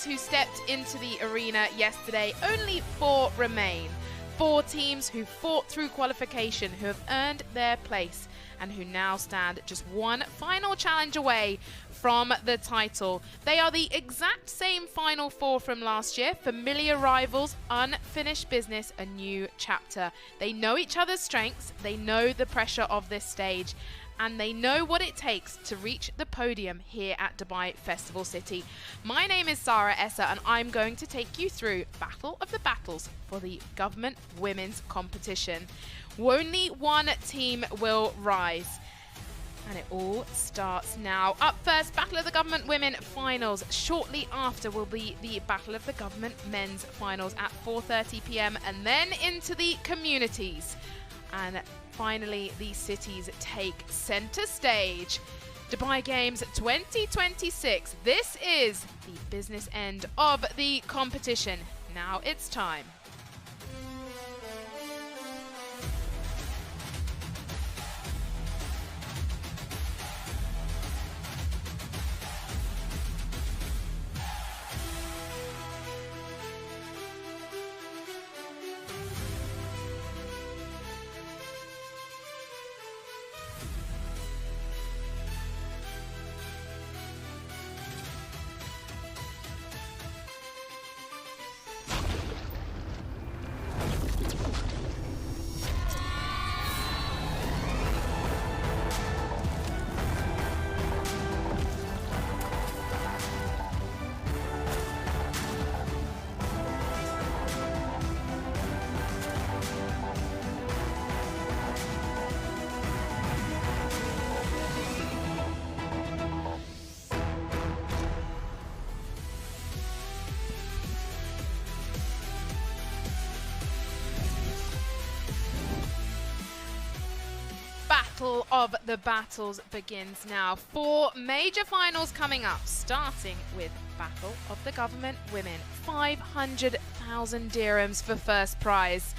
who stepped into the arena yesterday, only 4 remain. 4 teams who fought through qualification, who have earned their place, and who now stand just one final challenge away from the title. They are the exact same Final 4 from last year. Familiar rivals, unfinished business, a new chapter. They know each other's strengths, they know the pressure of this stage, and they know what it takes to reach the podium here at Dubai Festival City. My name is Sarah Essa, and I'm going to take you through Battle of the Battles for the Government Women's Competition. Only one team will rise, and it all starts now. Up first, Battle of the Government Women Finals. Shortly after will be the Battle of the Government Men's Finals at 4:30 p.m. and then into the communities. And finally, the cities take center stage. Dubai Games 2026. This is the business end of the competition. Now it's time. Battle of the Battles begins now. 4 major finals coming up, starting with Battle of the Government Women. 500,000 dirhams for first prize.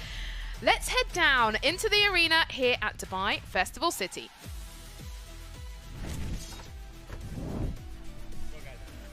Let's head down into the arena here at Dubai Festival City.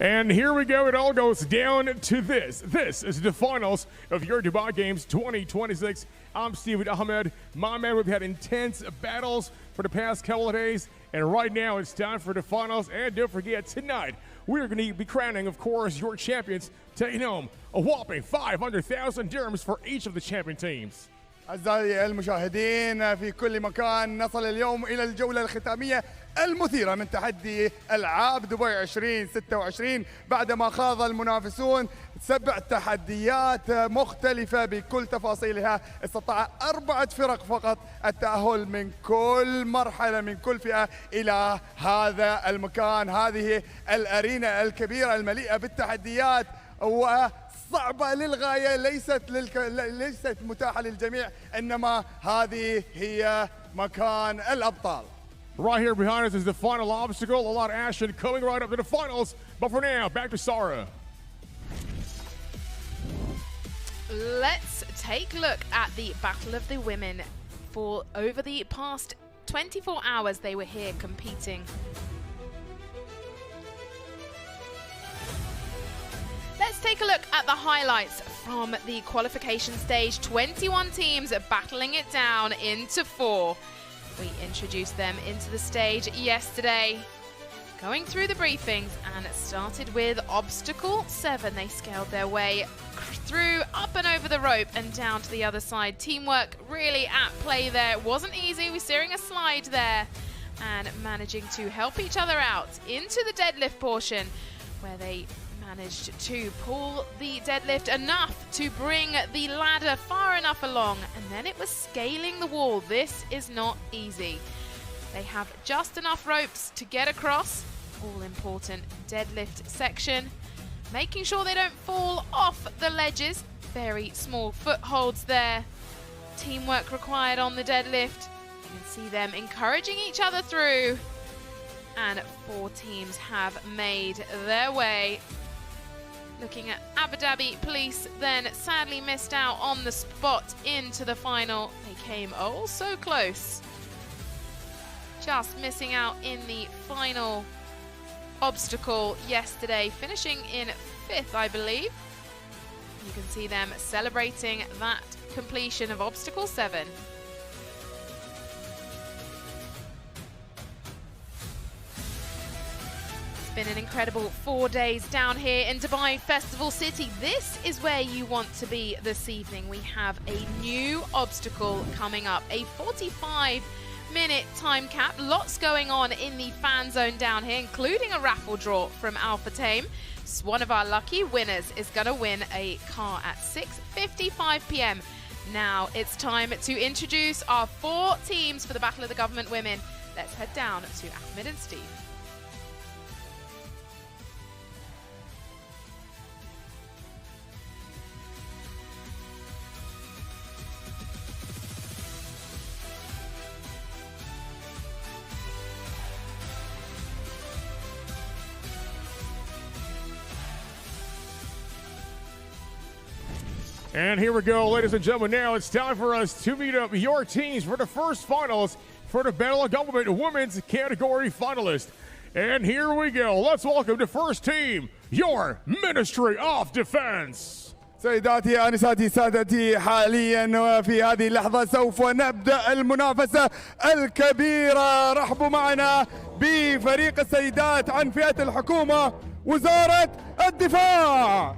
And here we go, it all goes down to this. This is the finals of your Dubai Games 2026. I'm Steven Ahmed. My man, we've had intense battles for the past couple of days, and right now it's time for the finals. And don't forget, tonight we're going to be crowning, of course, your champions, taking home a whopping 500,000 dirhams for each of the champion teams. أعزائي المشاهدين في كل مكان، نصل اليوم إلى الجولة الختامية المثيرة من تحدي ألعاب دبي 2026 بعدما خاض المنافسون 7 تحديات مختلفة بكل تفاصيلها. استطاع 4 فرق فقط التأهل من كل مرحلة من كل فئة إلى هذا المكان، هذه الأرينا الكبيرة المليئة بالتحديات صعبة للغاية، ليست متاحة للجميع، إنما هذه هي مكان الأبطال. Right here behind us is the final obstacle. A lot of action coming right up to the finals. But for now, back to Sarah. Let's take a look at the Battle of the Women. For over the past 24 hours, they were here competing. Let's take a look at the highlights from the qualification stage. 21 teams are battling it down into 4. We introduced them into the stage yesterday, going through the briefings, and it started with Obstacle 7. They scaled their way through, up and over the rope and down to the other side. Teamwork really at play there. It wasn't easy. We're steering a slide there and managing to help each other out into the deadlift portion, where they managed to pull the deadlift enough to bring the ladder far enough along, and then it was scaling the wall. This is not easy. They have just enough ropes to get across. All important deadlift section, making sure they don't fall off the ledges. Very small footholds there. Teamwork required on the deadlift. You can see them encouraging each other through, and 4 teams have made their way. Looking at Abu Dhabi Police, then sadly missed out on the spot into the final. They came oh so close. Just missing out in the final obstacle yesterday, finishing in 5th, I believe. You can see them celebrating that completion of Obstacle 7. Been an incredible 4 days down here in Dubai Festival City. This is where you want to be this evening. We have a new obstacle coming up, a 45-minute time cap. Lots going on in the fan zone down here, including a raffle draw from Alpha Tame. So one of our lucky winners is going to win a car at 6:55 p.m. Now it's time to introduce our 4 teams for the Battle of the Government Women. Let's head down to Ahmed and Steve. And here we go, ladies and gentlemen. Now it's time for us to meet up your teams for the first finals for the Battle of Government Women's Category Finalist. And here we go. Let's welcome the first team, your Ministry of Defense. سيداتي آنساتي سادتي، حاليا وفي هذه اللحظة سوف نبدأ المنافسة الكبيرة. رحبوا معنا بفريق السيدات عن فئة الحكومة وزارة الدفاع.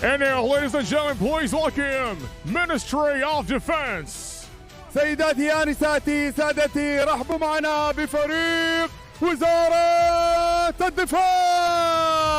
And now, ladies and gentlemen, please welcome Ministry of Defense. سيداتي آنساتي سادتي، رحبوا معنا بفريق وزارة الدفاع.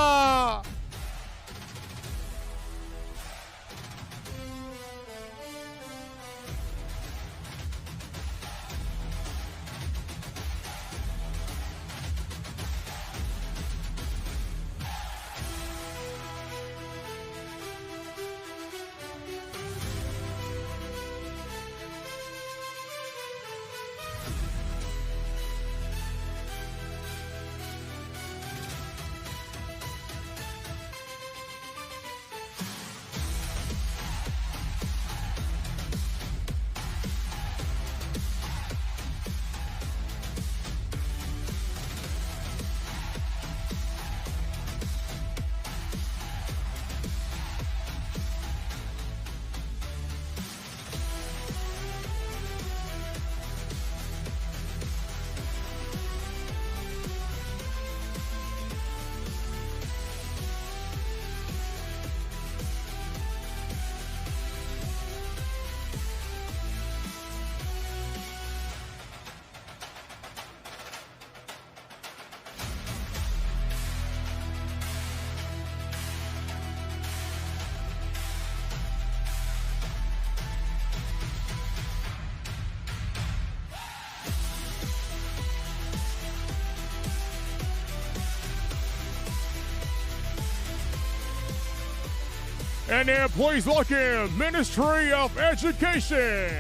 And now please welcome Ministry of Education.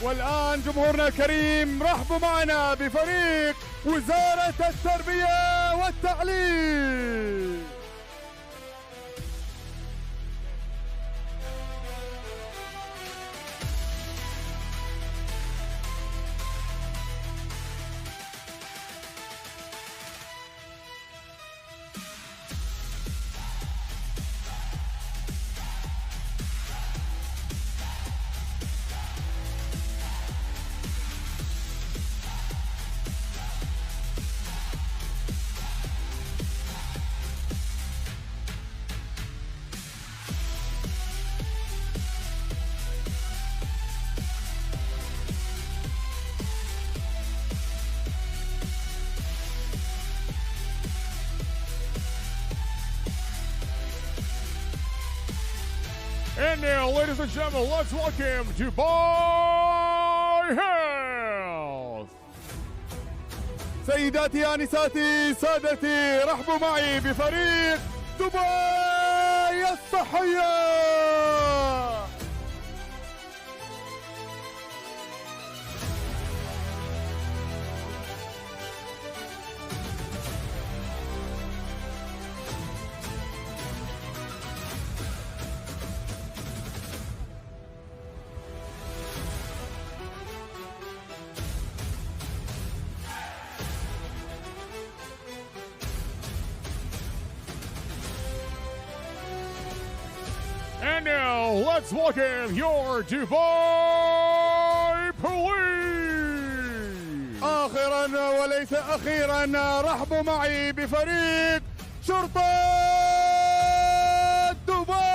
والآن جمهورنا الكريم، رحبوا معنا بفريق وزارة التربية والتعليم. And now, ladies and gentlemen, let's welcome Dubai Health. سيداتي آنساتي سادتي، رحبوا معي بفريق دبي الصحية. And now, let's welcome your Dubai Police. آخرا وليس أخيرا، رحبوا معي بفريق شرطة دبي.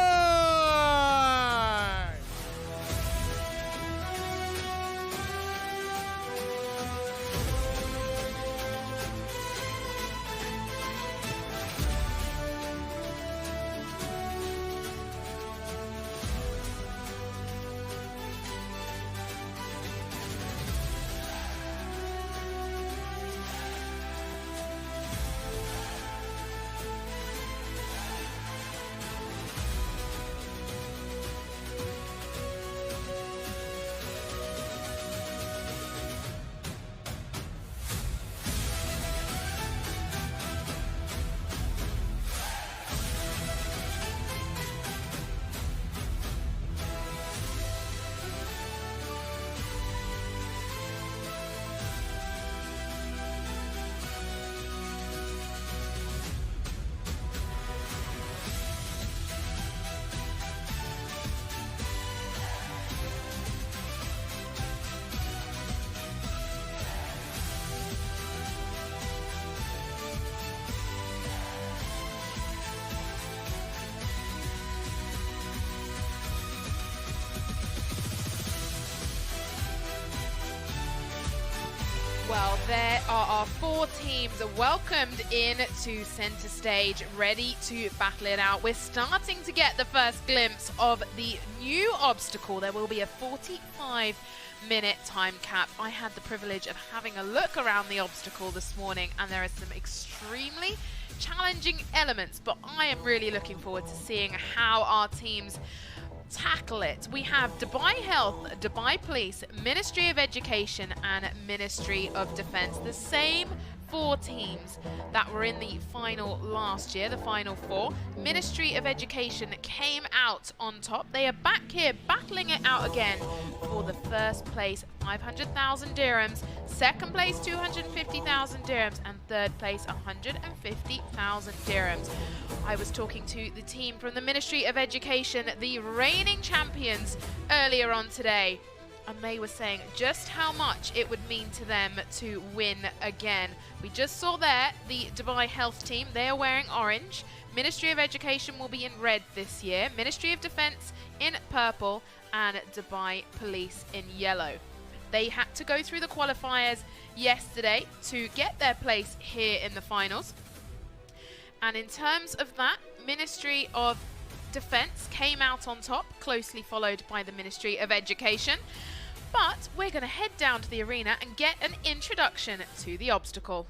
Well, there are our 4 teams welcomed in to center stage, ready to battle it out. We're starting to get the first glimpse of the new obstacle. There will be a 45-minute time cap. I had the privilege of having a look around the obstacle this morning, and there are some extremely challenging elements, but I am really looking forward to seeing how our teams tackle it. We have Dubai Health, Dubai Police, Ministry of Education and Ministry of Defense. The same 4 teams that were in the final last year, the final 4. Ministry of Education came out on top. They are back here battling it out again for the first place, 500,000 dirhams, second place 250,000 dirhams, and third place 150,000 dirhams. I was talking to the team from the Ministry of Education, the reigning champions, earlier on today, and they were saying just how much it would mean to them to win again. We just saw there the Dubai Health team. They are wearing orange. Ministry of Education will be in red this year. Ministry of Defense in purple, and Dubai Police in yellow. They had to go through the qualifiers yesterday to get their place here in the finals. And in terms of that, Ministry of Defense came out on top, closely followed by the Ministry of Education. But we're going to head down to the arena and get an introduction to the obstacle.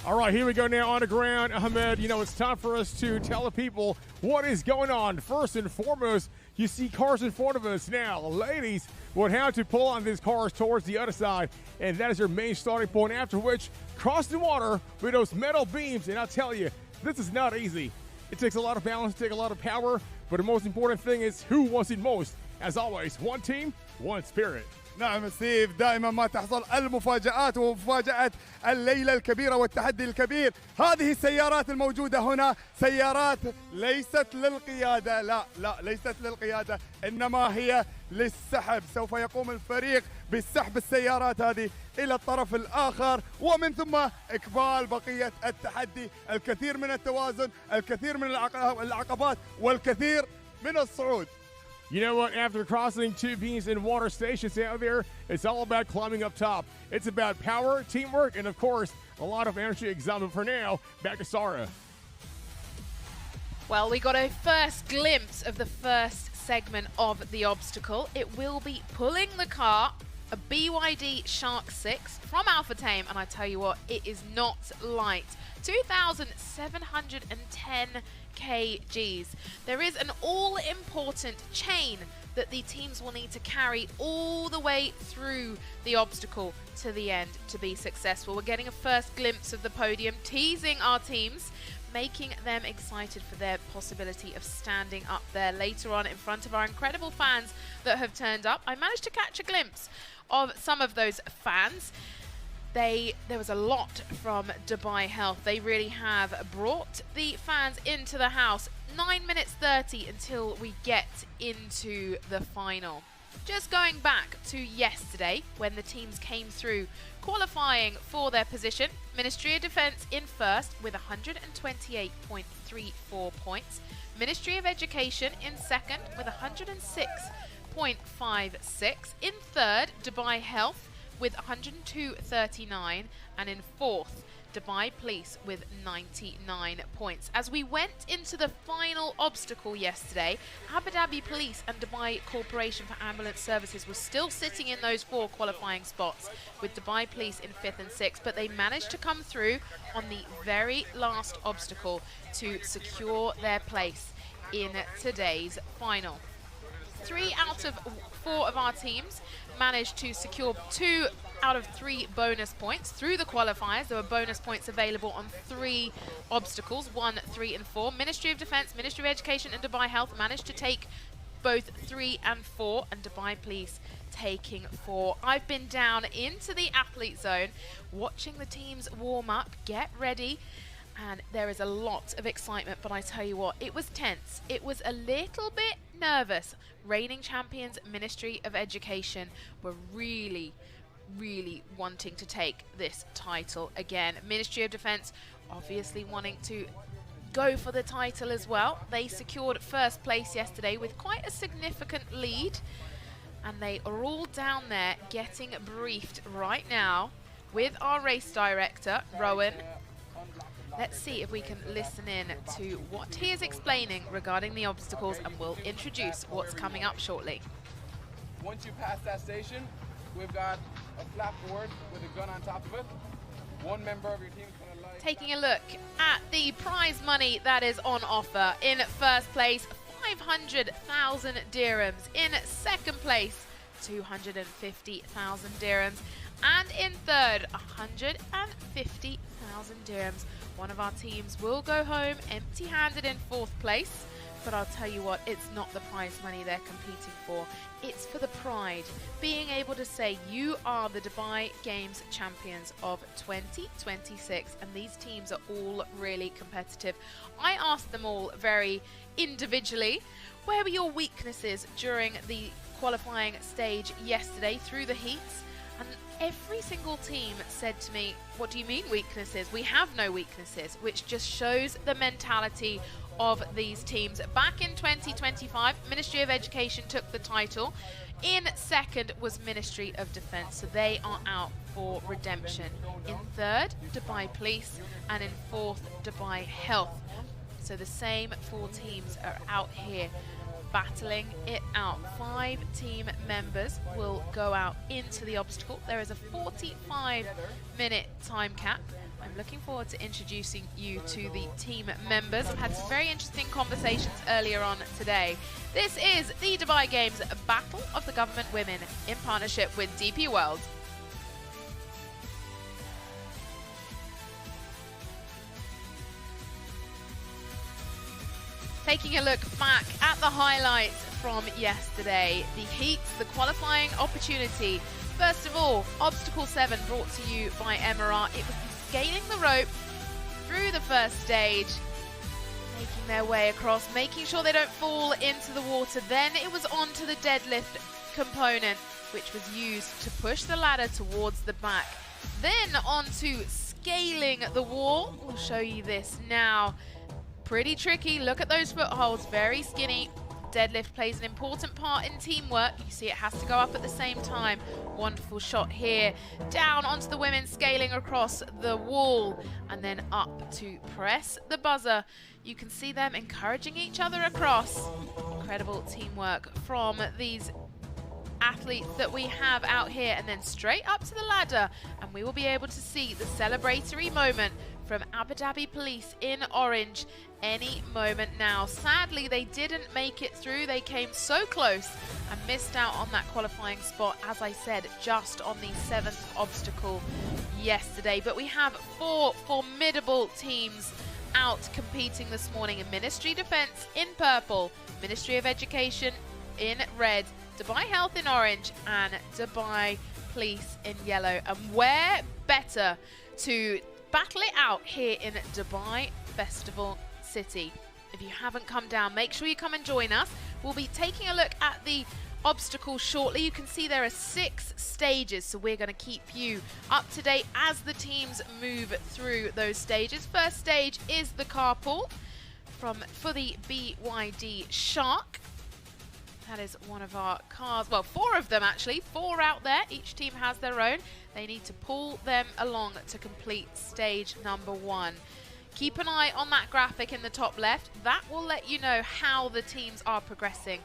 All right, here we go now on the ground. Ahmed, you know, it's time for us to tell the people what is going on. First and foremost, you see cars in front of us now. Ladies would have to pull on these cars towards the other side, and that is your main starting point, after which cross the water with those metal beams. And I'll tell you, this is not easy. It takes a lot of balance, it takes a lot of power, but the most important thing is who wants it most. As always, one team, one spirit. نعم ستيف، دائما ما تحصل المفاجآت ومفاجأة الليلة الكبيرة والتحدي الكبير. هذه السيارات الموجودة هنا سيارات ليست للقيادة، لا ليست للقيادة، إنما هي للسحب. سوف يقوم الفريق بسحب السيارات هذه إلى الطرف الآخر، ومن ثم إقبال بقية التحدي. الكثير من التوازن، الكثير من العقبات، والكثير من الصعود. You know what? After crossing 2 beams in water stations out there, it's all about climbing up top. It's about power, teamwork, and of course, a lot of energy examined. For now, back to Sarah. Well, we got a first glimpse of the first segment of the obstacle. It will be pulling the cart, a BYD Shark 6 from Alpha Tame, and I tell you what, it is not light. 2,710 kgs. There is an all-important chain that the teams will need to carry all the way through the obstacle to the end to be successful. We're getting a first glimpse of the podium, teasing our teams, making them excited for their possibility of standing up there later on in front of our incredible fans that have turned up. I managed to catch a glimpse of some of those fans. There was a lot from Dubai Health. They really have brought the fans into the house. 9 minutes 30 until we get into the final. Just going back to yesterday when the teams came through qualifying for their position. Ministry of Defence in first with 128.34 points. Ministry of Education in second with 106.56. In third, Dubai Health with 102.39, and in fourth, Dubai Police with 99 points. As we went into the final obstacle yesterday, Abu Dhabi Police and Dubai Corporation for Ambulance Services were still sitting in those 4 qualifying spots, with Dubai Police in 5th and 6th, but they managed to come through on the very last obstacle to secure their place in today's final. 3 out of 4 of our teams managed to secure 2 out of 3 bonus points through the qualifiers. There were bonus points available on 3 obstacles, 1, 3 and 4. Ministry of Defence, Ministry of Education and Dubai Health managed to take both 3 and 4, and Dubai Police taking 4. I've been down into the athlete zone watching the teams warm up, get ready, and there is a lot of excitement, but I tell you what, it was tense. It was a little bit nervous. Reigning champions Ministry of Education were really wanting to take this title again. Ministry of Defence obviously wanting to go for the title as well. They secured first place yesterday with quite a significant lead, and they are all down there getting briefed right now with our race director, Rowan. Let's see if we can listen in to what he is explaining regarding the obstacles, and we'll introduce what's coming up shortly. Once you pass that station, we've got a flat board with a gun on top of it. One member of your team is going to lie. Taking a look at the prize money that is on offer. In first place, 500,000 dirhams. In second place, 250,000 dirhams. And in third, 150,000 dirhams. One of our teams will go home empty-handed in fourth place, but I'll tell you what, it's not the prize money they're competing for. It's for the pride, being able to say you are the Dubai Games champions of 2026, and these teams are all really competitive. I asked them all very individually, where were your weaknesses during the qualifying stage yesterday through the heats? And every single team said to me, what do you mean weaknesses? We have no weaknesses, which just shows the mentality of these teams. Back in 2025, Ministry of Education took the title. In second was Ministry of Defence, so they are out for redemption. In third, Dubai Police, and in fourth, Dubai Health. So the same 4 teams are out here battling it out. 5 team members will go out into the obstacle. There is a 45-minute time cap. I'm looking forward to introducing you to the team members. I've had some very interesting conversations earlier on today. This is the Dubai Games Battle of the Government Women in partnership with DP World. Taking a look back at the highlights from yesterday, the heats, the qualifying opportunity. First of all, Obstacle 7 brought to you by Emirat. It was scaling the rope through the first stage, making their way across, making sure they don't fall into the water. Then it was on to the deadlift component, which was used to push the ladder towards the back. Then on to scaling the wall. We'll show you this now. Pretty tricky. Look at those footholds, very skinny. deadlift plays an important part in teamwork. You see it has to go up at the same time. Wonderful shot here. Down onto the women, scaling across the wall, and then up to press the buzzer. You can see them encouraging each other across. Incredible teamwork from these athletes that we have out here, and then straight up to the ladder, and we will be able to see the celebratory moment from Abu Dhabi Police in orange any moment now. Sadly, they didn't make it through. They came so close and missed out on that qualifying spot, as I said, just on the 7th obstacle yesterday. But we have 4 formidable teams out competing this morning. In Ministry Defence in purple, Ministry of Education in red, Dubai Health in orange, and Dubai Police in yellow. And where better to battle it out here in Dubai Festival City. If you haven't come down, make sure you come and join us. We'll be taking a look at the obstacles shortly. You can see there are 6 stages, so we're going to keep you up to date as the teams move through those stages. First stage is the carpool for the BYD Shark. That is one of our cars. Well, 4 of them actually. 4 out there. Each team has their own. They need to pull them along to complete stage number 1. Keep an eye on that graphic in the top left. That will let you know how the teams are progressing.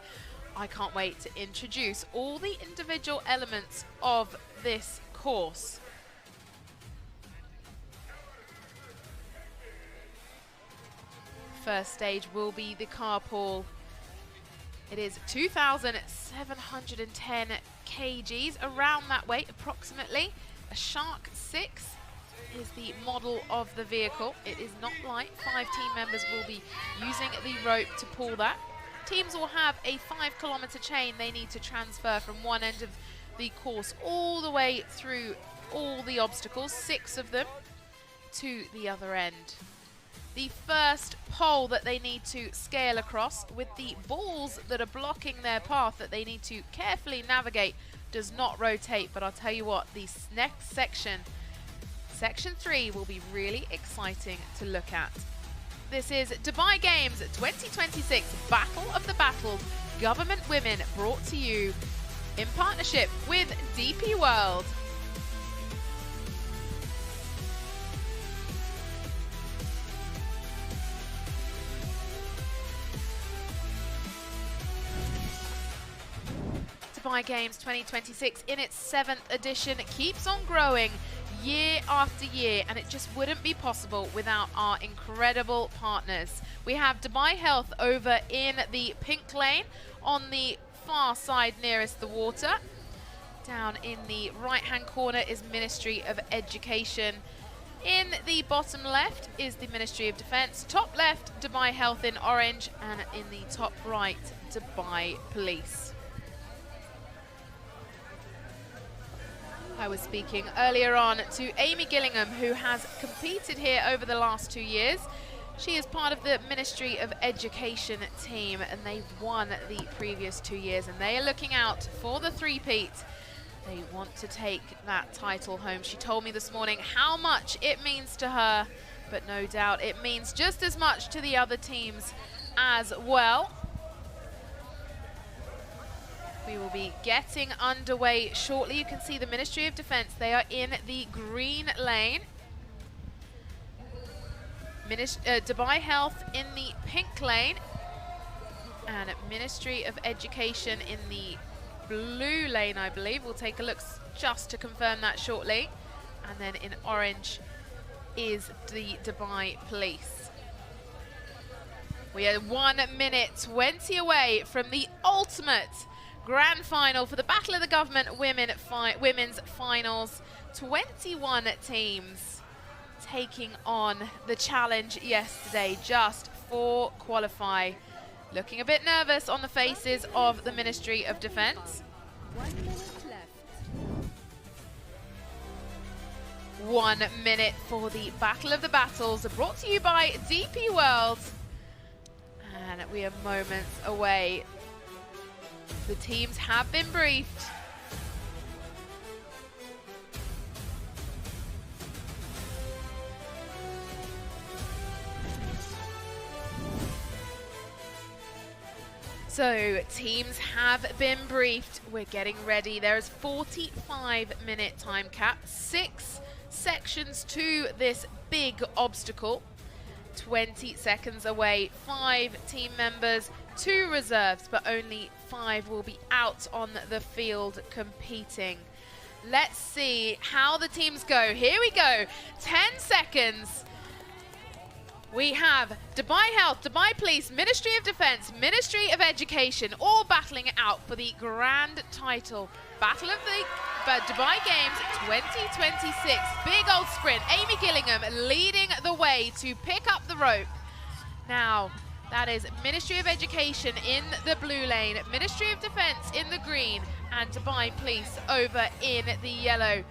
I can't wait to introduce all the individual elements of this course. First stage will be the carpool. It is 2,710 kgs, around that weight approximately. A Shark 6 is the model of the vehicle. It is not light. 5 team members will be using the rope to pull that. Teams will have a 5-kilometer chain they need to transfer from one end of the course all the way through all the obstacles, 6 of them, to the other end. The first pole that they need to scale across, with the balls that are blocking their path that they need to carefully navigate, does not rotate. But I'll tell you what, the next section, section 3, will be really exciting to look at. This is Dubai Games 2026 Battle of the Battles Government Women, brought to you in partnership with DP World. Dubai Games 2026 in its 7th edition keeps on growing year after year, and it just wouldn't be possible without our incredible partners. We have Dubai Health over in the pink lane on the far side nearest the water. Down in the right hand corner is Ministry of Education. In the bottom left is the Ministry of Defence. Top left, Dubai Health in orange, and in the top right, Dubai Police. I was speaking earlier on to Amy Gillingham, who has competed here over the last 2 years. She is part of the Ministry of Education team, and they've won the previous 2 years, and they are looking out for the three-peat. They want to take that title home. She told me this morning how much it means to her, but no doubt it means just as much to the other teams as well. We will be getting underway shortly. You can see the Ministry of Defence. They are in the green lane. Dubai Health in the pink lane. And Ministry of Education in the blue lane, I believe. We'll take a look just to confirm that shortly. And then in orange is the Dubai Police. We are 1 minute 20 away from the ultimate grand final for the Battle of the Government Women's Finals. 21 teams taking on the challenge yesterday, just 4 qualify. Looking a bit nervous on the faces of the Ministry of Defence. 1 minute left. 1 minute for the Battle of the Battles, brought to you by DP World. And we are moments away. The teams have been briefed. So teams have been briefed. We're getting ready. There is 45-minute time cap, 6 sections to this big obstacle. 20 seconds away, 5 team members, 2 reserves, but only 5 will be out on the field competing. Let's see how the teams go. Here we go, 10 seconds. We have Dubai Health, Dubai Police, Ministry of Defense, Ministry of Education, all battling it out for the grand title. Battle of the Dubai Games 2026. Big old sprint. Amy Gillingham leading the way to pick up the rope. Now, that is Ministry of Education in the blue lane, Ministry of Defense in the green, and Dubai Police over in the yellow,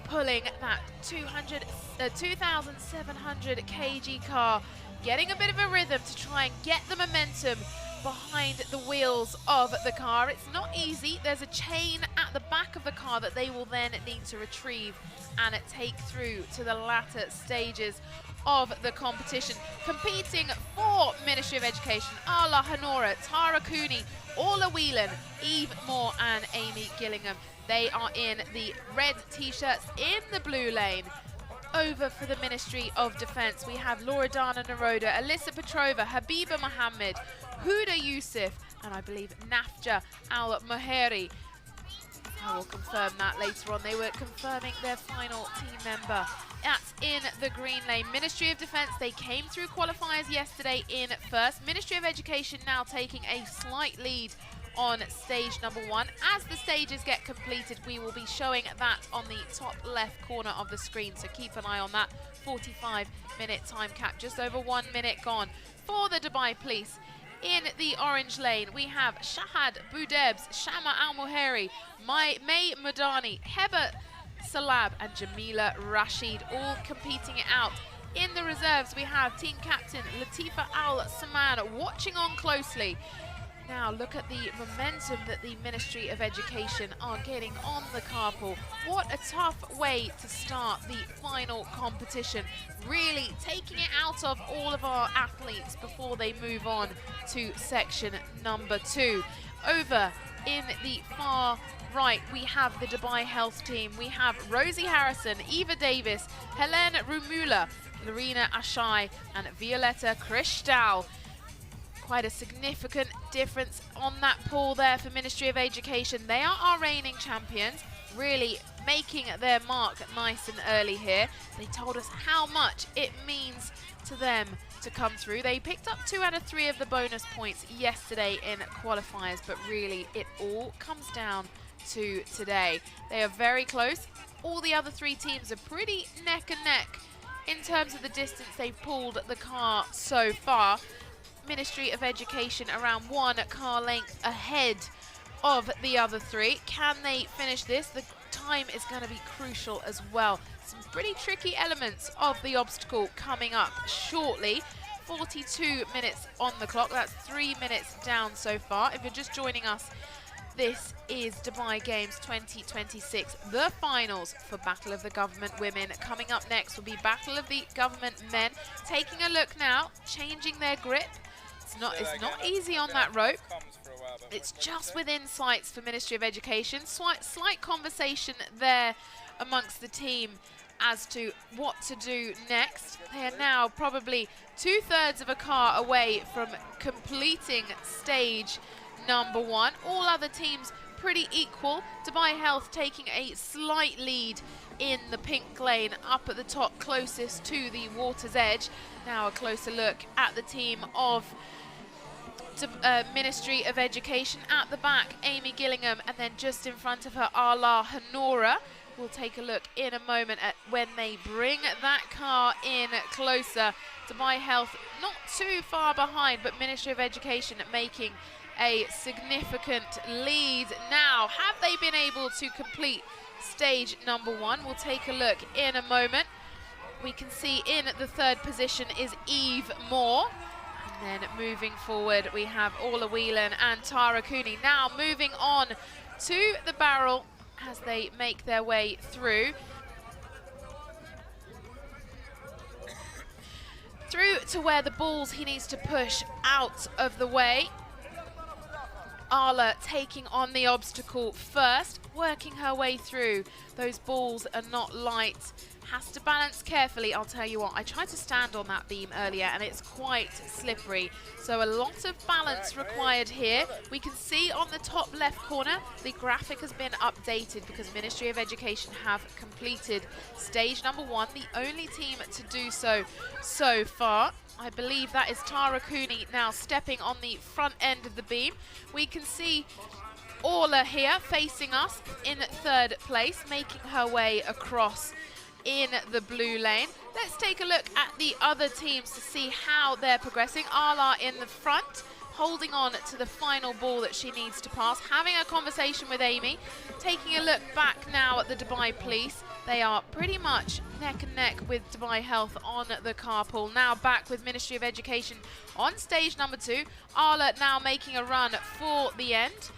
pulling that 2,700 kg car, getting a bit of a rhythm to try and get the momentum behind the wheels of the car. It's not easy. There's a chain at the back of the car that they will then need to retrieve and take through to the latter stages of the competition. Competing for Ministry of Education, Ala Hanora, Tara Cooney, Orla Whelan, Eve Moore and Amy Gillingham. They are in the red t-shirts in the blue lane. Over for the Ministry of Defense, we have Loredana Naroda, Alyssa Petrova, Habiba Mohammed, Huda Yusuf, and I believe Nafja Al-Moheri. I will confirm that later on. They were confirming their final team member. That's in the green lane. Ministry of Defense, they came through qualifiers yesterday in first. Ministry of Education now taking a slight lead on stage number 1. As the stages get completed, we will be showing that on the top left corner of the screen, so keep an eye on that. 45-minute time cap, just over 1 minute gone for the Dubai Police. In the orange lane, we have Shahad Boudebs, Shama Al-Moheri, May Madani, Heba Salab and Jamila Rashid, all competing it out. In the reserves, we have team captain Latifa Al-Saman watching on closely. Now look at the momentum that the Ministry of Education are getting on the carpool. What a tough way to start the final competition. Really taking it out of all of our athletes before they move on to section number 2. Over in the far right, we have the Dubai Health team. We have Rosie Harrison, Eva Davis, Helene Rumula, Lorena Ashai and Violetta Cristal. Quite a significant difference on that pool there for Ministry of Education. They are our reigning champions, really making their mark nice and early here. They told us how much it means to them to come through. They picked up 2 out of 3 of the bonus points yesterday in qualifiers, but really it all comes down to today. They are very close. All the other 3 teams are pretty neck and neck in terms of the distance they've pulled the car so far. Ministry of Education around 1 car length ahead of the other 3. Can they finish this? The time is going to be crucial as well. Some pretty tricky elements of the obstacle coming up shortly. 42 minutes on the clock. That's 3 minutes down so far. If you're just joining us, this is Dubai Games 2026, the finals for Battle of the Government Women. Coming up next will be Battle of the Government Men. Taking a look now, changing their grip. It's not easy on that rope. It's just within sights for Ministry of Education. Slight conversation there amongst the team as to what to do next. They are now probably 2/3 of a car away from completing stage number 1. All other teams pretty equal. Dubai Health taking a slight lead in the pink lane up at the top, closest to the water's edge. Now a closer look at the team of Ministry of Education. At the back, Amy Gillingham, and then just in front of her, Ala Hanora. We'll take a look in a moment at when they bring that car in closer. Dubai Health not too far behind, but Ministry of Education making a significant lead now. Have they been able to complete stage number 1? We'll take a look in a moment. We can see in the 3rd position is Eve Moore. And then moving forward, we have Orla Whelan and Tara Cooney. Now moving on to the barrel as they make their way through. Through to where the balls he needs to push out of the way. Arla taking on the obstacle first, working her way through. Those balls are not light. Has to balance carefully. I'll tell you what, I tried to stand on that beam earlier and it's quite slippery. So a lot of balance required here. We can see on the top left corner, the graphic has been updated because Ministry of Education have completed stage number 1, the only team to do so so far. I believe that is Tara Cooney now stepping on the front end of the beam. We can see Orla here facing us in 3rd place, making her way across in the blue lane. Let's take a look at the other teams to see how they're progressing. Arla in the front, holding on to the final ball that she needs to pass, having a conversation with Amy. Taking a look back now at the Dubai Police. They are pretty much neck and neck with Dubai Health on the carpool. Now back with Ministry of Education on stage number 2. Arla now making a run for the end,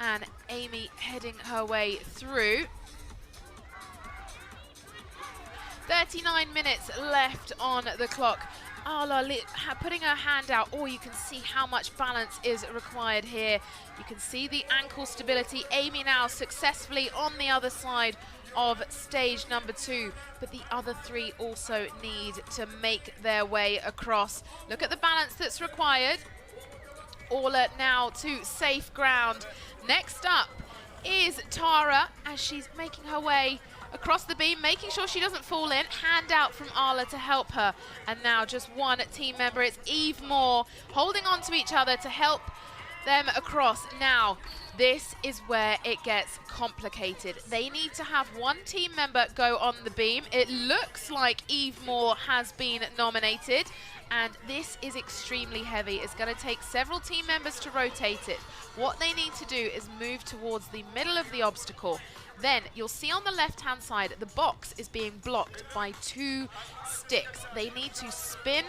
and Amy heading her way through. 39 minutes left on the clock. Arla putting her hand out. Oh, you can see how much balance is required here. You can see the ankle stability. Amy now successfully on the other side of stage number 2, but the other 3 also need to make their way across. Look at the balance that's required. Orla now to safe ground. Next up is Tara as she's making her way across the beam, making sure she doesn't fall in. Hand out from Arla to help her. And now just one team member. It's Eve Moore holding on to each other to help them across. Now, this is where it gets complicated. They need to have one team member go on the beam. It looks like Eve Moore has been nominated, and this is extremely heavy. It's going to take several team members to rotate it. What they need to do is move towards the middle of the obstacle. Then you'll see on the left-hand side, the box is being blocked by 2 sticks. They need to spin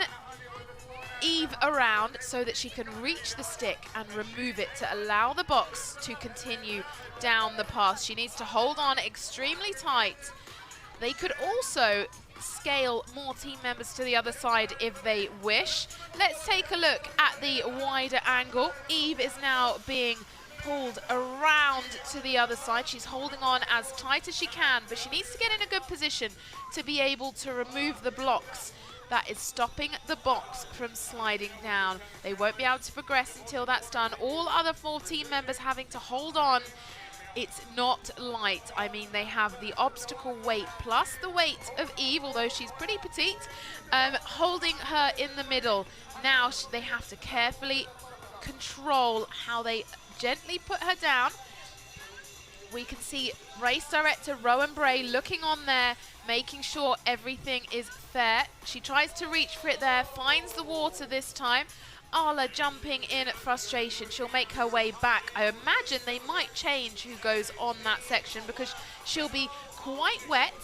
Eve around so that she can reach the stick and remove it to allow the box to continue down the path. She needs to hold on extremely tight. They could also scale more team members to the other side if they wish. Let's take a look at the wider angle. Eve is now being pulled around to the other side. She's holding on as tight as she can, but she needs to get in a good position to be able to remove the blocks that is stopping the box from sliding down. They won't be able to progress until that's done. All other 4 team members having to hold on. It's not light. I mean, they have the obstacle weight plus the weight of Eve, although she's pretty petite, holding her in the middle. Now they have to carefully control how they gently put her down. We can see race director Rowan Bray looking on there, making sure everything is fair. She tries to reach for it there, finds the water this time. Arla jumping in at frustration. She'll make her way back. I imagine they might change who goes on that section because she'll be quite wet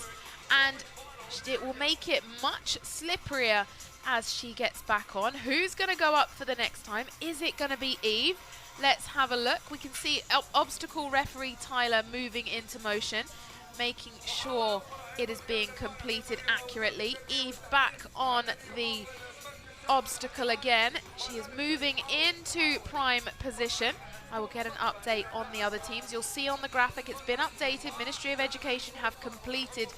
and it will make it much slipperier as she gets back on. Who's going to go up for the next time? Is it going to be Eve? Let's have a look. We can see obstacle referee Tyler moving into motion, making sure it is being completed accurately. Eve back on the obstacle again. She is moving into prime position. I will get an update on the other teams. You'll see on the graphic it's been updated. Ministry of Education have completed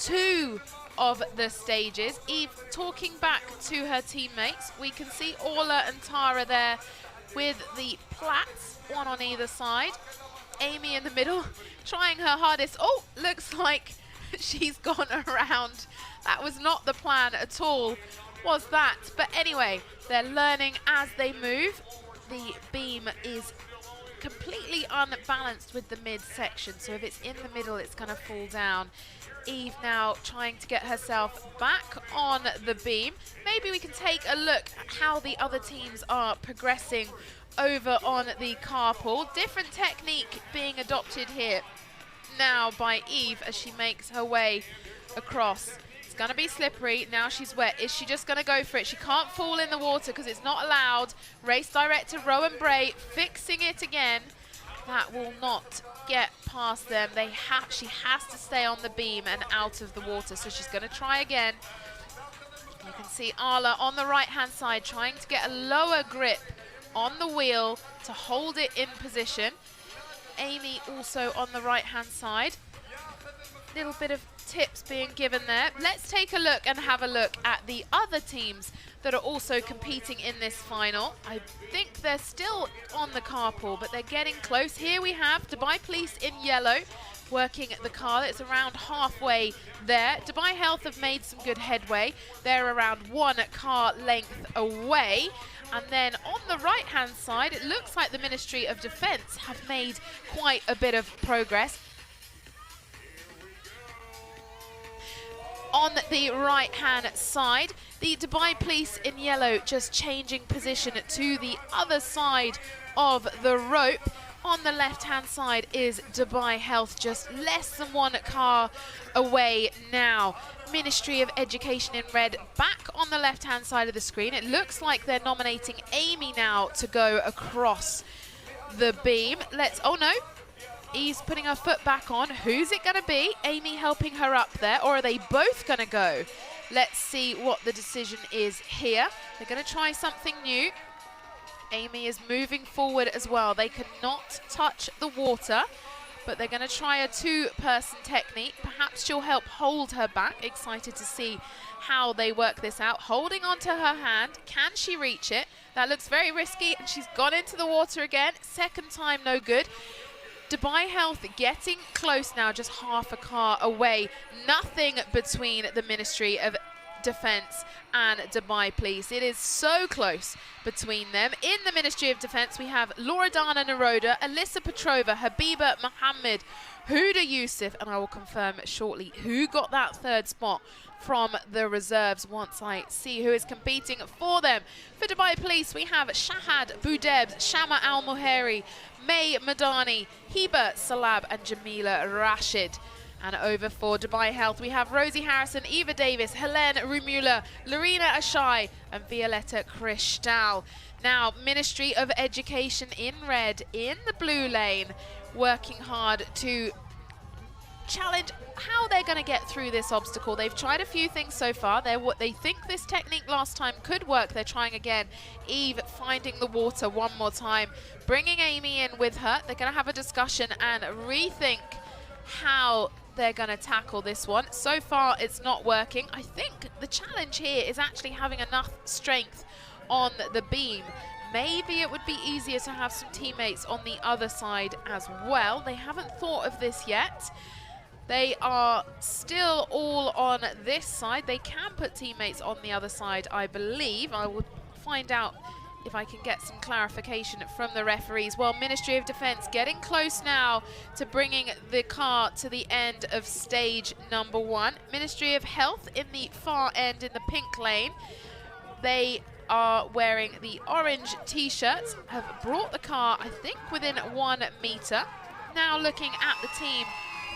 2 of the stages. Eve talking back to her teammates. We can see Orla and Tara there with the plats, one on either side. Amy in the middle, trying her hardest. Oh, looks like she's gone around. That was not the plan at all, was that? But anyway, they're learning as they move. The beam is completely unbalanced with the mid-section, so if it's in the middle, it's going to fall down. Eve now trying to get herself back on the beam. Maybe we can take a look at how the other teams are progressing over on the carpool. Different technique being adopted here now by Eve as she makes her way across. It's going to be slippery. Now she's wet. Is she just going to go for it? She can't fall in the water because it's not allowed. Race director Rowan Bray fixing it again. That will not get past them. She has to stay on the beam and out of the water, so she's going to try again. You can see Arla on the right-hand side trying to get a lower grip on the wheel to hold it in position. Amy also on the right-hand side. Little bit of tips being given there. Let's take a look and have a look at the other teams that are also competing in this final. I think they're still on the carpool, but they're getting close. Here we have Dubai Police in yellow working the car. It's around halfway there. Dubai Health have made some good headway. They're around 1 car length away. And then on the right-hand side, it looks like the Ministry of Defence have made quite a bit of progress. On the right-hand side, the Dubai Police in yellow just changing position to the other side of the rope. On the left-hand side is Dubai Health, just less than 1 car away now. Ministry of Education in red back on the left-hand side of the screen. It looks like they're nominating Amy now to go across the beam. Oh no, Eve's putting her foot back on. Who's it going to be? Amy helping her up there, or are they both going to go? Let's see what the decision is here. They're going to try something new. Amy is moving forward as well. They cannot touch the water, but they're going to try a 2-person technique. Perhaps she'll help hold her back. Excited to see how they work this out. Holding onto her hand. Can she reach it? That looks very risky, and she's gone into the water again. Second time, no good. Dubai Health getting close now, just half a car away. Nothing between the Ministry of Defence and Dubai Police. It is so close between them. In the Ministry of Defence, we have Loredana Naroda, Alyssa Petrova, Habiba Mohammed, Huda Yusuf, and I will confirm shortly who got that 3rd spot from the reserves once I see who is competing for them. For Dubai Police, we have Shahad Boudebs, Shama Al-Muheri, May Madani, Hiba Salab, and Jamila Rashid. And over for Dubai Health, we have Rosie Harrison, Eva Davis, Helene Rumula, Lorena Ashai, and Violetta Cristal. Now, Ministry of Education in red, in the blue lane, working hard to challenge how they're going to get through this obstacle. They've tried a few things so far. They think this technique last time could work. They're trying again. Eve finding the water one more time, bringing Amy in with her. They're going to have a discussion and rethink how they're going to tackle this one. So far, it's not working. I think the challenge here is actually having enough strength on the beam. Maybe it would be easier to have some teammates on the other side as well. They haven't thought of this yet. They are still all on this side. They can put teammates on the other side, I believe. I will find out if I can get some clarification from the referees. Well, Ministry of Defence getting close now to bringing the car to the end of stage number 1. Ministry of Health in the far end in the pink lane. They are wearing the orange t-shirts, have brought the car, I think, within 1 meter. Now looking at the team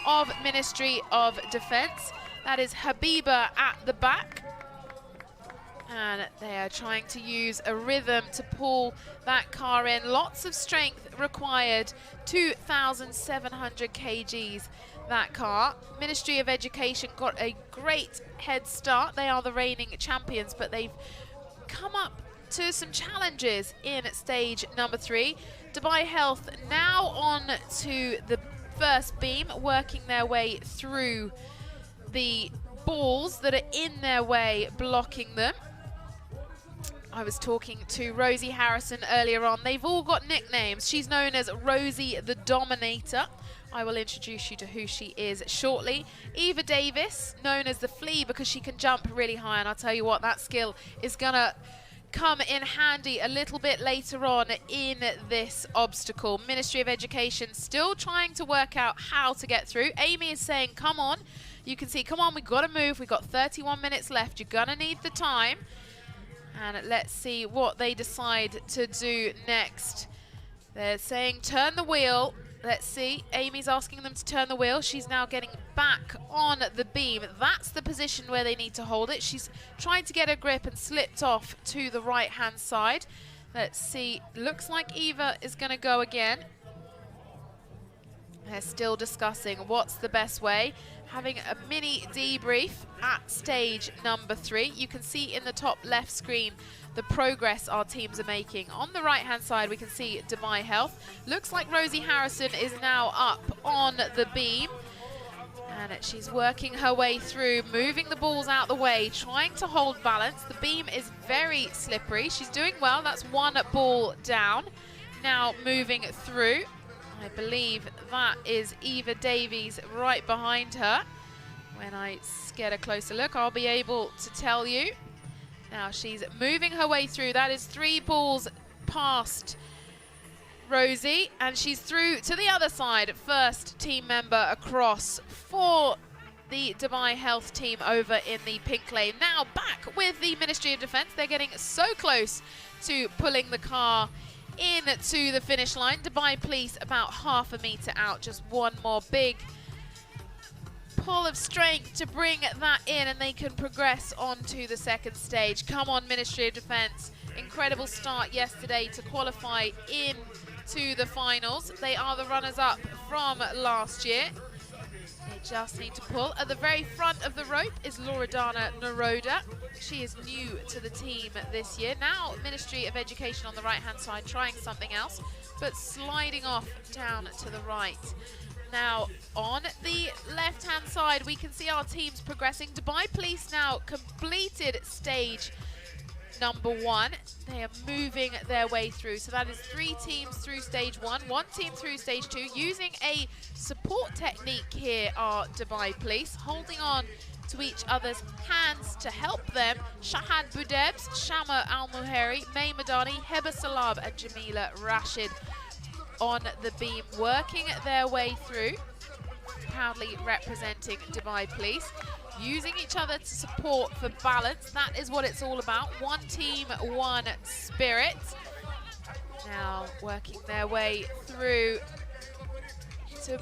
of Ministry of Defence. That is Habiba at the back. And they are trying to use a rhythm to pull that car in. Lots of strength required, 2,700 kgs, that car. Ministry of Education got a great head start. They are the reigning champions, but they've come up to some challenges in stage number 3. Dubai Health now on to the first beam, working their way through the balls that are in their way, blocking them. I was talking to Rosie Harrison earlier on. They've all got nicknames. She's known as Rosie the Dominator. I will introduce you to who she is shortly. Eva Davis, known as the Flea because she can jump really high, and I'll tell you what, that skill is gonna come in handy a little bit later on in this obstacle. Ministry of Education still trying to work out how to get through. Amy is saying, come on. You can see, come on, we've got to move. We've got 31 minutes left. You're gonna need the time. And let's see what they decide to do next. They're saying turn the wheel. Let's see. Amy's asking them to turn the wheel. She's now getting back on the beam. That's the position where they need to hold it. She's trying to get a grip and slipped off to the right-hand side. Let's see. Looks like Eva is going to go again. They're still discussing what's the best way. Having a mini debrief at stage number 3. You can see in the top left screen the progress our teams are making. On the right-hand side, we can see Dubai Health. Looks like Rosie Harrison is now up on the beam. And she's working her way through, moving the balls out the way, trying to hold balance. The beam is very slippery. She's doing well. That's one ball down. Now moving through. I believe that is Eva Davies right behind her. When I get a closer look, I'll be able to tell you. Now she's moving her way through. That is 3 balls past Rosie, and she's through to the other side. First team member across for the Dubai Health team over in the pink lane. Now back with the Ministry of Defence. They're getting so close to pulling the car in to the finish line. Dubai Police about half a metre out. Just one more big pull of strength to bring that in, and they can progress on to the second stage. Come on, Ministry of Defence. Incredible start yesterday to qualify in to the finals. They are the runners-up from last year. They just need to pull. At the very front of the rope is Loredana Naroda. She is new to the team this year. Now Ministry of Education on the right-hand side trying something else, but sliding off down to the right. Now on the left-hand side, we can see our teams progressing. Dubai Police now completed stage number 1. They are moving their way through. So that is 3 teams through stage 1, 1 team through stage 2. Using a support technique here are Dubai Police, holding on to each other's hands to help them. Shahad Boudebs, Shama Al-Muheri, May Madani, Heba Salab and Jamila Rashid on the beam, working their way through, proudly representing Dubai Police. Using each other to support for balance. That is what it's all about. One team, one spirit. Now working their way through to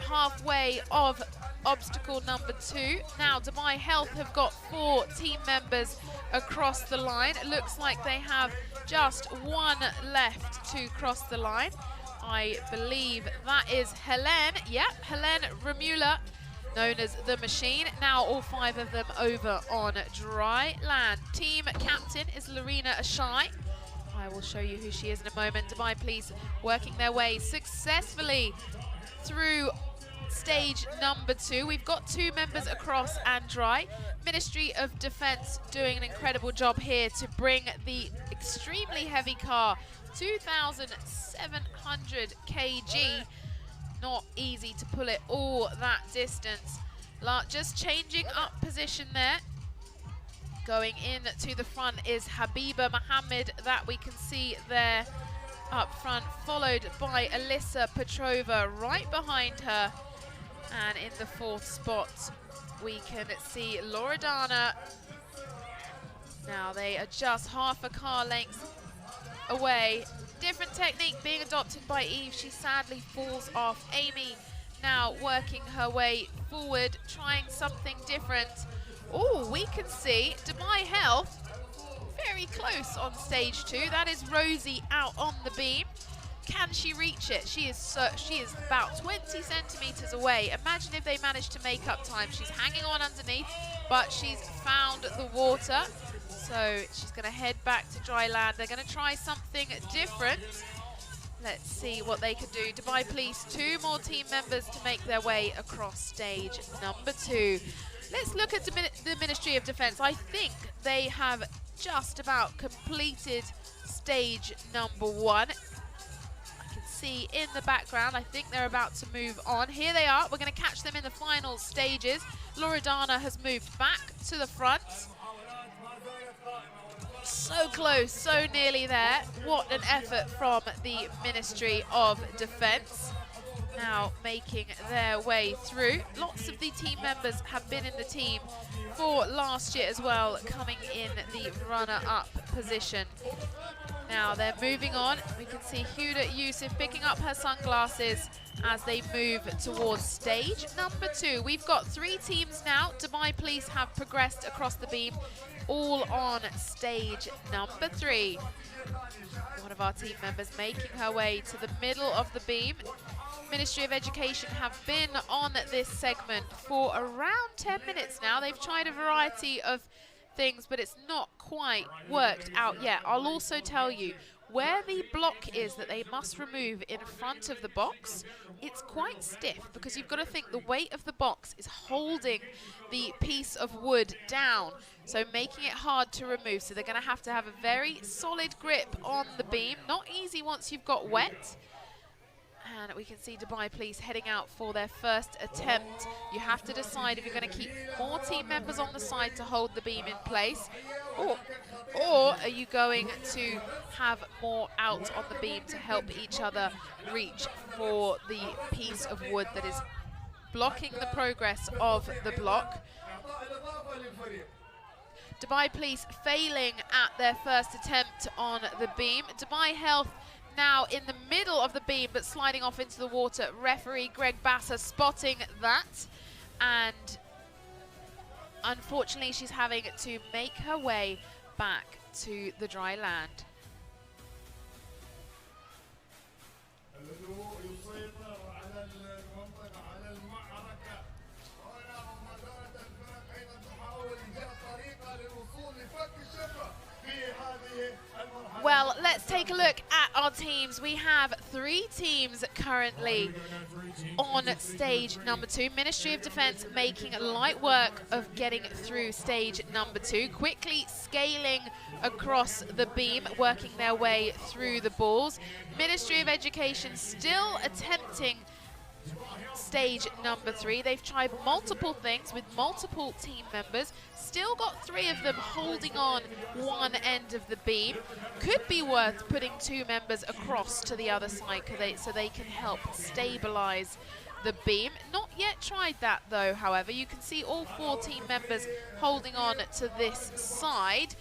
halfway of obstacle number 2. Now Dubai Health have got 4 team members across the line. It looks like they have just 1 left to cross the line. I believe that is Helen. Yep, Helen Remula, known as the Machine. Now all 5 of them over on dry land. Team captain is Lorena Ashai. I will show you who she is in a moment. Dubai Police working their way successfully through stage number 2. We've got 2 members across and dry. Ministry of Defence doing an incredible job here to bring the extremely heavy car, 2,700 kg. Not easy to pull it all that distance. Just changing up position there. Going in to the front is Habiba Mohammed, that we can see there up front, followed by Alyssa Petrova right behind her. And in the 4th spot, we can see Loredana. Now they are just half a car length away. Different technique being adopted by Eve. She sadly falls off. Amy now working her way forward, trying something different. Oh, we can see Dubai Health very close on stage 2. That is Rosie out on the beam. Can she reach it? She is about 20 centimeters away. Imagine if they managed to make up time. She's hanging on underneath, but she's found the water. So she's going to head back to dry land. They're going to try something different. Let's see what they can do. Dubai Police, 2 more team members to make their way across stage number 2. Let's look at the Ministry of Defence. I think they have just about completed stage number 1. I can see in the background, I think they're about to move on. Here they are. We're going to catch them in the final stages. Loredana has moved back to the front. So close, so nearly there. What an effort from the Ministry of Defence. Now making their way through. Lots of the team members have been in the team for last year as well, coming in the runner-up position. Now they're moving on. We can see Huda Yusuf picking up her sunglasses as they move towards stage number 2. We've got 3 teams now. Dubai Police have progressed across the beam, all on stage number 3. One of our team members making her way to the middle of the beam. Ministry of Education have been on this segment for around 10 minutes now. They've tried a variety of things, but it's not quite worked out yet. I'll also tell you, where the block is that they must remove in front of the box, it's quite stiff because you've got to think the weight of the box is holding the piece of wood down, so making it hard to remove. So they're going to have a very solid grip on the beam. Not easy once you've got wet. And we can see Dubai Police heading out for their first attempt. You have to decide if you're going to keep more team members on the side to hold the beam in place, or are you going to have more out on the beam to help each other reach for the piece of wood that is blocking the progress of the block. Dubai Police failing at their first attempt on the beam. Dubai Health now in the middle of the beam but sliding off into the water. Referee Greg Basser spotting that, and unfortunately she's having to make her way back to the dry land. Well, let's take a look at our teams. We have 3 teams currently on stage number 2. Ministry of Defence making light work of getting through stage number 2, quickly scaling across the beam, working their way through the balls. Ministry of Education still attempting stage number 3. They've tried multiple things with multiple team members, still got 3 of them holding on one end of the beam. Could be worth putting 2 members across to the other side so they can help stabilize the beam. Not yet tried that though, however. You can see all 4 team members holding on to this side.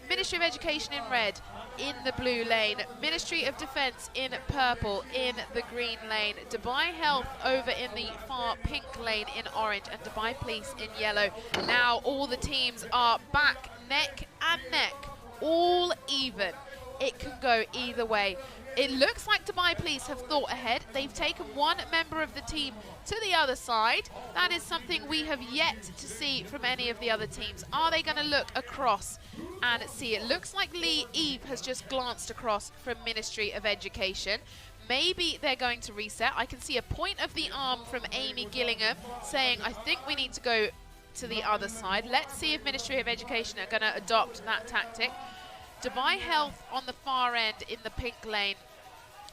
Ministry of Education in red, in the blue lane. Ministry of Defence in purple, in the green lane. Dubai Health over in the far pink lane in orange, and Dubai Police in yellow. Now all the teams are back, neck and neck, all even. It can go either way. It looks like Dubai Police have thought ahead. They've taken 1 member of the team to the other side. That is something we have yet to see from any of the other teams. Are they going to look across and see? It looks like Lee Eve has just glanced across from Ministry of Education. Maybe they're going to reset. I can see a point of the arm from Amy Gillingham saying, I think we need to go to the other side. Let's see if Ministry of Education are going to adopt that tactic. Dubai Health on the far end in the pink lane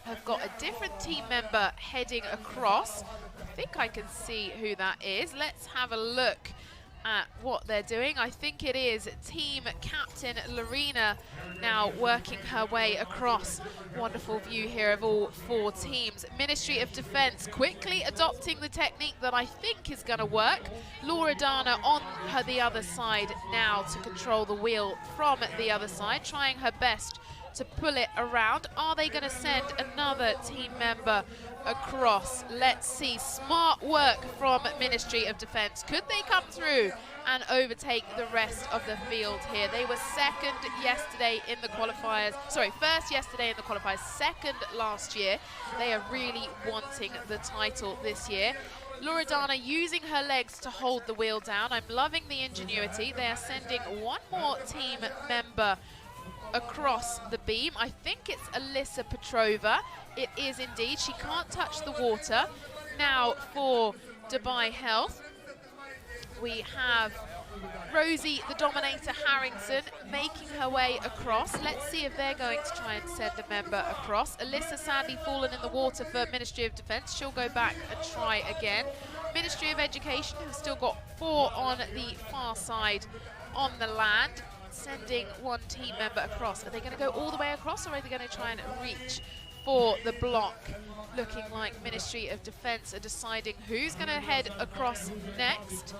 have got a different team member heading across. I think I can see who that is. Let's have a look at what they're doing. I think it is team captain Lorena now working her way across. Wonderful view here of all 4 teams. Ministry of Defence quickly adopting the technique that I think is going to work. Loredana on the other side now to control the wheel from the other side, trying her best to pull it around. Are they going to send another team member across? Let's see. Smart work from Ministry of Defence. Could they come through and overtake the rest of the field here? They were second yesterday in the qualifiers. Sorry, first yesterday in the qualifiers, second last year. They are really wanting the title this year. Loredana using her legs to hold the wheel down. I'm loving the ingenuity. They are sending 1 more team member across the beam. I think it's Alyssa Petrova. It is indeed. She can't touch the water. Now for Dubai Health, we have Rosie the Dominator Harrington making her way across. Let's see if they're going to try and send a member across. Alyssa sadly fallen in the water for Ministry of Defence. She'll go back and try again. Ministry of Education have still got 4 on the far side on the land, sending 1 team member across. Are they going to go all the way across, or are they going to try and reach for the block? Looking like Ministry of Defence are deciding who's going to head across next.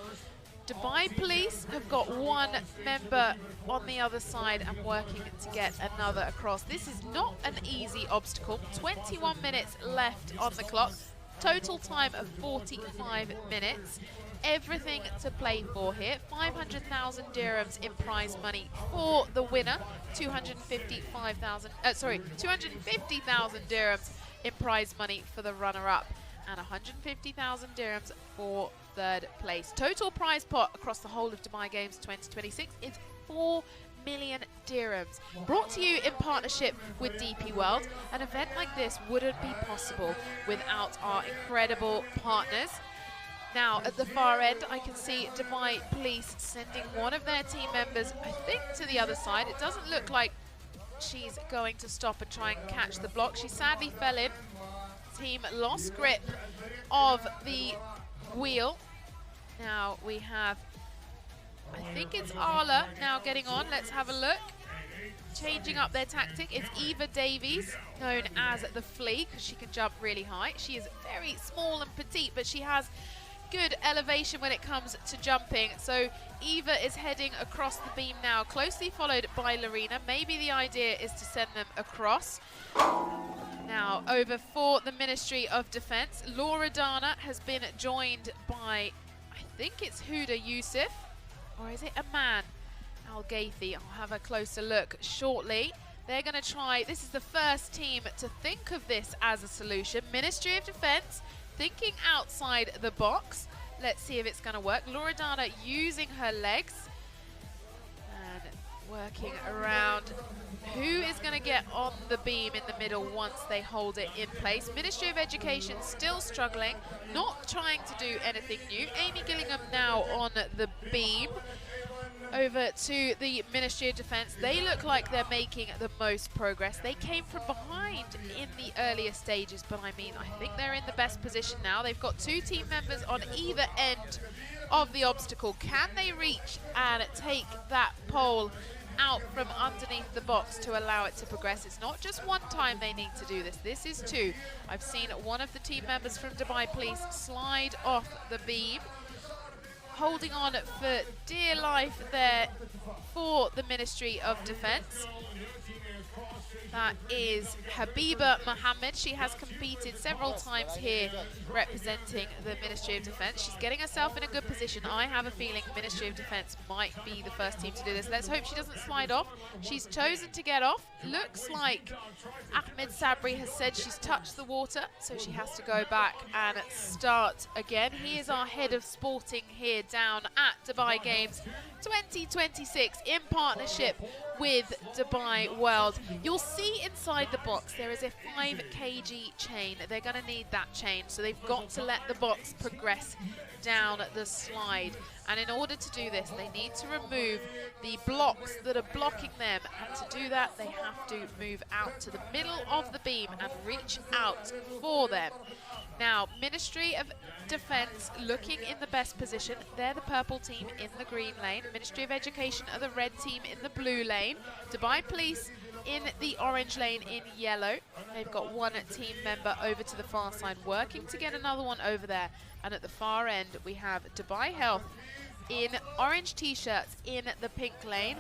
Dubai Police have got 1 member on the other side and working to get another across. This is not an easy obstacle. 21 minutes left on the clock. Total time of 45 minutes. Everything to play for here. 500,000 dirhams in prize money for the winner. 250,000 dirhams in prize money for the runner-up, and 150,000 dirhams for third place. Total prize pot across the whole of Dubai Games 2026 is 4 million dirhams. Brought to you in partnership with DP World. An event like this wouldn't be possible without our incredible partners. Now, at the far end, I can see Dubai Police sending one of their team members, I think, to the other side. It doesn't look like she's going to stop and try and catch the block. She sadly fell in. Team lost grip of the wheel. Now we have, I think it's Arla now getting on. Let's have a look. Changing up their tactic. It's Eva Davies, known as the Flea, because she can jump really high. She is very small and petite, but she has good elevation when it comes to jumping. So Eva is heading across the beam now, closely followed by Lorena. Maybe the idea is to send them across. Now over for the Ministry of Defence, Loredana has been joined by, I think it's Huda Yusuf, or is it a man? Al Gathi. I'll have a closer look shortly. They're going to try, this is the first team to think of this as a solution. Ministry of Defence thinking outside the box. Let's see if it's going to work. Loredana using her legs and working around. Who is going to get on the beam in the middle once they hold it in place? Ministry of Education still struggling, not trying to do anything new. Amy Gillingham now on the beam. Over to the Ministry of Defence. They look like they're making the most progress. They came from behind in the earlier stages, but I mean, I think they're in the best position now. They've got two team members on either end of the obstacle. Can they reach and take that pole out from underneath the box to allow it to progress? It's not just one time they need to do this. This is two. I've seen one of the team members from Dubai Police slide off the beam. Holding on for dear life there for the Ministry of Defence. That is Habiba Mohammed. She has competed several times here representing the Ministry of Defence. She's getting herself in a good position. I have a feeling Ministry of Defence might be the first team to do this. Let's hope she doesn't slide off. She's chosen to get off. Looks like Ahmed Sabri has said she's touched the water, so she has to go back and start again. He is our head of sporting here down at Dubai Games 2026 in partnership with Dubai World. You'll see inside the box there is a 5 kg chain. They're going to need that chain, so they've got to let the box progress down the slide. And in order to do this, they need to remove the blocks that are blocking them. And to do that, they have to move out to the middle of the beam and reach out for them. Now, Ministry of Defence looking in the best position. They're the purple team in the green lane. Ministry of Education are the red team in the blue lane. Dubai Police in the orange lane in yellow. They've got one team member over to the far side working to get another one over there. And at the far end, we have Dubai Health in orange t-shirts in the pink lane.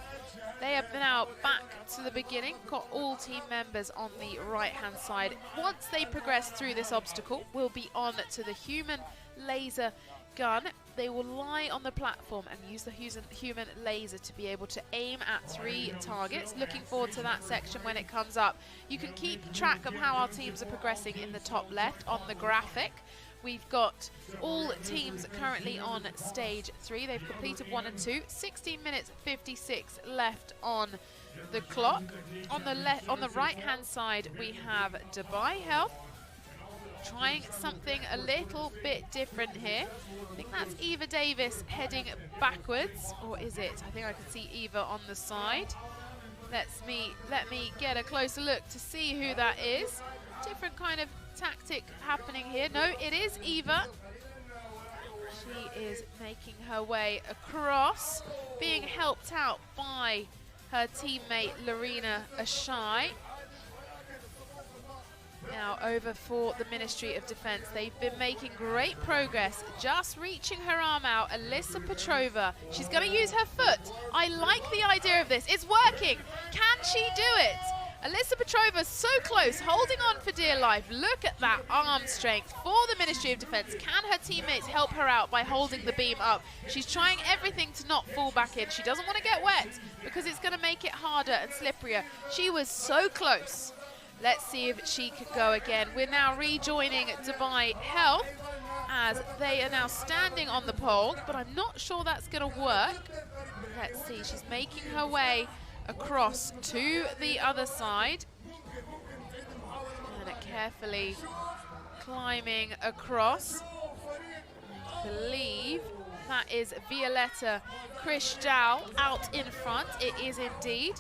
They are now back to the beginning, got all team members on the right-hand side. Once they progress through this obstacle, we'll be on to the human laser gun. They will lie on the platform and use the human laser to be able to aim at 3 targets. Looking forward to that section when it comes up. You can keep track of how our teams are progressing in the top left on the graphic. We've got all teams currently on stage 3. They've completed 1 and 2. 16 minutes 56 left on the clock. On the right-hand side, we have Dubai Health trying something a little bit different here. I think that's Eva Davis heading backwards, or is it? I think I can see Eva on the side. Let me get a closer look to see who that is. Different kind of tactic happening here. No, it is Eva. She is making her way across, being helped out by her teammate Lorena Ashai. Now over for the Ministry of Defence. They've been making great progress, just reaching her arm out. Alyssa Petrova, she's going to use her foot. I like the idea of this. It's working. Can she do it? Alyssa Petrova so close, holding on for dear life. Look at that arm strength for the Ministry of Defence. Can her teammates help her out by holding the beam up? She's trying everything to not fall back in. She doesn't want to get wet because it's going to make it harder and slipperier. She was so close Let's see if she can go again. We're now rejoining Dubai Health as they are now standing on the pole, but I'm not sure that's going to work. Let's see, she's making her way across to the other side. And carefully climbing across. I believe that is Violetta Cristal out in front. It is indeed.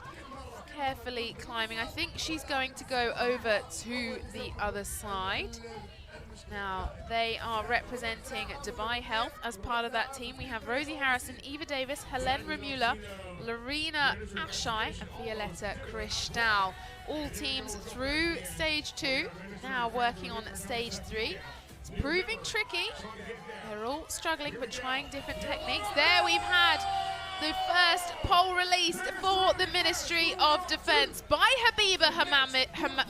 Carefully climbing. I think she's going to go over to the other side. Now, they are representing Dubai Health as part of that team. We have Rosie Harrison, Eva Davis, Helene Remula, Lorena Ashai, and Violetta Cristal. All teams through stage 2, now working on stage 3. It's proving tricky. They're all struggling but trying different techniques. There we've had the first pole released for the Ministry of Defence by Habiba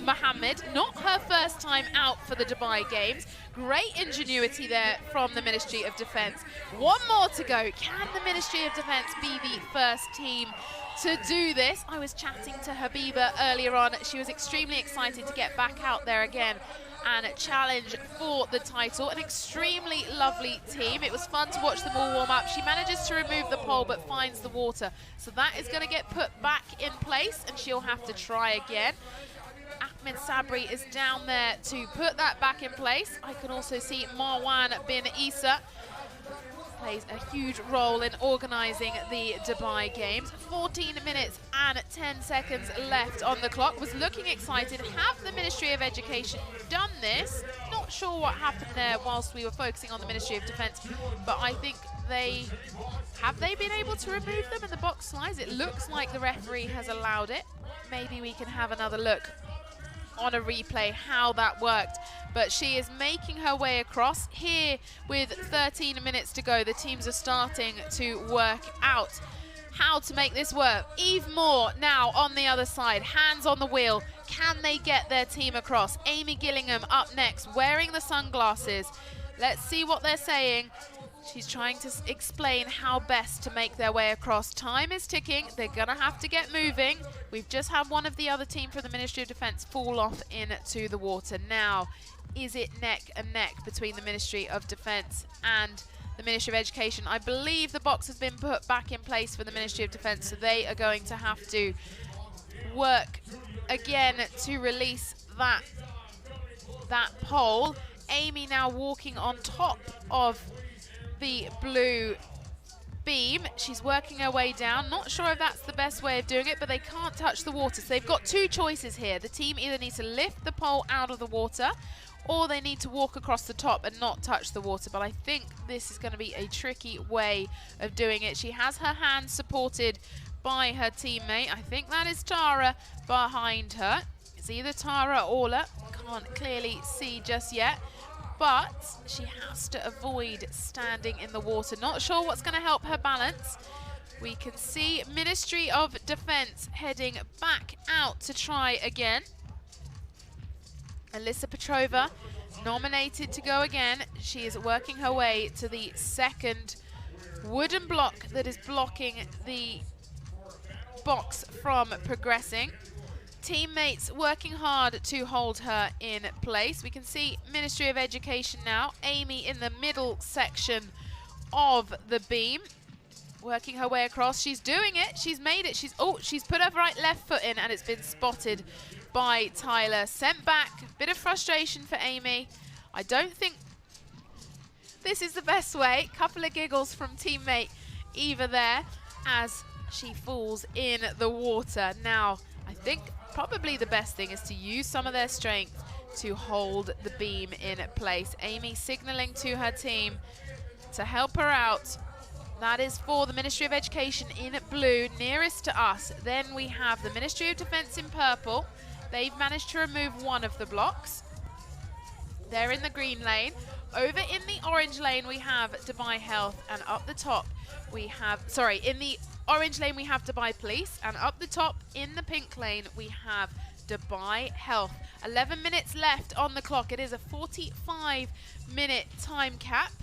Mohammed. Not her first time out for the Dubai Games. Great ingenuity there from the Ministry of Defence. One more to go. Can the Ministry of Defence be the first team to do this? I was chatting to Habiba earlier on. She was extremely excited to get back out there again and challenge for the title. An extremely lovely team. It was fun to watch them all warm up. She manages to remove the pole but finds the water. So that is going to get put back in place and she'll have to try again. Ahmed Sabri is down there to put that back in place. I can also see Marwan bin Isa plays a huge role in organising the Dubai Games. 14 minutes and 10 seconds left on the clock. Was looking excited. Have the Ministry of Education done this? Not sure what happened there whilst we were focusing on the Ministry of Defence, but I think have they been able to remove them in the box slides? It looks like the referee has allowed it. Maybe we can have another look on a replay how that worked, but she is making her way across here with 13 minutes to go. The teams are starting to work out how to make this work. Eve Moore now on the other side, hands on the wheel. Can they get their team across? Amy Gillingham up next, wearing the sunglasses. Let's see what they're saying. She's trying to explain how best to make their way across. Time is ticking. They're going to have to get moving. We've just had one of the other team from the Ministry of Defence fall off into the water. Now, is it neck and neck between the Ministry of Defence and the Ministry of Education? I believe the box has been put back in place for the Ministry of Defence, so they are going to have to work again to release that pole. Amy now walking on top of the blue beam. She's working her way down. Not sure if that's the best way of doing it, but they can't touch the water. So they've got two choices here. The team either needs to lift the pole out of the water or they need to walk across the top and not touch the water. But I think this is going to be a tricky way of doing it. She has her hands supported by her teammate. I think that is Tara behind her. It's either Tara or Ola. Can't clearly see just yet. But she has to avoid standing in the water. Not sure what's going to help her balance. We can see Ministry of Defence heading back out to try again. Alyssa Petrova nominated to go again. She is working her way to the second wooden block that is blocking the box from progressing. Teammates working hard to hold her in place. We can see Ministry of Education now. Amy in the middle section of the beam, working her way across. She's doing it. She's made it. She's put her left foot in, and it's been spotted by Tyler. Sent back. Bit of frustration for Amy. I don't think this is the best way. Couple of giggles from teammate Eva there as she falls in the water. Now, I think probably the best thing is to use some of their strength to hold the beam in place. Amy signaling to her team to help her out. That is for the Ministry of Education in blue, nearest to us. Then we have the Ministry of Defence in purple. They've managed to remove one of the blocks. They're in the green lane. Over in the orange lane, we have Dubai Health, and up the top, we have, in the orange lane, we have Dubai Police, and up the top in the pink lane, we have Dubai Health. 11 minutes left on the clock. It is a 45-minute time cap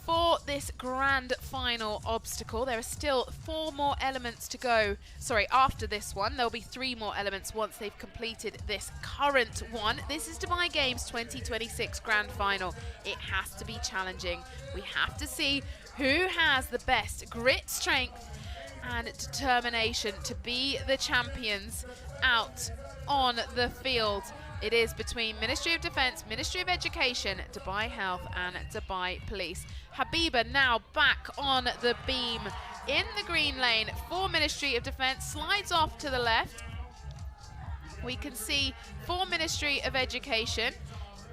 for this grand final obstacle. There are still 4 more elements to go. Sorry, after this one, there'll be 3 more elements once they've completed this current one. This is Dubai Games 2026 grand final. It has to be challenging. We have to see who has the best grit, strength, and determination to be the champions out on the field. It is between Ministry of Defence, Ministry of Education, Dubai Health and Dubai Police. Habiba now back on the beam in the green lane for Ministry of Defence, slides off to the left. We can see for Ministry of Education,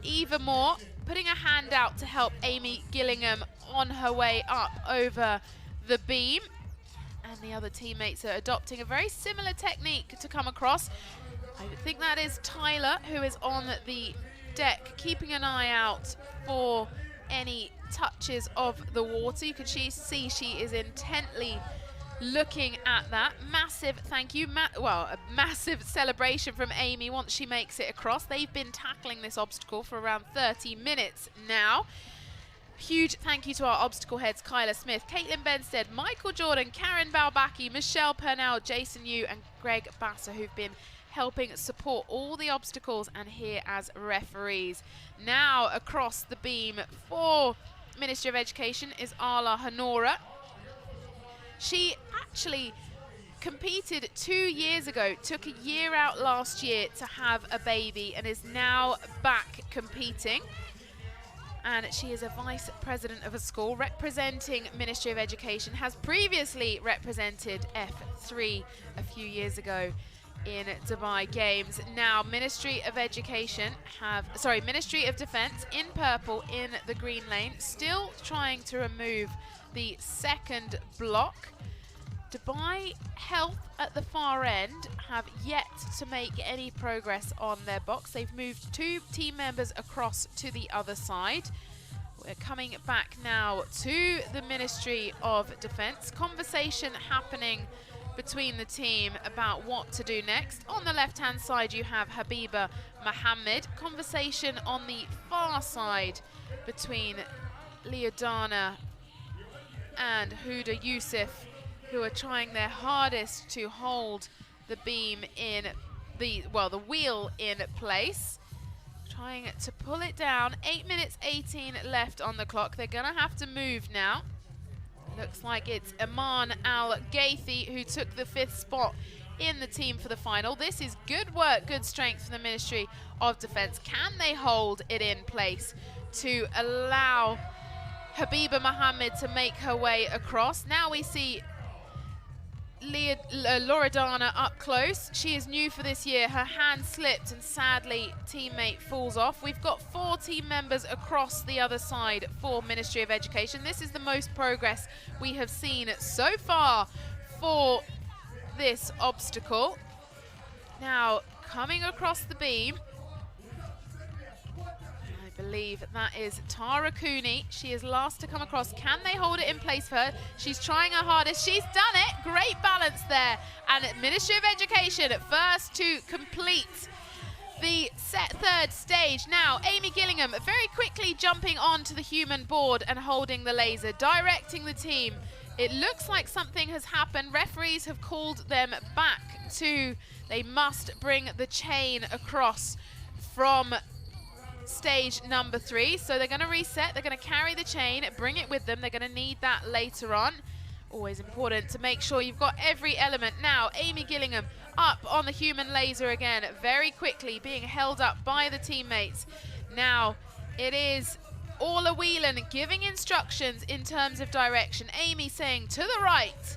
Eva Moore putting a hand out to help Amy Gillingham on her way up over the beam. And the other teammates are adopting a very similar technique to come across. I think that is Tyler, who is on the deck, keeping an eye out for any touches of the water. You can see she is intently looking at that. Massive thank you, a massive celebration from Amy once she makes it across. They've been tackling this obstacle for around 30 minutes now. Huge thank you to our obstacle heads, Kyla Smith, Caitlin Benstead, Michael Jordan, Karen Balbaki, Michelle Purnell, Jason Yu and Greg Basser, who've been helping support all the obstacles and here as referees. Now across the beam for Ministry of Education is Ala Honora. She actually competed 2 years ago, took a year out last year to have a baby and is now back competing. And she is a vice president of a school representing Ministry of Education, has previously represented F3 a few years ago in Dubai Games. Now Ministry of Education Ministry of Defence in purple in the green lane, still trying to remove the second block. Dubai Health at the far end have yet to make any progress on their box. They've moved 2 team members across to the other side. We're coming back now to the Ministry of Defence. Conversation happening between the team about what to do next. On the left-hand side, you have Habiba Mohammed. Conversation on the far side between Leodana and Huda Yusuf, who are trying their hardest to hold the beam in the wheel in place. Trying to pull it down. 8 minutes 18 left on the clock. They're gonna have to move now. Looks like it's Iman Al-Gaithi who took the 5th spot in the team for the final. This is good work, good strength from the Ministry of Defence. Can they hold it in place to allow Habiba Mohammed to make her way across? Now we see Loredana up close. She is new for this year. Her hand slipped and sadly teammate falls off. We've got 4 team members across the other side for Ministry of Education. This is the most progress we have seen so far for this obstacle. Now coming across the beam, I believe that is Tara Cooney. She is last to come across. Can they hold it in place for her? She's trying her hardest. She's done it. Great balance there. And Ministry of Education first to complete the 3rd stage. Now, Amy Gillingham very quickly jumping onto the human board and holding the laser, directing the team. It looks like something has happened. Referees have called them back to, they must bring the chain across from stage number 3. So they're going to reset, they're going to carry the chain, bring it with them. They're going to need that later on. Always important to make sure you've got every element. Now Amy Gillingham up on the human laser again, very quickly being held up by the teammates. Now it is Orla Whelan giving instructions in terms of direction. Amy saying to the right.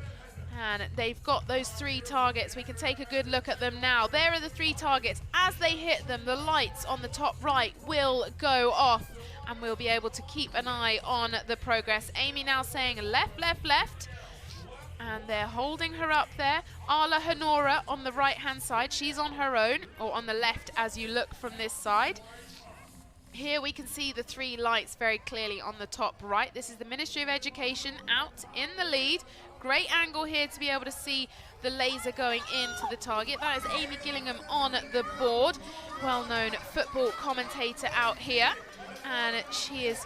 And they've got those 3 targets. We can take a good look at them now. There are the 3 targets. As they hit them, the lights on the top right will go off and we'll be able to keep an eye on the progress. Amy now saying left, left, left. And they're holding her up there. Ala Honora on the right-hand side. She's on her own, or on the left as you look from this side. Here we can see the 3 lights very clearly on the top right. This is the Ministry of Education out in the lead. Great angle here to be able to see the laser going into the target. That is Amy Gillingham on the board. Well-known football commentator out here. And she is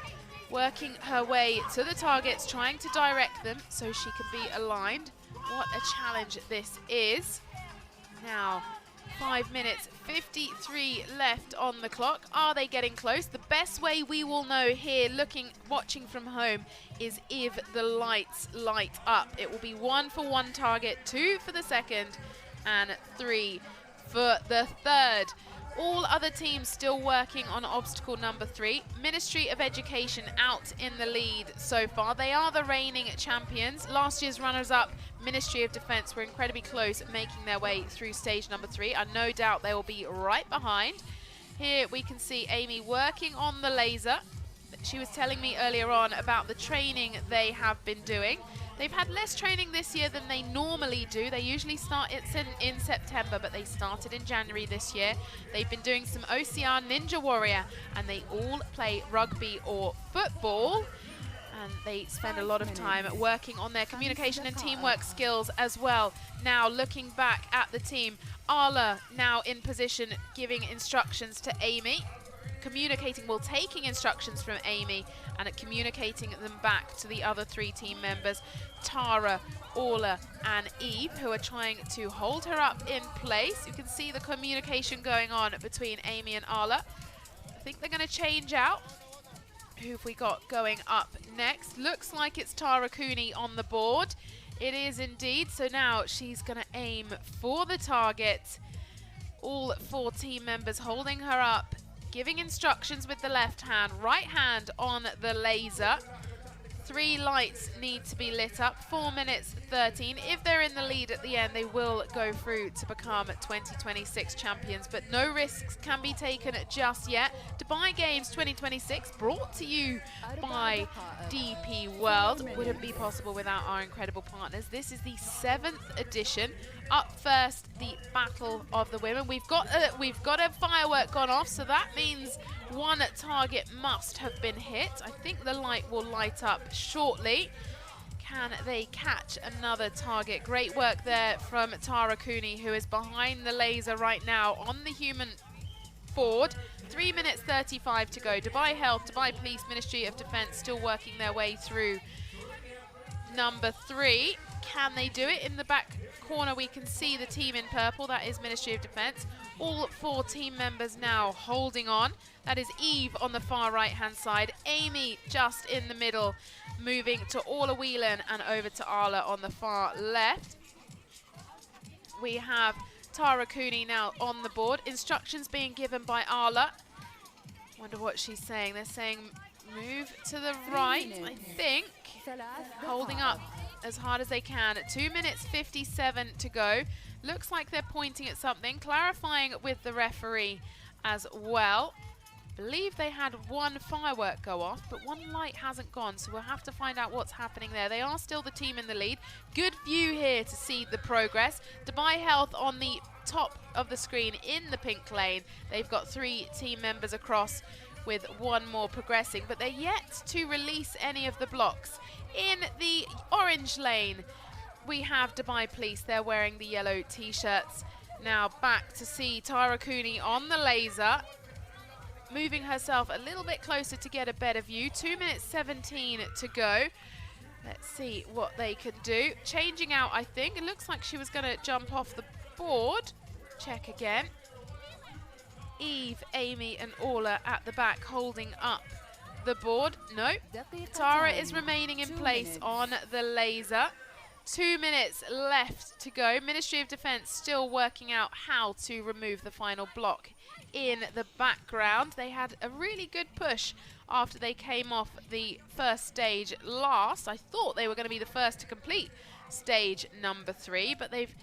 working her way to the targets, trying to direct them so she can be aligned. What a challenge this is. Now, 5 minutes 53 left on the clock. Are they getting close? The best way we will know here, watching from home, is if the lights light up. It will be 1 for one target, 2 for the second, and 3 for the third. All other teams still working on obstacle number 3. Ministry of Education out in the lead so far. They are the reigning champions. Last year's runners-up, Ministry of Defense, were incredibly close at making their way through stage number 3. And no doubt they will be right behind. Here we can see Amy working on the laser. She was telling me earlier on about the training they have been doing. They've had less training this year than they normally do. They usually start in September, but they started in January this year. They've been doing some OCR Ninja Warrior, and they all play rugby or football. And they spend a lot of time working on their communication and teamwork skills as well. Now looking back at the team, Arla now in position, giving instructions to Amy. Taking instructions from Amy and communicating them back to the other 3 team members, Tara, Orla and Eve, who are trying to hold her up in place. You can see the communication going on between Amy and Arla. I think they're going to change out. Who have we got going up next? Looks like it's Tara Cooney on the board. It is indeed. So now she's going to aim for the target. All 4 team members holding her up, giving instructions with the left hand, right hand on the laser. 3 lights need to be lit up, 4 minutes 13. If they're in the lead at the end, they will go through to become 2026 champions, but no risks can be taken just yet. Dubai Games 2026 brought to you by DP World. Wouldn't be possible without our incredible partners. This is the 7th edition. Up first, the Battle of the Women. We've got a firework gone off, so that means one target must have been hit. I think the light will light up shortly. Can they catch another target? Great work there from Tara Cooney, who is behind the laser right now on the human board. 3 minutes 35 to go. Dubai Health, Dubai Police, Ministry of Defense still working their way through number 3. Can they do it? In the back corner we can see the team in purple. That is Ministry of Defense. All 4 team members now holding on. That is Eve on the far right hand side, Amy just in the middle, moving to Orla Whelan and over to Arla on the far left. We have Tara Cooney now on the board. Instructions being given by Arla. Wonder what she's saying. They're saying move to the right, I think. Holding up as hard as they can. 2 minutes 57 to go. Looks like they're pointing at something, clarifying with the referee as well. Believe they had 1 firework go off, but 1 light hasn't gone, so we'll have to find out what's happening there. They are still the team in the lead. Good view here to see the progress. Dubai Health on the top of the screen in the pink lane. They've got 3 team members across, with 1 more progressing, but they're yet to release any of the blocks. In the orange lane, we have Dubai Police. They're wearing the yellow t-shirts. Now back to see Tara Cooney on the laser, moving herself a little bit closer to get a better view. 2 minutes 17 to go. Let's see what they can do. Changing out, I think. It looks like she was going to jump off the board. Check again. Eve, Amy and Orla at the back holding up the board. No, Tara is remaining in place on the laser. 2 minutes left to go. Ministry of Defense still working out how to remove the final block in the background. They had a really good push after they came off the first stage last. I thought they were going to be the first to complete stage number 3, but they've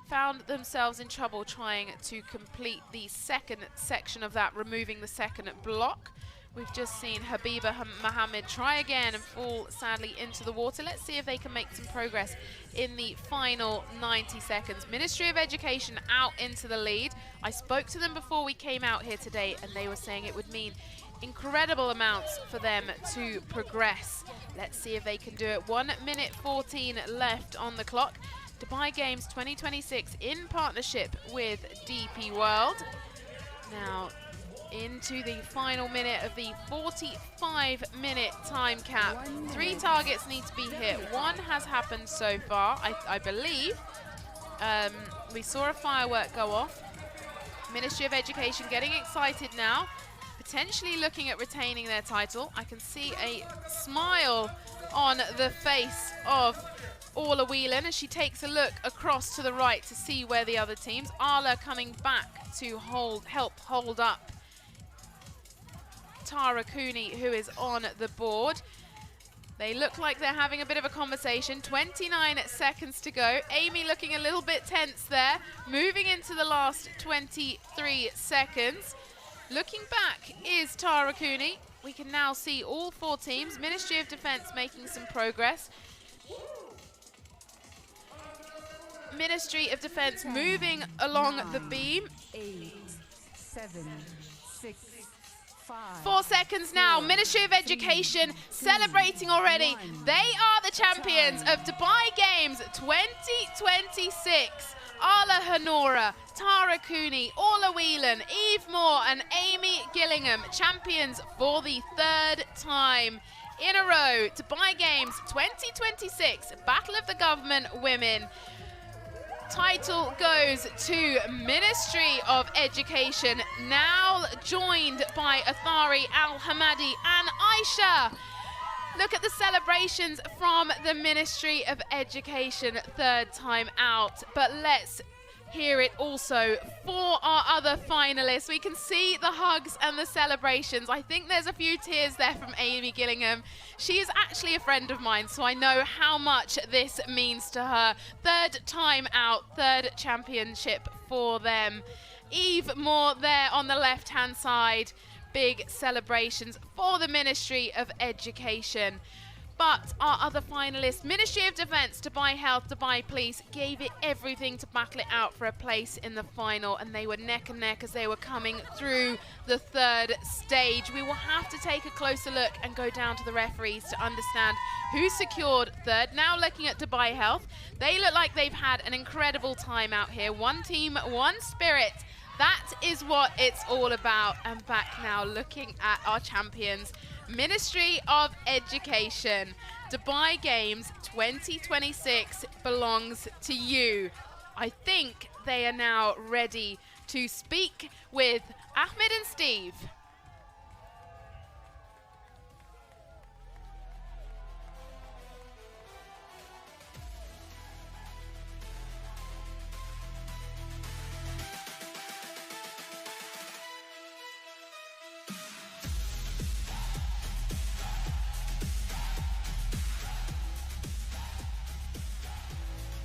found themselves in trouble trying to complete the second section of that, removing the second block. We've just seen Habiba Mohammed try again and fall sadly into the water. Let's see if they can make some progress in the final 90 seconds. Ministry of Education out into the lead. I spoke to them before we came out here today, and they were saying it would mean incredible amounts for them to progress. Let's see if they can do it. 1 minute 14 left on the clock. Dubai Games 2026 in partnership with DP World. Now, into the final minute of the 45-minute time cap. 3 targets need to be hit. 1 has happened so far, I believe. We saw a firework go off. Ministry of Education getting excited now, potentially looking at retaining their title. I can see a smile on the face of Orla Whelan as she takes a look across to the right to see where the other teams. Arla coming back to help hold up Tara Cooney, who is on the board. They look like they're having a bit of a conversation. 29 seconds to go. Amy looking a little bit tense there, moving into the last 23 seconds. Looking back is Tara Cooney. We can now see all 4 teams. Ministry of Defence making some progress. Ministry of Defence moving along the beam. 8, 7, 6, 5. 4 seconds now. Ministry of Education celebrating already. They are the champions of Dubai Games 2026. Arla Honora, Tara Cooney, Orla Whelan, Eve Moore and Amy Gillingham, champions for the 3rd time in a row. Dubai Games 2026, Battle of the Government Women. Title goes to Ministry of Education, now joined by Athari Al-Hamadi and Aisha. Look at the celebrations from the Ministry of Education, 3rd time out. But let's hear it also for our other finalists. We can see the hugs and the celebrations. I think there's a few tears there from Amy Gillingham. She is actually a friend of mine, so I know how much this means to her. 3rd time out, 3rd championship for them. Eve Moore there on the left-hand side. Big celebrations for the Ministry of Education. But our other finalists, Ministry of Defence, Dubai Health, Dubai Police, gave it everything to battle it out for a place in the final, and they were neck and neck as they were coming through the 3rd stage. We will have to take a closer look and go down to the referees to understand who secured 3rd. Now looking at Dubai Health, they look like they've had an incredible time out here. 1 team, 1 spirit. That is what it's all about. And back now looking at our champions, Ministry of Education. Dubai Games 2026 belongs to you. I think they are now ready to speak with Ahmed and Steve.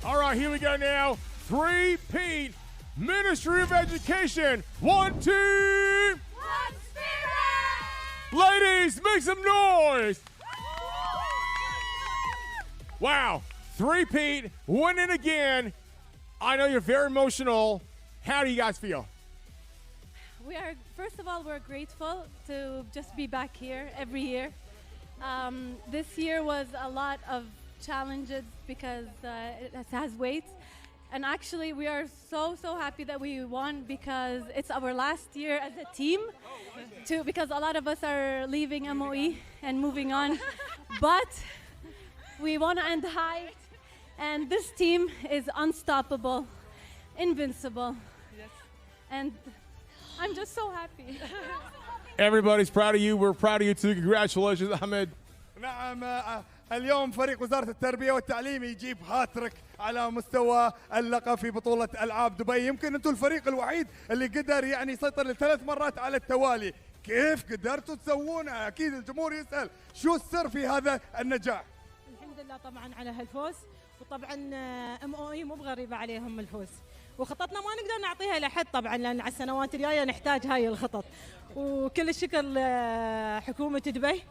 All right, here we go now. 3-peat Ministry of Education. 1 team. 1 spirit! Ladies, make some noise. Wow, 3-peat, winning again. I know you're very emotional. How do you guys feel? We are, first of all, we're grateful to just be back here every year. This year was a lot of challenges because it has weight. And actually, we are so happy that we won because it's our last year as a team, because a lot of us are leaving MOE and moving on. But we want to end high, and this team is unstoppable, invincible. Yes. And I'm just so happy. Everybody's proud of you. We're proud of you too. Congratulations, Ahmed. نعم اليوم فريق وزارة التربية والتعليم يجيب هاتريك على مستوى اللقب في بطولة ألعاب دبي. يمكن أنتم الفريق الوحيد اللي قدر يعني يسيطر ل3 مرات على التوالي. كيف قدرتوا تسوونها؟ أكيد الجمهور يسأل شو السر في هذا النجاح؟ الحمد لله طبعا على هالفوز، وطبعا MOE مو بغريبة عليهم الفوز، وخططنا ما نقدر نعطيها لحد طبعا، لأن على السنوات الجاية نحتاج هاي الخطط. وكل الشكر لحكومة دبي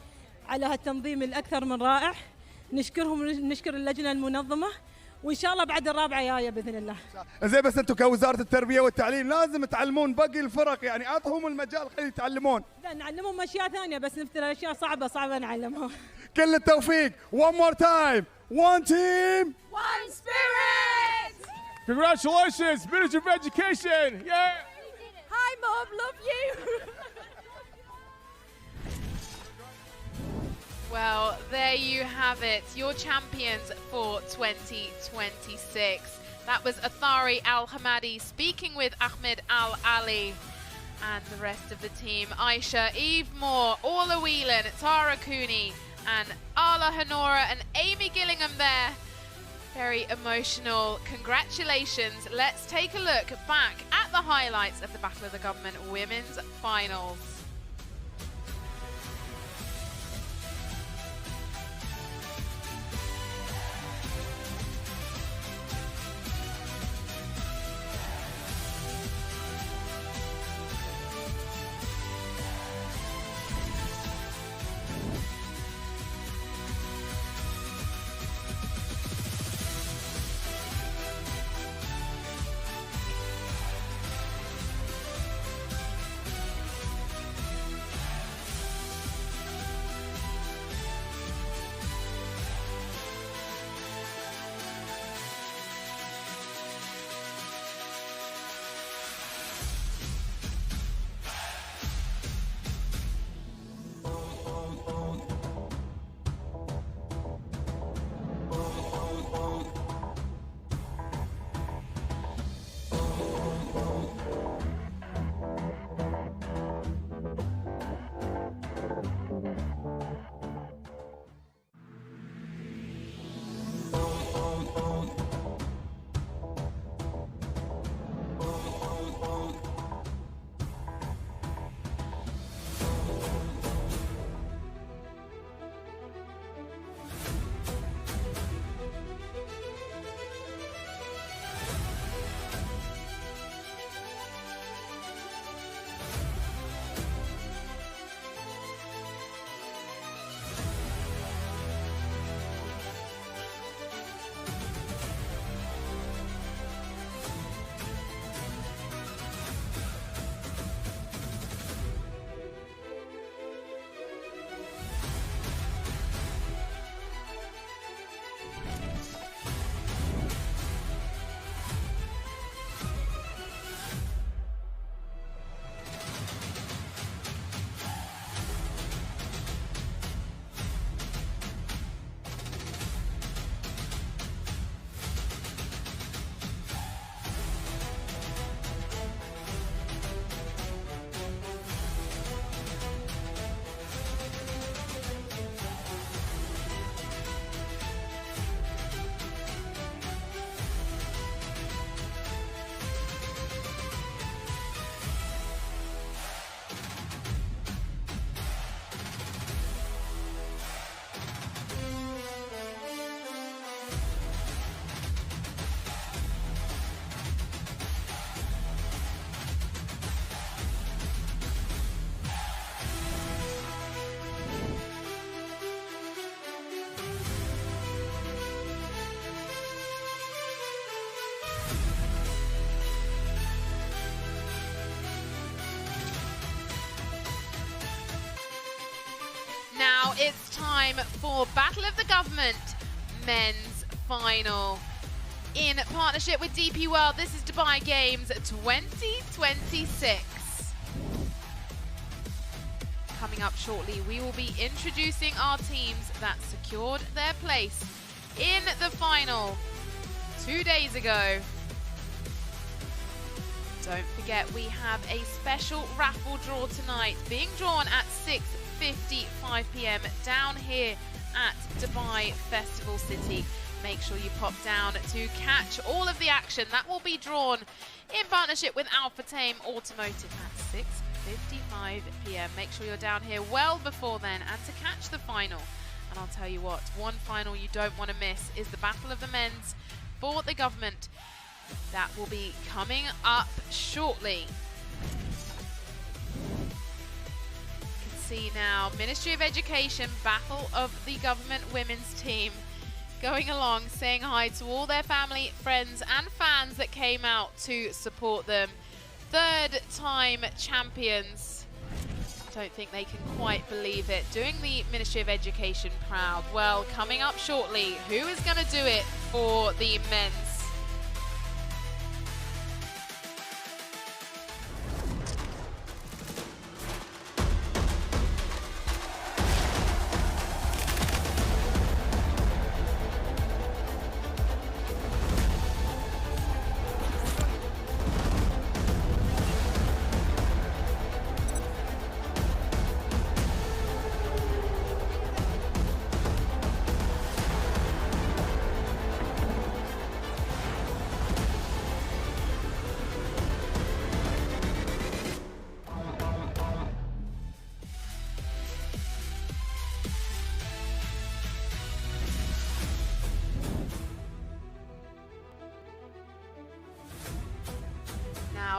على هالتنظيم الأكثر من رائع. نشكرهم، نشكر اللجنة المنظمة، وإن شاء الله بعد الرابعة جاية بإذن الله. زين، بس أنتم كوزارة التربية والتعليم لازم تعلمون باقي الفرق، يعني أعطهم المجال خلي يتعلمون. لا نعلمهم أشياء ثانية، بس مثل أشياء صعبة نعلمهم. كل التوفيق. One more time. 1 team. 1 spirit! Congratulations, Minister of Education. Yeah. Hi, Mom. Love you. Well, there you have it, your champions for 2026. That was Athari Al-Hamadi speaking with Ahmed Al-Ali and the rest of the team. Aisha, Eve Moore, Orla Whelan, Tara Cooney, and Ala Honora and Amy Gillingham there. Very emotional. Congratulations. Let's take a look back at the highlights of the Battle of the Government Women's Finals. Now it's time for Battle of the Government Men's Final. In partnership with DP World, this is Dubai Games 2026. Coming up shortly, we will be introducing our teams that secured their place in the final 2 days ago. Don't forget, we have a special raffle draw tonight, being drawn at 6:55 p.m. down here at Dubai Festival City. Make sure you pop down to catch all of the action. That will be drawn in partnership with Alpha Tame Automotive at 6:55 p.m. Make sure you're down here well before then and to catch the final. And I'll tell you what, one final you don't want to miss is the Battle of the Men's for the Government. That will be coming up shortly. You can see now Ministry of Education, Battle of the Government Women's Team going along, saying hi to all their family, friends and fans that came out to support them. Third-time champions. Don't think they can quite believe it. Doing the Ministry of Education proud. Well, coming up shortly, who is going to do it for the men's?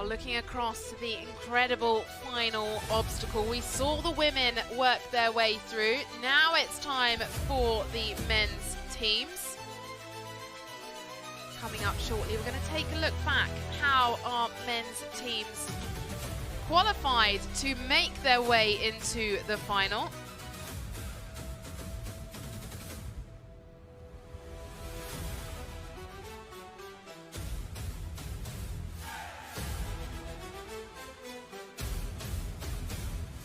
Now looking across the incredible final obstacle, we saw the women work their way through. Now it's time for the men's teams. Coming up shortly, we're going to take a look back how our men's teams qualified to make their way into the final.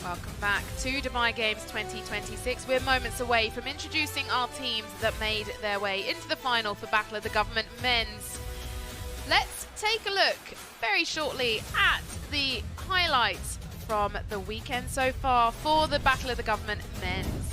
Welcome back to Dubai Games 2026. We're moments away from introducing our teams that made their way into the final for Battle of the Government Men's. Let's take a look very shortly at the highlights from the weekend so far for the Battle of the Government Men's.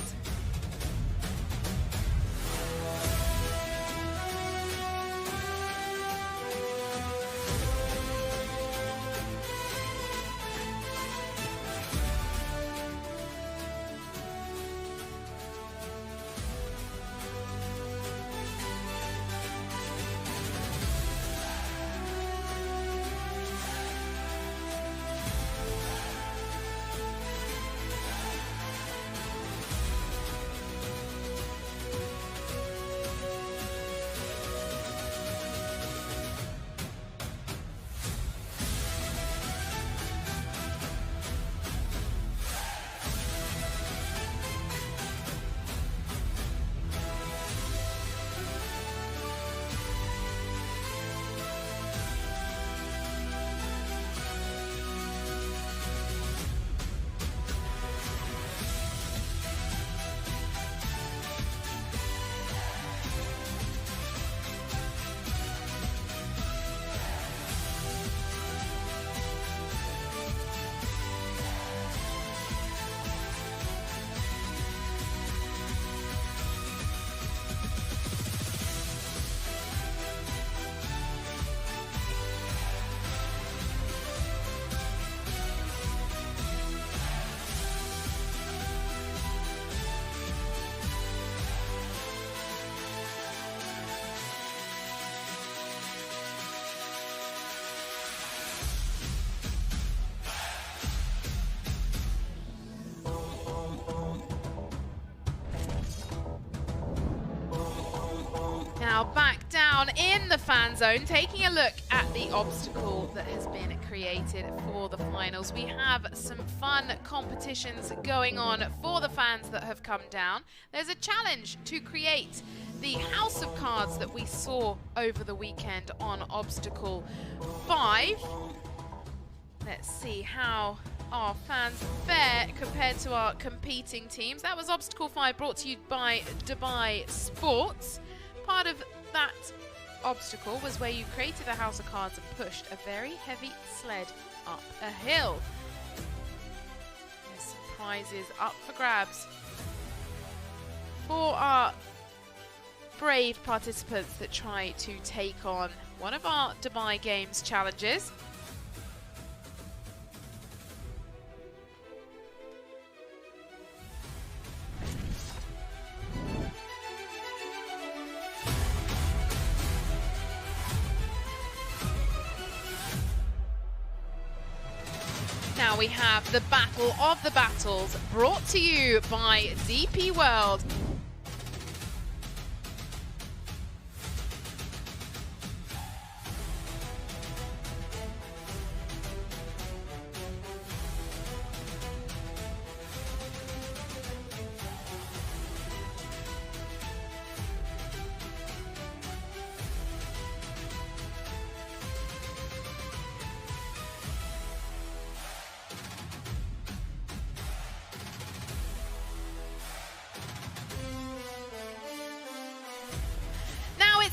Now back down in the fan zone, taking a look at the obstacle that has been created for the finals. We have some fun competitions going on for the fans that have come down. There's a challenge to create the house of cards that we saw over the weekend on Obstacle 5. Let's see how our fans fare compared to our competing teams. That was Obstacle 5, brought to you by Dubai Sports. Part of that obstacle was where you created a house of cards and pushed a very heavy sled up a hill. There's some prizes up for grabs for our brave participants that try to take on one of our Dubai Games challenges. Now we have the Battle of the Battles, brought to you by DP World.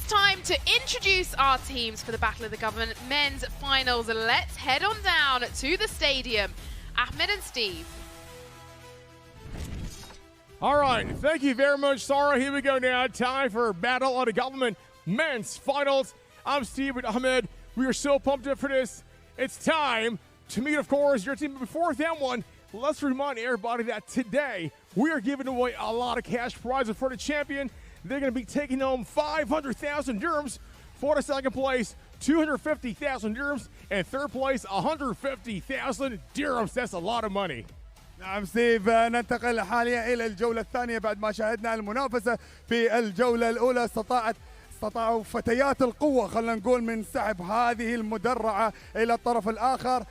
Time to introduce our teams for the Battle of the Government Men's Finals. Let's head on down to the stadium. Ahmed and Steve. All right, thank you very much, Sarah. Here we go now. Time for Battle of the Government Men's Finals. I'm Steve with Ahmed. We are so pumped up for this. It's time to meet, of course, your team. Before that one, let's remind everybody that today we are giving away a lot of cash prizes for the champion. They're going to be taking home 500,000 dirhams for the second place, 250,000 dirhams, and third place 150,000 dirhams. That's a lot of money. نعم ستيف، ننتقل حاليا إلى الجولة الثانية بعد ما شاهدنا المنافسة في الجولة الأولى. استطاعوا فتيات القوة خلينا نقول من سحب هذه المدرعة إلى الطرف الآخر.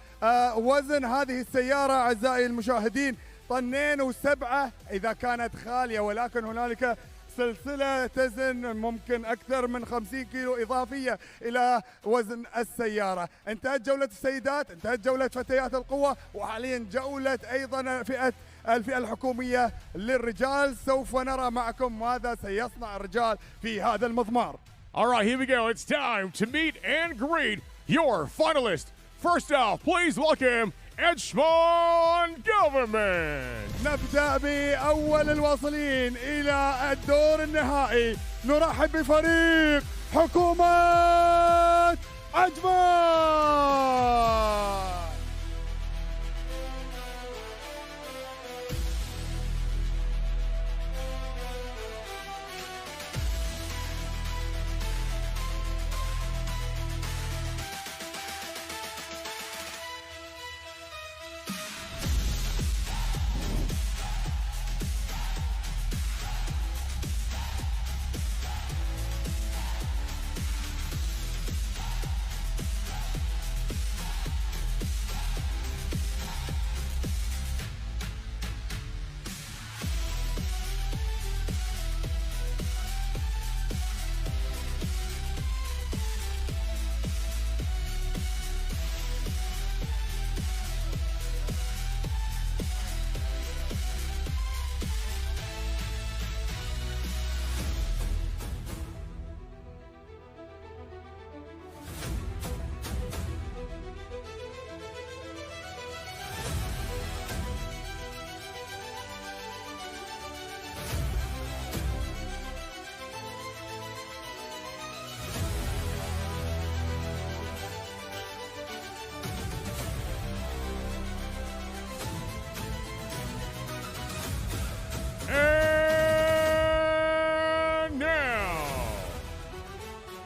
وزن هذه السيارة أعزائي المشاهدين 2.7 إذا كانت خالية، ولكن هنالك سلسلة تزن ممكن أكثر من 50 كيلو إضافية إلى وزن السيارة. انتهت جولة السيدات، انتهت جولة فتيات القوة، وحاليا جولة أيضا الفئة الحكومية للرجال. سوف نرى معكم ماذا سيصنع الرجال في هذا المضمار. All right, here we go. It's time to meet and greet your finalists. First off, please welcome Edgemont Government. نبدأ بأول الواصلين إلى الدور النهائي. نرحب بفريق حكومة عجمان.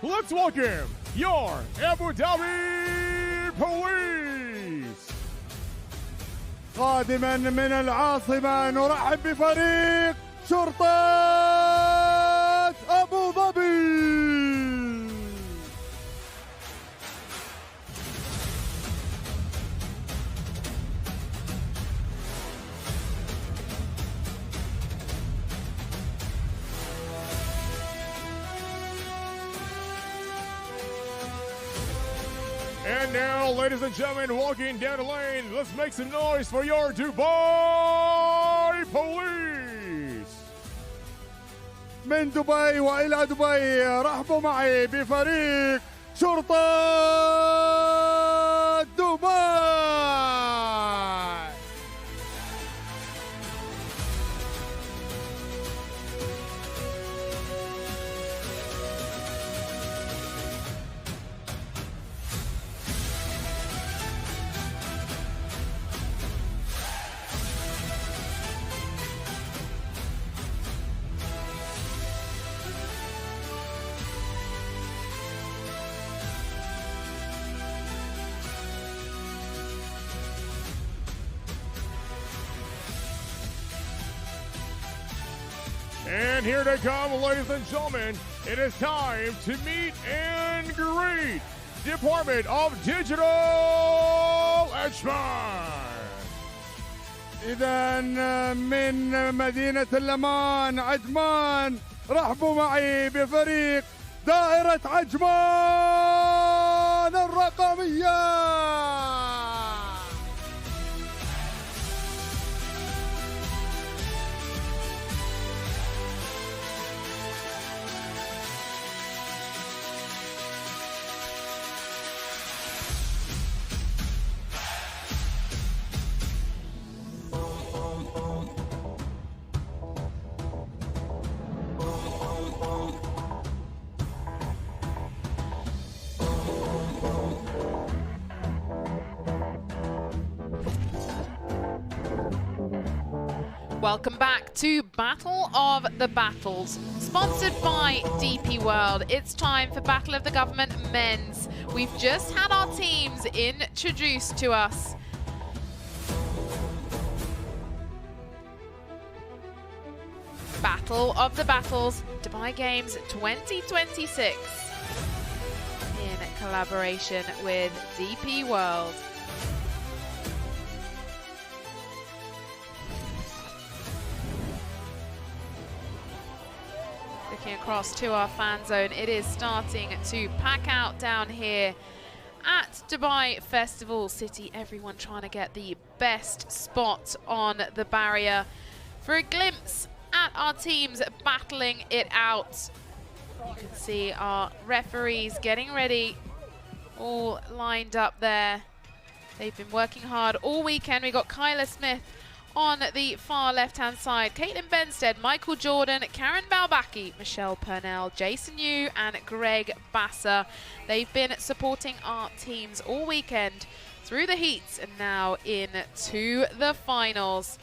Let's welcome your Abu Dhabi Police. قادما من العاصمة نرحب بفريق شرطة أبو ظبي. And now, ladies and gentlemen, walking down the lane, let's make some noise for your Dubai Police. من دبي وإلى دبي رحبوا معي بفريق شرطة دبي. And here they come, ladies and gentlemen. It is time to meet and greet Department of Digital Edgemont. إذا من مدينة اللمان عجمان رحبوا معي بفريق دائرة عجمان الرقمية. Welcome back to Battle of the Battles, sponsored by DP World. It's time for Battle of the Government Men's. We've just had our teams introduced to us. Battle of the Battles, Dubai Games 2026, in collaboration with DP World. Looking across to our fan zone, it is starting to pack out down here at Dubai Festival City. Everyone trying to get the best spot on the barrier for a glimpse at our teams battling it out. You can see our referees getting ready, all lined up there. They've been working hard all weekend. We got Kyla Smith on the far left-hand side, Caitlin Benstead, Michael Jordan, Karen Balbaki, Michelle Purnell, Jason Yu, and Greg Basser. They've been supporting our teams all weekend through the heats and now into the finals.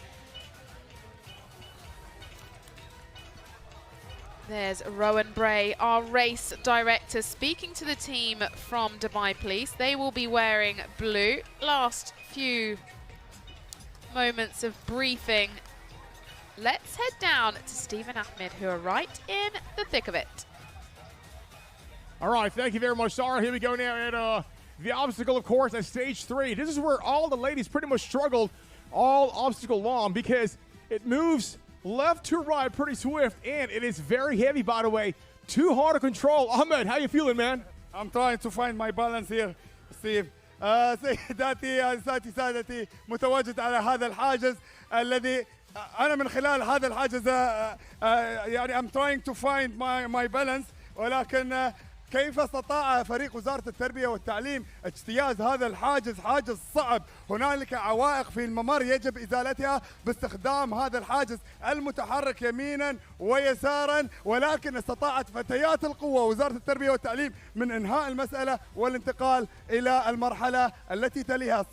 There's Rowan Bray, our race director, speaking to the team from Dubai Police. They will be wearing blue. Last few moments of briefing. Let's head down to Stephen Ahmed, who are right in the thick of it. All right, thank you very much, Sarah. Here we go now at the obstacle, of course, at stage 3. This is where all the ladies pretty much struggled all obstacle long because it moves left to right pretty swift, and it is very heavy, by the way. Too hard to control. Ahmed, how you feeling, man? I'm trying to find my balance here, Steve. سيداتي أنساتي سادتي متواجد على هذا الحاجز الذي أنا من خلال هذا الحاجز يعني I'm trying to find my balance ولكن كيف استطاع فريق وزارة التربية والتعليم اجتياز هذا الحاجز؟ حاجز صعب، هنالك عوائق في الممر يجب إزالتها باستخدام هذا الحاجز المتحرك يمينا ويسارا، ولكن استطاعت فتيات القوة وزارة التربية والتعليم من إنهاء المسألة والانتقال إلى المرحلة التي تليها.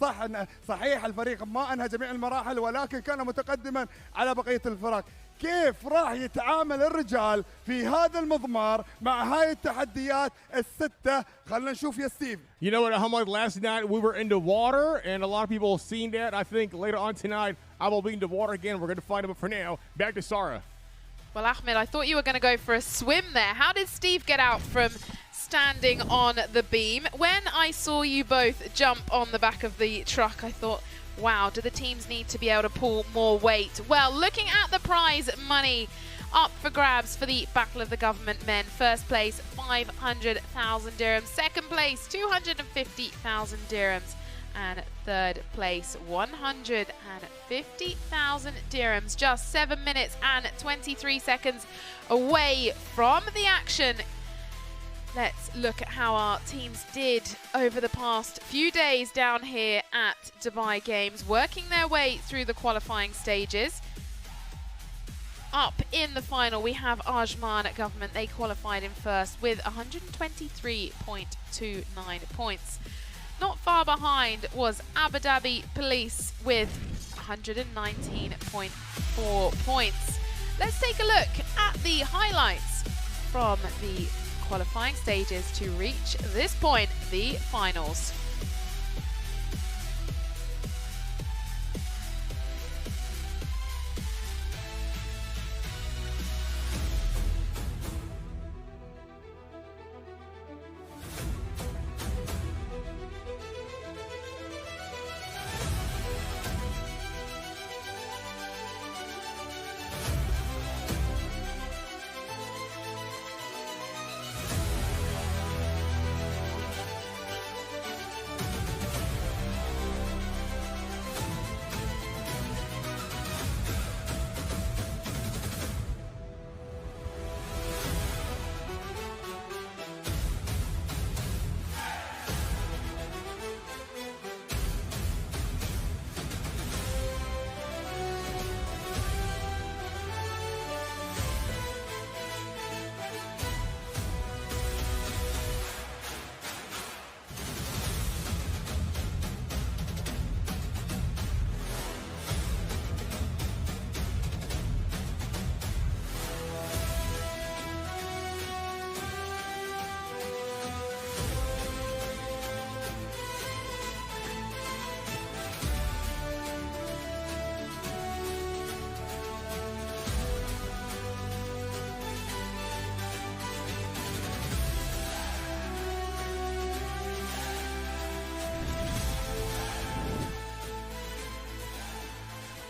صحيح الفريق ما أنهى جميع المراحل ولكن كان متقدما على بقية الفرق. كيف راح يتعامل الرجال في هذا المضمار مع هاي التحديات الستة؟ خلينا نشوف يا ستيف. You know what, Ahmed, last night we were in the water, and a lot of people have seen that. I think later on tonight I will be in the water again. We're going to find out, but for now, back to Sarah. Well, Ahmed, I thought you were going to go for a swim there. How did Steve get out from standing on the beam? When I saw you both jump on the back of the truck, I thought, wow, do the teams need to be able to pull more weight? Well, looking at the prize money up for grabs for the Battle of the Government Men. First place, 500,000 dirhams. Second place, 250,000 dirhams. And third place, 150,000 dirhams. Just 7 minutes and 23 seconds away from the action. Let's look at how our teams did over the past few days down here at Dubai Games, working their way through the qualifying stages. Up in the final, we have Ajman Government. They qualified in first with 123.29 points. Not far behind was Abu Dhabi Police with 119.4 points. Let's take a look at the highlights from the qualifying stages to reach this point, the finals.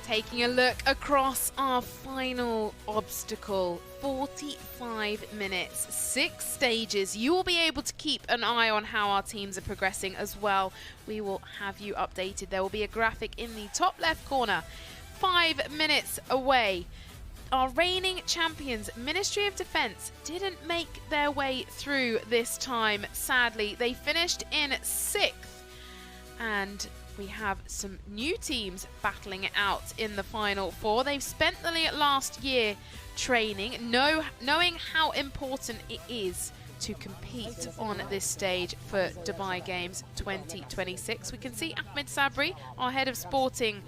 Taking a look across our final obstacle, 45 minutes, 6 stages. You will be able to keep an eye on how our teams are progressing as well. We will have you updated. There will be a graphic in the top left corner. 5 minutes away. Our reigning champions, Ministry of Defence, didn't make their way through this time. Sadly, they finished in 6th. And we have some new teams battling it out in the final 4. They've spent the last year training, knowing how important it is to compete on this stage for Dubai Games 2026. We can see Ahmed Sabri, our head of sporting,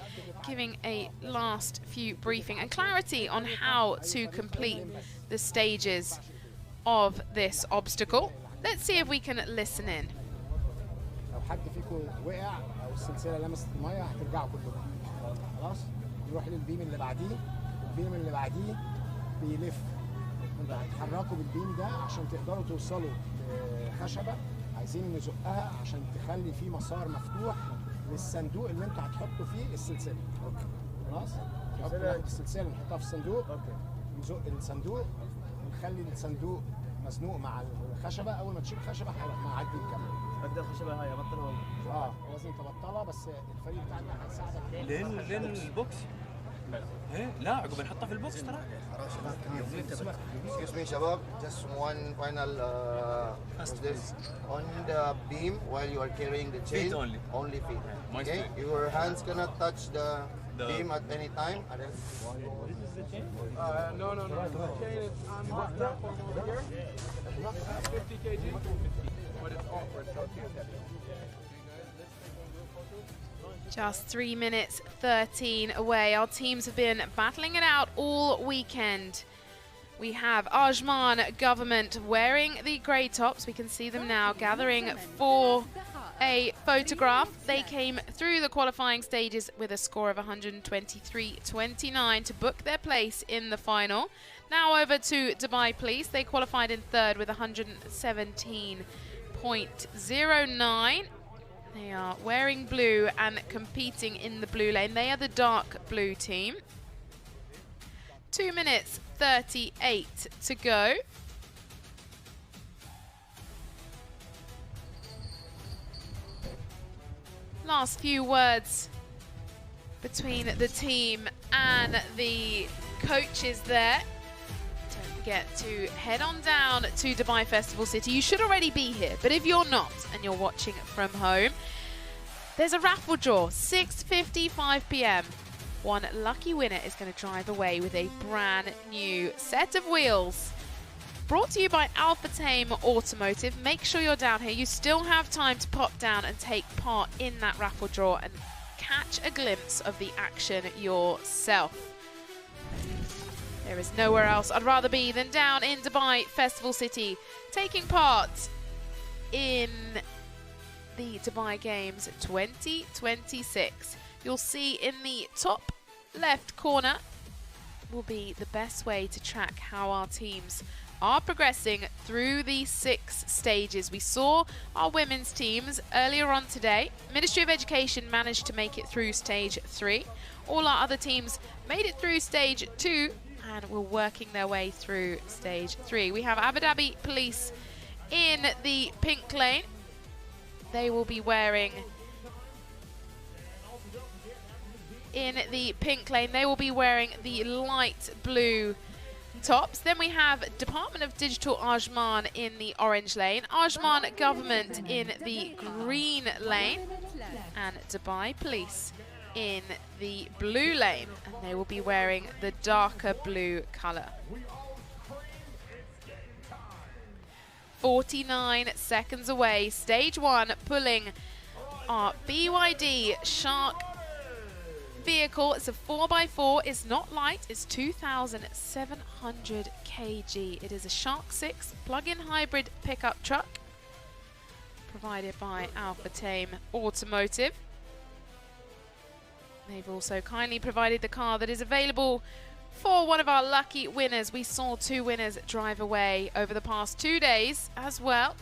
giving a last few briefing and clarity on how to complete the stages of this obstacle. Let's see if we can listen in. لو حد فيكم وقع او السلسله لمست الميه هترجعوا كلكم خلاص نروح للبيم اللي بعديه البيم اللي بعديه بيلف انتوا هتتحركوا بالبيم ده عشان تقدروا توصلوا لخشبه عايزين نزقها عشان تخلي في مسار مفتوح للصندوق اللي انتوا هتحطوا فيه السلسله خلاص ناخد السلسله نحطها في الصندوق نزق الصندوق ونخلي الصندوق مزنوق مع الخشبه اول ما تشيل الخشبه هنعدي الكاميرا اقدر الخشبه هاي ابطلها لازم تبطلها بس الفريق بتاعنا هيساعدك لين البوكس ايه لا عقب نحطها في البوكس ترى Excuse me, Shabab. Just one final this on the beam while you are carrying the chain. Feet only. Only feet. Okay. Your hands cannot touch the beam at any time. No. The chain is on this platform over here. 50 kg, but it's awkward, so it's too heavy. Just 3 minutes 13 away. Our teams have been battling it out all weekend. We have Ajman government wearing the grey tops. We can see them now gathering for a photograph. They came through the qualifying stages with a score of 123.29 to book their place in the final. Now over to Dubai Police. They qualified in 3rd with 117.09. They are wearing blue and competing in the blue lane. They are the dark blue team. 2 minutes 38 to go. Last few words between the team and the coaches there. Don't forget to head on down to Dubai Festival City. You should already be here, but if you're not and you're watching from home, there's a raffle draw, 6:55 p.m. One lucky winner is going to drive away with a brand new set of wheels. Brought to you by Alpha Tame Automotive. Make sure you're down here. You still have time to pop down and take part in that raffle draw and catch a glimpse of the action yourself. There is nowhere else I'd rather be than down in Dubai Festival City, taking part in the Dubai Games 2026. You'll see in the top left corner will be the best way to track how our teams are progressing through these 6 stages. We saw our women's teams earlier on today. Ministry of Education managed to make it through stage 3. All our other teams made it through stage 2 and were working their way through stage 3. We have Abu Dhabi Police in the pink lane. They will be wearing the light blue tops. Then we have Department of Digital Ajman in the orange lane, Ajman Government in the green lane, and Dubai Police in the blue lane. And they will be wearing the darker blue colour. 49 seconds away. Stage 1 pulling our BYD Shark vehicle. It's a 4x4. It's not light. It's 2,700 kg. It is a Shark 6 plug-in hybrid pickup truck provided by Alpha Tame Automotive. They've also kindly provided the car that is available for one of our lucky winners. We saw 2 winners drive away over the past 2 days as well.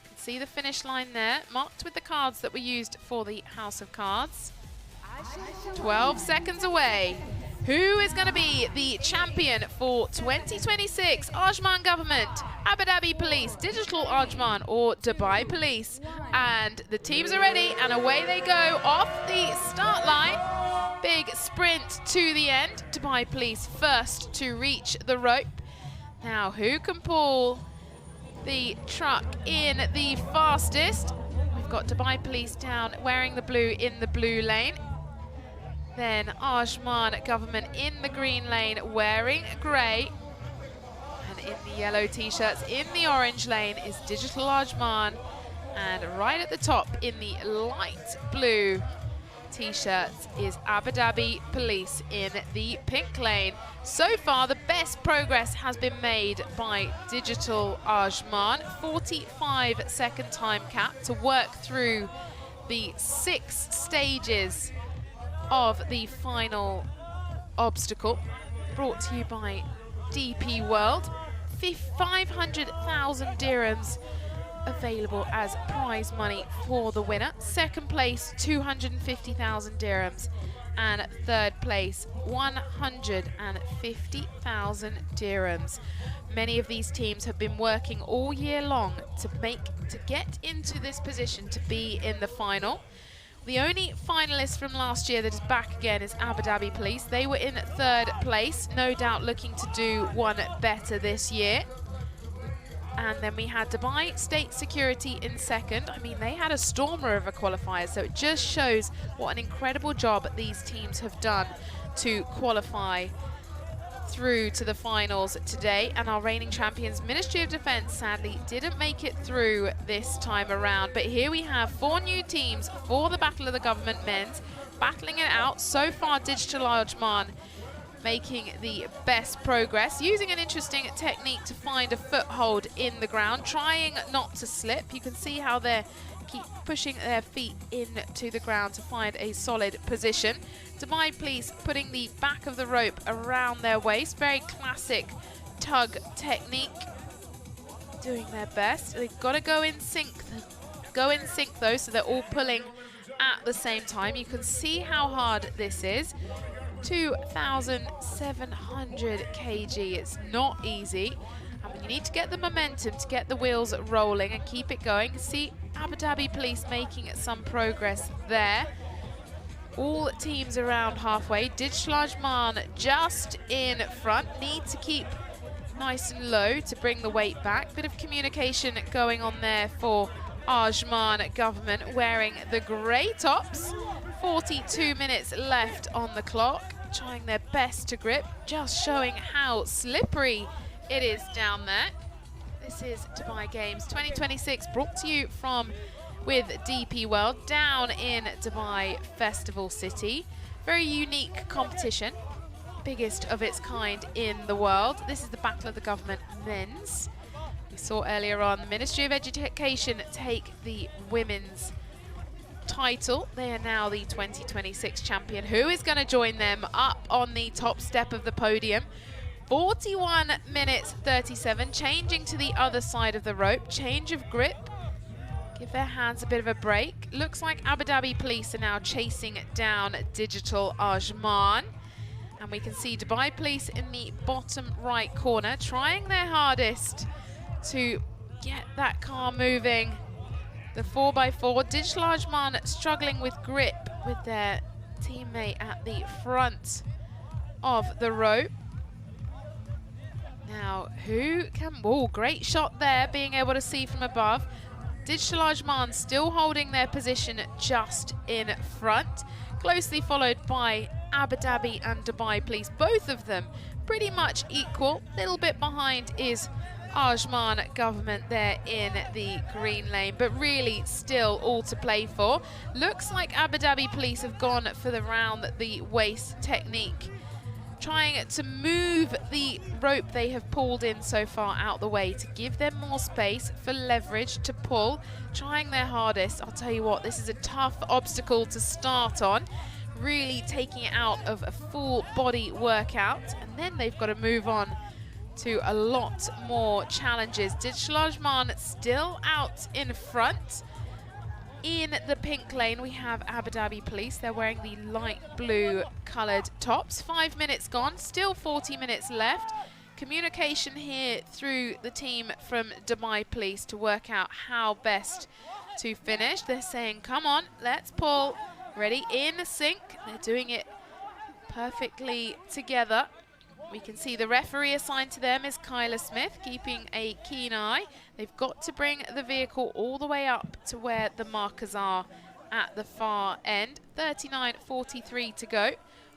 You can see the finish line there, marked with the cards that were used for the House of Cards. 12 seconds away. Who is going to be the champion for 2026? Ajman Government, Abu Dhabi Police, Digital Ajman, or Dubai Police? And the teams are ready, and away they go off the start line. Big sprint to the end. Dubai Police first to reach the rope. Now, who can pull the truck in the fastest? We've got Dubai Police down wearing the blue in the blue lane. Then Ajman Government in the green lane wearing grey. And in the yellow t-shirts in the orange lane is Digital Ajman. And right at the top in the light blue t-shirts is Abu Dhabi Police in the pink lane. So far, the best progress has been made by Digital Ajman. 45-second time cap to work through the 6 stages of the final obstacle, brought to you by DP World. 500,000 dirhams available as prize money for the winner. Second place, 250,000 dirhams. And third place, 150,000 dirhams. Many of these teams have been working all year long to get into this position to be in the final. The only finalist from last year that is back again is Abu Dhabi Police. They were in third place, no doubt looking to do one better this year. And then we had Dubai State Security in second. I mean, they had a stormer of a qualifier, so it just shows what an incredible job these teams have done to qualify through to the finals today. And our reigning champions, Ministry of Defence, sadly didn't make it through this time around. But here we have 4 new teams for the Battle of the Government men's, battling it out. So far, Digital Ajman making the best progress, using an interesting technique to find a foothold in the ground, trying not to slip. You can see how they keep pushing their feet into the ground to find a solid position. Dubai Police putting the back of the rope around their waist, very classic tug technique, doing their best. They've got to go in sync though, so they're all pulling at the same time. You can see how hard this is. 2,700 kg, it's not easy. And you need to get the momentum to get the wheels rolling and keep it going. See Abu Dhabi Police making some progress there. All teams around halfway. Digital Ajman just in front. Need to keep nice and low to bring the weight back. Bit of communication going on there for Ajman Government wearing the grey tops. 42 minutes left on the clock. Trying their best to grip. Just showing how slippery it is down there. This is Dubai Games 2026, brought to you with DP World down in Dubai Festival City. Very unique competition, biggest of its kind in the world. This is the Battle of the Government men's. We saw earlier on the Ministry of Education take the women's title. They are now the 2026 champion. Who is going to join them up on the top step of the podium? 41 minutes 37, changing to the other side of the rope. Change of grip. Give their hands a bit of a break. Looks like Abu Dhabi Police are now chasing down Digital Ajman. And we can see Dubai Police in the bottom right corner, trying their hardest to get that car moving. The 4x4, Digital Ajman struggling with grip with their teammate at the front of the rope. Now, who can... Oh, great shot there, being able to see from above. Digital Ajman still holding their position just in front, closely followed by Abu Dhabi and Dubai Police, both of them pretty much equal. Little bit behind is Ajman Government there in the green lane, but really still all to play for. Looks like Abu Dhabi Police have gone for the round the waist technique, trying to move the rope they have pulled in so far out the way to give them more space for leverage to pull, trying their hardest. I'll tell you what, this is a tough obstacle to start on, really taking it out of a full body workout, and then they've got to move on to a lot more challenges. Digital Ajman still out in front. in the pink lane, we have Abu Dhabi Police. They're wearing the light blue coloured tops. 5 minutes gone, still 40 minutes left. Communication here through the team from Dubai Police to work out how best to finish. They're saying, come on, let's pull. Ready, in sync. They're doing it perfectly together. We can see the referee assigned to them is Kyla Smith, keeping a keen eye. They've got to bring the vehicle all the way up to where the markers are at the far end. 39:43 to go.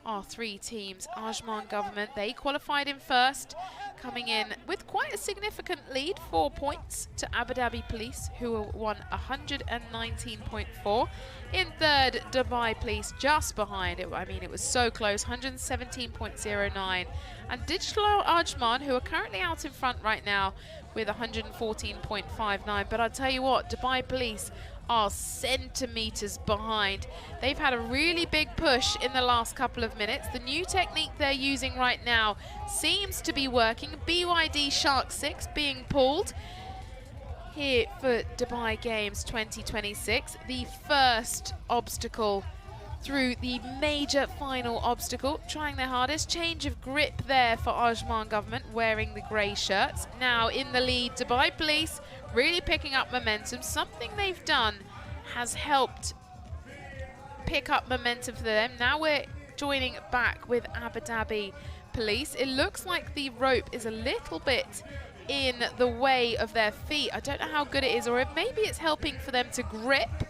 Our three teams, Ajman Government, they qualified in first, coming in with quite a significant lead, 4 points to Abu Dhabi Police, who won 119.4. In third, Dubai Police just behind it. I mean, it was so close, 117.09. And Digital Ajman, who are currently out in front right now with 114.59. But I'll tell you what, Dubai Police are centimeters behind. They've had a really big push in the last couple of minutes. The new technique they're using right now seems to be working. BYD Shark 6 being pulled here for Dubai Games 2026. The first obstacle through the major final obstacle, trying their hardest. Change of grip there for Ajman Government, wearing the grey shirts. Now in the lead, Dubai Police really picking up momentum. Something they've done has helped pick up momentum for them. Now we're joining back with Abu Dhabi Police. It looks like the rope is a little bit in the way of their feet. I don't know how good it is, or if maybe it's helping for them to grip,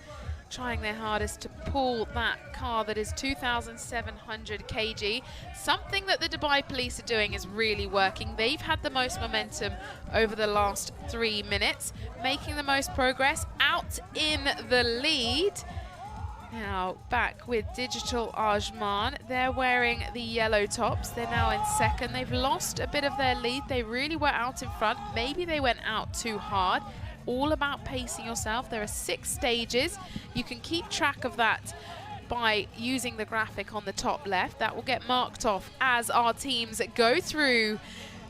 trying their hardest to pull that car that is 2,700 kg. Something that the Dubai Police are doing is really working. They've had the most momentum over the last 3 minutes, making the most progress, out in the lead. Now back with Digital Ajman. They're wearing the yellow tops. They're now in second. They've lost a bit of their lead. They really were out in front. Maybe they went out too hard. All about pacing yourself. There are 6 stages. You can keep track of that by using the graphic on the top left. That will get marked off as our teams go through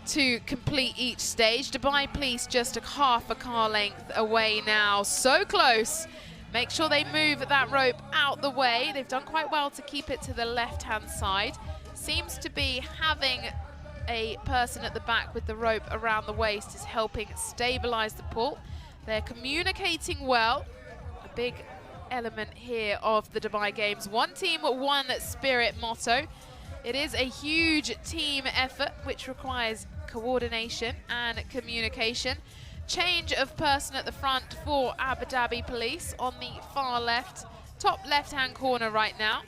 to complete each stage. Dubai Police just a half a car length away now. So close. Make sure they move that rope out the way. They've done quite well to keep it to the left-hand side. Seems to be having a person at the back with the rope around the waist is helping stabilize the pull. They're communicating well. A big element here of the Dubai Games. One team, one spirit motto. It is a huge team effort which requires coordination and communication. Change of person at the front for Abu Dhabi Police on the far left, top left-hand corner right now.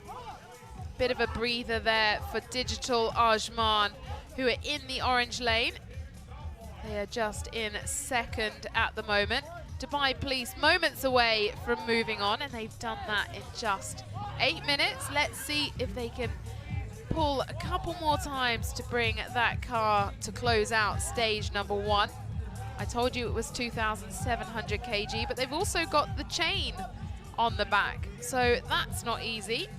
Bit of a breather there for Digital Ajman, who are in the orange lane. They are just in second at the moment. Dubai Police moments away from moving on, and they've done that in just 8 minutes. Let's see if they can pull a couple more times to bring that car to close out stage number 1. I told you it was 2,700 kg, but they've also got the chain on the back, so that's not easy.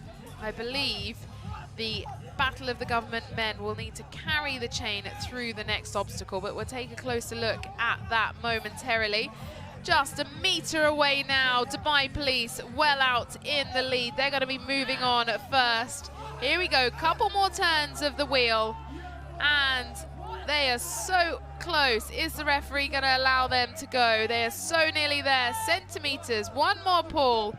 I believe the Battle of the Government men will need to carry the chain through the next obstacle, but we'll take a closer look at that momentarily. Just a meter away now, Dubai Police well out in the lead. They're going to be moving on first. Here we go, couple more turns of the wheel, and they are so close. Is the referee going to allow them to go? They are so nearly there, centimeters. One more pull.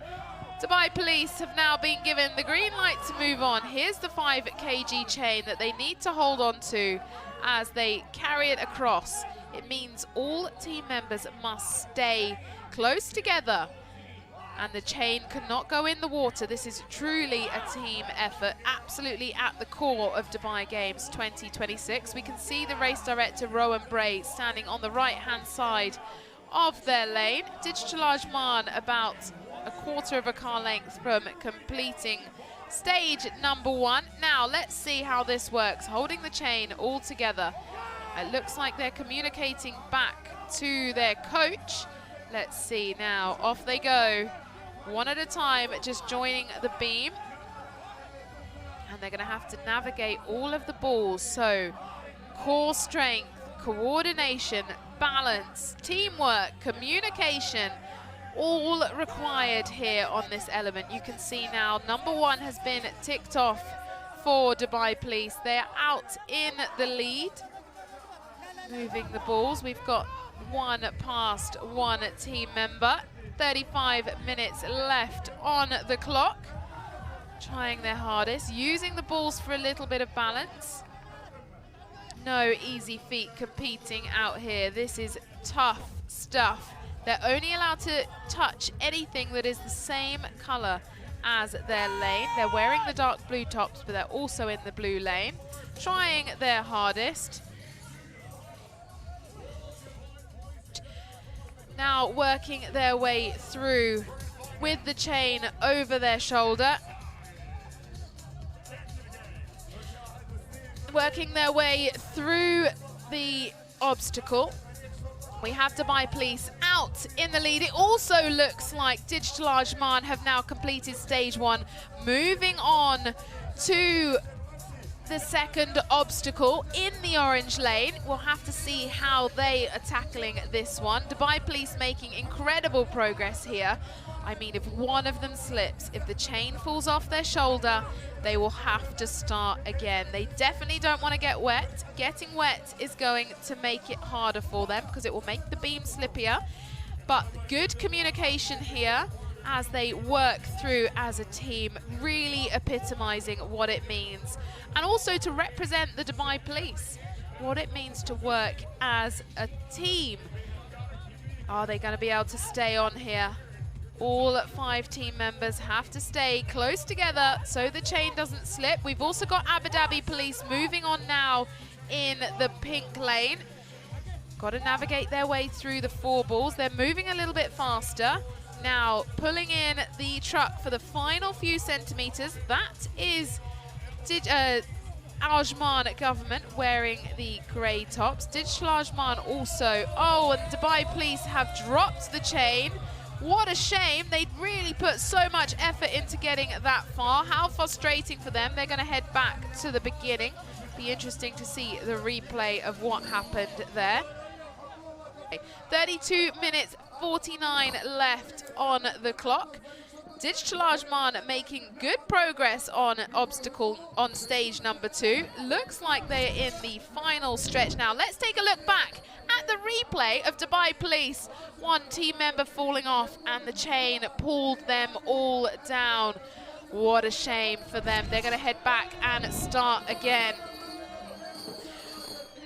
Dubai Police have now been given the green light to move on. Here's the 5 kg chain that they need to hold on to as they carry it across. It means all team members must stay close together, and the chain cannot go in the water. This is truly a team effort, absolutely at the core of Dubai Games 2026. We can see the race director, Rowan Bray, standing on the right-hand side of their lane. Digital Ajman about a quarter of a car length from completing stage number 1. Now, let's see how this works. Holding the chain all together. It looks like they're communicating back to their coach. Let's see now, off they go. One at a time, just joining the beam. And they're gonna have to navigate all of the balls. So, core strength, coordination, balance, teamwork, communication, all required here on this element. You can see now number 1 has been ticked off for Dubai Police. They're out in the lead, moving the balls. We've got 1 past 1 team member. 35 minutes left on the clock. Trying their hardest, using the balls for a little bit of balance. No easy feat competing out here. This is tough stuff. They're only allowed to touch anything that is the same color as their lane. They're wearing the dark blue tops, but they're also in the blue lane. Trying their hardest. Now working their way through with the chain over their shoulder. Working their way through the obstacle. We have Dubai Police out in the lead. It also looks like Digital Ajman have now completed stage 1, moving on to the second obstacle in the orange lane. We'll have to see how they are tackling this one. Dubai Police making incredible progress here. I mean, if one of them slips, if the chain falls off their shoulder, they will have to start again. They definitely don't want to get wet. Getting wet is going to make it harder for them because it will make the beam slippier. But good communication here as they work through as a team, really epitomizing what it means. And also to represent the Dubai Police, what it means to work as a team. Are they going to be able to stay on here? All 5 team members have to stay close together so the chain doesn't slip. We've also got Abu Dhabi Police moving on now in the pink lane. Got to navigate their way through the 4 balls. They're moving a little bit faster. Now pulling in the truck for the final few centimeters. That is Ajman government wearing the grey tops. Digital Ajman also. Oh, and Dubai Police have dropped the chain. What a shame. They'd really put so much effort into getting that far. How frustrating for them. They're going to head back to the beginning. Be interesting to see the replay of what happened there. 32 minutes 49 left on the clock. Digital Ajman making good progress on obstacle on stage number 2. Looks like they're in the final stretch now. Let's take a look back at the replay of Dubai Police. One team member falling off and the chain pulled them all down. What a shame for them. They're going to head back and start again.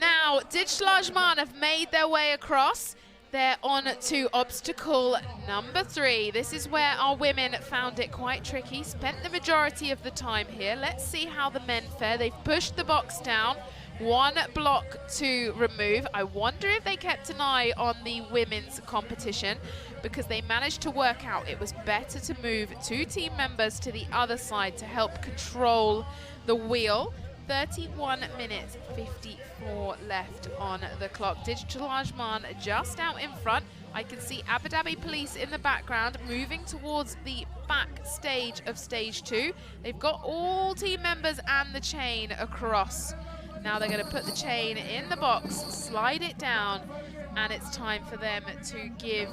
Now, Digital Ajman have made their way across. They're on to obstacle number 3. This is where our women found it quite tricky, spent the majority of the time here. Let's see how the men fare. They've pushed the box down. 1 block to remove. I wonder if they kept an eye on the women's competition because they managed to work out it was better to move 2 team members to the other side to help control the wheel. 31 minutes 54 left on the clock. Digital Ajman just out in front. I can see Abu Dhabi Police in the background moving towards the back stage of stage 2. They've got all team members and the chain across. Now they're going to put the chain in the box, slide it down, and it's time for them to give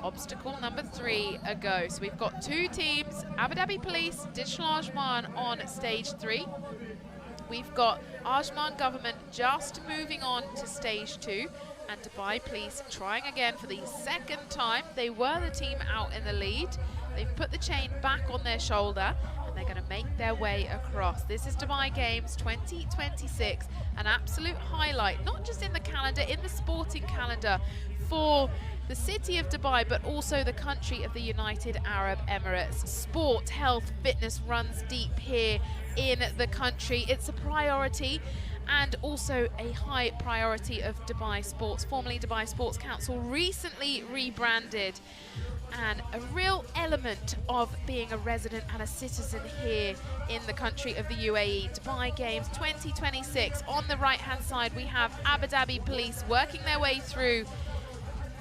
obstacle number 3 a go. So we've got 2 teams, Abu Dhabi Police, Digital Ajman on stage 3. We've got Ajman government just moving on to stage 2, and Dubai Police trying again for the 2nd time. They were the team out in the lead. They've put the chain back on their shoulder and they're going to make their way across. This is Dubai Games 2026, an absolute highlight, not just in the calendar, in the sporting calendar for the city of Dubai, but also the country of the United Arab Emirates. Sport, health, fitness runs deep here in the country. It's a priority and also a high priority of Dubai Sports, formerly Dubai Sports Council, recently rebranded, and a real element of being a resident and a citizen here in the country of the UAE. Dubai Games 2026. On the right hand side we have Abu Dhabi Police working their way through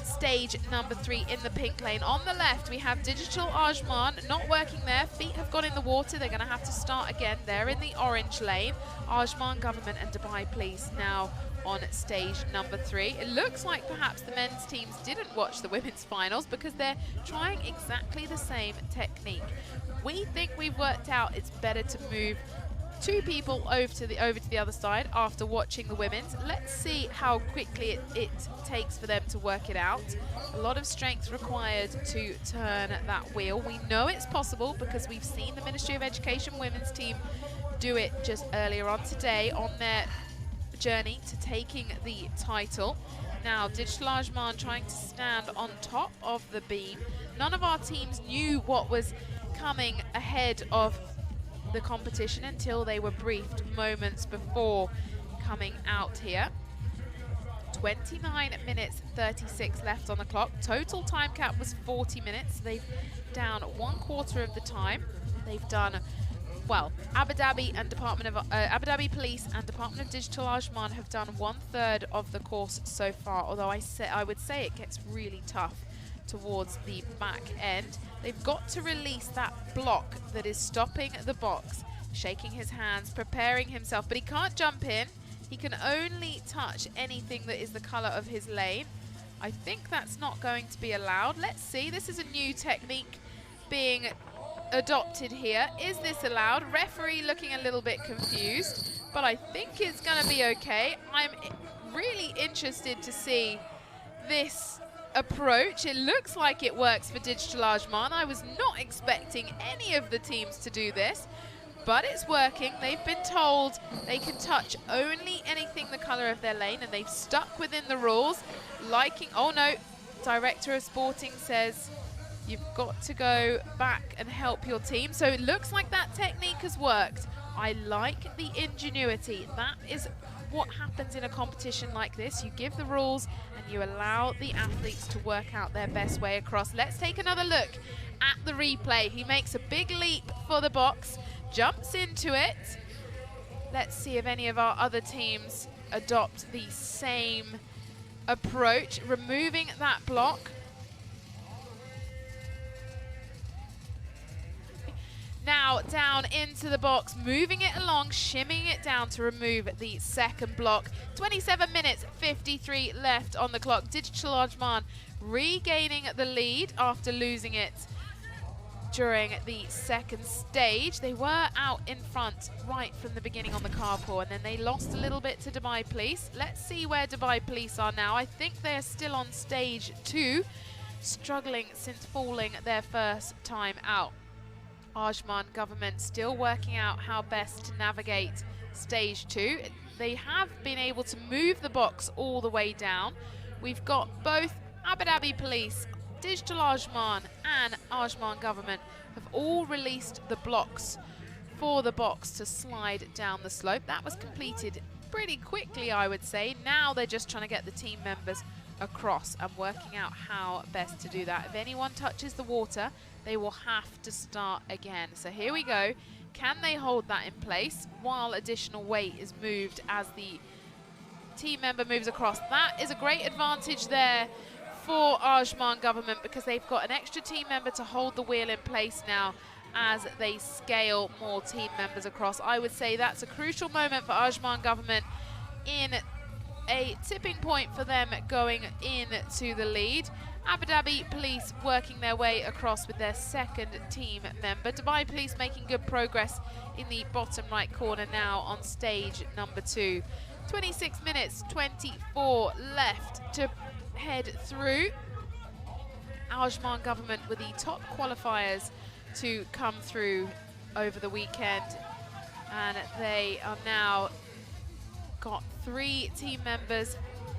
stage number 3 in the pink lane. On the left we have Digital Ajman not working there, feet have gone in the water, they're going to have to start again. They're in the orange lane. Ajman government and Dubai Police now on stage number 3. It looks like perhaps the men's teams didn't watch the women's finals because they're trying exactly the same technique. We think we've worked out it's better to move 2 people over to the other side after watching the women's. Let's see how quickly it takes for them to work it out. A lot of strength required to turn that wheel. We know it's possible because we've seen the Ministry of Education women's team do it just earlier on today on their journey to taking the title. Now, Digital Ajman trying to stand on top of the beam. None of our teams knew what was coming ahead of the competition until they were briefed moments before coming out here. 29 minutes 36 left on the clock. Total time cap was 40 minutes. They've down 1/4 of the time. They've done well. Abu Dhabi Police and Department of Digital Ajman have done 1/3 of the course so far. Although I would say it gets really tough towards the back end. They've got to release that block that is stopping the box. Shaking his hands, preparing himself, but he can't jump in. He can only touch anything that is the color of his lane. I think that's not going to be allowed. Let's see, this is a new technique being adopted here. Is this allowed? Referee looking a little bit confused, but I think it's gonna be okay. I'm really interested to see this approach. It looks like it works for Digital Ajman. I was not expecting any of the teams to do this, but it's working. They've been told they can touch only anything the color of their lane, and they've stuck within the rules. Oh no, Director of Sporting says you've got to go back and help your team. So it looks like that technique has worked. I like the ingenuity. That is what happens in a competition like this. You give the rules and you allow the athletes to work out their best way across. Let's take another look at the replay. He makes a big leap for the box, jumps into it. Let's see if any of our other teams adopt the same approach, removing that block. Now down into the box, moving it along, shimmying it down to remove the second block. 27 minutes 53 left on the clock. Digital Ajman regaining the lead after losing it during the second stage. They were out in front right from the beginning on the carpool, and then they lost a little bit to Dubai Police. Let's see where Dubai Police are now. I think they're still on stage 2, struggling since falling their first time out. Ajman government still working out how best to navigate stage 2. They have been able to move the box all the way down. We've got both Abu Dhabi Police, Digital Ajman and Ajman government have all released the blocks for the box to slide down the slope. That was completed pretty quickly, I would say. Now they're just trying to get the team members across and working out how best to do that. If anyone touches the water, they will have to start again. So here we go. Can they hold that in place while additional weight is moved as the team member moves across? That is a great advantage there for Ajman government because they've got an extra team member to hold the wheel in place now as they scale more team members across. I would say that's a crucial moment for Ajman government in a tipping point for them going into the lead. Abu Dhabi Police working their way across with their second team member. Dubai Police making good progress in the bottom right corner now on stage number 2. 26 minutes 24 left to head through. Ajman government were the top qualifiers to come through over the weekend, and they are now got 3 team members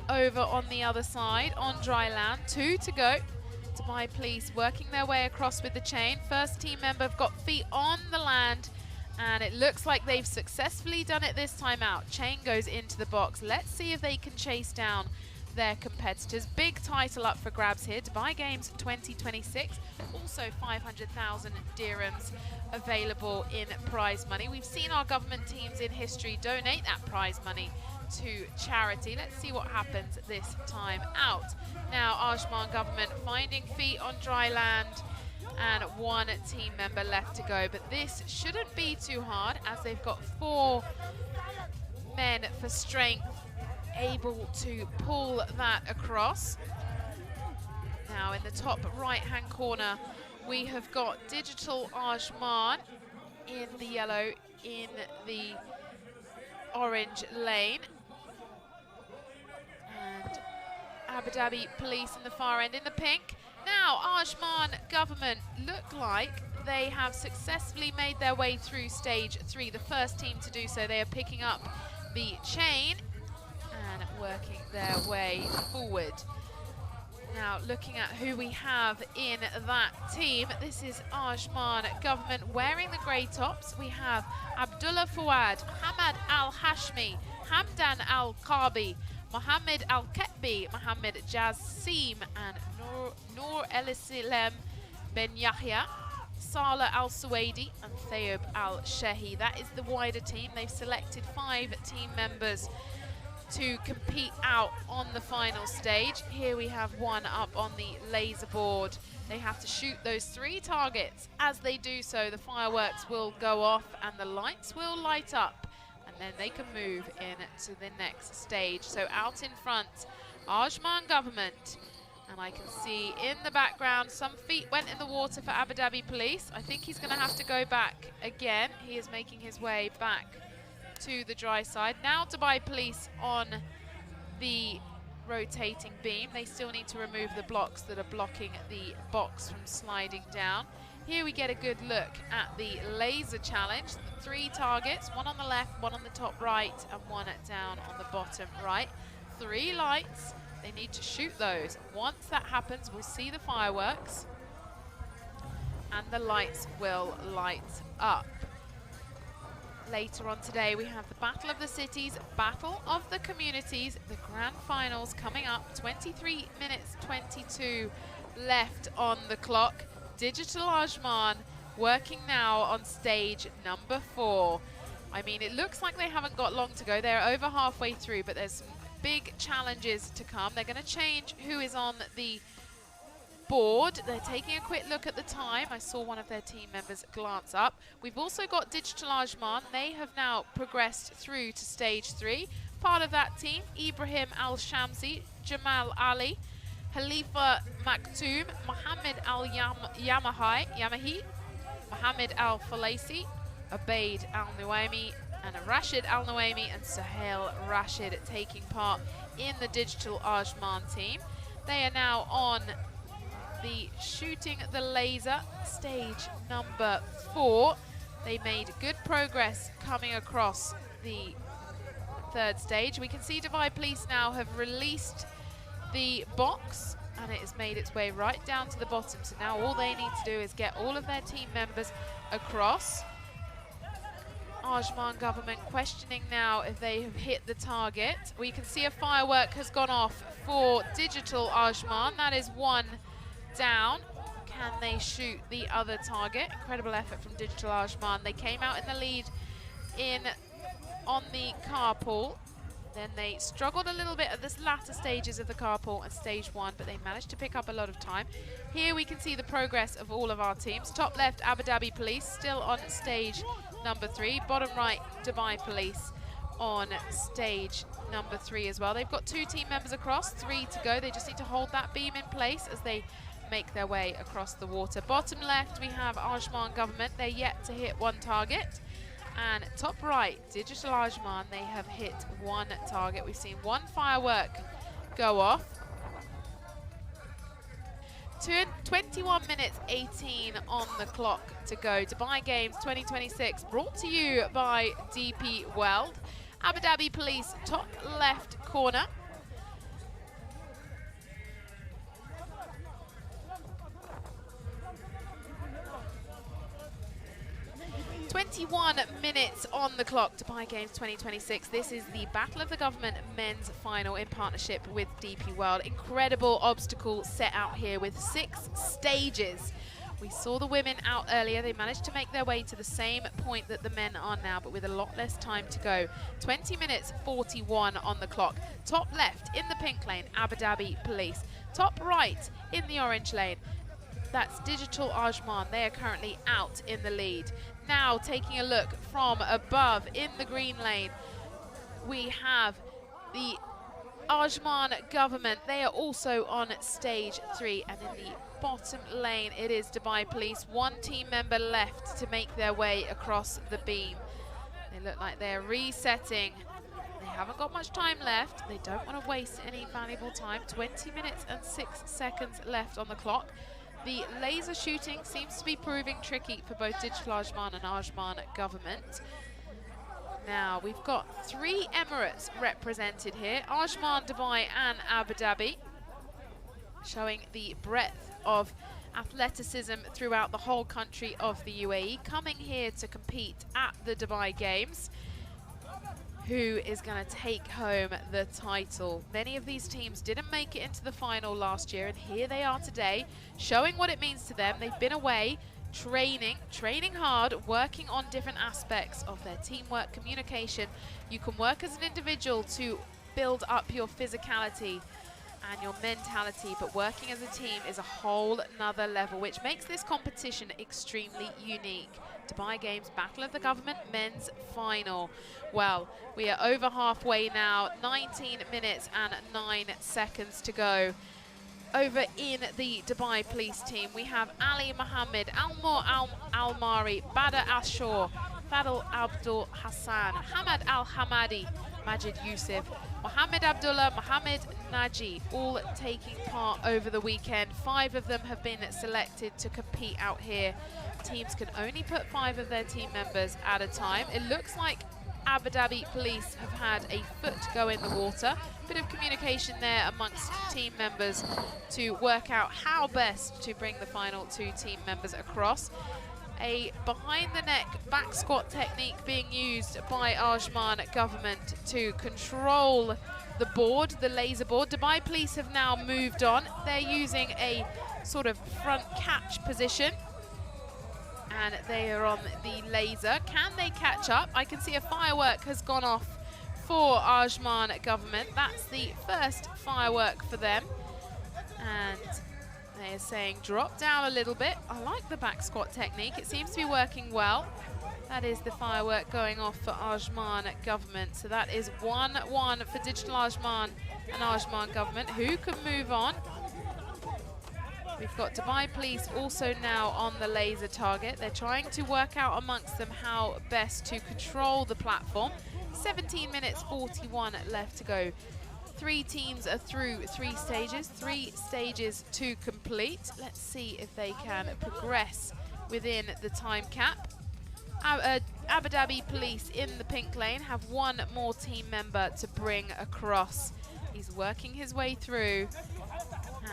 over on the other side on dry land. 2 to go. Dubai Police working their way across with the chain. First team member have got feet on the land, and it looks like they've successfully done it this time out. Chain goes into the box. Let's see if they can chase down their competitors. Big title up for grabs here. Dubai Games 2026. Also 500,000 dirhams available in prize money. We've seen our government teams in history donate that prize money to charity. Let's see what happens this time out. Now Ajman government finding feet on dry land and 1 team member left to go, but this shouldn't be too hard as they've got 4 men for strength able to pull that across. Now in the top right-hand corner, we have got Digital Ajman in the yellow, in the orange lane. And Abu Dhabi Police in the far end in the pink. Now Ajman government look like they have successfully made their way through stage 3, the first team to do so. They are picking up the chain and working their way forward. Now looking at who we have in that team, this is Ajman government wearing the grey tops. We have Abdullah Fouad, Hamad Al-Hashmi, Hamdan Al-Qabi, Mohammed Al-Ketbi, Mohammed Jassim, and Noor El-Silem Ben Yahya, Salah Al-Suwaidi, and Thayeb Al-Shehi. That is the wider team. They've selected 5 team members to compete out on the final stage. Here we have one up on the laser board. They have to shoot those 3 targets. As they do so, the fireworks will go off and the lights will light up, and then they can move into the next stage. So out in front, Ajman government. And I can see in the background some feet went in the water for Abu Dhabi Police. I think he's going to have to go back again. He is making his way back to the dry side. Now Dubai Police on the rotating beam. They still need to remove the blocks that are blocking the box from sliding down. Here we get a good look at the laser challenge. 3 targets, one on the left, one on the top right, and one down on the bottom right. 3 lights. They need to shoot those. Once that happens, we'll see the fireworks and the lights will light up. Later on today, we have the Battle of the Cities, Battle of the Communities, the grand finals coming up. 23 minutes 22 left on the clock. Digital Ajman working now on stage number 4. I mean, it looks like they haven't got long to go. They're over halfway through, but there's some big challenges to come. They're going to change who is on the board. They're taking a quick look at the time. I saw one of their team members glance up. We've also got Digital Ajman. They have now progressed through to stage 3. Part of that team, Ibrahim Al-Shamsi, Jamal Ali, Khalifa Maktoum, Mohammed Al-Yamahi, Mohammed Al-Falaisi, Ubaid Al-Nuaimi, and Rashid Al-Nuaimi and Sahel Rashid taking part in the Digital Ajman team. They are now on the shooting the laser, stage number 4. They made good progress coming across the 3rd stage. We can see Dubai Police now have released the box and it has made its way right down to the bottom. So now all they need to do is get all of their team members across. Ajman government questioning now if they have hit the target. We can see a firework has gone off for Digital Ajman. That is 1 down. Can they shoot the other target? Incredible effort from Digital Ajman. They came out in the lead on the carpool. Then they struggled a little bit at the latter stages of the carpool and stage 1, but they managed to pick up a lot of time. Here we can see the progress of all of our teams. Top left, Abu Dhabi Police, still on stage number 3. Bottom right, Dubai Police on stage number 3 as well. They've got 2 team members across, 3 to go. They just need to hold that beam in place as they make their way across the water. Bottom left, we have Ajman government. They're yet to hit 1 target. And top right, Digital Ajman, they have hit 1 target. We've seen 1 firework go off. 21 minutes 18 on the clock to go. Dubai Games 2026 brought to you by DP World. Abu Dhabi Police, top left corner. .21 minutes on the clock, Dubai Games 2026. This is the Battle of the Government men's final in partnership with DP World. Incredible obstacle set out here with 6 stages. We saw the women out earlier. They managed to make their way to the same point that the men are now, but with a lot less time to go. 20 minutes 41 on the clock. Top left in the pink lane, Abu Dhabi Police. Top right in the orange lane, that's Digital Ajman. They are currently out in the lead. Now taking a look from above in the green lane, we have the Ajman Government, they are also on stage 3, and in the bottom lane it is Dubai Police. One team member left to make their way across the beam. They look like they're resetting. They haven't got much time left. They don't want to waste any valuable time. 20 minutes and 6 seconds left on the clock. The laser shooting seems to be proving tricky for both Digital Ajman and Ajman Government. Now, we've got 3 Emirates represented here, Ajman, Dubai and Abu Dhabi, showing the breadth of athleticism throughout the whole country of the UAE, coming here to compete at the Dubai Games. Who is going to take home the title? Many of these teams didn't make it into the final last year, and here they are today, showing what it means to them. They've been away, training hard, working on different aspects of their teamwork, communication. You can work as an individual to build up your physicality and your mentality, but working as a team is a whole nother level, which makes this competition extremely unique. Dubai Games Battle of the Government men's final. Well, we are over halfway now, 19 minutes and 9 seconds to go. Over in the Dubai Police team, we have Ali Mohammed, Almor Al-Mari, Badr Ashur, Fadl Abdul Hassan, Hamad Al-Hamadi, Majid Yusuf, Mohammed Abdullah, Mohammed Naji, all taking part over the weekend. 5 of them have been selected to compete out here. Teams can only put 5 of their team members at a time. It looks like Abu Dhabi Police have had a foot go in the water. Bit of communication there amongst team members to work out how best to bring the final 2 team members across. A behind-the-neck back squat technique being used by Ajman Government to control the board, the laser board. Dubai Police have now moved on. They're using a sort of front catch position, and they are on the laser. Can they catch up? I can see a firework has gone off for Ajman Government. That's the first firework for them. And they're saying drop down a little bit. I like the back squat technique. It seems to be working well. That is the firework going off for Ajman Government. So that is 1-1 for Digital Ajman and Ajman Government, who can move on. We've got Dubai Police also now on the laser target. They're trying to work out amongst them how best to control the platform. 17 minutes 41 left to go. 3 teams are through 3 stages, 3 stages to complete. Let's see if they can progress within the time cap. Abu Dhabi Police in the pink lane have 1 more team member to bring across. He's working his way through.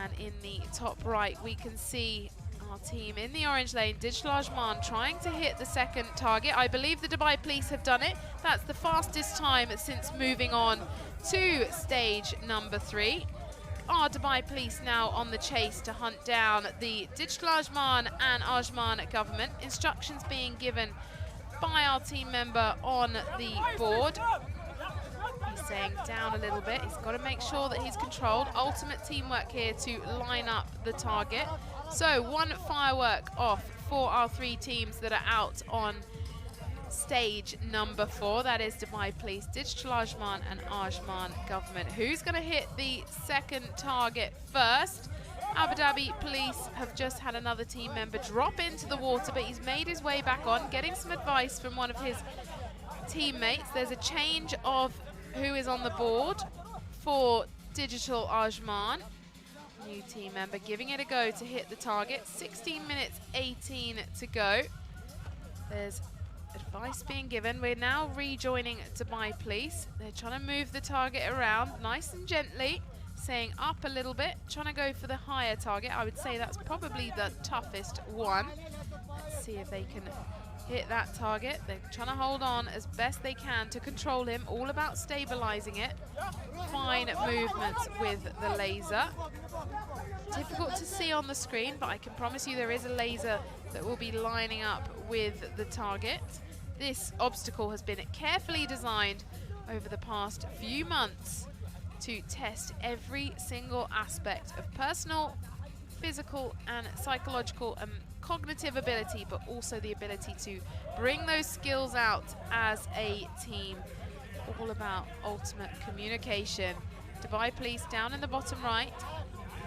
And in the top right, we can see our team in the orange lane, Digital Ajman, trying to hit the second target. I believe the Dubai Police have done it. That's the fastest time since moving on to stage number 3. Our Dubai Police now on the chase to hunt down the Digital Ajman and Ajman Government. Instructions being given by our team member on the board. He's saying down a little bit. He's got to make sure that he's controlled. Ultimate teamwork here to line up the target. So 1 firework off for our 3 teams that are out on stage number 4. That is Dubai Police, Digital Ajman and Ajman Government. Who's going to hit the second target first? Abu Dhabi Police have just had another team member drop into the water, but he's made his way back on, getting some advice from one of his teammates. There's a change of who is on the board for Digital Ajman. New team member giving it a go to hit the target. 16 minutes 18 to go. There's advice being given. We're now rejoining Dubai Police. They're trying to move the target around nice and gently, saying up a little bit, trying to go for the higher target. I would say that's probably the toughest one. Let's see if they can hit that target. They're trying to hold on as best they can to control him, all about stabilizing it. Fine movements with the laser. Difficult to see on the screen, but I can promise you there is a laser that will be lining up with the target. This obstacle has been carefully designed over the past few months to test every single aspect of personal, physical and psychological and cognitive ability, but also the ability to bring those skills out as a team. All about ultimate communication. Dubai Police down in the bottom right.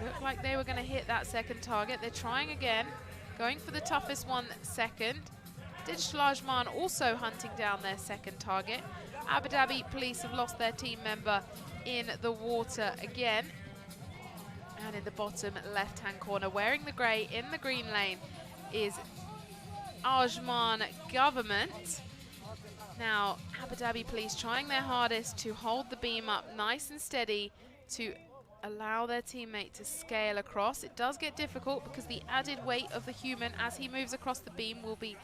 Looked like they were going to hit that second target. They're trying again, going for the toughest one second. Digital Ajman also hunting down their second target. Abu Dhabi Police have lost their team member in the water again. And in the bottom left-hand corner, wearing the grey in the green lane, is Ajman Government. Now, Abu Dhabi Police trying their hardest to hold the beam up nice and steady to allow their teammate to scale across. It does get difficult because the added weight of the human as he moves across the beam will be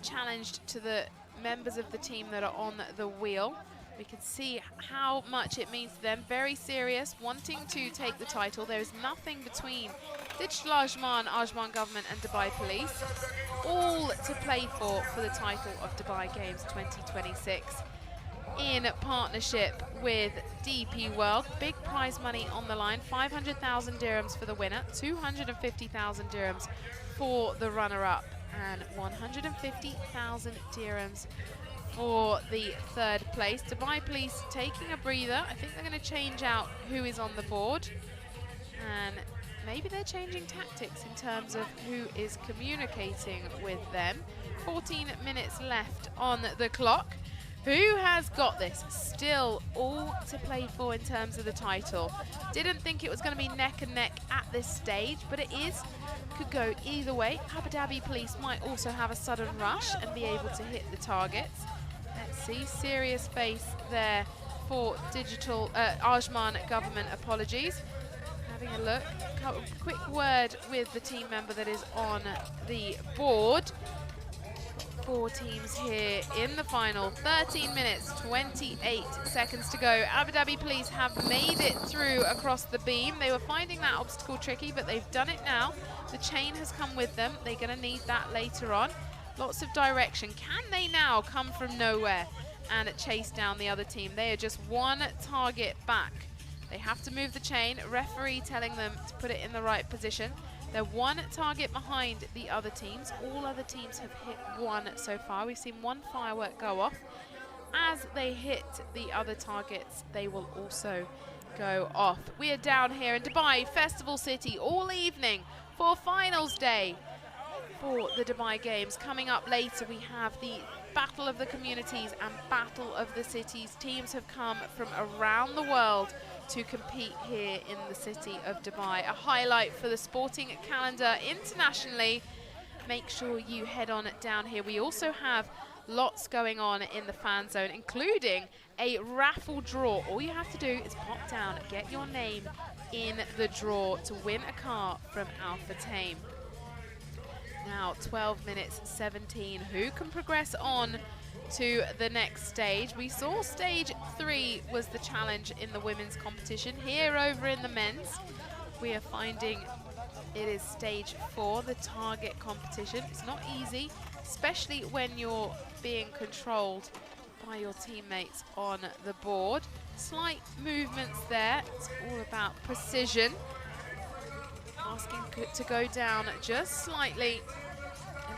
challenged to the members of the team that are on the wheel. We can see how much it means to them. Very serious, wanting to take the title. There is nothing between Digital Ajman, Ajman Government and Dubai Police. All to play for the title of Dubai Games 2026. In partnership with DP World. Big prize money on the line, 500,000 dirhams for the winner, 250,000 dirhams for the runner-up, and 150,000 dirhams for the third place. Dubai Police taking a breather. I think they're going to change out who is on the board, and maybe they're changing tactics in terms of who is communicating with them. 14 minutes left on the clock. Who has got this? Still all to play for in terms of the title. Didn't think it was going to be neck and neck at this stage, but it is. Could go either way. Abu Dhabi Police might also have a sudden rush and be able to hit the targets. Let's see, serious face there for Digital Ajman Government, apologies. Having a look, quick word with the team member that is on the board. 4 teams here in the final. 13 minutes, 28 seconds to go. Abu Dhabi Police have made it through across the beam. They were finding that obstacle tricky, but they've done it now. The chain has come with them. They're going to need that later on. Lots of direction. Can they now come from nowhere and chase down the other team? They are just one target back. They have to move the chain. Referee telling them to put it in the right position. They're one target behind the other teams. All other teams have hit one so far. We've seen one firework go off. As they hit the other targets, they will also go off. We are down here in Dubai Festival City all evening for finals day for the Dubai Games. Coming up later, we have the Battle of the Communities and Battle of the Cities. Teams have come from around the world to compete here in the city of Dubai. A highlight for the sporting calendar internationally. Make sure you head on down here. We also have lots going on in the fan zone, including a raffle draw. All you have to do is pop down, get your name in the draw to win a car from Alpha Tame. Now 12 minutes 17. Who can progress on to the next stage? We saw stage 3 was the challenge in the women's competition. Here over in the men's, we are finding it is stage 4, the target competition. It's not easy, especially when you're being controlled by your teammates on the board. Slight movements there. It's all about precision. Asking to go down just slightly.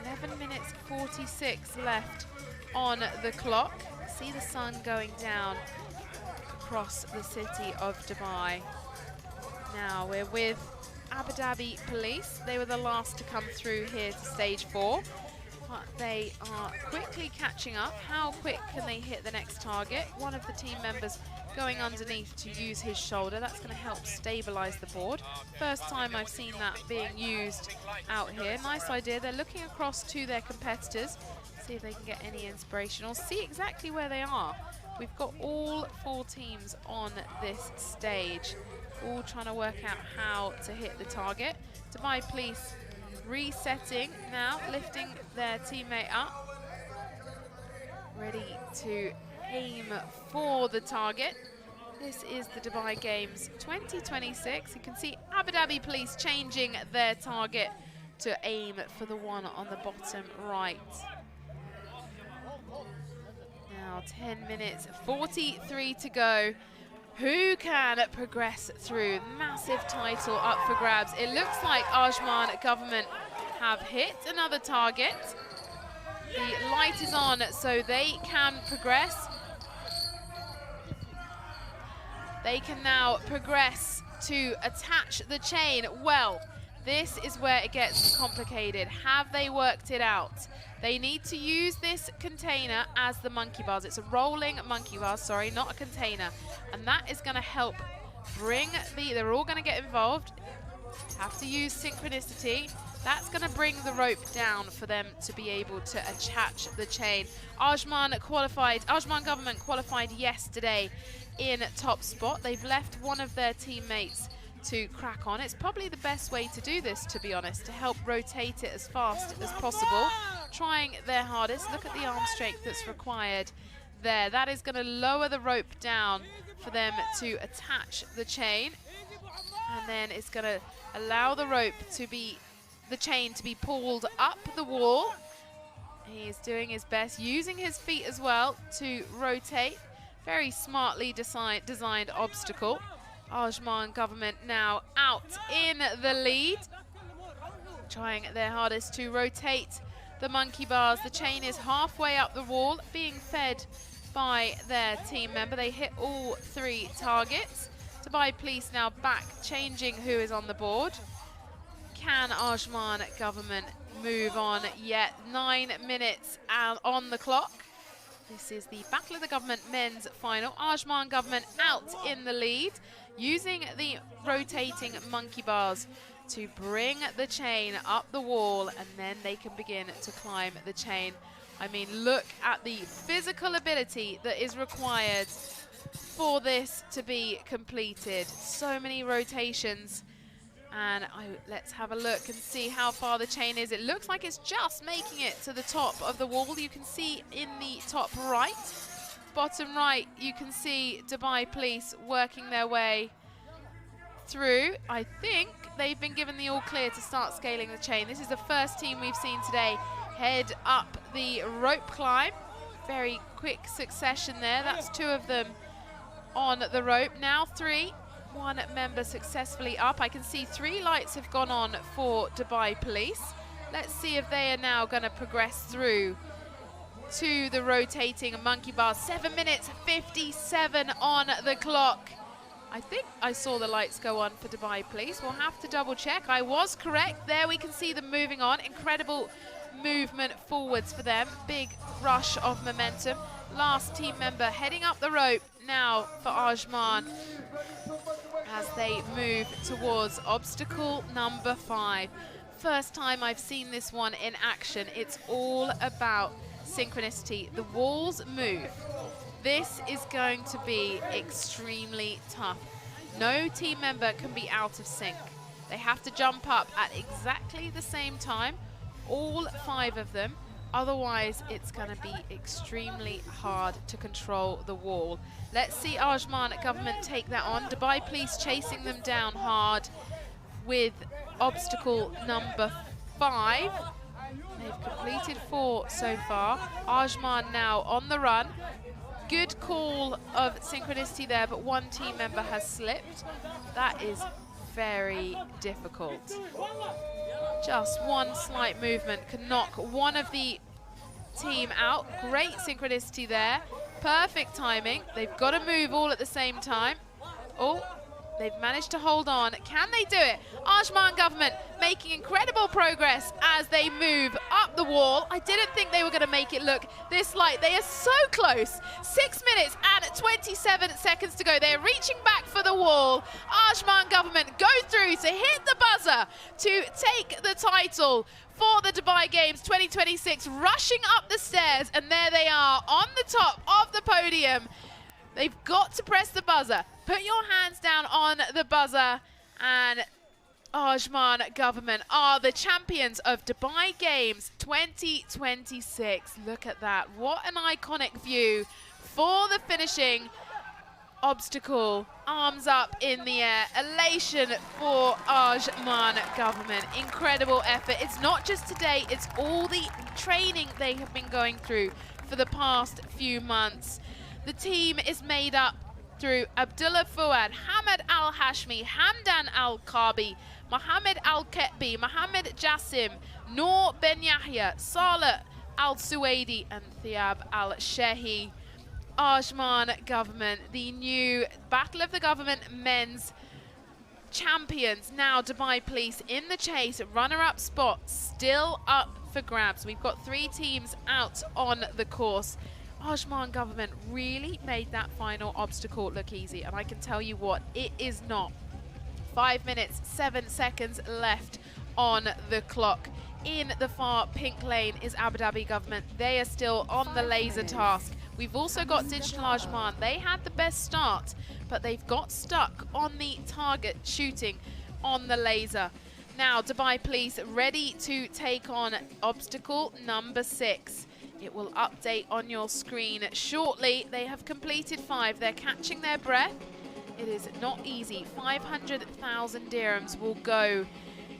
11 minutes 46 left on the clock. See the sun going down across the city of Dubai. Now we're with Abu Dhabi Police. They were the last to come through here to stage 4, but they are quickly catching up. How quick can they hit the next target? One of the team members going underneath to use his shoulder. That's going to help stabilize the board. First time I've seen that being used out here. Nice idea. They're looking across to their competitors, see if they can get any inspiration or see exactly where they are. We've got all 4 teams on this stage, all trying to work out how to hit the target. Dubai Police resetting now, lifting their teammate up, ready to aim for the target. This is the Dubai Games 2026. You can see Abu Dhabi Police changing their target to aim for the one on the bottom right. Now 10 minutes 43 to go. Who can progress through? Massive title up for grabs. It looks like Ajman Government have hit another target. The light is on so they can progress. They can now progress to attach the chain. Well, this is where it gets complicated. Have they worked it out? They need to use this container as the monkey bars. It's a rolling monkey bar, sorry, not a container. And that is going to help bring they're all going to get involved. Have to use synchronicity. That's going to bring the rope down for them to be able to attach the chain. Ajman Government qualified yesterday in top spot. They've left one of their teammates to crack on. It's probably the best way to do this, to be honest, to help rotate it as fast as possible. Trying their hardest. Look at the arm strength that's required there. That is going to lower the rope down for them to attach the chain. And then it's going to allow the chain to be pulled up the wall. He is doing his best, using his feet as well to rotate. Very smartly designed obstacle. Ajman Government now out in the lead, trying their hardest to rotate the monkey bars. The chain is halfway up the wall, being fed by their team member. They hit all 3 targets. Dubai Police now back, changing who is on the board. Can Ajman Government move on yet? 9 minutes on the clock. This is the Battle of the Government men's final. Ajman Government out in the lead, using the rotating monkey bars to bring the chain up the wall, and then they can begin to climb the chain. I mean, look at the physical ability that is required for this to be completed. So many rotations. And let's have a look and see how far the chain is. It looks like it's just making it to the top of the wall. You can see in the top right, bottom right, you can see Dubai Police working their way through. I think they've been given the all clear to start scaling the chain. This is the first team we've seen today head up the rope climb. Very quick succession there. That's 2 of them on the rope. Now 3. 1 member successfully up. I can see 3 lights have gone on for Dubai Police. Let's see if they are now going to progress through to the rotating monkey bar. 7 minutes 57 on the clock. I think I saw the lights go on for Dubai Police. We'll have to double check. I was correct. There we can see them moving on. Incredible movement forwards for them. Big rush of momentum. Last team member heading up the rope now for Ajman as they move towards obstacle number 5. First time I've seen this one in action. It's all about synchronicity. The walls move. This is going to be extremely tough. No team member can be out of sync. They have to jump up at exactly the same time, all 5 of them. Otherwise, it's going to be extremely hard to control the wall. Let's see Ajman Government take that on. Dubai Police chasing them down hard with obstacle number 5. They've completed 4 so far. Ajman now on the run. Good call of synchronicity there, but 1 team member has slipped. That is very difficult. Just 1 slight movement can knock one of the team out. Great synchronicity there. Perfect timing. They've got to move all at the same time. Oh, they've managed to hold on. Can they do it? Ajman Government making incredible progress as they move up the wall. I didn't think they were going to make it look this light. They are so close. 6 minutes and 27 seconds to go. They're reaching back for the wall. Ajman Government go through to hit the buzzer to take the title for the Dubai Games 2026, rushing up the stairs, and there they are on the top of the podium. They've got to press the buzzer. Put your hands down on the buzzer, and Ajman Government are the champions of Dubai Games 2026. Look at that. What an iconic view for the finishing obstacle. Arms up in the air. Elation for Ajman Government. Incredible effort. It's not just today, it's all the training they have been going through for the past few months. The team is made up through Abdullah Fuad, Hamad Al-Hashmi, Hamdan Al-Qabi, Mohammed Al-Ketbi, Mohammed Jassim, Noor Ben Yahya, Saleh Al-Suwaidi, and Thiab Al-Shehi. Ajman Government, the new Battle of the Government men's champions. Now Dubai Police in the chase, runner-up spot still up for grabs. We've got 3 teams out on the course. Ajman Government really made that final obstacle look easy, and I can tell you what, it is not. 5 minutes, 7 seconds left on the clock. In the far pink lane is Abu Dhabi Government. They are still on the laser task. We've also got Digital Ajman. They had the best start, but they've got stuck on the target shooting on the laser. Now Dubai Police ready to take on obstacle number 6. It will update on your screen shortly. They have completed 5. They're catching their breath. It is not easy. 500,000 dirhams will go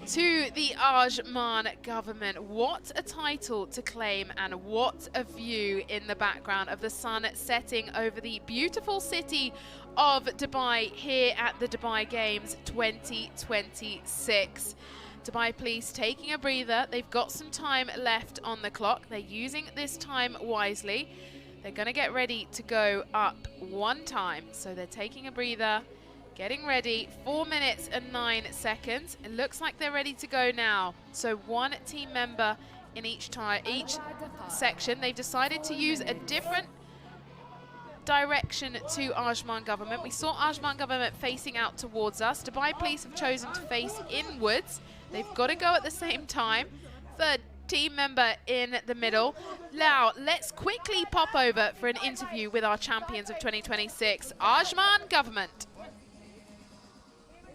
to the Ajman Government. What a title to claim, and what a view in the background of the sun setting over the beautiful city of Dubai here at the Dubai Games 2026. Dubai Police taking a breather. They've got some time left on the clock. They're using this time wisely. They're going to get ready to go up 1 time. So they're taking a breather, getting ready. 4 minutes and 9 seconds. It looks like they're ready to go now. So 1 team member in each section. They've decided to use a different direction to Ajman Government. We saw Ajman Government facing out towards us. Dubai Police have chosen to face inwards. They've got to go at the same time. 3rd team member in the middle. Now, let's quickly pop over for an interview with our champions of 2026, Ajman Government.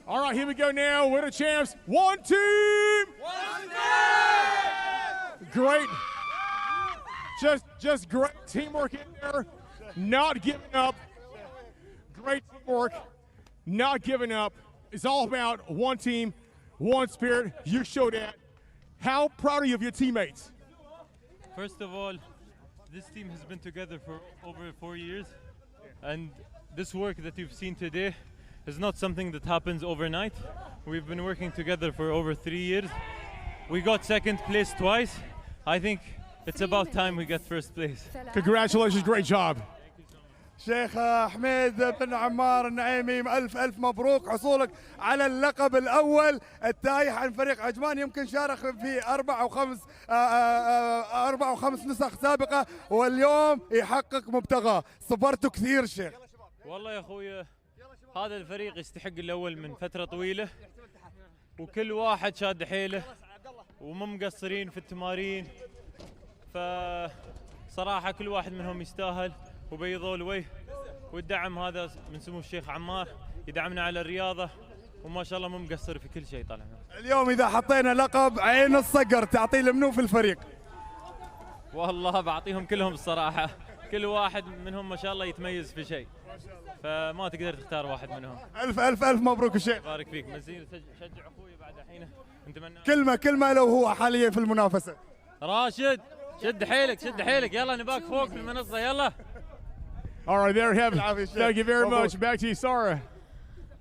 All right, here we go now. We're the champs. 1 team! 1 team! Great. Just great teamwork in there. Not giving up. Great teamwork. Not giving up. It's all about 1 team, 1 spirit. You showed that. How proud are you of your teammates? First of all, this team has been together for over 4 years, and this work that you've seen today is not something that happens overnight. We've been working together for over 3 years. We got 2nd place twice. I think it's about time we get 1st place. Congratulations, great job. شيخ حميد بن عمار النعيمي، ألف مبروك حصولك على اللقب الأول التايح عن فريق عجمان. يمكن شارك في 4 و5 نسخ سابقة، واليوم يحقق مبتغاه. صبرتوا كثير شيخ. والله يا أخوي هذا الفريق يستحق الأول من فترة طويلة، وكل واحد شاد حيله ومو مقصرين في التمارين، فصراحة كل واحد منهم يستاهل وبيضوا الوجه. والدعم هذا من سمو الشيخ عمار يدعمنا على الرياضة، وما شاء الله مو مقصر في كل شيء طالع. اليوم إذا حطينا لقب عين الصقر تعطيه لمنو في الفريق؟ والله بعطيهم كلهم الصراحة، كل واحد منهم ما شاء الله يتميز في شيء، فما تقدر تختار واحد منهم. ألف مبروك الشيخ. بارك فيك. مزيد شجع أخوي بعد الحين. نتمنى كلمة لو هو حاليا في المنافسة. راشد شد حيلك شد حيلك، يلا نباك فوق في المنصة يلا. All right, there you have it. Thank you very much. Back to you, Sarah.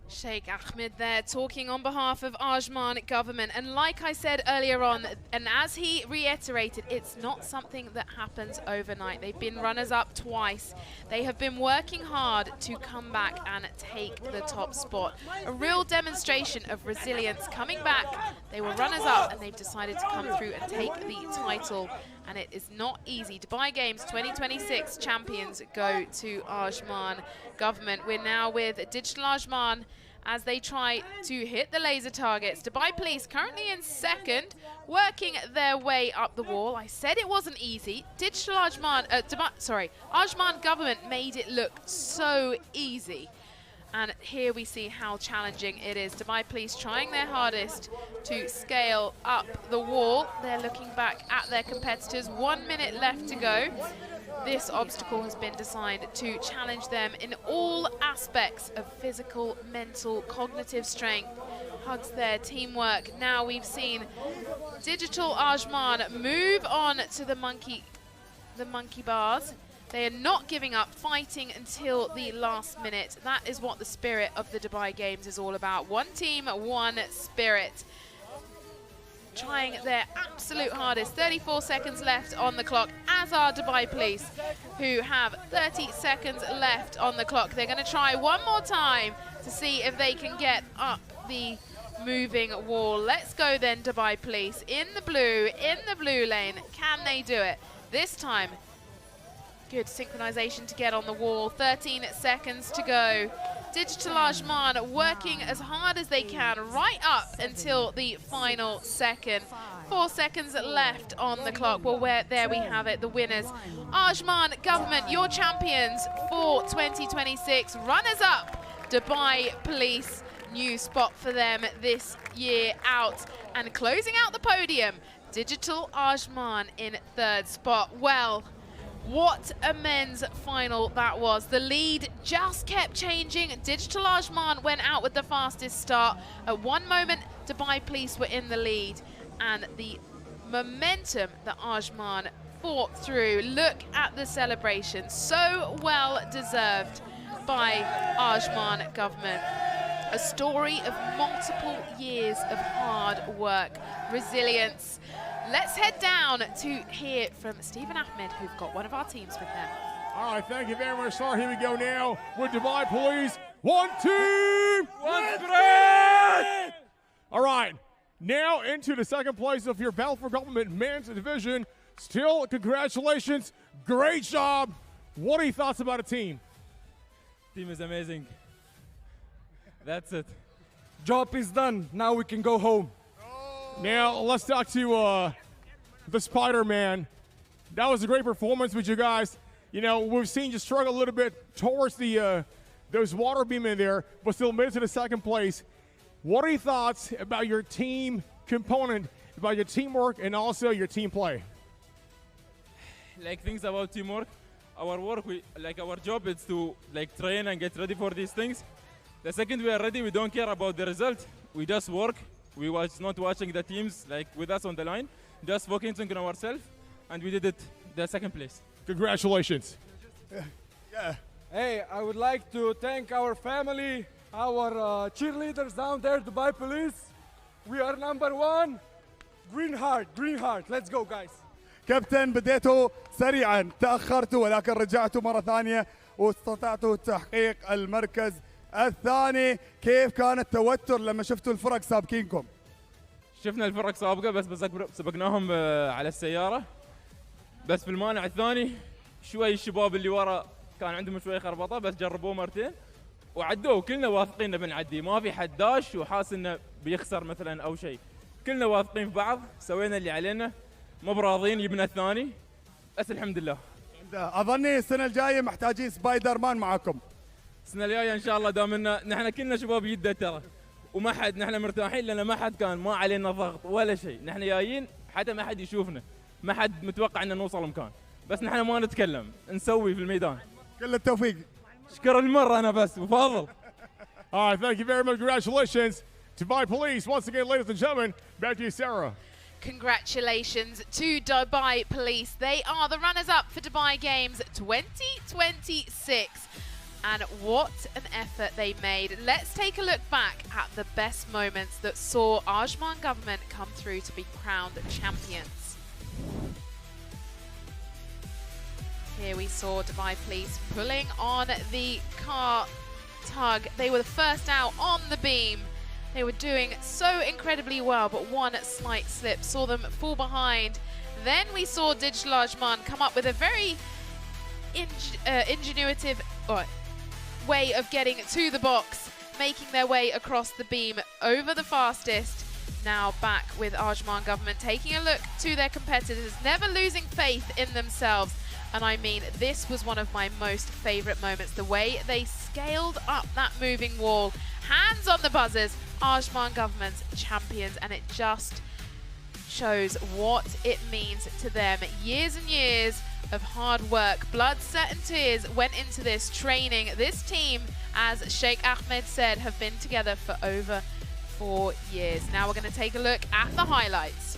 Sheikh Ahmed there talking on behalf of Ajman Government, and like I said earlier on, and as he reiterated, it's not something that happens overnight. They've been runners-up twice. They have been working hard to come back and take the top spot. A real demonstration of resilience coming back. They were runners-up and they've decided to come through and take the title, and it is not easy. Dubai Games 2026 champions go to Ajman Government. We're now with Digital Ajman as they try to hit the laser targets. Dubai Police currently in 2nd, working their way up the wall. I said it wasn't easy. Digital Ajman, Ajman Government made it look so easy. And here we see how challenging it is. Dubai Police trying their hardest to scale up the wall. They're looking back at their competitors. 1 minute left to go. This obstacle has been designed to challenge them in all aspects of physical, mental, cognitive strength. Hugs their teamwork. Now we've seen Digital Ajman move on to the monkey bars. They are not giving up, fighting until the last minute. That is what the spirit of the Dubai Games is all about. 1 team, 1 spirit. trying their absolute hardest. 34 seconds left on the clock, as are Dubai Police, who have 30 seconds left on the clock. They're going to try one more time to see if they can get up the moving wall. Let's go then, Dubai Police, in the blue lane. Can they do it? This time, good synchronization to get on the wall. 13 seconds to go. Digital Ajman working as hard as they can right up until the final second. 4 seconds left on the clock. Well, there we have it, the winners. Ajman Government, your champions for 2026. Runners up, Dubai Police. New spot for them this year out. And closing out the podium, Digital Ajman in third spot. Well, what a men's final that was. The lead just kept changing. Digital Ajman went out with the fastest start. At one moment, Dubai Police were in the lead. And the momentum that Ajman fought through. Look at the celebration. So well deserved by Ajman Government. A story of multiple years of hard work, resilience. Let's head down to hear from Stephen Ahmed, who've got one of our teams with them. All right, thank you very much, sir. Here we go now with Dubai Police. One team! One spirit! All right, now into the second place of your Battle for Government men's division. Still, congratulations. Great job. What are your thoughts about a team? Team is amazing. That's it. Job is done. Now we can go home. Now, let's talk to the Spider-Man. That was a great performance with you guys. You know, we've seen you struggle a little bit towards the those water beam in there, but still made it to the second place. What are your thoughts about your team component, about your teamwork, and also your team play? Like things about teamwork, our work, our job is to train and get ready for these things. The second we are ready, we don't care about the result. We just work. We was not watching the teams with us on the line, just focusing on ourselves, and we did it the second place. Congratulations. Yeah. Hey, I would like to thank our family, our cheerleaders down there, Dubai Police. We are number one. Green heart, green heart. Let's go, guys. كابتن بديتوا سريعا، تأخرتوا ولكن رجعتوا مرة ثانية واستطعتوا تحقيق المركز الثاني. كيف كان التوتر لما شفتوا الفرق سابقينكم؟ شفنا الفرق سابقة بس سبقناهم على السيارة. بس في المانع الثاني شوي الشباب اللي ورا كان عندهم شوي خربطة، بس جربوه مرتين وعدوه. كلنا واثقين انه بنعدي، ما في حد داش وحاس انه بيخسر مثلا او شيء. كلنا واثقين في بعض، سوينا اللي علينا، مو براضين يبنى الثاني، بس الحمد لله. اظني السنة الجاية محتاجين سبايدر مان معكم. السنة الجاية ان شاء الله دامنا نحن كلنا شباب يده ترى، وما حد نحن مرتاحين لان ما حد كان ما علينا ضغط ولا شيء، نحن جايين حتى ما حد يشوفنا، ما حد متوقع ان نوصل مكان، بس نحن ما نتكلم، نسوي في الميدان. كل التوفيق. شكرا المرة انا بس وفاضل. All right, thank you very much. Congratulations to Dubai Police. Once again, ladies and gentlemen, back to you, Sarah. Congratulations to Dubai Police. They are the runners-up for Dubai Games 2026. And what an effort they made. Let's take a look back at the best moments that saw Ajman Government come through to be crowned champions. Here we saw Dubai Police pulling on the car tug. They were the first out on the beam. They were doing so incredibly well, but one slight slip saw them fall behind. Then we saw Digital Ajman come up with a very ingenuitive way of getting to the box, making their way across the beam over the fastest. Now back with Ajman Government, taking a look to their competitors, never losing faith in themselves. And I mean, this was one of my most favorite moments, the way they scaled up that moving wall. Hands on the buzzers, Ajman Government's champions, and it just shows what it means to them. Years and years of hard work, blood, sweat and tears went into this training. This team, as Sheikh Ahmed said, have been together for over 4 years. Now we're going to take a look at the highlights.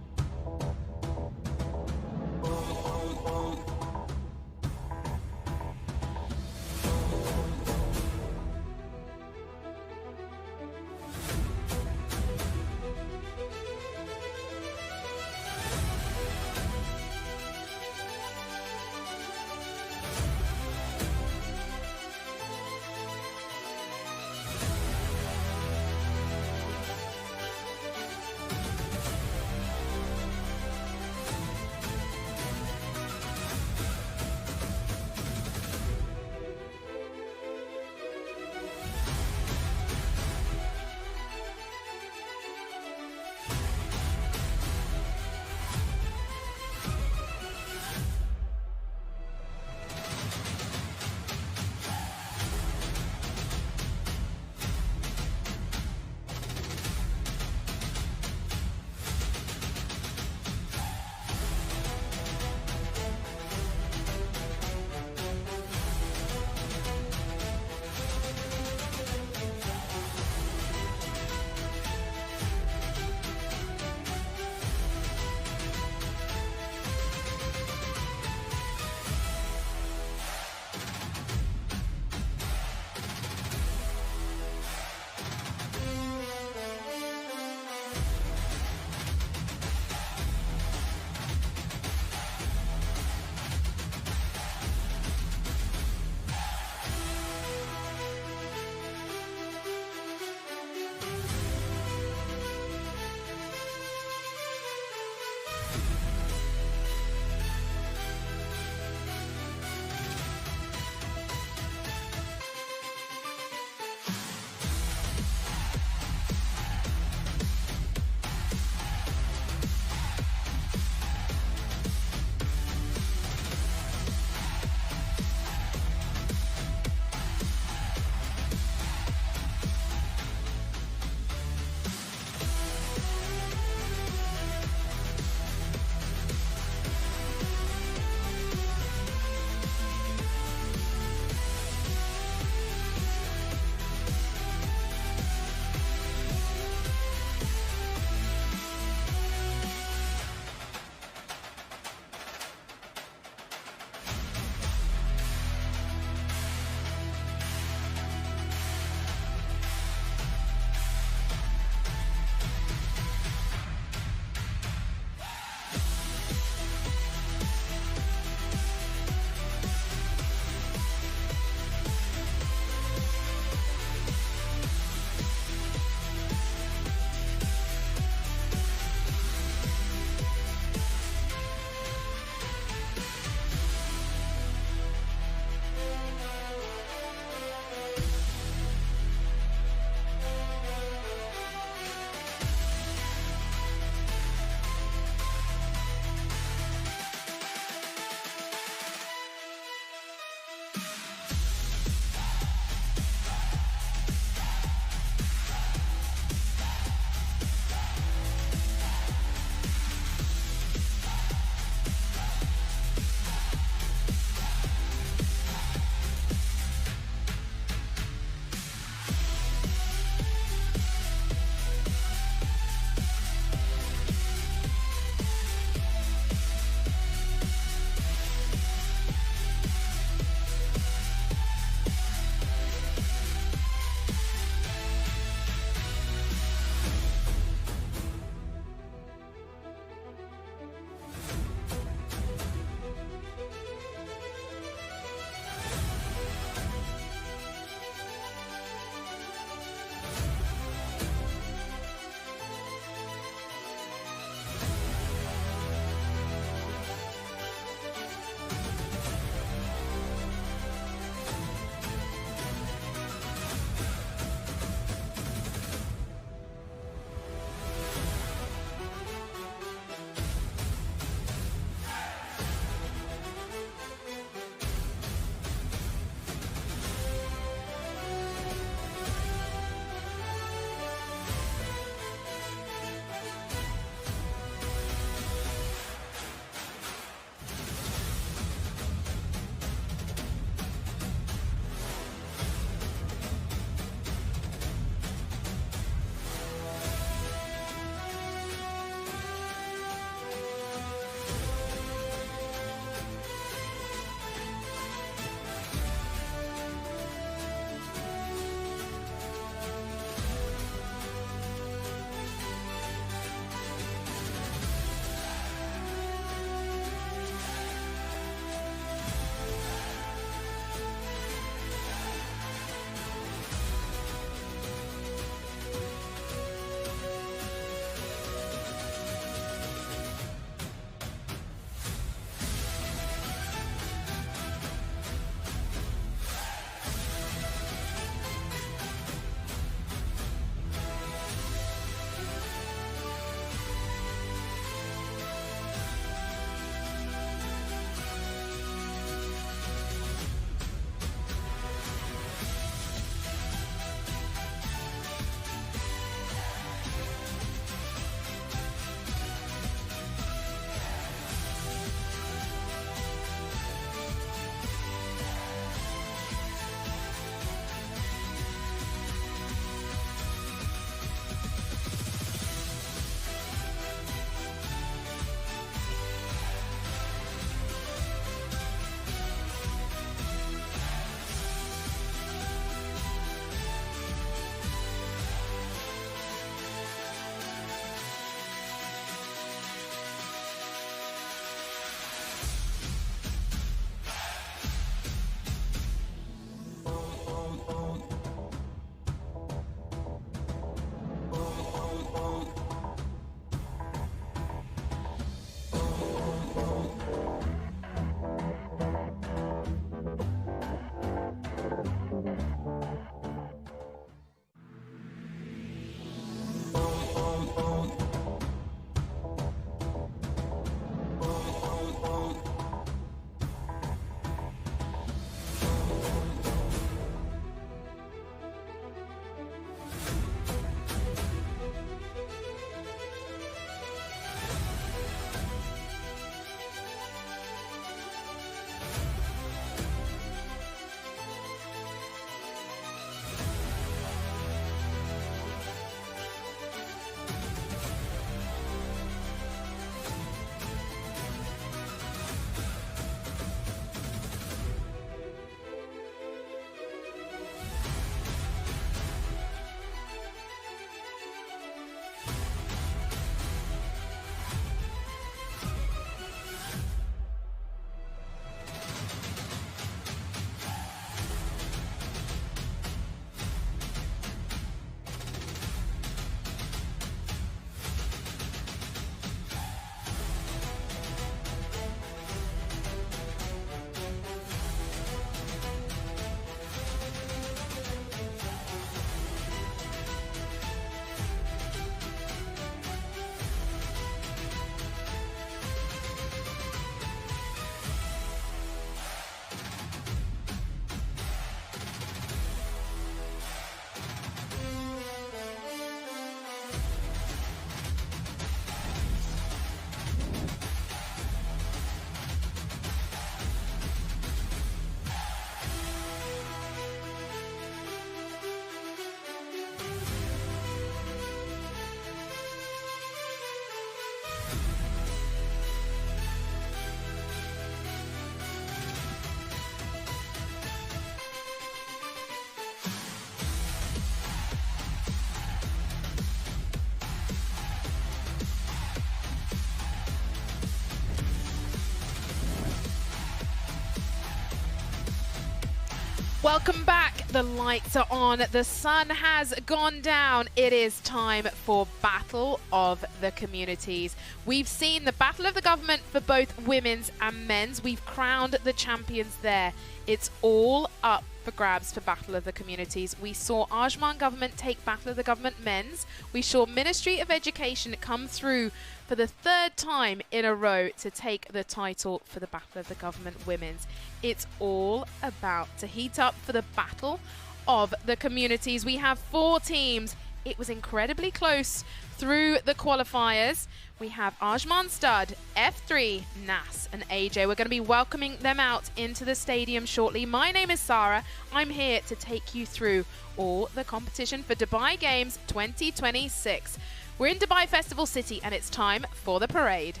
Welcome back. The lights are on. The sun has gone down. It is time for Battle of the Communities. We've seen the Battle of the Government for both women's and men's. We've crowned the champions there. It's all up for grabs for Battle of the Communities. We saw Ajman Government take Battle of the Government men's. We saw Ministry of Education come through for the third time in a row to take the title for the Battle of the Government women's. It's all about to heat up for the Battle of the Communities. We have 4 teams. It was incredibly close through the qualifiers. We have Ajman Stud, F3, Nas and AJ. We're going to be welcoming them out into the stadium shortly. My name is Sarah. I'm here to take you through all the competition for Dubai Games 2026. We're in Dubai Festival City and it's time for the parade.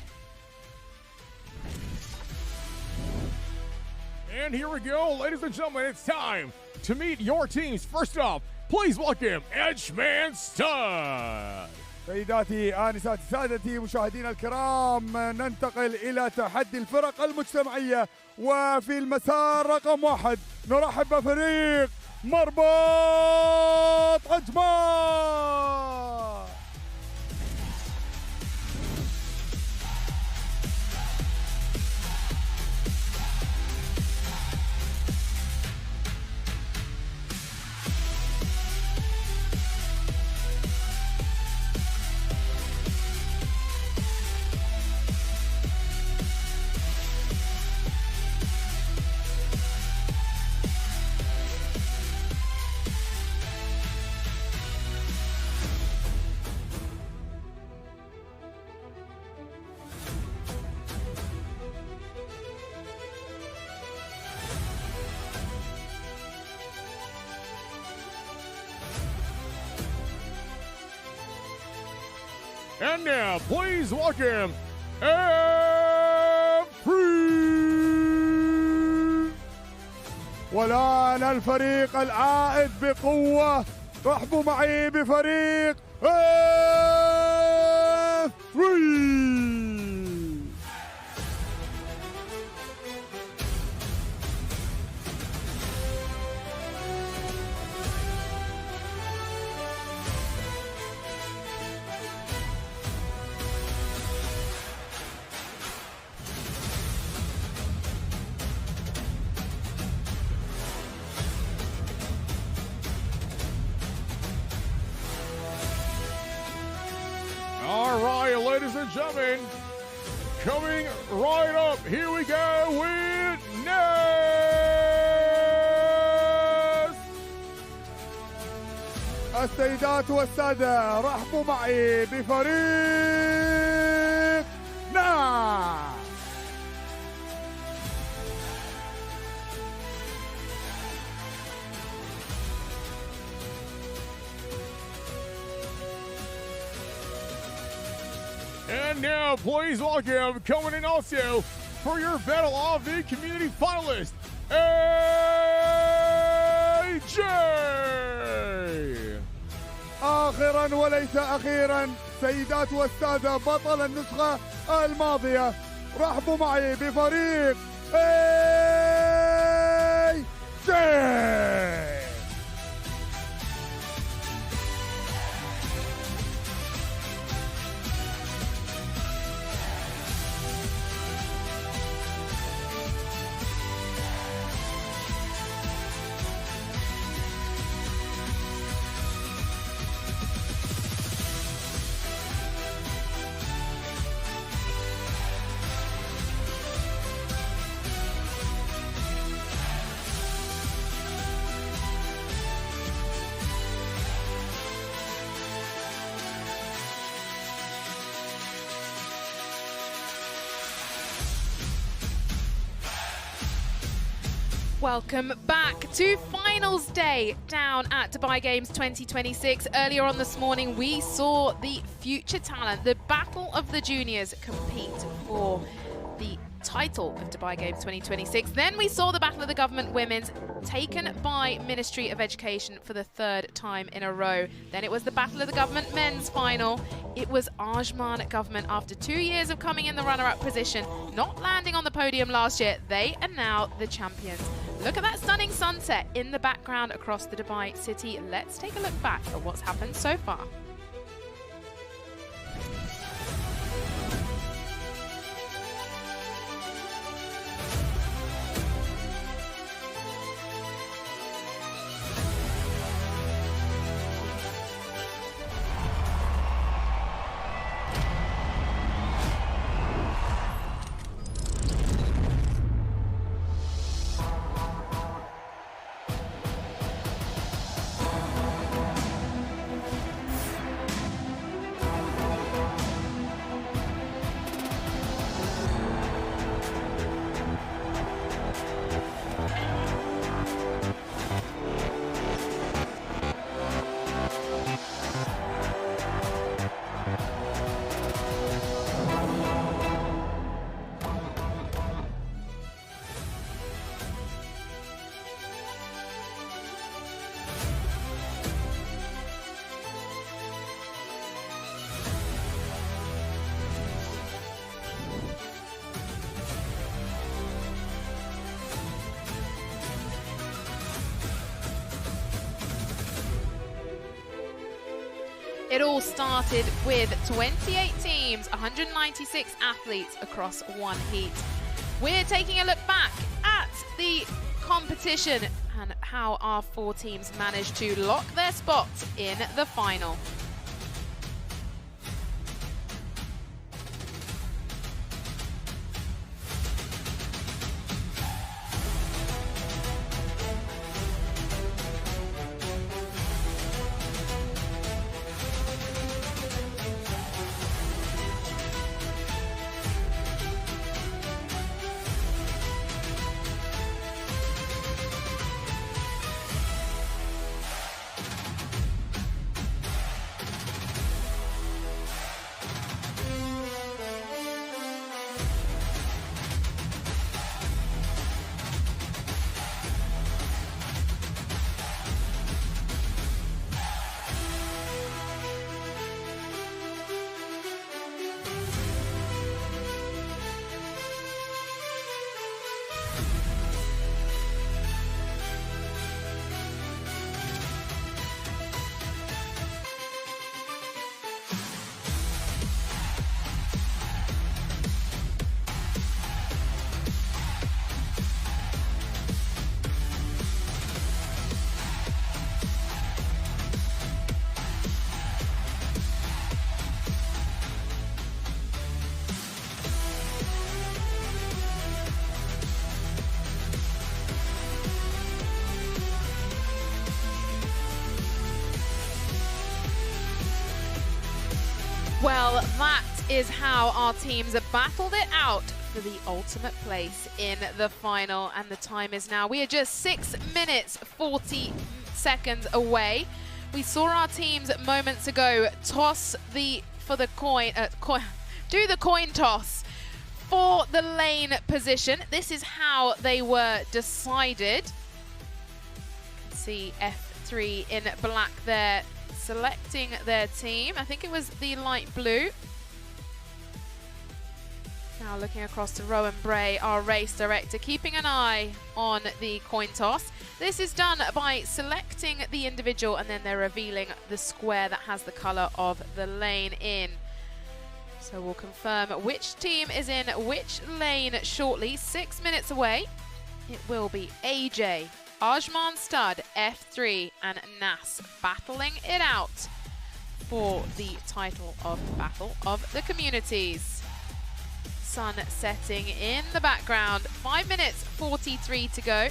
And here we go, ladies and gentlemen, it's time to meet your teams. First up, please welcome Ajman Stud. سيداتي آنساتي سادتي مشاهدينا الكرام، ننتقل إلى تحدي الفرق المجتمعية، وفي المسار رقم 1 نرحب بفريق مرباط عجمان. And now, please welcome F3. والآن الفريق العائد بقوة، رحبوا معي بفريق F3. All right, ladies and gentlemen, coming right up, here we go with Ness. السيدات والسادة، رحبوا معي بفريق ناس. And now, please welcome, coming in also for your Battle of the Community finalist, AJ. آخراً وليس أخيراً، سيدات والسادة، بطل النسخة الماضية، رحبوا معي بفريق AJ. Welcome back to finals day down at Dubai Games 2026. Earlier on this morning, we saw the future talent, the Battle of the Juniors, compete for the title of Dubai Games 2026. Then we saw the Battle of the Government Women's taken by Ministry of Education for the 3rd time in a row. Then it was the Battle of the Government Men's final. It was Ajman Government, after 2 years of coming in the runner-up position, not landing on the podium last year. They are now the champions. Look at that stunning sunset in the background across the Dubai city. Let's take a look back at what's happened so far. It all started with 28 teams, 196 athletes across one heat. We're taking a look back at the competition and how our 4 teams managed to lock their spots in the final. Well, that is how our teams have battled it out for the ultimate place in the final. And the time is now. We are just 6 minutes, 40 seconds away. We saw our teams moments ago toss do the coin toss for the lane position. This is how they were decided. You can see F3 in black there, selecting their team. I think it was the light blue. Now looking across to Rowan Bray, our race director, keeping an eye on the coin toss. This is done by selecting the individual and then they're revealing the square that has the color of the lane in. So we'll confirm which team is in which lane shortly. 6 minutes away. It will be AJ, Ajman Stud, F3 and Nas battling it out for the title of Battle of the Communities. Sun setting in the background. 5 minutes 43 to go.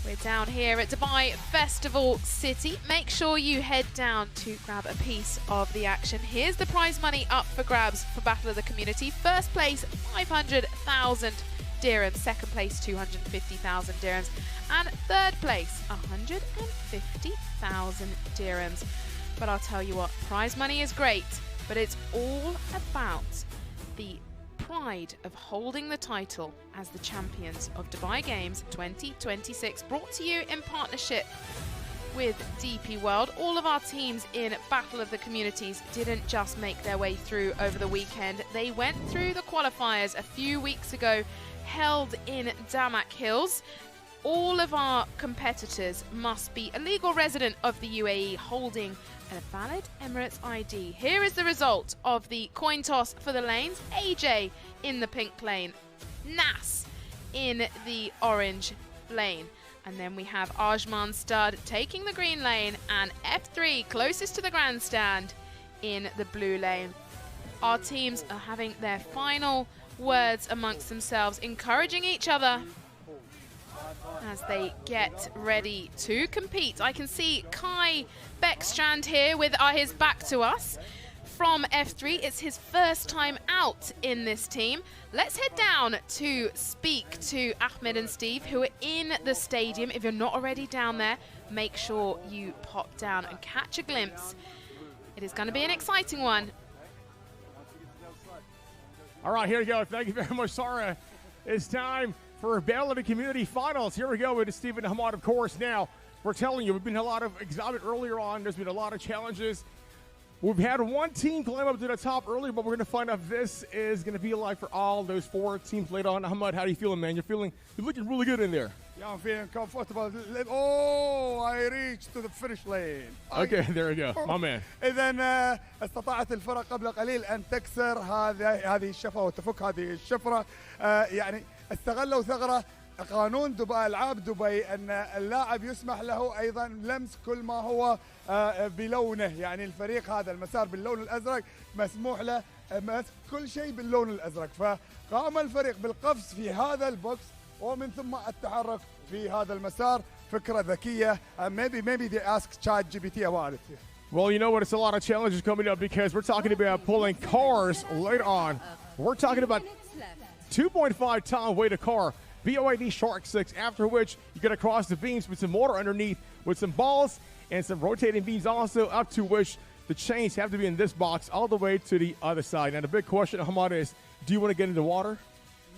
We're down here at Dubai Festival City. Make sure you head down to grab a piece of the action. Here's the prize money up for grabs for Battle of the Community. First place, 500,000 dirhams. Second place, 250,000 dirhams. And third place, 150,000 dirhams. But I'll tell you what, prize money is great, but it's all about the pride of holding the title as the champions of Dubai Games 2026, brought to you in partnership with DP World. All of our teams in Battle of the Communities didn't just make their way through over the weekend. They went through the qualifiers a few weeks ago, held in Damak Hills. All of our competitors must be a legal resident of the UAE holding a valid Emirates ID. Here is the result of the coin toss for the lanes. AJ in the pink lane, Nas in the orange lane. And then we have Ajman Stud taking the green lane and F3 closest to the grandstand in the blue lane. Our teams are having their final words amongst themselves, encouraging each other as they get ready to compete. I can see Kai Beckstrand here with his back to us from F3. It's his first time out in this team. Let's head down to speak to Ahmed and Steve, who are in the stadium. If you're not already down there, make sure you pop down and catch a glimpse. It is going to be an exciting one. All right, here we go. Thank you very much, Sarah. It's time for Battle of the Community Finals. Here we go with Stephen Hamad, of course. Now, we're telling you, we've been a lot of excitement earlier on. There's been a lot of challenges. We've had one team climb up to the top earlier, but we're going to find out if this is going to be like for all those 4 teams later on. Hamad, how are you feeling, man? You're looking really good in there. Yeah, I'm feeling comfortable. Oh, I reached to the finish lane. Okay, there we go. My man. إذا استطاعت الفرق قبل قليل أن تكسر هذه الشفرة وتفك هذه الشفرة. يعني استغلوا ثغرة قانون دبي، ألعاب دبي، أن اللاعب يسمح له أيضا لمس كل ما هو بلونه. يعني الفريق هذا المسار باللون الأزرق مسموح له مسك كل شيء باللون الأزرق. فقام الفريق بالقفز في هذا البوكس ومن ثم التحرك في هذا المسار. فكرة ذكية. Maybe they ask ChatGPT about it. Well, you know what? It's a lot of challenges coming up because we're talking about pulling cars later on. We're talking about 2.5 ton weight of car, BYD Shark 6, after which you get across the beams with some motor underneath with some balls and some rotating beams also, up to which the chains have to be in this box all the way to the other side. Now, the big question, Hamad, is do you want to get into water?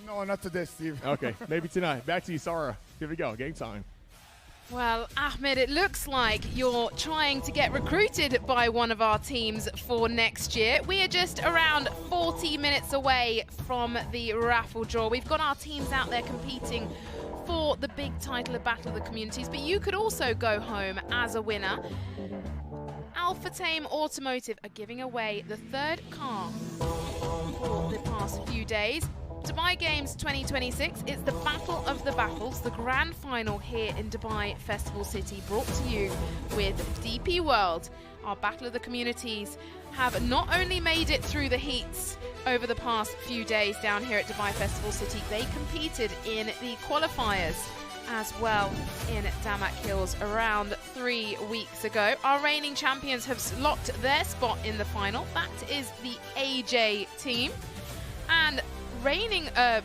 No, not today, Steve. Okay, maybe tonight. Back to you, Sarah. Here we go. Game time. Well, Ahmed, it looks like you're trying to get recruited by one of our teams for next year. We are just around 40 minutes away from the raffle draw. We've got our teams out there competing for the big title of Battle of the Communities, but you could also go home as a winner. Alpha Tame Automotive are giving away the 3rd car for the past few days. Dubai Games 2026, it's the Battle of the Battles, the grand final here in Dubai Festival City, brought to you with DP World. Our Battle of the Communities have not only made it through the heats over the past few days down here at Dubai Festival City, they competed in the qualifiers as well in Damak Hills around 3 weeks ago. Our reigning champions have locked their spot in the final. That is the AJ team. And reigning, our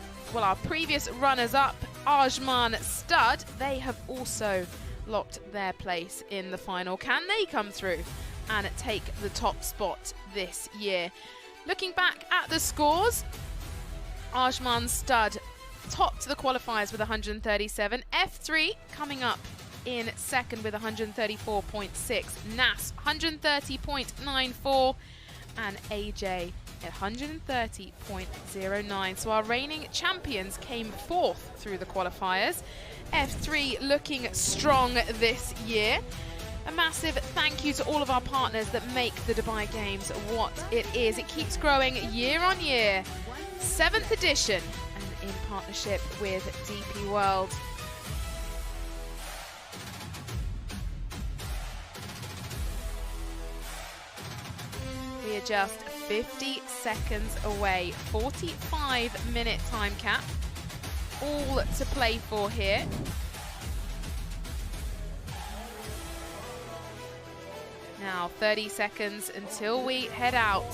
previous runners-up, Ajman Stud, they have also locked their place in the final. Can they come through and take the top spot this year? Looking back at the scores, Ajman Stud topped the qualifiers with 137. F3 coming up in second with 134.6. Nas 130.94 and AJ at 130.09. So our reigning champions came 4th through the qualifiers. F3 looking strong this year. A massive thank you to all of our partners that make the Dubai Games what it is. It keeps growing year on year. 7th edition, and in partnership with DP World. We are just 50 seconds away, 45-minute time cap, all to play for here. Now 30 seconds until we head out.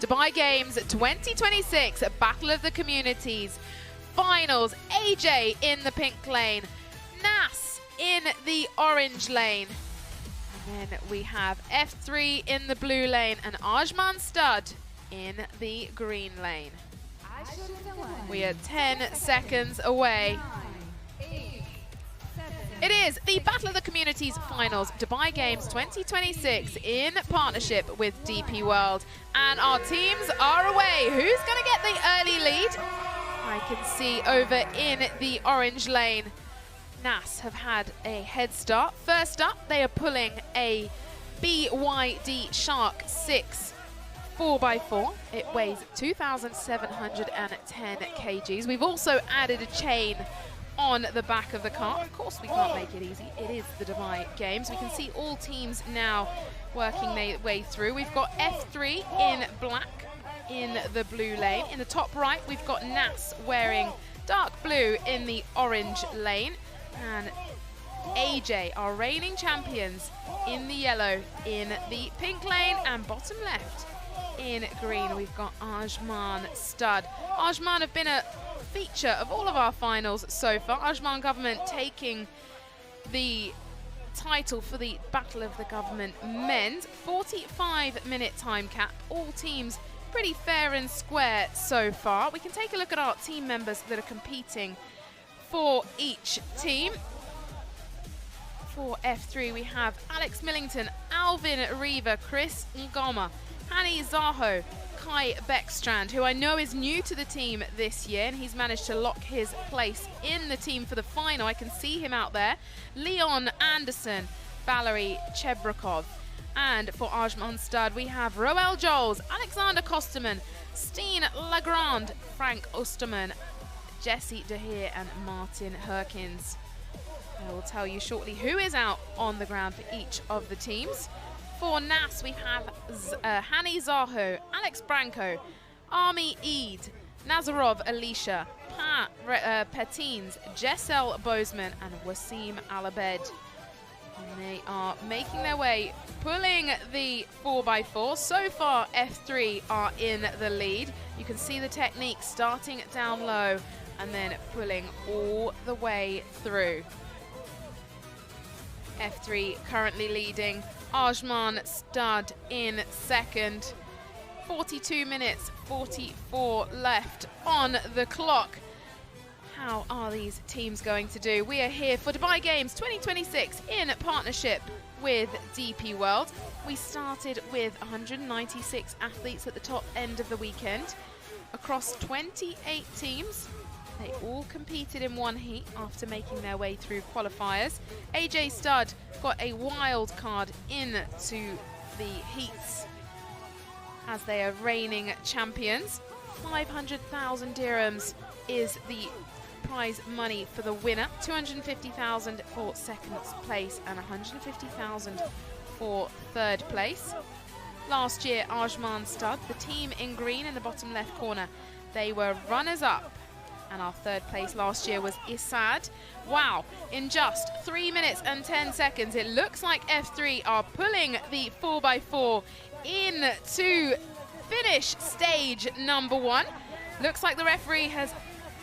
Dubai Games 2026 Battle of the Communities Finals. AJ in the pink lane, Nas in the orange lane. And then we have F3 in the blue lane and Ajman Stud in the green lane. We are 10 seconds away. 8, 7, It is the Battle of the Communities Finals, Dubai Games 2026 in partnership with DP World. And our teams are away. Who's going to get the early lead? I can see over in the orange lane, NAS have had a head start. First up, they are pulling a BYD Shark 6 4x4. It weighs 2,710 kgs. We've also added a chain on the back of the car. Of course, we can't make it easy. It is the Dubai Games. We can see all teams now working their way through. We've got F3 in black in the blue lane. In the top right, we've got NAS wearing dark blue in the orange lane. And AJ, our reigning champions, in the yellow in the pink lane. And bottom left in green, we've got Ajman Stud. Ajman have been a feature of all of our finals so far. Ajman Government taking the title for the Battle of the Government men's. 45-minute time cap. All teams pretty fair and square so far. We can take a look at our team members that are competing for each team. For F3, we have Alex Millington, Alvin Reeva, Chris Ngoma, Hani Zaho, Kai Beckstrand, who I know is new to the team this year, and he's managed to lock his place in the team for the final. I can see him out there. Leon Anderson, Valerie Chebrakov. And for Ajman Stud, we have Roel Joles, Alexander Kosterman, Steen Legrand, Frank Osterman, Jesse DeHeer, and Martin Herkins. I will tell you shortly who is out on the ground for each of the teams. For NAS, we have Hani Zaho, Alex Branco, Army Eid, Nazarov Alicia, Petines, Jessel Bozeman, and Wasim Alabed. And they are making their way, pulling the 4x4. So far, F3 are in the lead. You can see the technique starting down low and then pulling all the way through. F3 currently leading. Ajman Stud in second. 42 minutes, 44 left on the clock. How are these teams going to do? We are here for Dubai Games 2026 in partnership with DP World. We started with 196 athletes at the top end of the weekend. Across 28 teams, they all competed in one heat after making their way through qualifiers. AJ Stud got a wild card into the heats as they are reigning champions. 500,000 dirhams is the prize money for the winner, 250,000 for second place and 150,000 for third place. Last year, Ajman Stud, the team in green in the bottom left corner, they were runners-up. And our third place last year was Isad. Wow, in just 3 minutes and 10 seconds, it looks like F3 are pulling the 4x4 in to finish stage number 1. Looks like the referee has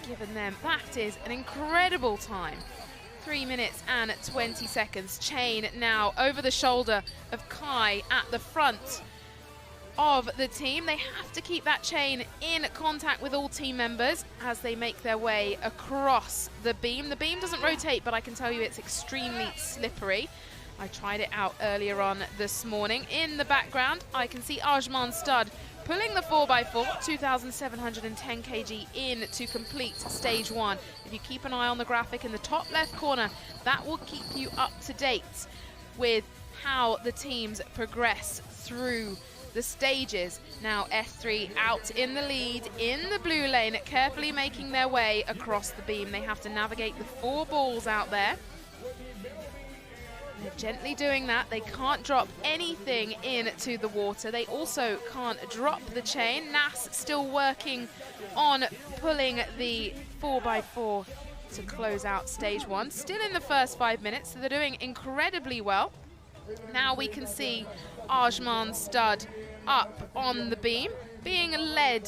given them, that is an incredible time. 3 minutes and 20 seconds. Chain now over the shoulder of Kai at the front of the team. They have to keep that chain in contact with all team members as they make their way across the beam. The beam doesn't rotate, but I can tell you it's extremely slippery. I tried it out earlier on this morning. In the background, I can see Ajman Stud pulling the 4x4, 2,710 kg in to complete stage 1. If you keep an eye on the graphic in the top left corner, that will keep you up to date with how the teams progress through the stages. Now F3 out in the lead in the blue lane, carefully making their way across the beam. They have to navigate the 4 balls out there. They're gently doing that. They can't drop anything into the water. They also can't drop the chain. NAS still working on pulling the 4x4 to close out stage 1. Still in the first 5 minutes, so they're doing incredibly well. Now we can see Ajman Stud up on the beam, being led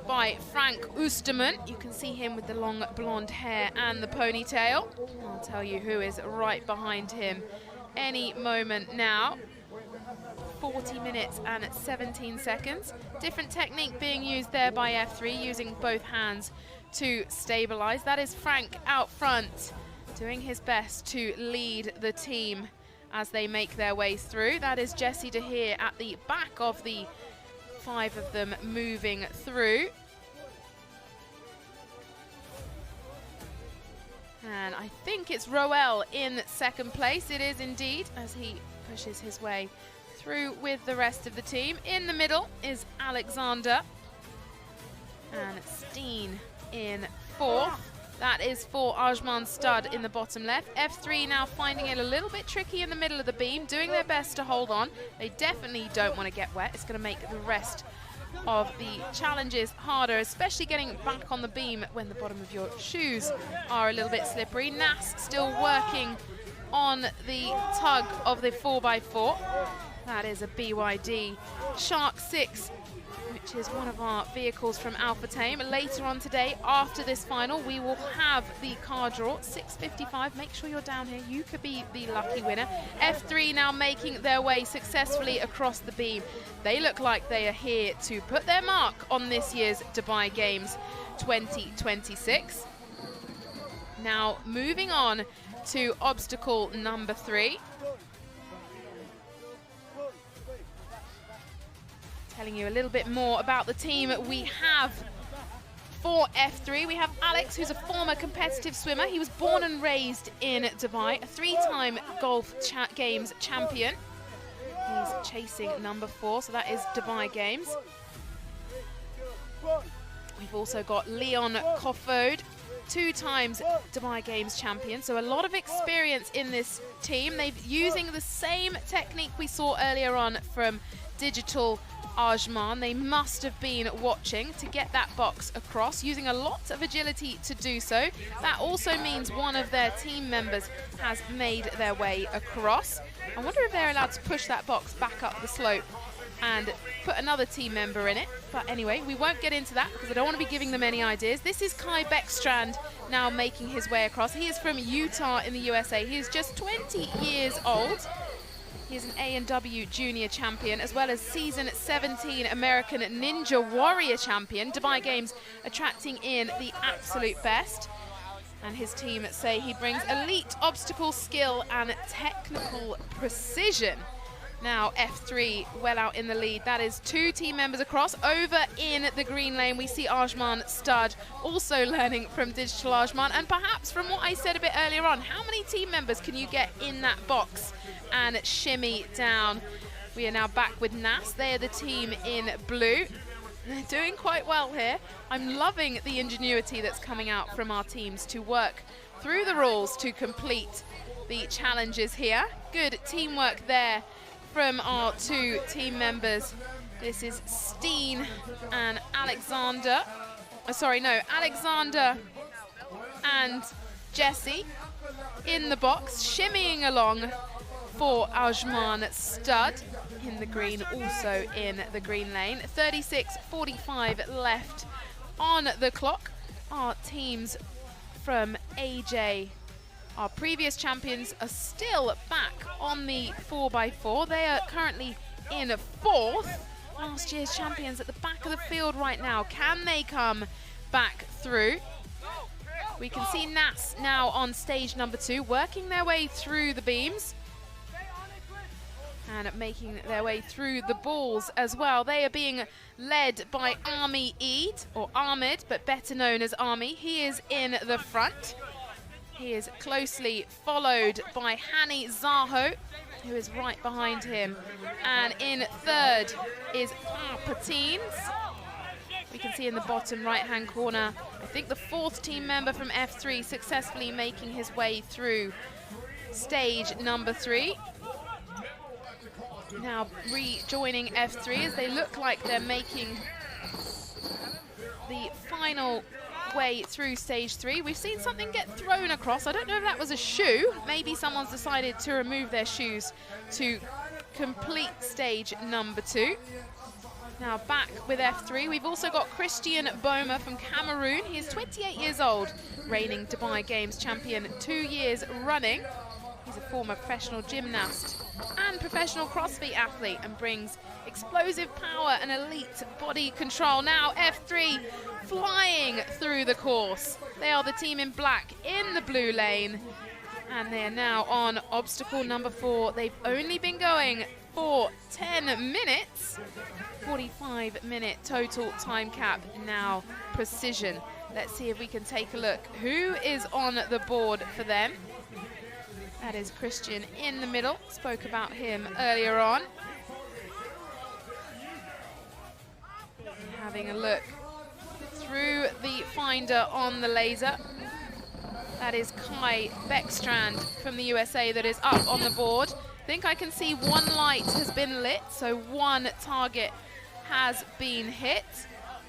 by Frank Oosterman. You can see him with the long blonde hair and the ponytail. I'll tell you who is right behind him any moment now. 40 minutes and 17 seconds. Different technique being used there by F3, using both hands to stabilize. That is Frank out front. doing his best to lead the team as they make their way through. That is Jesse Dahir at the back of the 5 of them moving through. And I think it's Roel in second place. It is indeed, as he pushes his way through with the rest of the team. In the middle is Alexander. And Steen in 4th. That is for Ajman Stud in the bottom left. F3 now finding it a little bit tricky in the middle of the beam, doing their best to hold on. They definitely don't want to get wet. It's going to make the rest of the challenges harder, especially getting back on the beam when the bottom of your shoes are a little bit slippery. Nas still working on the tug of the 4x4. That is a BYD Shark 6, which is one of our vehicles from Alpha Tame. Later on today, after this final, we will have the car draw, 6:55. Make sure you're down here. You could be the lucky winner. F3 now making their way successfully across the beam. They look like they are here to put their mark on this year's Dubai Games 2026. Now, moving on to obstacle number 3. Telling you a little bit more about the team we have for F3. We have Alex, who's a former competitive swimmer. He was born and raised in Dubai, a 3-time Golf Games champion. He's chasing number 4, so that is Dubai Games. We've also got Leon Kofod, 2 times Dubai Games champion, so a lot of experience in this team. They're using the same technique we saw earlier on from Digital Ajman. They must have been watching to get that box across, using a lot of agility to do so. That also means one of their team members has made their way across. I wonder if they're allowed to push that box back up the slope and put another team member in it. But anyway, we won't get into that because I don't want to be giving them any ideas. This is Kai Beckstrand now making his way across. He is from Utah in the USA. He is just 20 years old. He's an A&W Junior champion, as well as season 17 American Ninja Warrior champion. Dubai Games attracting in the absolute best. And his team say he brings elite obstacle skill and technical precision. Now F3 well out in the lead. That is 2 team members across. Over in the green lane, we see Ajman Stud also learning from Digital Ajman. And perhaps from what I said a bit earlier on, how many team members can you get in that box and shimmy down? We are now back with Nas. They are the team in blue. They're doing quite well here. I'm loving the ingenuity that's coming out from our teams to work through the rules to complete the challenges here. Good teamwork there from our 2 team members. This is Steen and Alexander. Alexander and Jesse in the box, shimmying along for Ajman Stud in the green, also in the green lane. 36:45 left on the clock. Our teams from AJ, our previous champions, are still back on the 4x4. They are currently in 4th. Last year's champions at the back of the field right now. Can they come back through? We can see Nas now on stage number 2, working their way through the beams and making their way through the balls as well. They are being led by Army Eid, or Ahmed, but better known as Army. He is in the front. He is closely followed by Hani Zaho, who is right behind him. And in 3rd is Patines. We can see in the bottom right-hand corner, I think the 4th team member from F3 successfully making his way through stage number 3. Now rejoining F3 as they look like they're making the final way through stage 3. We've seen something get thrown across. I don't know if that was a shoe. Maybe someone's decided to remove their shoes to complete stage number 2. Now back with F3, we've also got Christian Boma from Cameroon. He is 28 years old, reigning Dubai Games champion 2 years running. He's a former professional gymnast and professional CrossFit athlete and brings explosive power and elite body control. Now F3 flying through the course. They are the team in black in the blue lane. And they're now on obstacle number 4. They've only been going for 10 minutes. 45-minute total time cap. Now precision. Let's see if we can take a look. Who is on the board for them? That is Christian in the middle. Spoke about him earlier on. Having a look through the finder on the laser. That is Kai Beckstrand from the USA that is up on the board. I think I can see one light has been lit, so one target has been hit.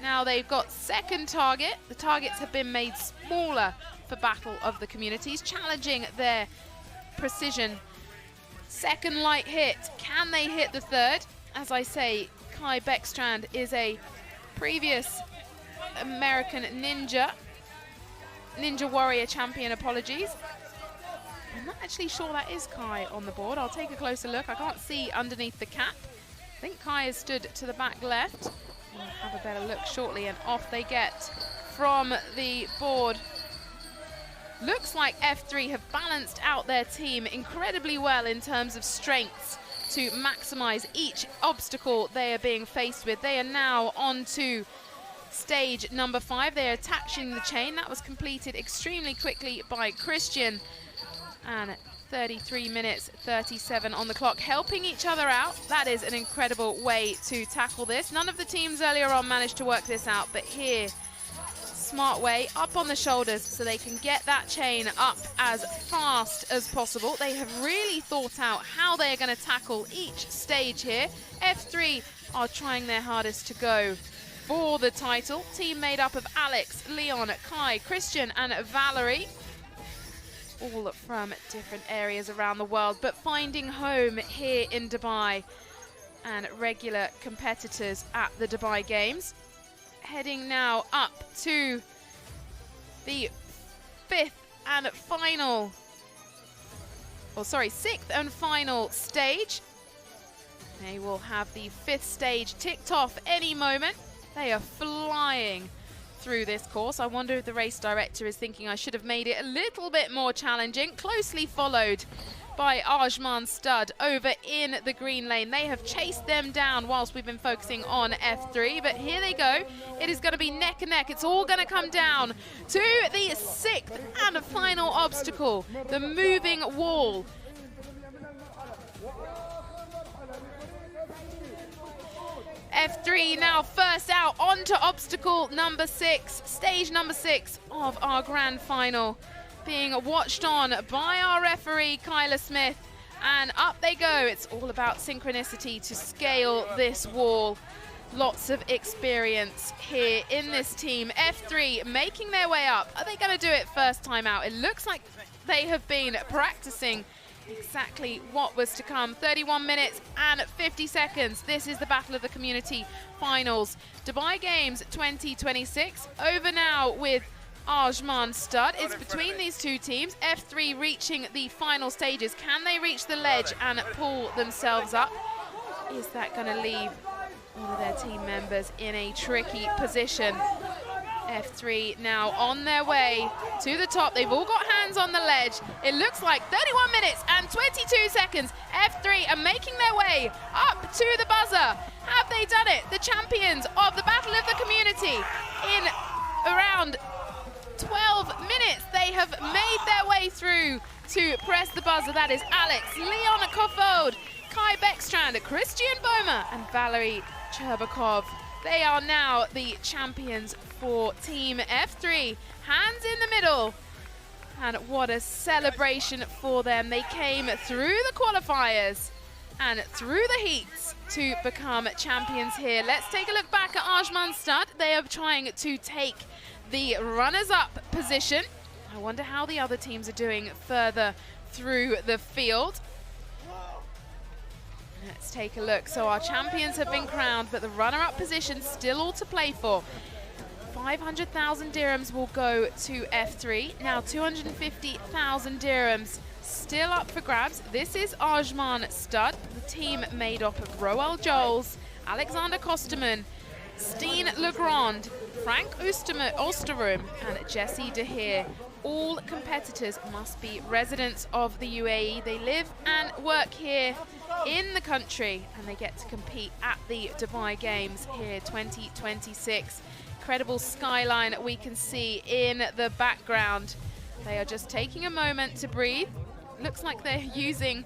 Now they've got second target. The targets have been made smaller for Battle of the Communities, challenging their precision. Second light hit. Can they hit the third? As I say, Kai Beckstrand is a previous American Ninja Warrior champion, apologies. I'm not actually sure that is Kai on the board. I'll take a closer look. I can't see underneath the cap. I think Kai has stood to the back left. We'll have a better look shortly, and off they get from the board. Looks like F3 have balanced out their team incredibly well in terms of strengths to maximize each obstacle they are being faced with. They are now on to stage number 5. They are attaching the chain. That was completed extremely quickly by Christian. And 33 minutes 37 on the clock, helping each other out. That is an incredible way to tackle this. None of the teams earlier on managed to work this out, but here, smart way, up on the shoulders so they can get that chain up as fast as possible. They have really thought out how they are going to tackle each stage here. F3 are trying their hardest to go for the title. Team made up of Alex, Leon, Kai, Christian and Valerie. All from different areas around the world, but finding home here in Dubai and regular competitors at the Dubai Games. Heading now up to the sixth and final stage. They will have the 5th stage ticked off any moment. They are flying through this course. I wonder if the race director is thinking I should have made it a little bit more challenging. Closely followed by Ajman Stud over in the green lane. They have chased them down whilst we've been focusing on F3, but here they go. It is going to be neck and neck. It's all going to come down to the 6th and final obstacle, the moving wall. F3 now first out onto obstacle number 6, stage number 6 of our grand final, being watched on by our referee Kyla Smith, and up they go. It's all about synchronicity to scale this wall. Lots of experience here in this team. F3 making their way up. Are they going to do it first time out? It looks like they have been practicing exactly what was to come. 31 minutes and 50 seconds. This is the Battle of the Community Finals. Dubai Games 2026 over now with Ajman Stud. It's between these two teams. F3 reaching the final stages. Can they reach the ledge and pull themselves up? Is that going to leave one of their team members in a tricky position? F3 now on their way to the top. They've all got hands on the ledge. It looks like 31 minutes and 22 seconds. F3 are making their way up to the buzzer. Have they done it? The champions of the Battle of the Community in around 12 minutes. They have made their way through to press the buzzer. That is Alex, Leon Kofod, Kai Beckstrand, Christian Bomer and Valerie Cherbakov. They are now the champions for Team F3. Hands in the middle. And what a celebration for them. They came through the qualifiers and through the heats to become champions here. Let's take a look back at Ajman Stud. They are trying to take the runners-up position. I wonder how the other teams are doing further through the field. Let's take a look. So our champions have been crowned, but the runner-up position still all to play for. 500,000 dirhams will go to F3. Now 250,000 dirhams still up for grabs. This is Ajman Stud, the team made up of Roel Joels, Alexander Kosterman, Steen Legrand, Frank Osterum and Jesse De Heer. all competitors must be residents of the UAE. They live and work here in the country, and they get to compete at the Dubai Games here 2026. Incredible skyline we can see in the background. They are just taking a moment to breathe. Looks like they're using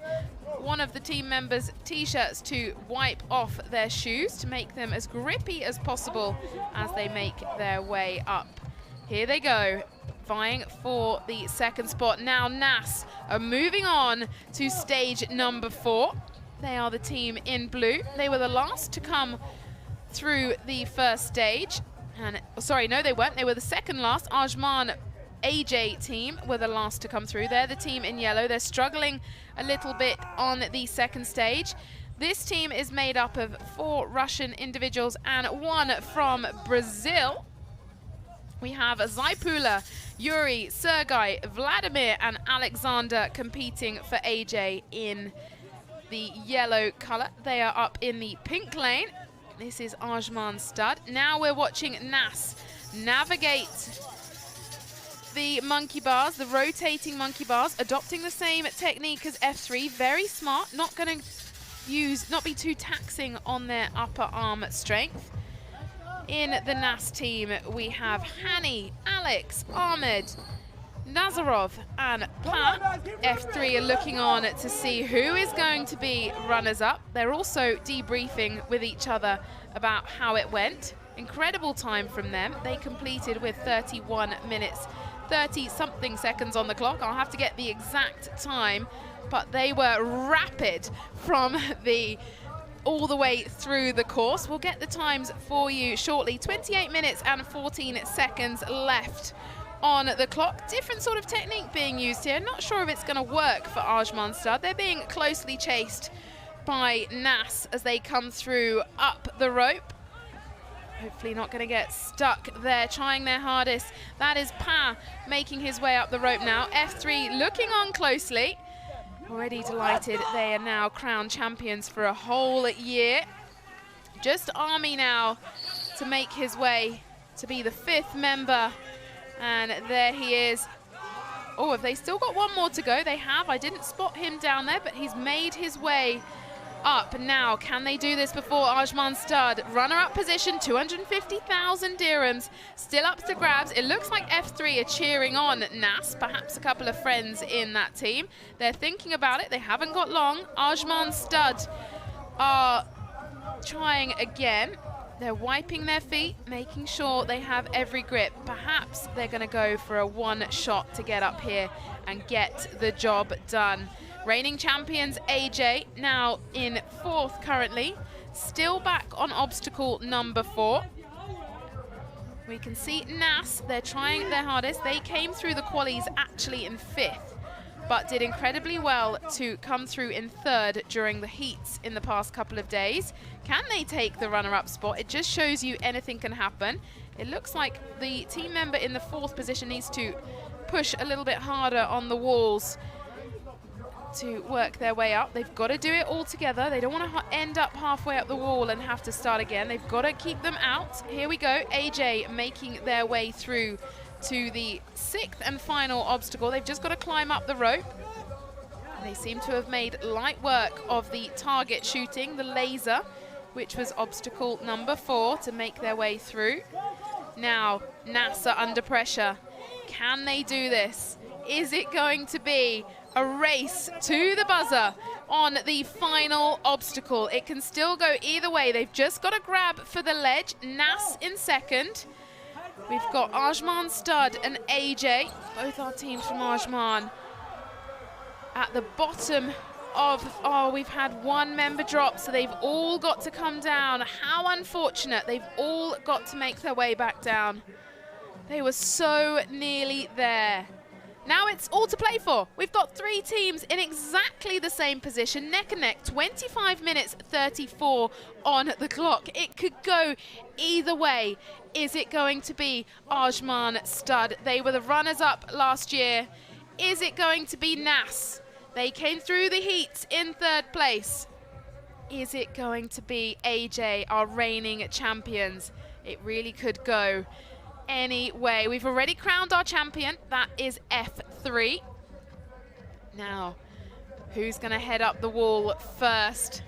one of the team members' t-shirts to wipe off their shoes to make them as grippy as possible as they make their way up. Here they go, vying for the second spot. Now NAS are moving on to stage number 4. They are the team in blue. They were the last to come through the first stage. And sorry, no, they weren't. They were the second last. Ajman AJ team were the last to come through. They're the team in yellow. They're struggling a little bit on the second stage. This team is made up of 4 Russian individuals and 1 from Brazil. We have Zaipula, Yuri, Sergei, Vladimir, and Alexander competing for AJ in the yellow color. They are up in the pink lane. This is Ajman Stud. Now we're watching Nas navigate the monkey bars, the rotating monkey bars, adopting the same technique as F3. Very smart, not going to not be too taxing on their upper arm strength. In the NAS team, we have Hani, Alex, Ahmed, Nazarov, and Pat. F3 are looking on to see who is going to be runners-up. They're also debriefing with each other about how it went. Incredible time from them. They completed with 31 minutes, 30-something seconds on the clock. I'll have to get the exact time, but they were rapid from all the way through the course. We'll get the times for you shortly. 28 minutes and 14 seconds left on the clock. Different sort of technique being used here. Not sure if it's going to work for Ajman Stud. They're being closely chased by Nas as they come through up the rope. Hopefully not going to get stuck there, trying their hardest. That is Pa making his way up the rope now. F3 looking on closely. Already delighted they are now crowned champions for a whole year. Just Army now to make his way to be the 5th member. And there he is. Oh, have they still got one more to go? They have. I didn't spot him down there, but he's made his way up now. Can they do this before Ajman Stud? Runner-up position, 250,000 dirhams. Still up to grabs. It looks like F3 are cheering on Nas, perhaps a couple of friends in that team. They're thinking about it. They haven't got long. Ajman Stud are trying again. They're wiping their feet, making sure they have every grip. Perhaps they're going to go for a one shot to get up here and get the job done. Reigning champions AJ now in 4th currently, still back on obstacle number 4. We can see Nas, they're trying their hardest. They came through the qualies actually in 5th, but did incredibly well to come through in 3rd during the heats in the past couple of days. Can they take the runner-up spot? It just shows you anything can happen. It looks like the team member in the 4th position needs to push a little bit harder on the walls to work their way up. They've got to do it all together. They don't want to end up halfway up the wall and have to start again. They've got to keep them out. Here we go. AJ making their way through to the 6th and final obstacle. They've just got to climb up the rope. They seem to have made light work of the target shooting, the laser, which was obstacle number 4 to make their way through. Now, NASA under pressure. Can they do this? Is it going to be a race to the buzzer on the final obstacle? It can still go either way. They've just got to grab for the ledge. Nas in 2nd. We've got Ajman Stud and AJ, both our teams from Ajman. At the bottom of, oh, we've had one member drop, so they've all got to come down. How unfortunate. They've all got to make their way back down. They were so nearly there. Now it's all to play for. We've got 3 teams in exactly the same position, neck and neck, 25 minutes 34 on the clock. It could go either way. Is it going to be Ajman Stud? They were the runners-up last year. Is it going to be Nas? They came through the heats in 3rd place. Is it going to be AJ, our reigning champions? It really could go any way. We've already crowned our champion. That is F3. Now, who's going to head up the wall first?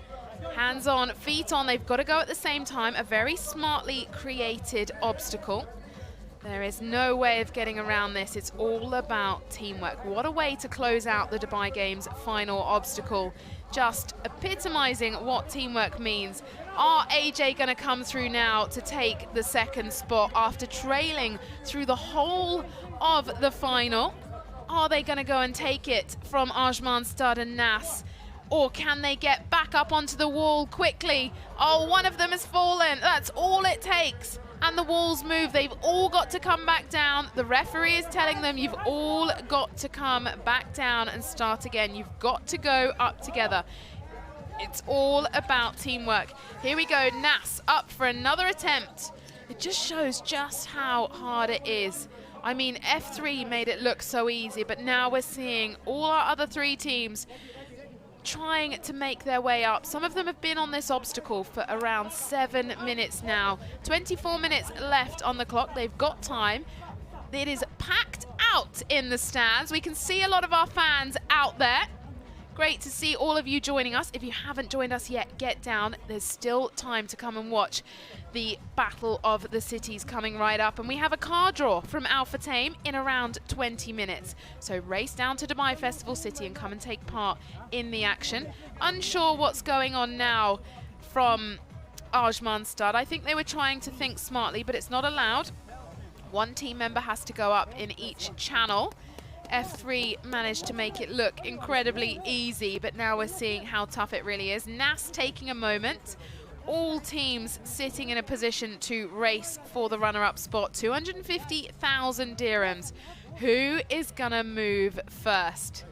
Hands on, feet on. They've got to go at the same time. A very smartly created obstacle. There is no way of getting around this. It's all about teamwork. What a way to close out the Dubai Games final obstacle. Just epitomizing what teamwork means. Are AJ going to come through now to take the second spot after trailing through the whole of the final? Are they going to go and take it from Ajman, Stud and Nas? Or can they get back up onto the wall quickly? Oh, one of them has fallen. That's all it takes. And the walls move. They've all got to come back down. The referee is telling them you've all got to come back down and start again. You've got to go up together. It's all about teamwork. Here we go, Nas up for another attempt. It just shows just how hard it is. I mean, F3 made it look so easy, but now we're seeing all our other 3 teams trying to make their way up. Some of them have been on this obstacle for around 7 minutes now. 24 minutes left on the clock. They've got time. It is packed out in the stands. We can see a lot of our fans out there. Great to see all of you joining us. If you haven't joined us yet, get down. There's still time to come and watch the Battle of the Cities coming right up. And we have a car draw from Alpha Tame in around 20 minutes. So race down to Dubai Festival City and come and take part in the action. Unsure what's going on now from Ajman Stud. I think they were trying to think smartly, but it's not allowed. One team member has to go up in each channel. F3 managed to make it look incredibly easy, but now we're seeing how tough it really is. Nas taking a moment. All teams sitting in a position to race for the runner-up spot. 250,000 dirhams. Who is gonna move first?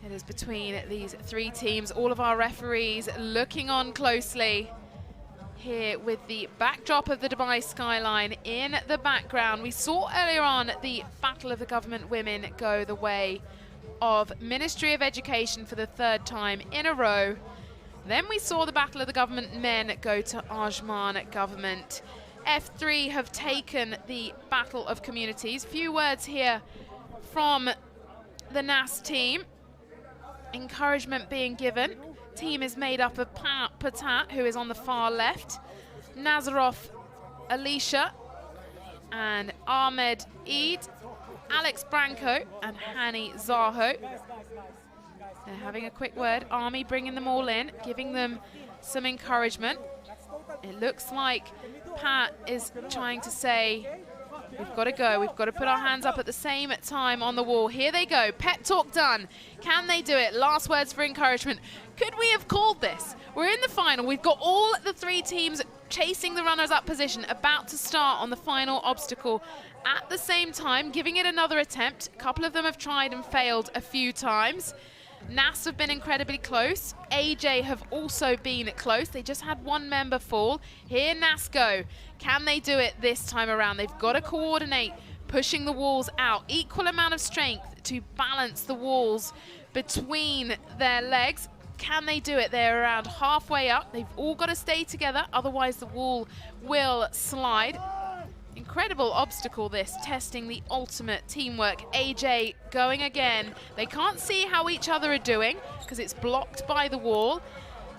It is between these 3 teams. All of our referees looking on closely. Here with the backdrop of the Dubai skyline in the background. We saw earlier on the Battle of the Government Women go the way of Ministry of Education for the 3rd time in a row. Then we saw the Battle of the Government Men go to Ajman Government. F3 have taken the Battle of Communities. Few words here from the NAS team. Encouragement being given. Team is made up of Patat, who is on the far left, Nazarov, Alicia, and Ahmed Eid, Alex Branco, and Hani Zaho. They're having a quick word. Army bringing them all in, giving them some encouragement. It looks like Pat is trying to say, we've got to go. We've got to put our hands up at the same time on the wall. Here they go. Pep talk done. Can they do it? Last words for encouragement. Could we have called this? We're in the final. We've got all the 3 teams chasing the runners-up position, about to start on the final obstacle at the same time, giving it another attempt. A couple of them have tried and failed a few times. NAS have been incredibly close. AJ have also been close. They just had 1 member fall. Here NAS go. Can they do it this time around? They've got to coordinate, pushing the walls out. Equal amount of strength to balance the walls between their legs. Can they do it? They're around halfway up. They've all got to stay together, otherwise the wall will slide. Incredible obstacle this, testing the ultimate teamwork. AJ going again. They can't see how each other are doing because it's blocked by the wall.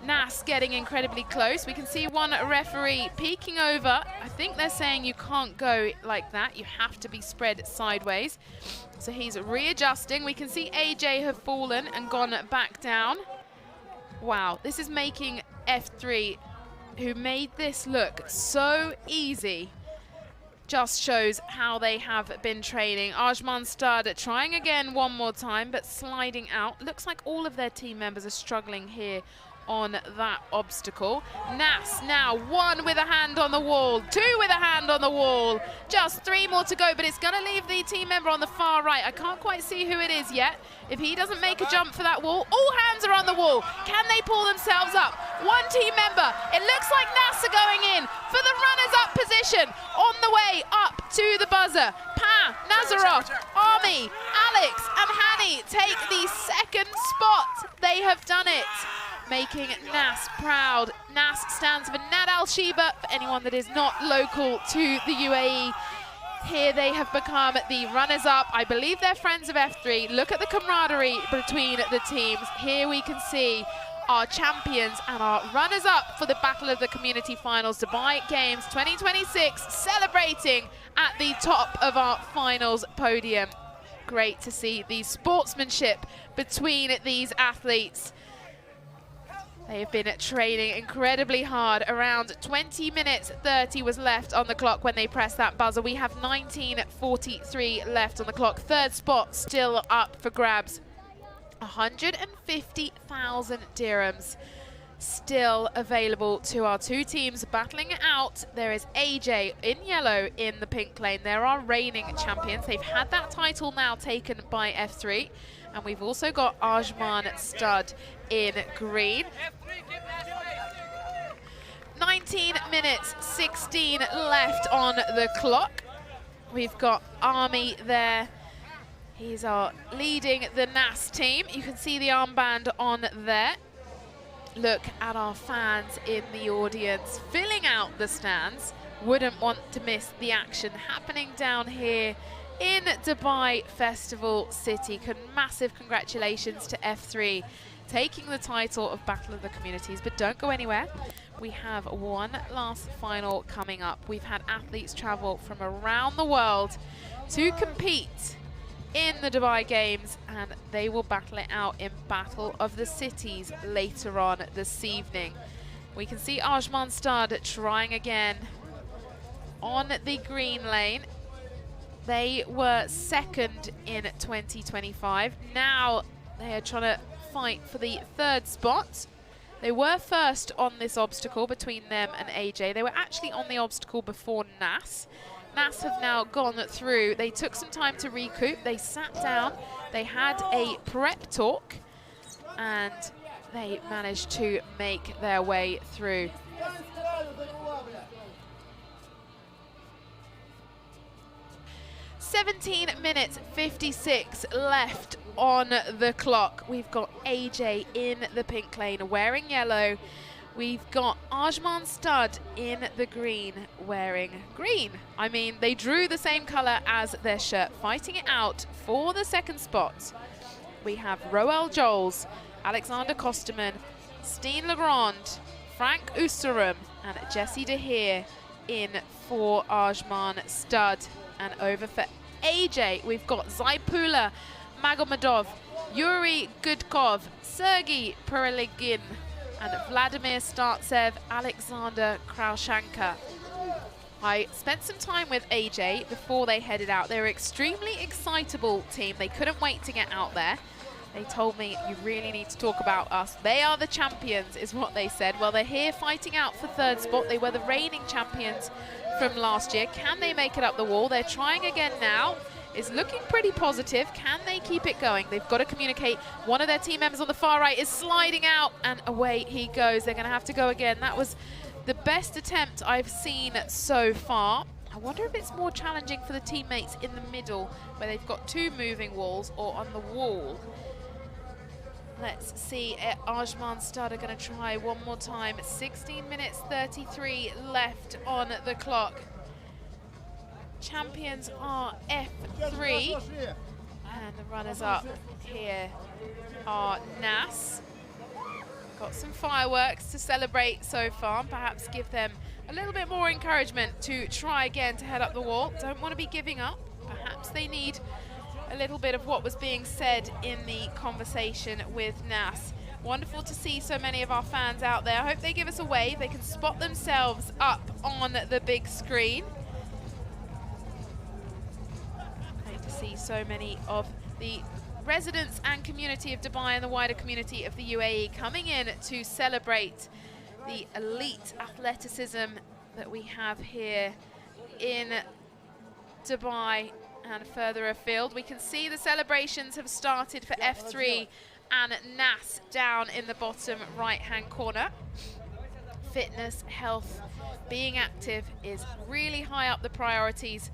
Nas getting incredibly close. We can see one referee peeking over. I think they're saying you can't go like that. You have to be spread sideways. So he's readjusting. We can see AJ have fallen and gone back down. Wow, this is making F3, who made this look so easy, just shows how they have been training. Ajman Stud trying again one more time, but sliding out. Looks like all of their team members are struggling here on that obstacle. Nas now 1 with a hand on the wall, 2 with a hand on the wall. Just 3 more to go, but it's gonna leave the team member on the far right. I can't quite see who it is yet. If he doesn't make a jump for that wall, all hands are on the wall. Can they pull themselves up? 1 team member. It looks like Nas are going in for the runners-up position. On the way up to the buzzer. Pa, Nazarov, Army, Alex, and Hani take the 2nd spot. They have done it, making Nas proud. Nas stands for Nad Al Sheba, for anyone that is not local to the UAE. here they have become the runners-up. I believe they're friends of F3. Look at the camaraderie between the teams. Here we can see our champions and our runners-up for the Battle of the Community Finals Dubai Games 2026, celebrating at the top of our finals podium. Great to see the sportsmanship between these athletes. They have been training incredibly hard. Around 20 minutes 30 was left on the clock when they pressed that buzzer. We have 19:43 left on the clock. Third spot still up for grabs. 150,000 dirhams still available to our two teams battling it out. There is AJ in yellow in the pink lane. They're our reigning champions. They've had that title now taken by F3. And we've also got Ajman Stud in green. 19 minutes 16 left on the clock. We've got Army there. He's leading the NAS team. You can see the armband on there. Look at our fans in the audience filling out the stands. Wouldn't want to miss the action happening down here in Dubai Festival City. Massive congratulations to F3 taking the title of Battle of the Communities, but don't go anywhere. We have one last final coming up. We've had athletes travel from around the world to compete in the Dubai Games, and they will battle it out in Battle of the Cities later on this evening. We can see Ajman Stud trying again on the green lane. They were second in 2025. Now they are trying to fight for the third spot. They were first on this obstacle between them and AJ. They were actually on the obstacle before NAS. NAS have now gone through. They took some time to recoup. They sat down. They had a prep talk, and they managed to make their way through. .17 56 left on the clock. We've got AJ in the pink lane wearing yellow. We've got Ajman Stud in the green wearing green. I mean, they drew the same color as their shirt, fighting it out for the second spot. We have Roel Joels, Alexander Kosterman, Steen Legrand, Frank Oosterum, and Jesse De Heer in for Ajman Stud. And over for AJ, we've got Zaipula Magomedov, Yuri Gudkov, Sergei Perelegin, and Vladimir Startsev, Alexander Kraushanka. I spent some time with AJ before they headed out. They were an extremely excitable team. They couldn't wait to get out there. They told me, you really need to talk about us. They are the champions, is what they said. Well, they're here fighting out for third spot. They were the reigning champions from last year. Can they make it up the wall? They're trying again now. It's looking pretty positive. Can they keep it going? They've got to communicate. One of their team members on the far right is sliding out, and away he goes. They're going to have to go again. That was the best attempt I've seen so far. I wonder if it's more challenging for the teammates in the middle, where they've got two moving walls, or on the wall. Let's see, Ajman Stud are going to try one more time. 16 minutes 33 left on the clock. Champions are F3, and the runners-up here are NAS. Got some fireworks to celebrate so far, perhaps give them a little bit more encouragement to try again to head up the wall. Don't want to be giving up. Perhaps they need a little bit of what was being said in the conversation with NAS. Wonderful to see so many of our fans out there. I hope they give us a wave. They can spot themselves up on the big screen. Great to see so many of the residents and community of Dubai and the wider community of the UAE coming in to celebrate the elite athleticism that we have here in Dubai and further afield. We can see the celebrations have started for F3 and NAS down in the bottom right-hand corner. Fitness, health, being active is really high up the priorities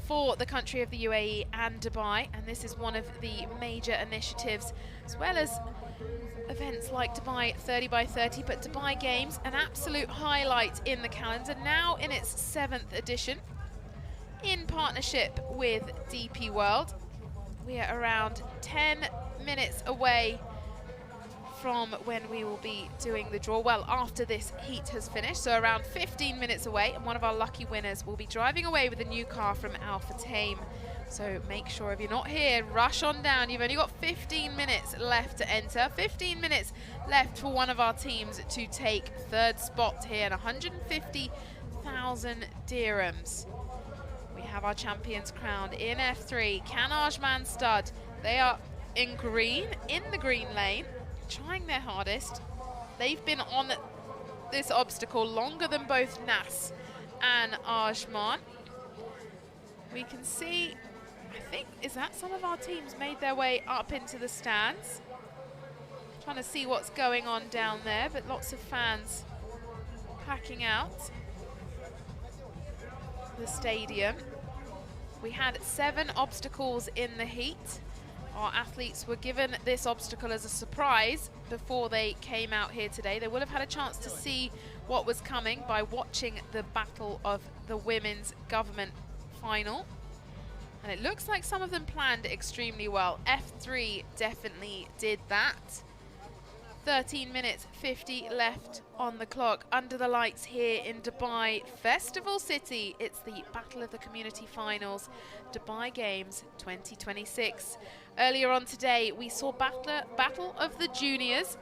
for the country of the UAE and Dubai, and this is one of the major initiatives, as well as events like Dubai 30 by 30, but Dubai Games, an absolute highlight in the calendar, now in its 7th edition. in partnership with DP World. We are around 10 minutes away from when we will be doing the draw. Well, after this heat has finished, so around 15 minutes away, and one of our lucky winners will be driving away with a new car from Alpha Tame. So make sure if you're not here, rush on down. You've only got 15 minutes left to enter. 15 minutes left for one of our teams to take third spot here and 150,000 dirhams. We have our champions crowned in F3. Can Ajman Stud? They are in green, in the green lane, trying their hardest. They've been on this obstacle longer than both Nas and Ajman. We can see, I think, is that some of our teams made their way up into the stands? Trying to see what's going on down there, but lots of fans packing out the stadium. We had 7 obstacles in the heat. Our athletes were given this obstacle as a surprise before they came out here today. They will have had a chance to see what was coming by watching the Battle of the Women's Government final. And it looks like some of them planned extremely well. F3 definitely did that. 13 minutes 50 left on the clock under the lights here in Dubai Festival City. It's the Battle of the Community Finals, Dubai Games 2026. Earlier on today, we saw Battle of the Juniors,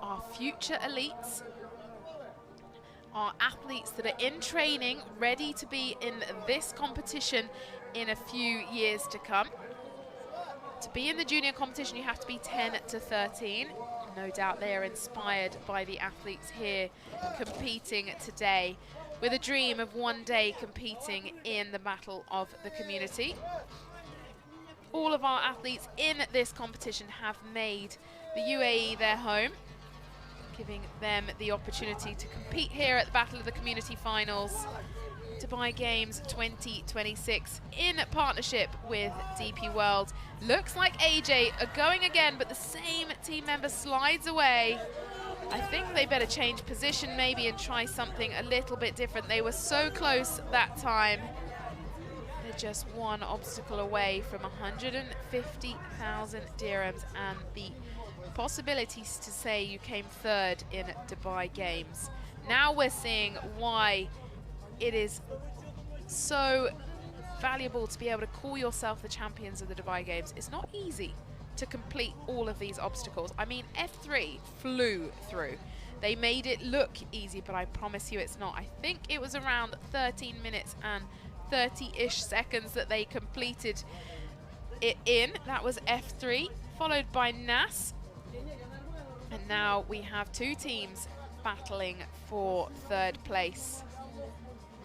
our future elites, our athletes that are in training, ready to be in this competition in a few years to come. To be in the junior competition, you have to be 10 to 13. No doubt they are inspired by the athletes here competing today, with a dream of one day competing in the Battle of the Community. All of our athletes in this competition have made the UAE their home, giving them the opportunity to compete here at the Battle of the Community Finals, Dubai Games 2026, in partnership with DP World. Looks like AJ are going again, but the same team member slides away. I think they better change position maybe and try something a little bit different. They were so close that time. They're just one obstacle away from 150,000 dirhams and the possibilities to say you came third in Dubai Games. Now we're seeing why it is so valuable to be able to call yourself the champions of the Dubai Games. It's not easy to complete all of these obstacles. I mean, F3 flew through. They made it look easy, but I promise you it's not. I think it was around 13 minutes and 30-ish seconds that they completed it in. That was F3, followed by Nas. And now we have 2 teams battling for third place.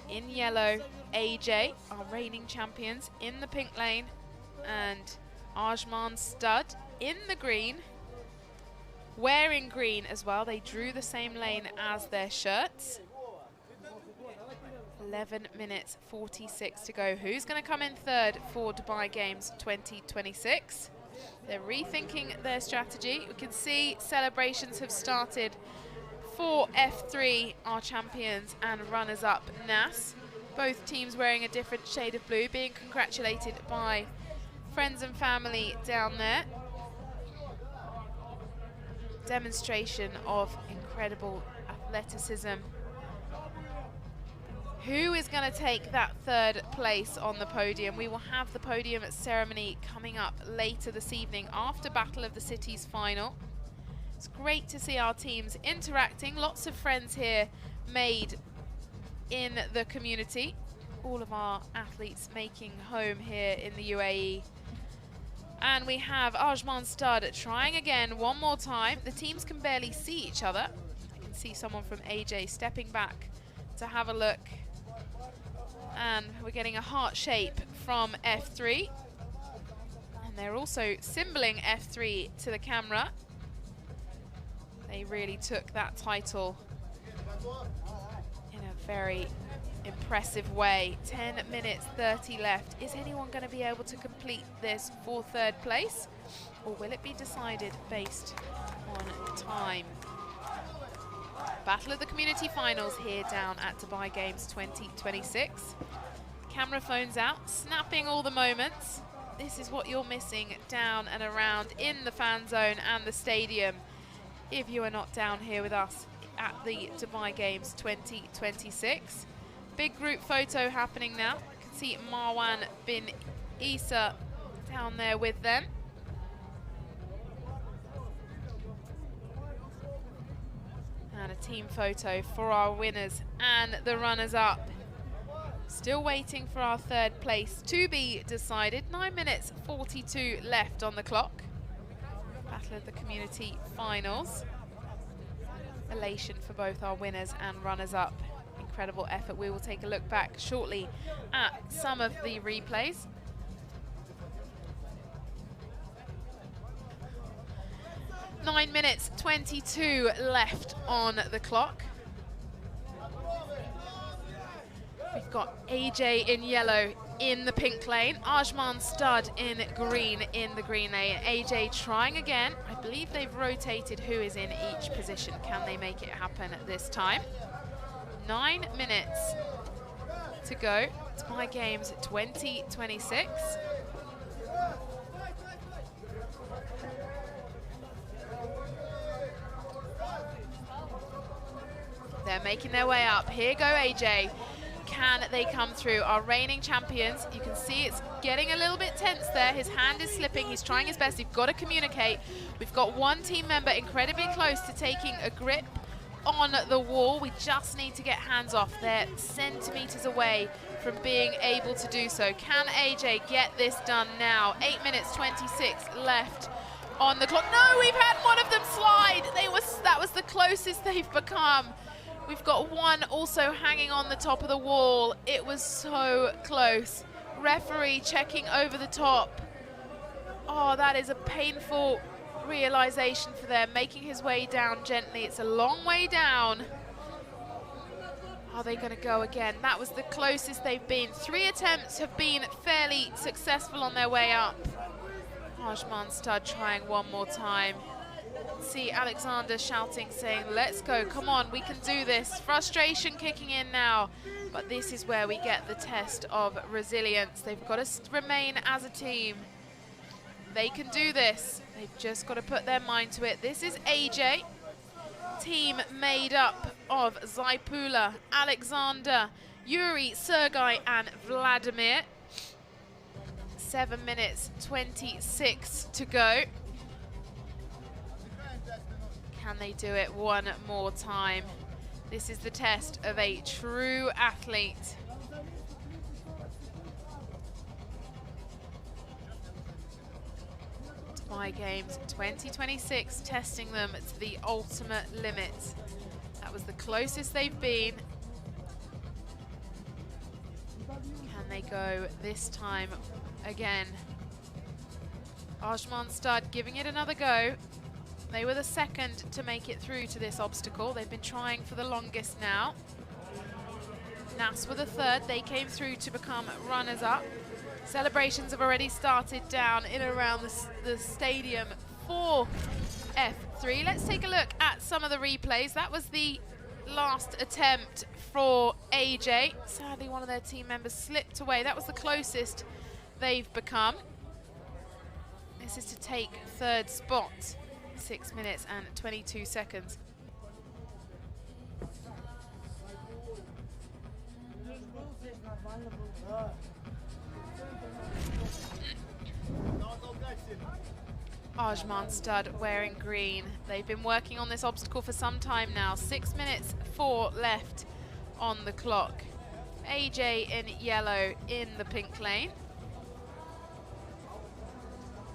In yellow, AJ, our reigning champions, in the pink lane, and Ajman Stud in the green, wearing green as well. They drew the same lane as their shirts. 11 minutes 46 to go. Who's going to come in third for Dubai Games 2026? They're rethinking their strategy. We can see celebrations have started for F3, our champions and runners-up Nas. Both teams wearing a different shade of blue, being congratulated by friends and family down there. Demonstration of incredible athleticism. Who is going to take that third place on the podium? We will have the podium ceremony coming up later this evening after Battle of the Cities final. It's great to see our teams interacting. Lots of friends here made in the community. All of our athletes making home here in the UAE. And we have Ajman Stud trying again one more time. The teams can barely see each other. I can see someone from AJ stepping back to have a look. And we're getting a heart shape from F3. And they're also symboling F3 to the camera. They really took that title in a very impressive way. 10 minutes 30 left. Is anyone going to be able to complete this for third place? Or will it be decided based on time? Battle of the Community Finals here down at Dubai Games 2026. camera phones out, snapping all the moments. This is what you're missing down and around in the fan zone and the stadium if you are not down here with us at the Dubai Games 2026. Big group photo happening now. You can see Marwan bin Isa down there with them. And a team photo for our winners and the runners-up. Still waiting for our third place to be decided. 9 minutes 42 left on the clock. Battle of the Community Finals. Elation for both our winners and runners-up. Incredible effort. We will take a look back shortly at some of the replays. Nine minutes 22 left on the clock. We've got AJ in yellow in the pink lane, Ajman Stud in green the green lane. AJ trying again. I believe they've rotated who is in each position. Can they make it happen this time? 9 minutes to go. Dubai Games 2026. They're making their way up. Here go AJ. Can they come through? Our reigning champions. You can see it's getting a little bit tense there. His hand is slipping. He's trying his best. You've got to communicate. We've got one team member incredibly close to taking a grip on the wall. We just need to get hands off. They're centimeters away from being able to do so. Can AJ get this done now? 8 minutes 26 left on the clock. No, we've had one of them slide. That was the closest they've become. We've got one also hanging on the top of the wall. It was so close. Referee checking over the top. Oh, that is a painful realization for them, making his way down gently. It's a long way down. Are they going to go again? That was the closest they've been. 3 attempts have been fairly successful on their way up. Ajman Stud trying one more time. See Alexander shouting, saying, let's go, come on, we can do this. Frustration kicking in now, but this is where we get the test of resilience. They've got to remain as a team. They can do this. They've just got to put their mind to it. This is AJ, team made up of Zaipula, Alexander, Yuri, Sergei, and Vladimir. 7 minutes 26 to go. Can they do it one more time? This is the test of a true athlete. Dubai Games 2026, testing them to the ultimate limit. That was the closest they've been. Can they go this time again? Ajman Stud giving it another go. They were the second to make it through to this obstacle. They've been trying for the longest now. Nas were the third. They came through to become runners-up. Celebrations have already started down in and around the stadium for F3. Let's take a look at some of the replays. That was the last attempt for AJ. Sadly, one of their team members slipped away. That was the closest they've become. This is to take third spot. 6 minutes and 22 seconds. Ajman Stud wearing green. They've been working on this obstacle for some time now. 6 minutes 4 left on the clock. AJ in yellow in the pink lane.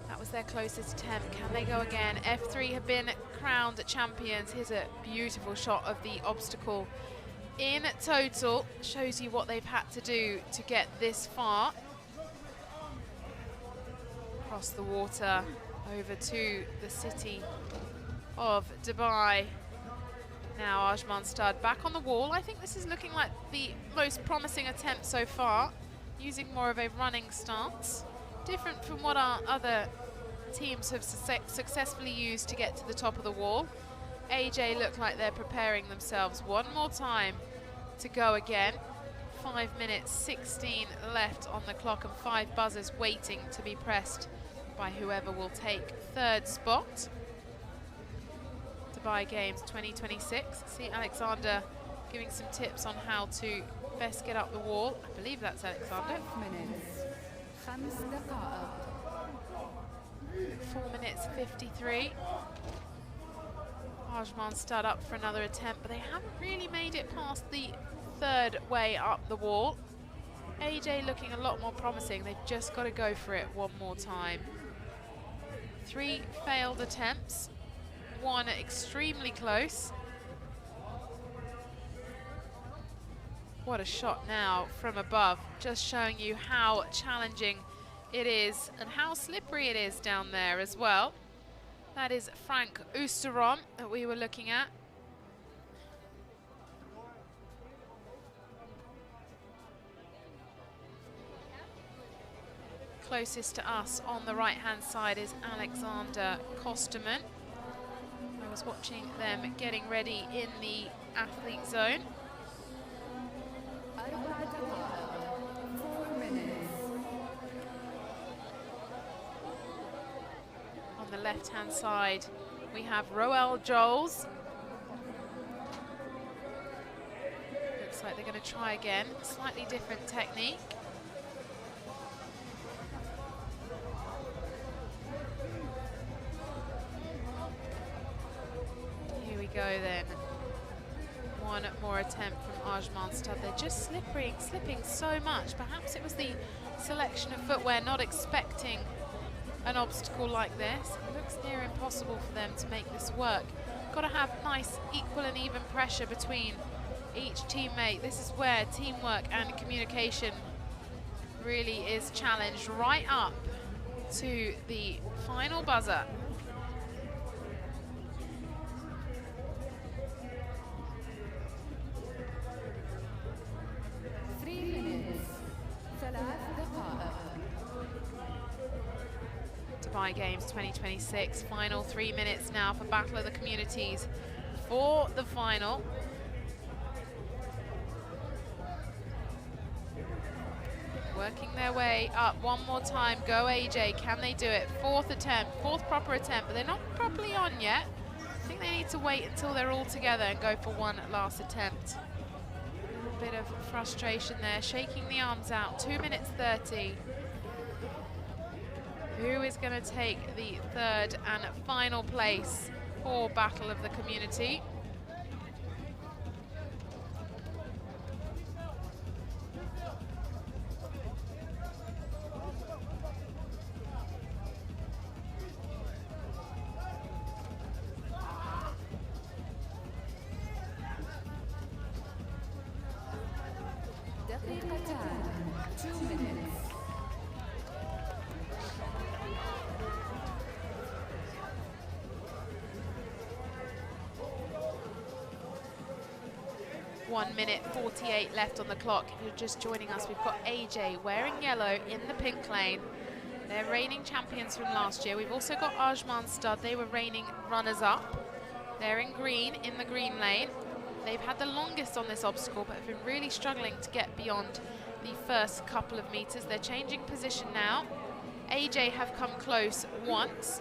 That was their closest attempt. Can they go again? F3 have been crowned champions. Here's a beautiful shot of the obstacle. In total, shows you what they've had to do to get this far. Across the water, over to the city of Dubai. Now Ajman Stud back on the wall. I think this is looking like the most promising attempt so far, using more of a running stance. Different from what our other teams have successfully used to get to the top of the wall. AJ look like they're preparing themselves one more time to go again. 5 minutes 16 left on the clock and 5 buzzers waiting to be pressed by whoever will take third spot. Dubai Games 2026. See Alexander giving some tips on how to best get up the wall. I believe that's Alexander. 5 minutes. 5 دقائق. 4 minutes 53. Ajman Stud up for another attempt, but they haven't really made it past the third way up the wall. AJ looking a lot more promising. They've just got to go for it one more time. 3 failed attempts, 1 extremely close. What a shot now from above, just showing you how challenging it is and how slippery it is down there as well. That is Frank Oosterom that we were looking at. Closest to us on the right-hand side is Alexander Kosterman. I was watching them getting ready in the athlete zone. 4 minutes. On the left-hand side, we have Roel Joels. Looks like they're going to try again. Slightly different technique. Here we go then. One more attempt from Ajman Stud. They're just slipping so much. Perhaps it was the selection of footwear, not expecting an obstacle like this. It looks near impossible for them to make this work. Got to have nice, equal and even pressure between each teammate. This is where teamwork and communication really is challenged, right up to the final buzzer. Dubai Games 2026, final 3 minutes now for Battle of the Communities for the final. Working their way up one more time. Go AJ, can they do it? 4th attempt, 4th proper attempt, but they're not properly on yet. I think they need to wait until they're all together and go for one last attempt. A bit of frustration there, shaking the arms out. 2 minutes 30. Who is going to take the third and final place for Battle of the Community? دقيقتان. 2 minutes. One minute 48 left on the clock. If you're just joining us, we've got AJ wearing yellow in the pink lane. They're reigning champions from last year. We've also got Ajman Stud. They were reigning runners-up. They're in green in the green lane. They've had the longest on this obstacle, but have been really struggling to get beyond the first couple of meters. They're changing position now. AJ have come close once.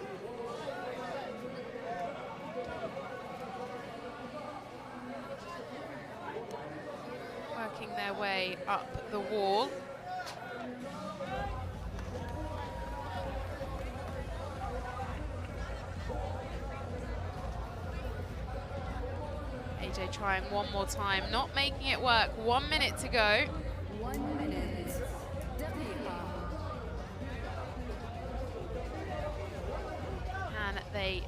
Working their way up the wall. AJ trying one more time, not making it work. 1 minute to go. 1 minute. دقيقة. Can they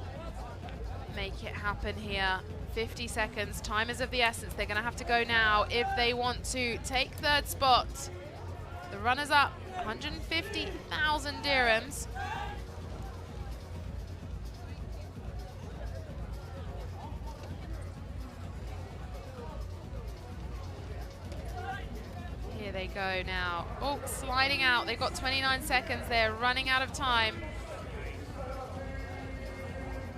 make it happen here? 50 seconds, time is of the essence. They're gonna have to go now if they want to take third spot. The runners up, 150,000 dirhams. Here they go now. Oh, sliding out. They've got 29 seconds. They're running out of time.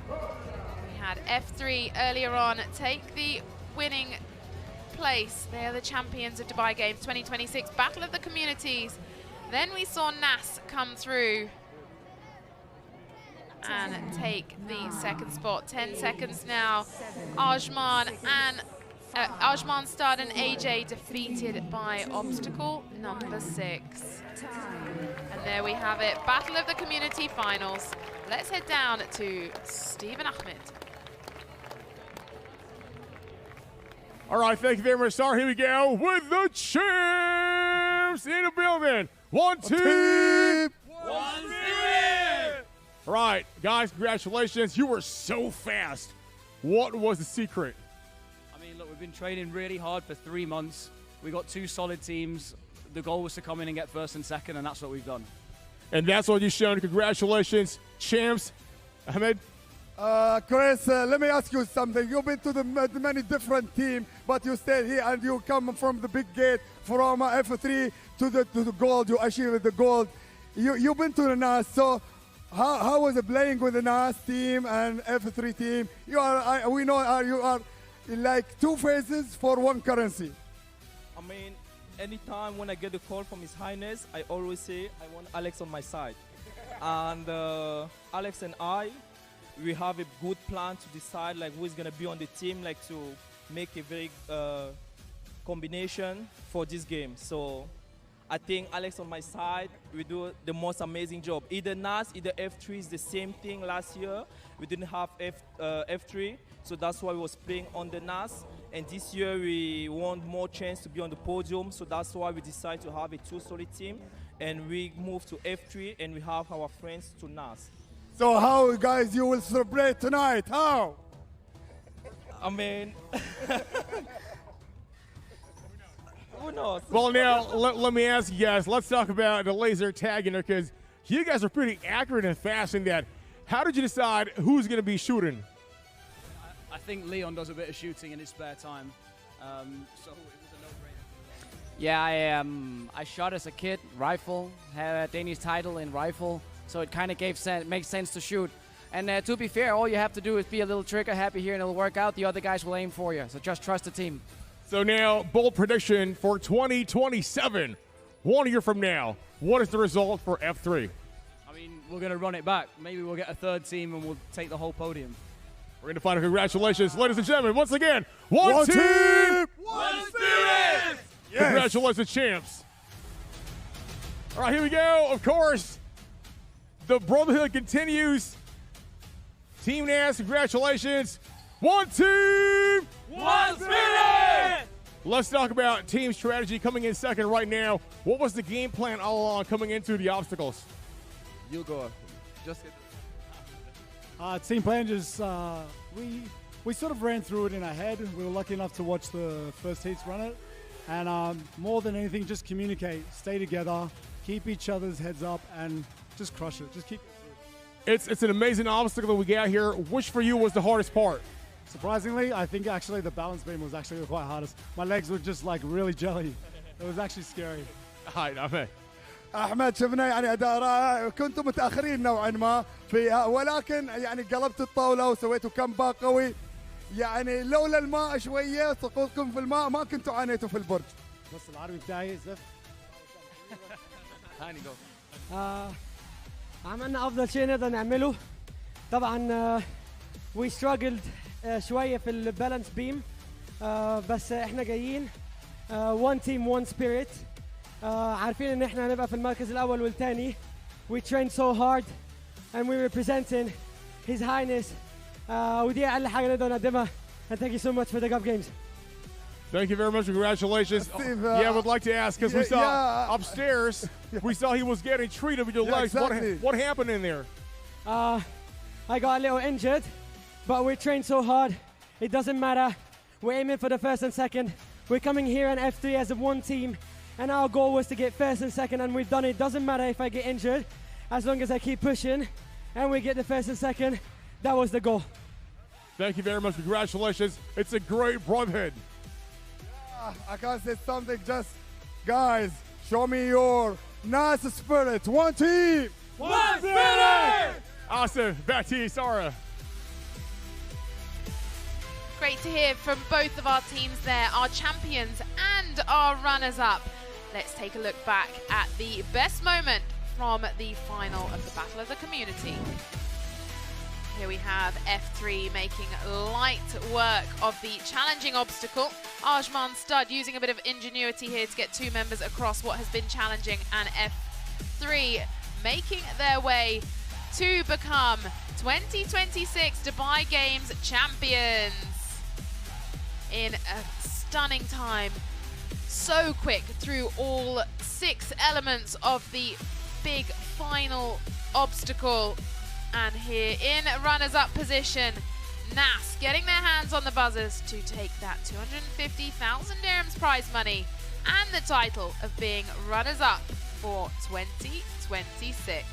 We had F3 earlier on take the winning place. They are the champions of Dubai Games 2026, Battle of the Communities. Then we saw NAS come through and take the second spot. 10 seconds now. Ajman Stud and AJ defeated by obstacle number 6. And there we have it, Battle of the Community Finals. Let's head down to Stephen Ahmed. All right, thank you very much, Star. Here we go with the champs in the building. One team. One spirit. All right, guys, congratulations. You were so fast. What was the secret? I mean, look, we've been training really hard for 3 months. We got 2 solid teams. The goal was to come in and get first and second, and that's what we've done. And that's what you've shown. Congratulations, champs. Ahmed? Chris, let me ask you something. You've been to the many different teams, but you stayed here and you come from the big gate from F3 to the gold. You achieved the gold. You've been to the NAS, so how was it playing with the NAS team and F3 team? We know you are like 2 faces for 1 currency. I mean, anytime when I get a call from His Highness, I always say I want Alex on my side. And Alex and I, we have a good plan to decide like who is going to be on the team, like to make a very combination for this game. So I think Alex on my side, we do the most amazing job. Either NAS, either F3 is the same thing last year. We didn't have F3, so that's why we was playing on the NAS. And this year we want more chance to be on the podium, so that's why we decided to have a 2 solid team. And we moved to F3 and we have our friends to NAS. So how, guys, you will celebrate tonight? How? I mean, who knows? Well, now, let me ask you guys, let's talk about the laser tagging there, because you guys are pretty accurate and fast in that. How did you decide who's going to be shooting? I think Leon does a bit of shooting in his spare time, so it was a no-brainer. Yeah, I shot as a kid, rifle, had a Danish title in rifle, so it kind of makes sense to shoot. And to be fair, all you have to do is be a little trigger happy here and it'll work out. The other guys will aim for you, so just trust the team. So now, bold prediction for 2027. 1 year from now, what is the result for F3? I mean, we're going to run it back. Maybe we'll get a 3rd team and we'll take the whole podium. We're going to find out. Congratulations, ladies and gentlemen. Once again, one team, one spirit. Yes. Congratulations, champs. All right, here we go. Of course, the brotherhood continues. Team NAS, congratulations. One team, one spirit. Let's talk about team strategy coming in second right now. What was the game plan all along coming into the obstacles? You go. Just team plan just we sort of ran through it in our head. We were lucky enough to watch the first heats run it, and more than anything, just communicate, stay together, keep each other's heads up, and just crush it. Just keep. It's an amazing obstacle that we got here. Which for you was the hardest part? Surprisingly, I think actually the balance beam was actually quite hardest. My legs were just like really jelly. It was actually scary. Hi, Ahmed. احمد شفنا يعني اداء رائع. كنتم متاخرين نوعا ما فيها، ولكن يعني قلبت الطاوله وسويتوا كمباك قوي. يعني لولا الماء شويه سقوطكم في الماء ما كنتوا عانيتوا في البرج. بس العربي بتاعي زفت. هاني جو. عملنا افضل شيء نقدر نعمله. طبعا we struggled شويه في البالانس بيم، بس احنا جايين one team one spirit. عارفين ان احنا هنبقى في المركز الاول والثاني. We trained so hard and we representing His Highness. ودي اقل حاجه نقدر نقدمها. And thank you so much for the Cup Games. Thank you very much. Congratulations. Steve, I would like to ask, because we saw upstairs, we saw he was getting treated with your legs. Exactly. What happened in there? I got a little injured, but we trained so hard. It doesn't matter. We're aiming for the first and second. We're coming here in F3 as a one team, and our goal was to get first and second, and we've done it. Doesn't matter if I get injured, as long as I keep pushing, and we get the first and second. That was the goal. Thank you very much. Congratulations. It's a great brotherhood. I can't say something. Just guys, show me your NAS spirit. One team, one spirit. Awesome. Back to you, Sarah. Great to hear from both of our teams there, our champions and our runners-up. Let's take a look back at the best moment from the final of the Battle of the Community. Here we have F3 making light work of the challenging obstacle. Ajman Stud using a bit of ingenuity here to get two members across what has been challenging, and F3 making their way to become 2026 Dubai Games champions in a stunning time. So quick through all 6 elements of the big final obstacle. And here in runners-up position, Nas getting their hands on the buzzers to take that 250,000 dirhams prize money and the title of being runners-up for 2026.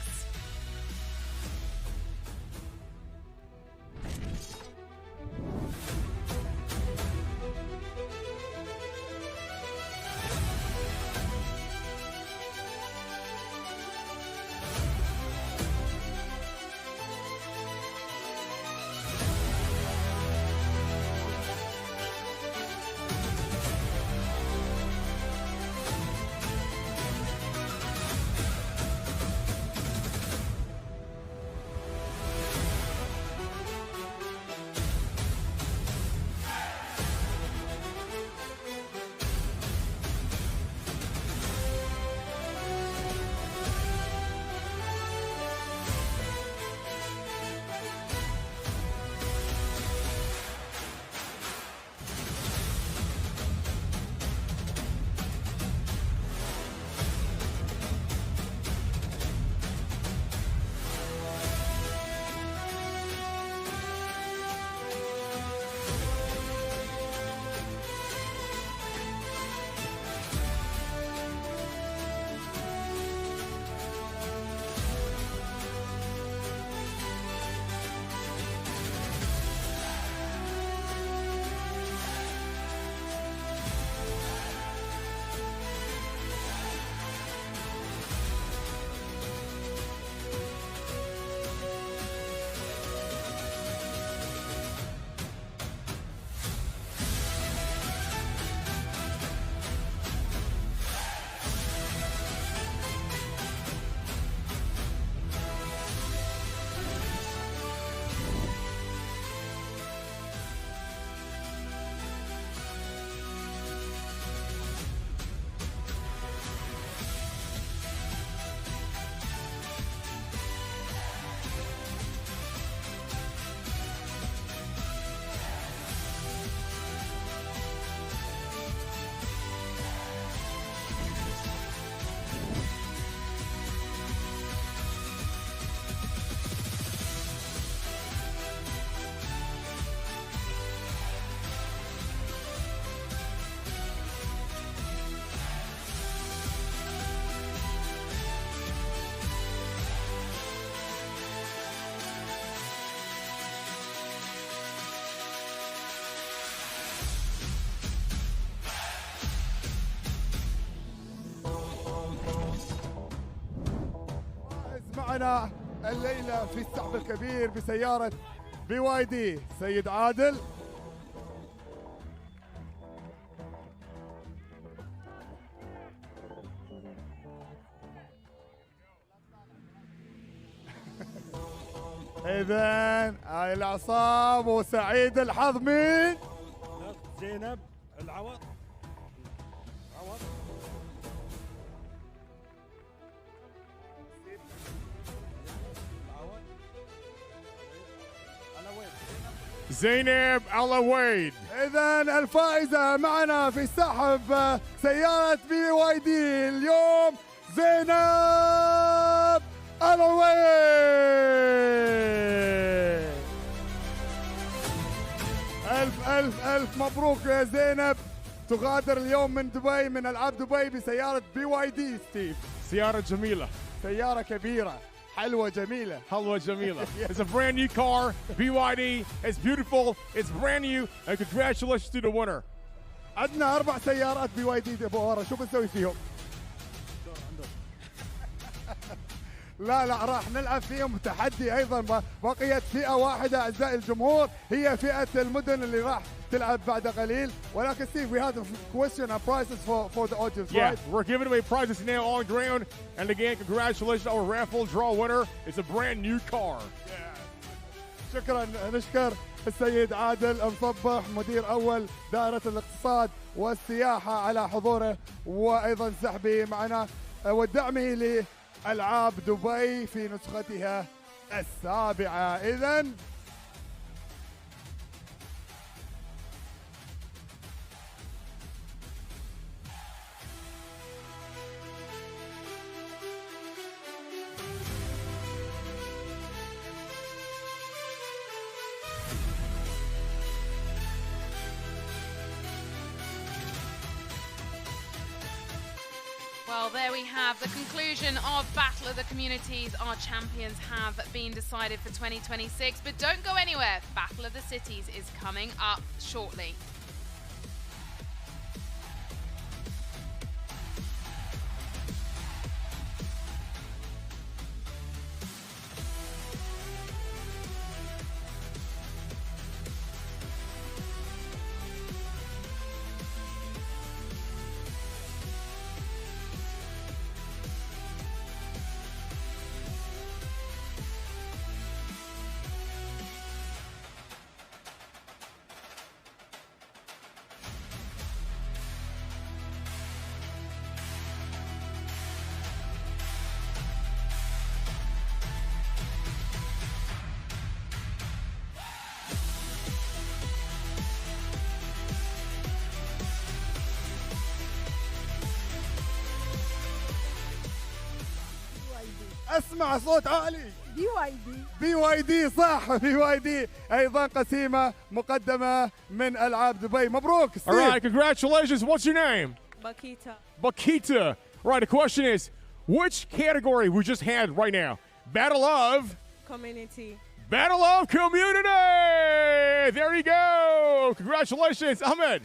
معنا الليلة في السحب الكبير بسيارة BYD سيد عادل. إذن هاي العصام وسعيد الحظ مين؟ زينب العوض. زينب الويد. إذن الفائزة معنا في سحب سيارة BYD اليوم زينب الويد. ألف ألف ألف مبروك يا زينب. تغادر اليوم من دبي، من ألعاب دبي، بسيارة BYD ستيف. سيارة جميلة. سيارة كبيرة. حلوة جميلة. حلوة جميلة. It's a brand new car, BYD. It's beautiful. It's brand new. And congratulations to the winner. عندنا 4 سيارات BYD ورا، شو بنسوي فيهم؟ لا راح نلعب فيهم تحدي ايضا. بقيت فئه واحده اعزائي الجمهور، هي فئه المدن اللي راح تلعب بعد قليل. ولكن Steve, we have a question and prizes for the audience, Yeah, right? we're giving away prizes now on ground. And again, congratulations, our raffle draw winner is a brand new car. شكرا، نشكر السيد عادل مصبح مدير أول دائرة الاقتصاد والسياحة على حضوره وأيضا سحبه معنا ودعمه لألعاب دبي في نسختها السابعة. إذن Well, there we have the conclusion of Battle of the Communities. Our champions have been decided for 2026, but don't go anywhere. Battle of the Cities is coming up shortly. اسمع صوت عالي. BYD صح، BYD ايضا قسيمه مقدمه من العاب دبي. مبروك. All right, congratulations. What's your name? Bakita. Bakita. Right, the question is, which category we just had right now? Battle of Community. Battle of Community. There you go. Congratulations, Ahmed.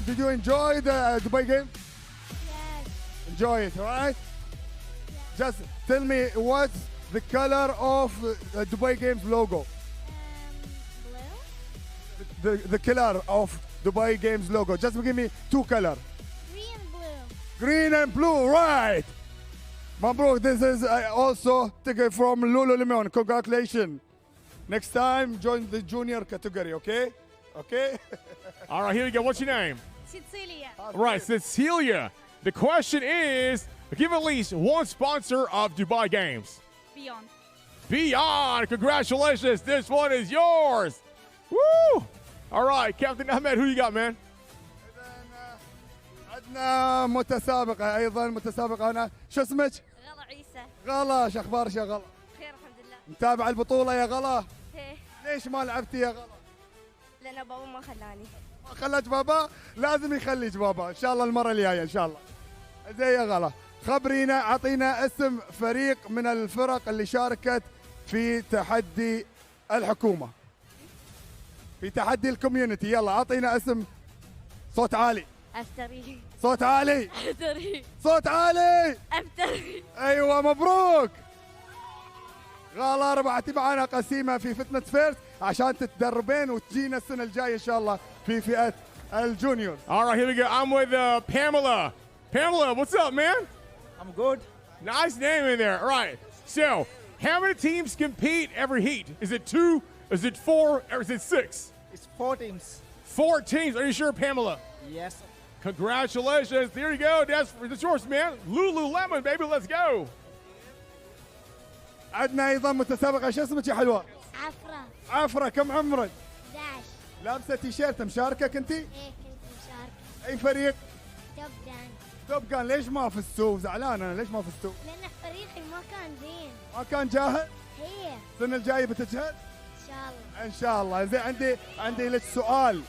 Did you enjoy the Dubai game? Yes. Enjoy it, all right? Just tell me what's the color of Dubai Games logo? Blue. The color of Dubai Games logo. Just give me two colors. Green and blue. Green and blue, right? Mabruk, this is also ticket from Lululemon. Congratulations. Next time, join the junior category, okay? Okay? All right, here we go. What's your name? Cecilia. Right, Cecilia. The question is, give at least one sponsor of Dubai Games. Beyond. Beyond. Congratulations. This one is yours. Woo! All right, Captain Ahmed, who you got, man? عندنا متسابقة أيضا متسابقة أنا شو اسمك؟ غلا عيسى. غلا شو أخبارك يا غلا؟ بخير الحمد لله. متابع البطولة يا غلا؟ ايه. ليش ما لعبتي يا غلا؟ لأن بابا ما خلاني. ما خلاك بابا؟ لازم يخليك بابا، إن شاء الله المرة الجاية إن شاء الله. زين يا غلا، خبرينا أعطينا اسم فريق من الفرق اللي شاركت في تحدي الحكومة. في تحدي الكوميونتي، يلا أعطينا اسم. صوت عالي. أفتري. صوت عالي. أفتري. صوت عالي. أفتري. ايوه مبروك. غلا ربحتي معنا قسيمه في فتنس فيرست عشان تتدربين وتجينا السنه الجايه ان شاء الله في فئه الجونيور. All right, here we go. I'm with Pamela. Pamela, what's up, man? I'm good. Nice name in there. All right. So, how many teams compete every heat? Is it 2? Is it 4? Or is it 6? It's 4 teams. 4 teams. Are you sure, Pamela? Yes. Congratulations. There you go. That's yours, man. Lululemon, baby. Let's go. عندنا ايضا متسابقه شو اسمك يا حلوه؟ عفرة. عفره، كم عمرك؟ 11. لابسه تيشيرت، مشاركه كنتي؟ ايه كنت مشاركة. اي فريق؟ توب جان. توب جان. ليش ما فزتوا؟ زعلان انا، ليش ما فزتوا؟ لأن فريقي ما كان زين. ما كان جاهز؟ هي. السنه الجايه بتجهز؟ إن شاء الله. ان شاء الله. زين عندي لك سؤال.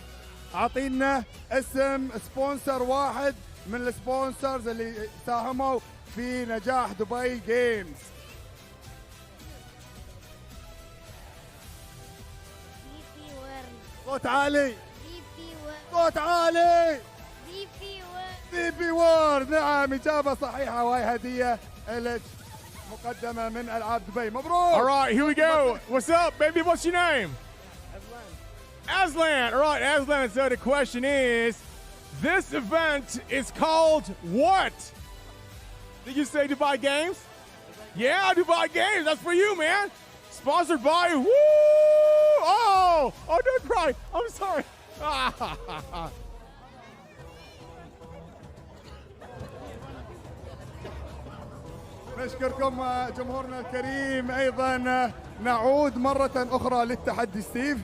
اعطينا اسم سبونسر واحد من السبونسرز اللي ساهموا في نجاح دبي جيمز. VP World. صوت عالي، VP World. صوت عالي. VP World. VP وورد. نعم، إجابة صحيحة، وهي هدية إلك مقدمة من ألعاب دبي. مبروك. All right, here we go. What's up, baby? What's your name? Aslan. All right, Aslan. So the question is, this event is called what? Did you say Dubai Games? Yeah, Dubai Games. That's for you, man. Sponsored by Woo! Oh, don't cry. I'm sorry. نشكركم جمهورنا الكريم. أيضا نعود مرة أخرى للتحدي ستيف.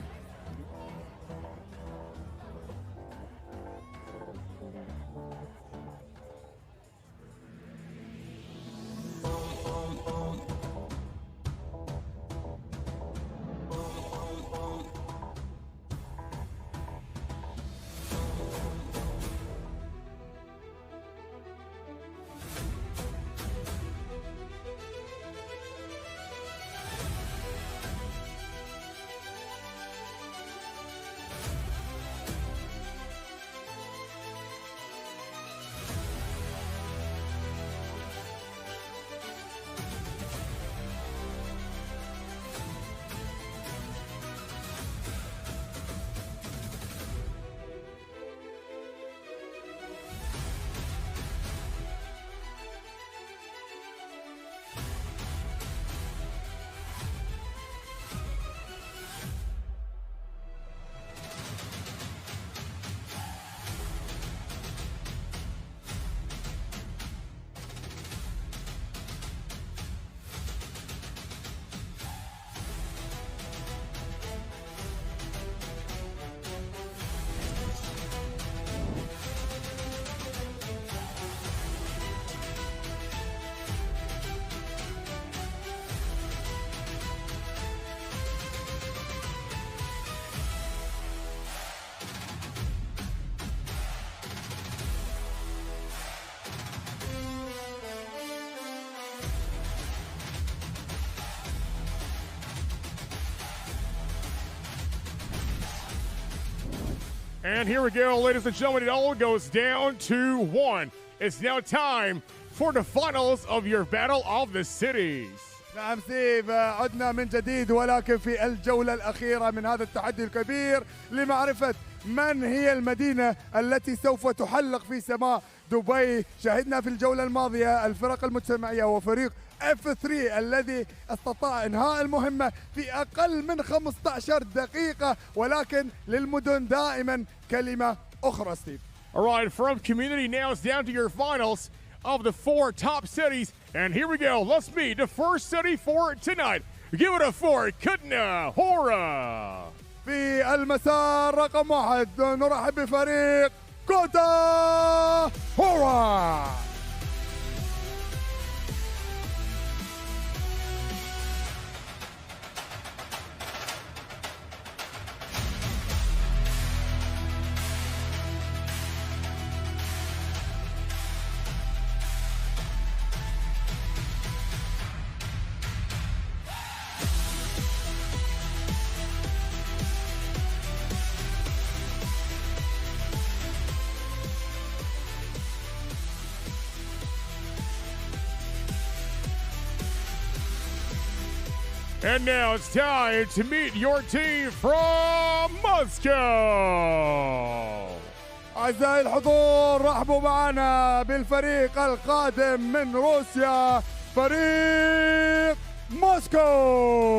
And here we go, ladies and gentlemen. It all goes down to one. It's now time for the finals of your Battle of the Cities. نعم ستيف، عدنا من جديد، ولكن في الجولة الأخيرة من هذا التحدي الكبير لمعرفة من هي المدينة التي سوف تحلق في سماء دبي. شاهدنا في الجولة الماضية الفرق المجتمعية وفريق F3 الذي استطاع إنهاء المهمة في أقل من 15 دقيقة، ولكن للمدن دائما كلمة أخرى ستيف. All right, from community now it's down to your finals of the 4 top cities. And here we go. Let's meet the first city for tonight. Give it up for Kutna Hora. في المسار رقم 1 نرحب بفريق كوتا هورا. And now it's time to meet your team from Moscow. أعزائي الحضور، رحبوا معنا بالفريق القادم من روسيا، فريق موسكو.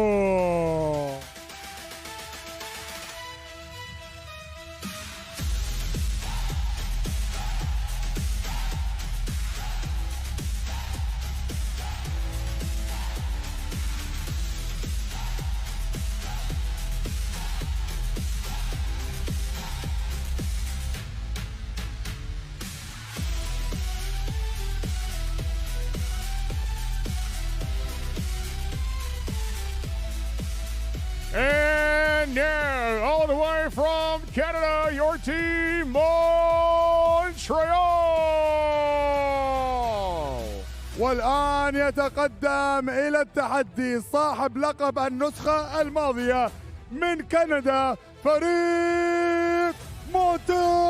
And now, all the way from Canada, your team, Montreal. والآن يتقدم إلى التحدي صاحب لقب النسخة الماضية من كندا فريق مونتريال.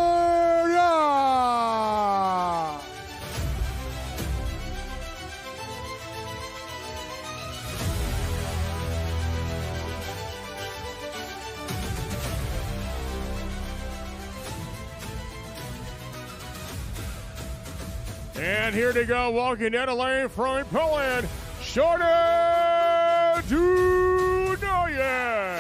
And here to go, walking down the lane from Poland, showdown to Noyak.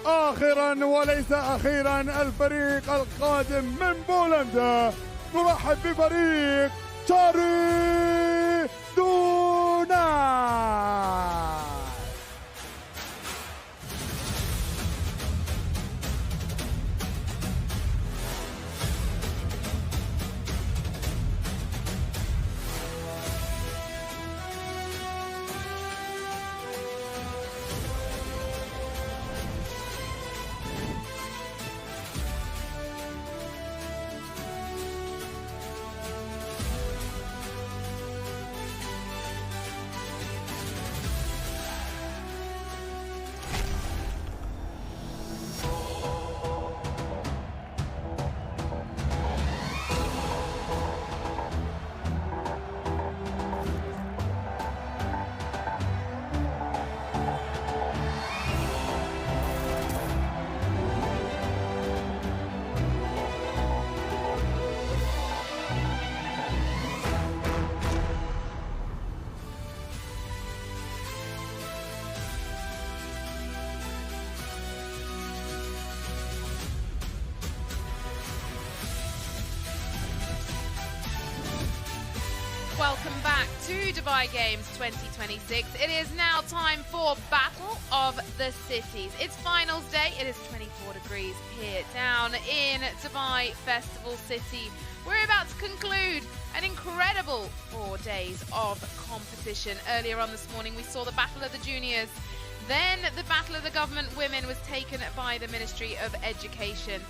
آخرا وليس أخيرا الفريق القادم من بولندا، نرحب بفريق تاري دوناي. Welcome back to Dubai Games 2026. It is now time for Battle of the Cities. It's finals day. It is 24 degrees here down in Dubai Festival City. We're about to conclude an incredible 4 days of competition. Earlier on this morning, we saw the Battle of the Juniors. Then the Battle of the Government Women was taken by the Ministry of Education,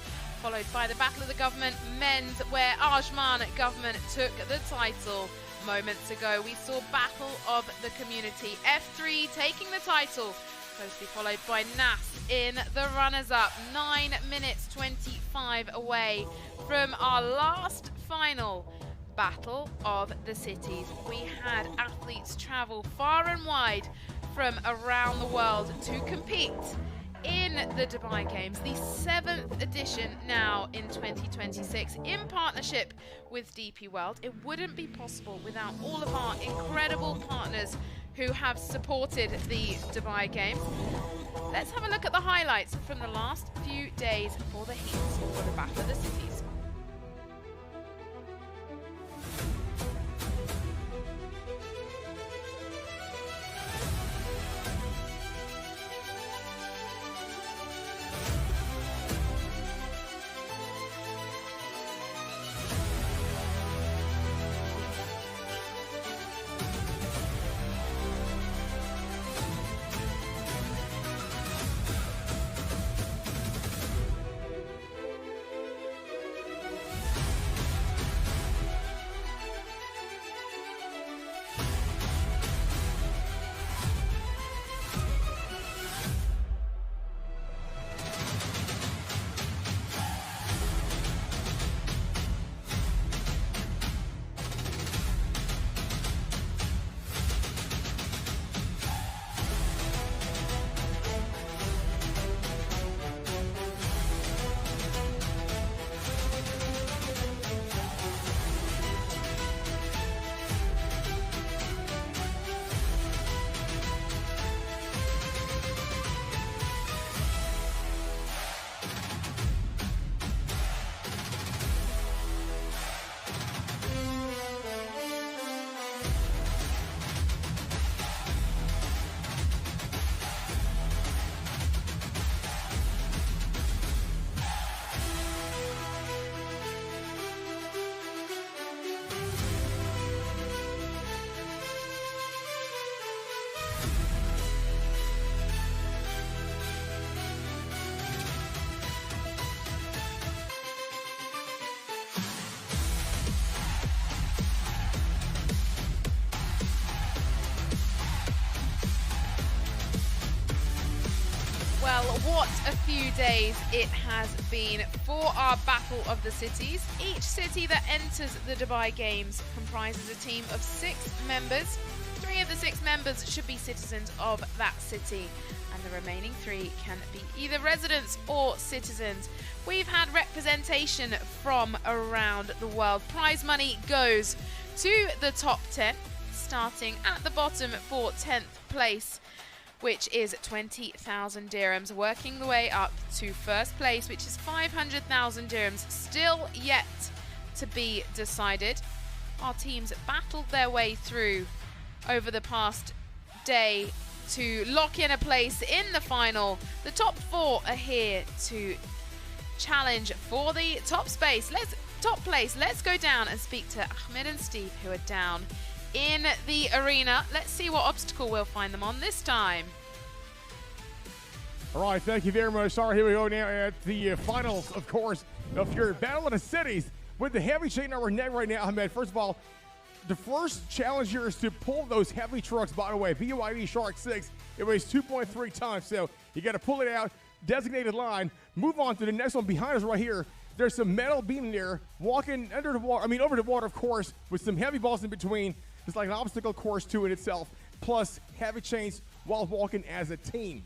followed by the Battle of the Government Men's, where Ajman government took the title. Moments ago, we saw Battle of the Community, F3 taking the title, closely followed by NAS in the runners-up. 9 minutes 25 away from our last final Battle of the Cities. We had athletes travel far and wide from around the world to compete in the Dubai Games, the 7th edition now in 2026, in partnership with DP World. It wouldn't be possible without all of our incredible partners who have supported the Dubai Games. Let's have a look at the highlights from the last few days for the heats for the Battle of the Cities. what a few days it has been for our Battle of the Cities. Each city that enters the Dubai Games comprises a team of 6 members. 3 of the 6 members should be citizens of that city, and the remaining 3 can be either residents or citizens. We've had representation from around the world. Prize money goes to the top 10, starting at the bottom for 10th place, which is 20,000 dirhams, working the way up to first place, which is 500,000 dirhams, still yet to be decided. Our teams battled their way through over the past day to lock in a place in the final. The top 4 are here to challenge for the top place. Let's go down and speak to Ahmed and Steve, who are down in the arena. Let's see what obstacle we'll find them on this time. All right, thank you very much. All right, here we go now at the finals, of course, of your Battle of the Cities with the heavy chain on our neck right now, Ahmed. First of all, the first challenge here is to pull those heavy trucks, by the way, BYD Shark 6. It weighs 2.3 tons, so you got to pull it out, designated line, move on to the next one behind us right here. There's some metal beam there, walking under the water, over the water, of course, with some heavy balls in between. It's like an obstacle course too in itself, plus heavy chains while walking as a team.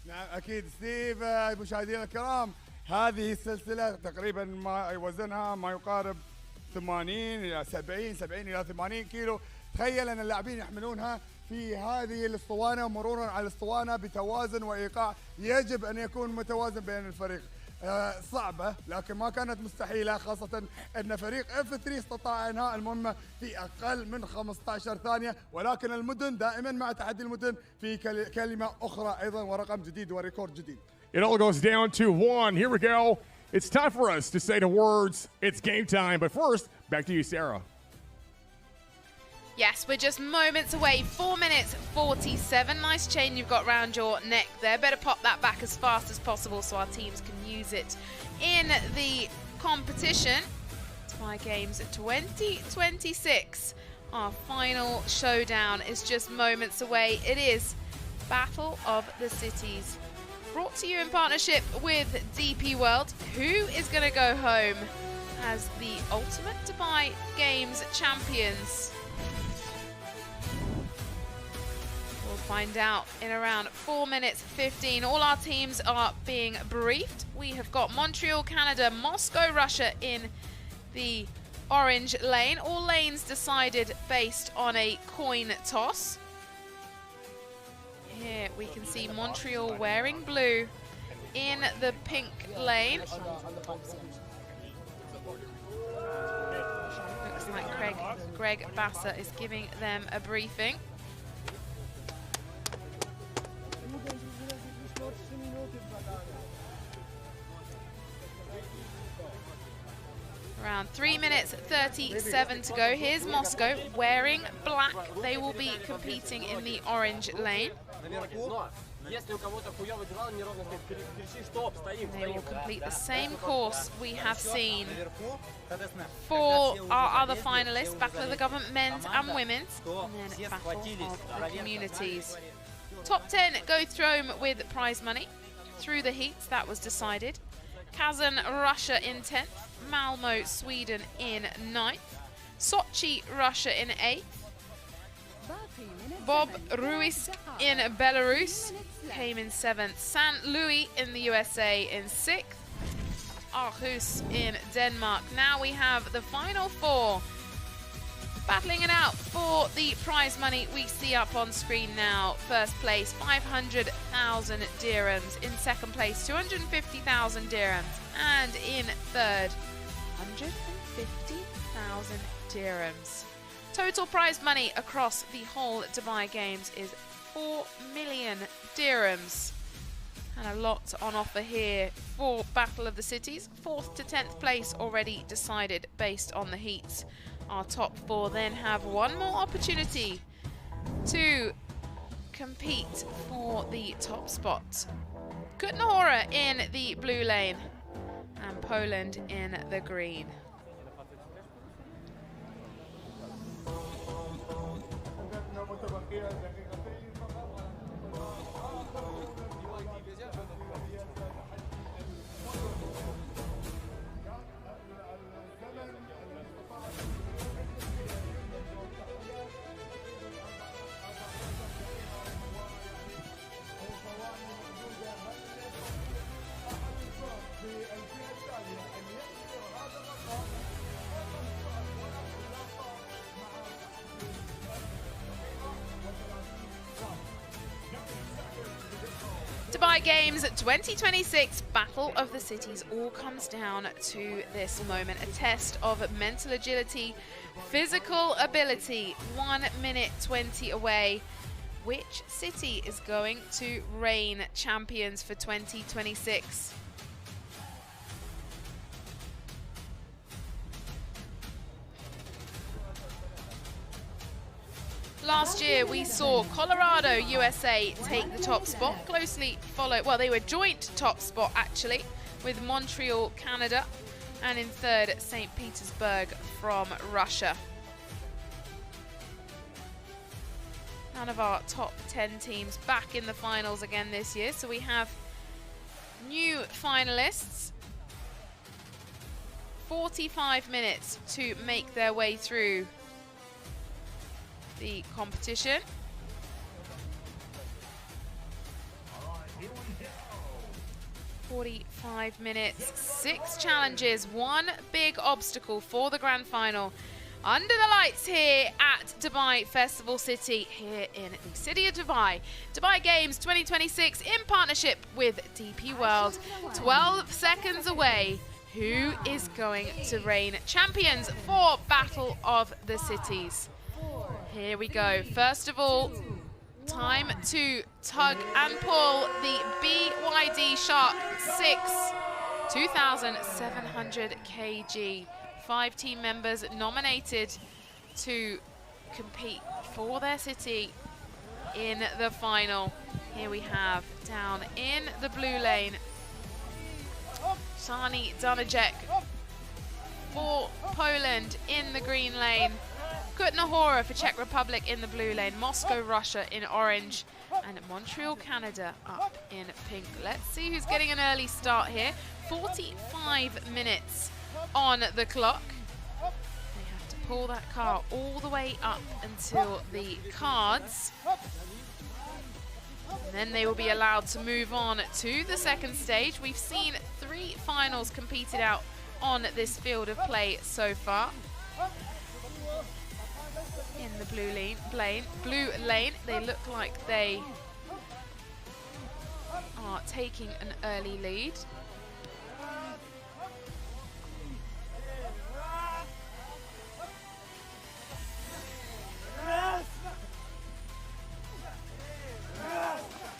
نعم أكيد ستيف. مشاهدينا الكرام، هذه السلسلة تقريبا ما وزنها ما يقارب 80 إلى 70 إلى 80 كيلو. تخيل أن اللاعبين يحملونها في هذه الأسطوانة، مرورا على الأسطوانة بتوازن وإيقاع يجب أن يكون متوازن بين الفريق. صعبة لكن ما كانت مستحيلة، خاصة أن فريق F3 استطاع إنهاء المهمة في أقل من 15 ثانية، ولكن المدن دائما مع تحدي المدن في كلمة أخرى أيضا ورقم جديد وريكورد جديد. It all goes down to 1. Here we go. It's time for us to say the words. It's game time. But first, back to you, Sarah. Yes, we're just moments away. 4 minutes 47. Nice chain you've got around your neck there. Better pop that back as fast as possible so our teams can use it in the competition. Dubai Games 2026. Our final showdown is just moments away. It is Battle of the Cities. Brought to you in partnership with DP World. Who is going to go home as the ultimate Dubai Games champions? Find out in around 4 minutes 15. All our teams are being briefed. We have got Montreal, Canada, Moscow, Russia in the orange lane. All lanes decided based on a coin toss. Here we can see Montreal wearing blue in the pink lane. Looks like Greg Basser is giving them a briefing. Around 3 minutes 37 to go. Here's Moscow wearing black. They will be competing in the orange lane. They will complete the same course we have seen for our other finalists, Battle of the Government Men's and Women's, and then Battle of the Communities. Top 10 go through home with prize money. Through the heats, that was decided. Kazan, Russia in 10th. Malmo, Sweden in 9th. Sochi, Russia in 8th. Bob Ruiz in Belarus came in 7th. St. Louis in the USA in 6th. Aarhus in Denmark. Now we have the final 4 battling it out for the prize money we see up on screen now. First place, 500,000 dirhams. In second place, 250,000 dirhams. And in third, 150,000 dirhams. Total prize money across the whole Dubai Games is 4 million dirhams. And a lot on offer here for Battle of the Cities. 4th to 10th place already decided based on the heats. Our top 4 then have one more opportunity to compete for the top spot. Kutna Hora in the blue lane and Poland in the green. Dubai Games 2026 Battle of the Cities all comes down to this moment. A test of mental agility, physical ability, 1 minute 20 away. Which city is going to reign champions for 2026? Last year we saw Colorado, USA take the top spot, closely followed, well, they were joint top spot actually, with Montreal, Canada, and in third, St. Petersburg from Russia. None of our top 10 teams back in the finals again this year, so we have new finalists. 45 minutes to make their way through the competition. Here we go. 45 minutes, 6 challenges, 1 big obstacle for the grand final. Under the lights here at Dubai Festival City, here in the city of Dubai. Dubai Games 2026 in partnership with DP World. 12 seconds away. Who is going to reign champions for Battle of the Cities? Here we go. First of all, time to tug and pull the BYD Shark 6 2,700 kg. 5 team members nominated to compete for their city in the final. Here we have, down in the blue lane, Sani Dunajek for Poland in the green lane, Kutna for Czech Republic in the blue lane, Moscow, Russia in orange, and Montreal, Canada up in pink. Let's see who's getting an early start here. 45 minutes on the clock. They have to pull that car all the way up until the cards. And then they will be allowed to move on to the second stage. We've seen 3 finals competed out on this field of play so far. In the blue lane, they look like they are taking an early lead.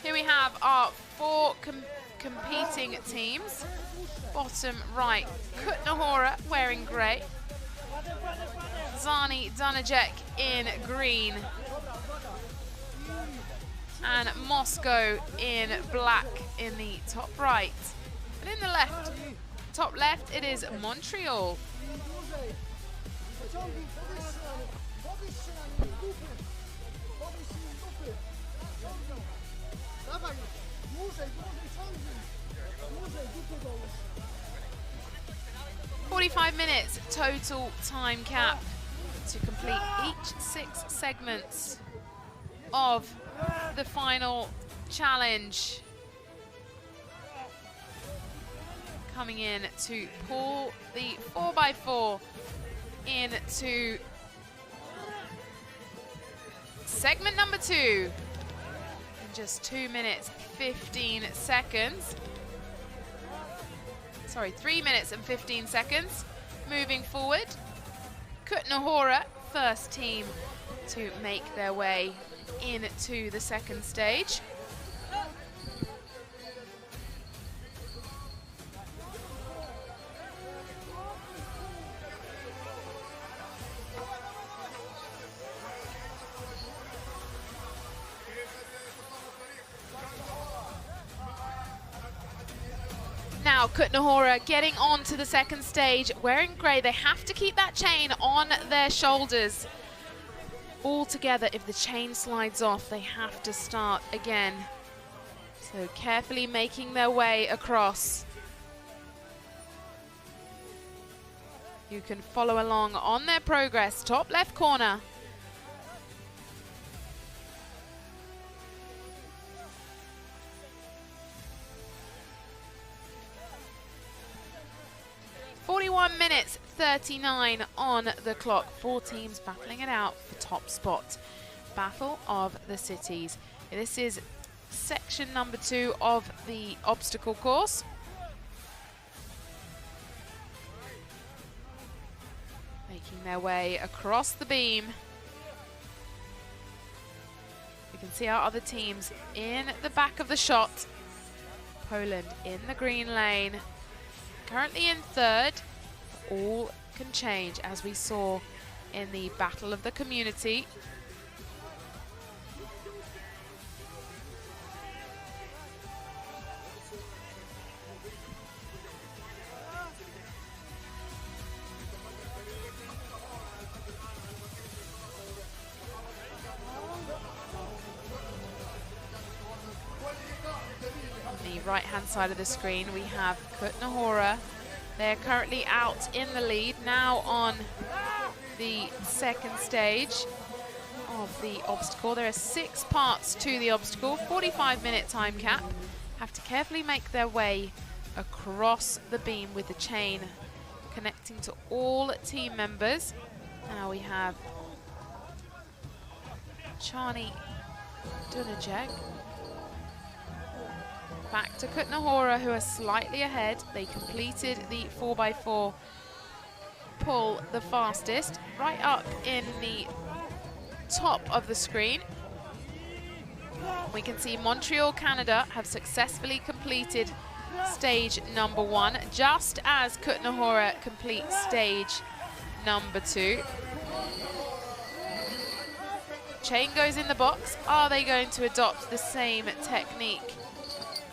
Here we have our 4 competing teams. Bottom right, Kutna wearing grey, Zani Dunajek in green, and Moscow in black in the top right. And in the top left, it is Montreal. "45 minutes total time cap to complete each 6 segments of the final challenge." Coming in to pull the 4x4 into segment number 2 in just 2 minutes 15 seconds. Sorry, 3 minutes and 15 seconds. Moving forward, Kutna first team to make their way into the second stage. Now Kutna getting on to the second stage, wearing grey. They have to keep that chain on their shoulders. All together, if the chain slides off, they have to start again. So carefully making their way across. You can follow along on their progress. Top left corner. "41 minutes 39 on the clock. 4 teams battling it out for top spot. Battle of the Cities. This is section number 2 of the obstacle course. Making their way across the beam. You can see our other teams in the back of the shot. Poland in the green lane, currently in third. All can change, as we saw in the Battle of the Community. Right-hand side of the screen, we have Kutnahora. They're currently out in the lead, now on the second stage of the obstacle. There are 6 parts to the obstacle, 45-minute time cap. Have to carefully make their way across the beam with the chain connecting to all team members. Now we have Chani Dunajek. Back to Kutnahora, who are slightly ahead. They completed the 4x4 pull the fastest. Right up in the top of the screen, we can see Montreal, Canada have successfully completed stage number 1, just as Kutnahora complete stage number 2. Chain goes in the box. Are they going to adopt the same technique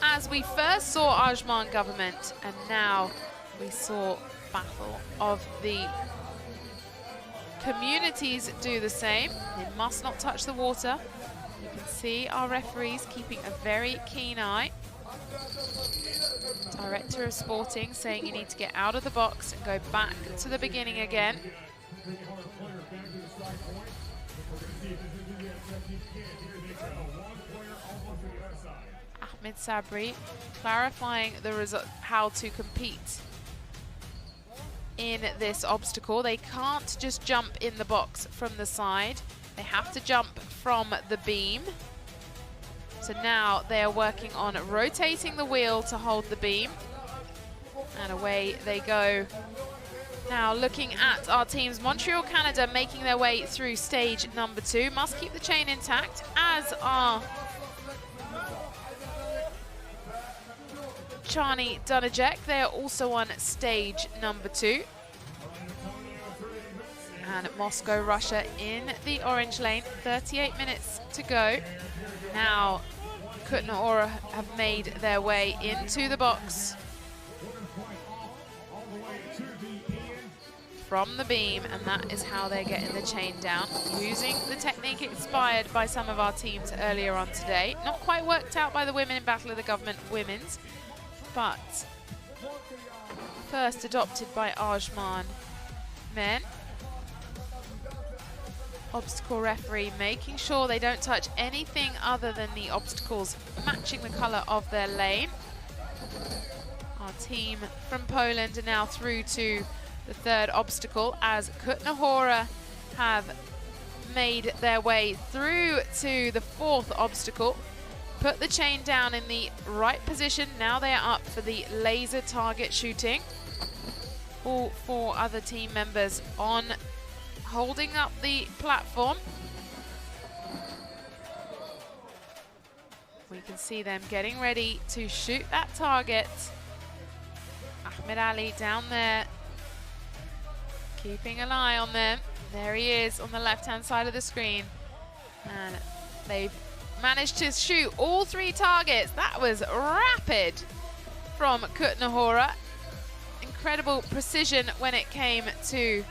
as we first saw Ajman government, and now we saw Battle of the Communities do the same? They must not touch the water. You can see our referees keeping a very keen eye. Director of Sporting saying you need to get out of the box and go back to the beginning again. Ahmed Sabri clarifying the result, how to compete in this obstacle. They can't just jump in the box from the side. They have to jump from the beam. So now they are working on rotating the wheel to hold the beam. And away they go. Now looking at our teams, Montreal, Canada making their way through stage number 2. Must keep the chain intact, as are Chani Dunajek. They are also on stage number 2. And Moscow, Russia in the orange lane. 38 minutes to go. Now Kutnahora have made their way into the box from the beam, and that is how they're getting the chain down, using the technique inspired by some of our teams earlier on today. Not quite worked out by the women in Battle of the Government Women's, but first adopted by Ajman men. Obstacle referee making sure they don't touch anything other than the obstacles matching the colour of their lane. Our team from Poland are now through to the third obstacle, as Kutnahora have made their way through to the fourth obstacle. Put the chain down in the right position. Now they are up for the laser target shooting. All 4 other team members on holding up the platform. We can see them getting ready to shoot that target. Ahmed Ali down there, keeping an eye on them. There he is on the left-hand side of the screen. And they've managed to shoot all 3 targets. That was rapid from Kutnahora. Incredible precision when it came to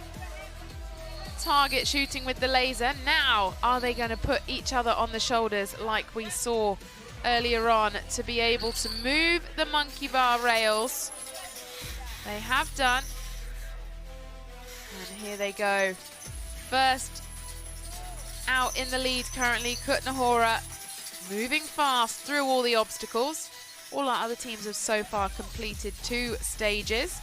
target shooting with the laser. Now, are they going to put each other on the shoulders like we saw earlier on to be able to move the monkey bar rails? They have done. And here they go. First out in the lead currently, Kutnahora, moving fast through all the obstacles. All our other teams have so far completed 2 stages.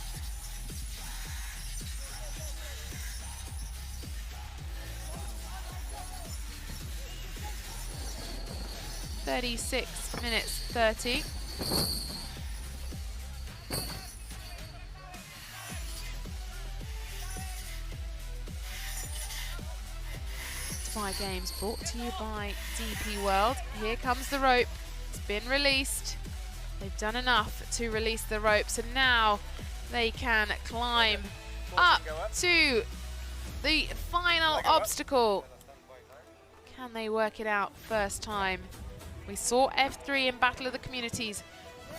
36 minutes 30. Dubai Games brought to you by DP World. Here comes the rope. It's been released. They've done enough to release the ropes, and now they can climb up to the final obstacle. Can they work it out first time? We saw F3 in Battle of the Communities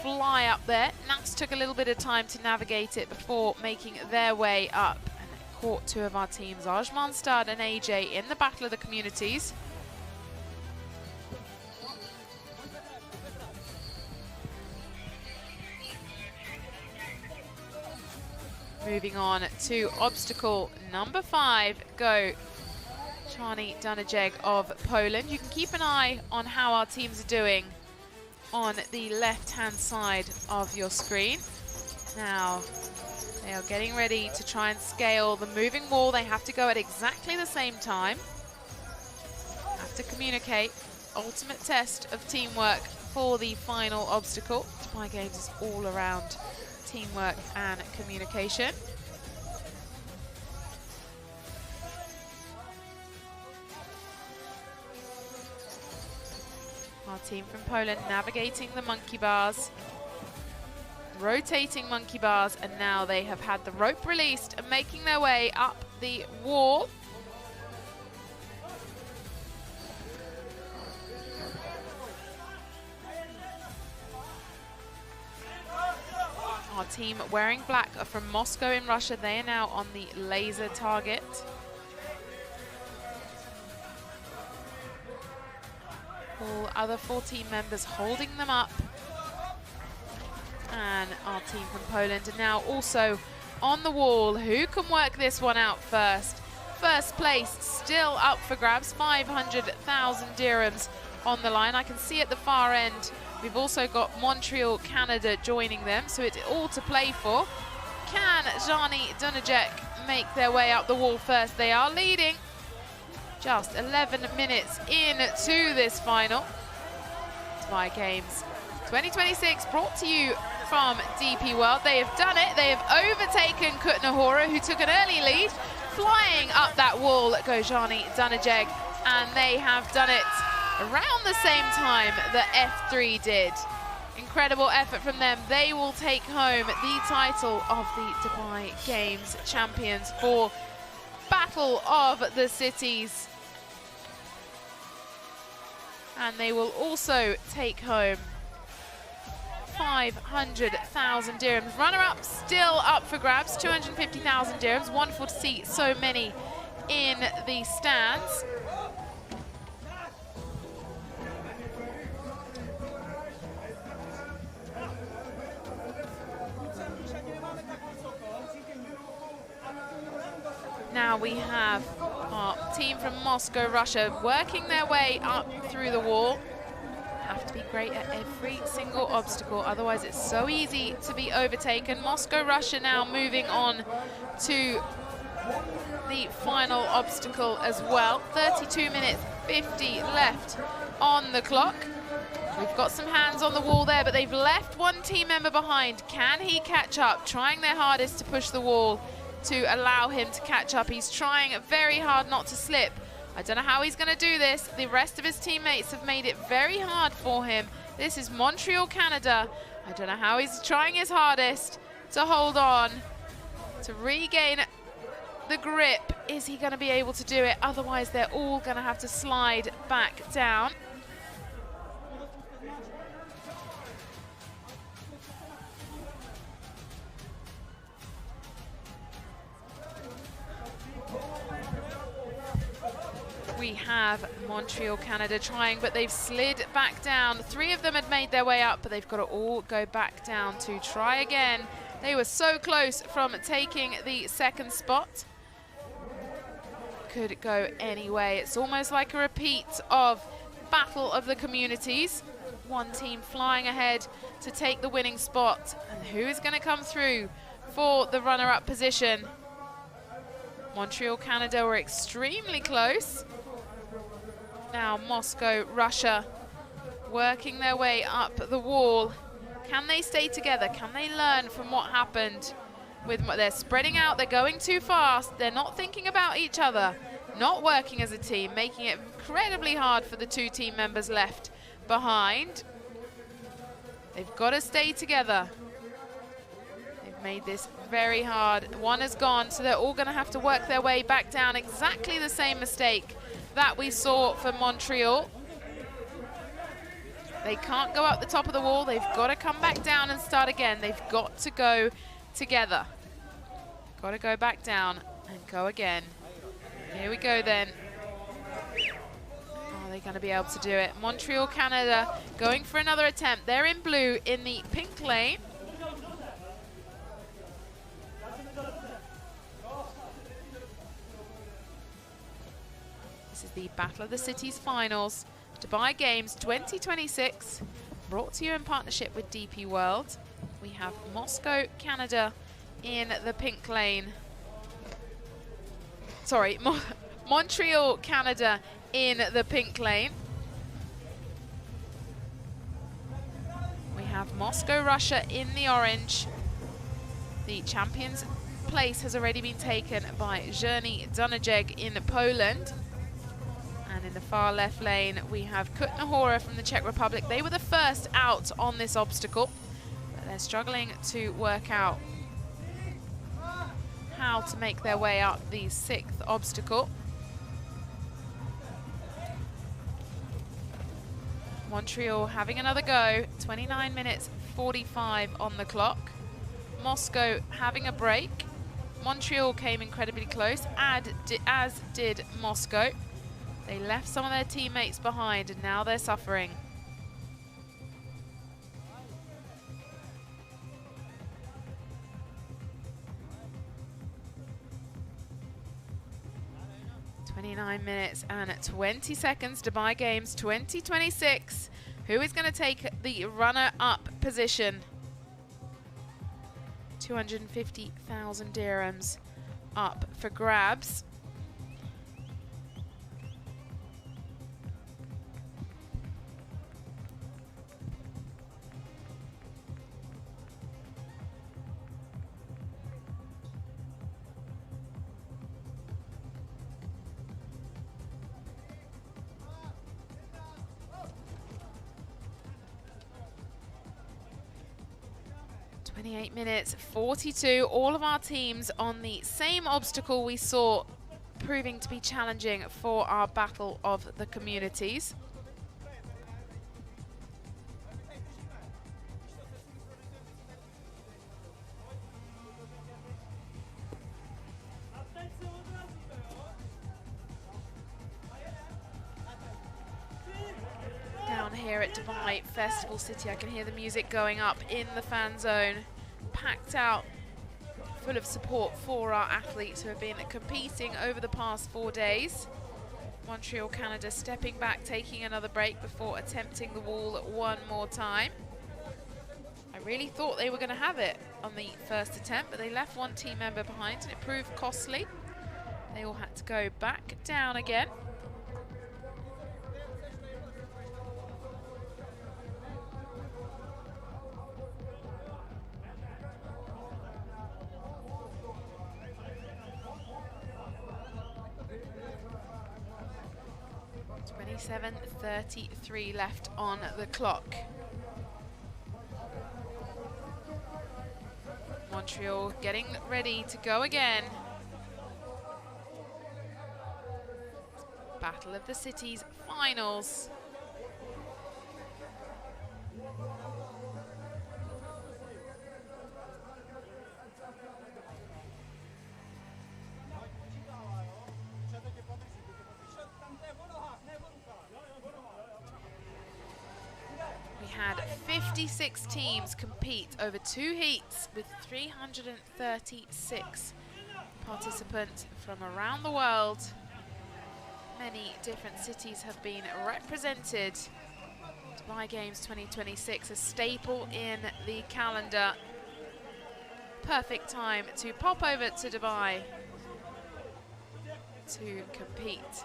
fly up there. Nats took a little bit of time to navigate it before making their way up. And it caught two of our teams, Ajman Stad and AJ, in the Battle of the Communities. Moving on to obstacle number 5, go Chani Dunajeg of Poland. You can keep an eye on how our teams are doing on the left-hand side of your screen. Now, they are getting ready to try and scale the moving wall. They have to go at exactly the same time. Have to communicate. Ultimate test of teamwork for the final obstacle. Dubai Games is all around teamwork and communication. Our team from Poland navigating the monkey bars, rotating monkey bars, and now they have had the rope released and making their way up the wall. Our team wearing black are from Moscow in Russia. They are now on the laser target. All other 14 members holding them up. And our team from Poland are now also on the wall. Who can work this one out first? First place still up for grabs, 500,000 dirhams on the line. I can see at the far end, we've also got Montreal, Canada joining them, so it's all to play for. Can Jani Dunajek make their way up the wall first? They are leading. Just 11 minutes into this final. Dubai Games 2026 brought to you from DP World. They have done it. They have overtaken Kutnahora, who took an early lead. Flying up that wall goes Jani Dunajeg, and they have done it around the same time that F3 did. Incredible effort from them. They will take home the title of the Dubai Games champions for Battle of the Cities. And they will also take home 500,000 dirhams. Runner-up still up for grabs, 250,000 dirhams. Wonderful to see so many in the stands. Now we have our team from Moscow, Russia, working their way up through the wall. Have to be great at every single obstacle, otherwise it's so easy to be overtaken. Moscow, Russia now moving on to the final obstacle as well. 32 minutes 50 left on the clock. We've got some hands on the wall there, but they've left one team member behind. Can he catch up? Trying their hardest to push the wall to allow him to catch up. He's trying very hard not to slip. I don't know how he's going to do this. The rest of his teammates have made it very hard for him. This is Montreal, Canada. I don't know how he's trying his hardest to hold on, to regain the grip. Is he going to be able to do it? Otherwise, they're all going to have to slide back down. We have Montreal, Canada trying, but they've slid back down. 3 of them had made their way up, but they've got to all go back down to try again. They were so close from taking the second spot. Could go any way. It's almost like a repeat of Battle of the Communities. One team flying ahead to take the winning spot. And who is going to come through for the runner-up position? Montreal, Canada were extremely close. Now Moscow, Russia working their way up the wall. Can they stay together? Can they learn from what happened? They're spreading out, they're going too fast, they're not thinking about each other, not working as a team, making it incredibly hard for the 2 team members left behind. They've got to stay together. They've made this very hard. One has gone, so they're all going to have to work their way back down. Exactly the same mistake that we saw for Montreal. They can't go up the top of the wall. They've got to come back down and start again. They've got to go together. Got to go back down and go again. Here we go then. Are they going to be able to do it? Montreal, Canada going for another attempt. They're in blue in the pink lane. This is the Battle of the Cities finals. Dubai Games 2026, brought to you in partnership with DP World. We have Moscow, Canada in the pink lane. Sorry, Montreal, Canada in the pink lane. We have Moscow, Russia in the orange. The champion's place has already been taken by Jerny Dunajeg in Poland. And in the far left lane, we have Kutna Hora from the Czech Republic. They were the first out on this obstacle, but they're struggling to work out how to make their way up the 6th obstacle. Montreal having another go, 29 minutes 45 on the clock. Moscow having a break. Montreal came incredibly close, as did Moscow. They left some of their teammates behind and now they're suffering. "29 minutes and 20 seconds, Dubai Games 2026. Who is going to take the runner-up position? 250,000 dirhams up for grabs. "28 minutes 42. All of our teams on the same obstacle we saw, proving to be challenging for our Battle of the Communities. Down here at Dubai Festival City, I can hear the music going up in the fan zone, packed out, full of support for our athletes who have been competing over the past 4 days. Montreal, Canada stepping back, taking another break before attempting the wall one more time. I really thought they were going to have it on the first attempt, but they left one team member behind and it proved costly. They all had to go back down again. .37.33 left on the clock. Montreal getting ready to go again. Battle of the Cities finals. Had 56 teams compete over 2 heats with 336 participants from around the world. Many different cities have been represented. Dubai Games 2026, a staple in the calendar. Perfect time to pop over to Dubai to compete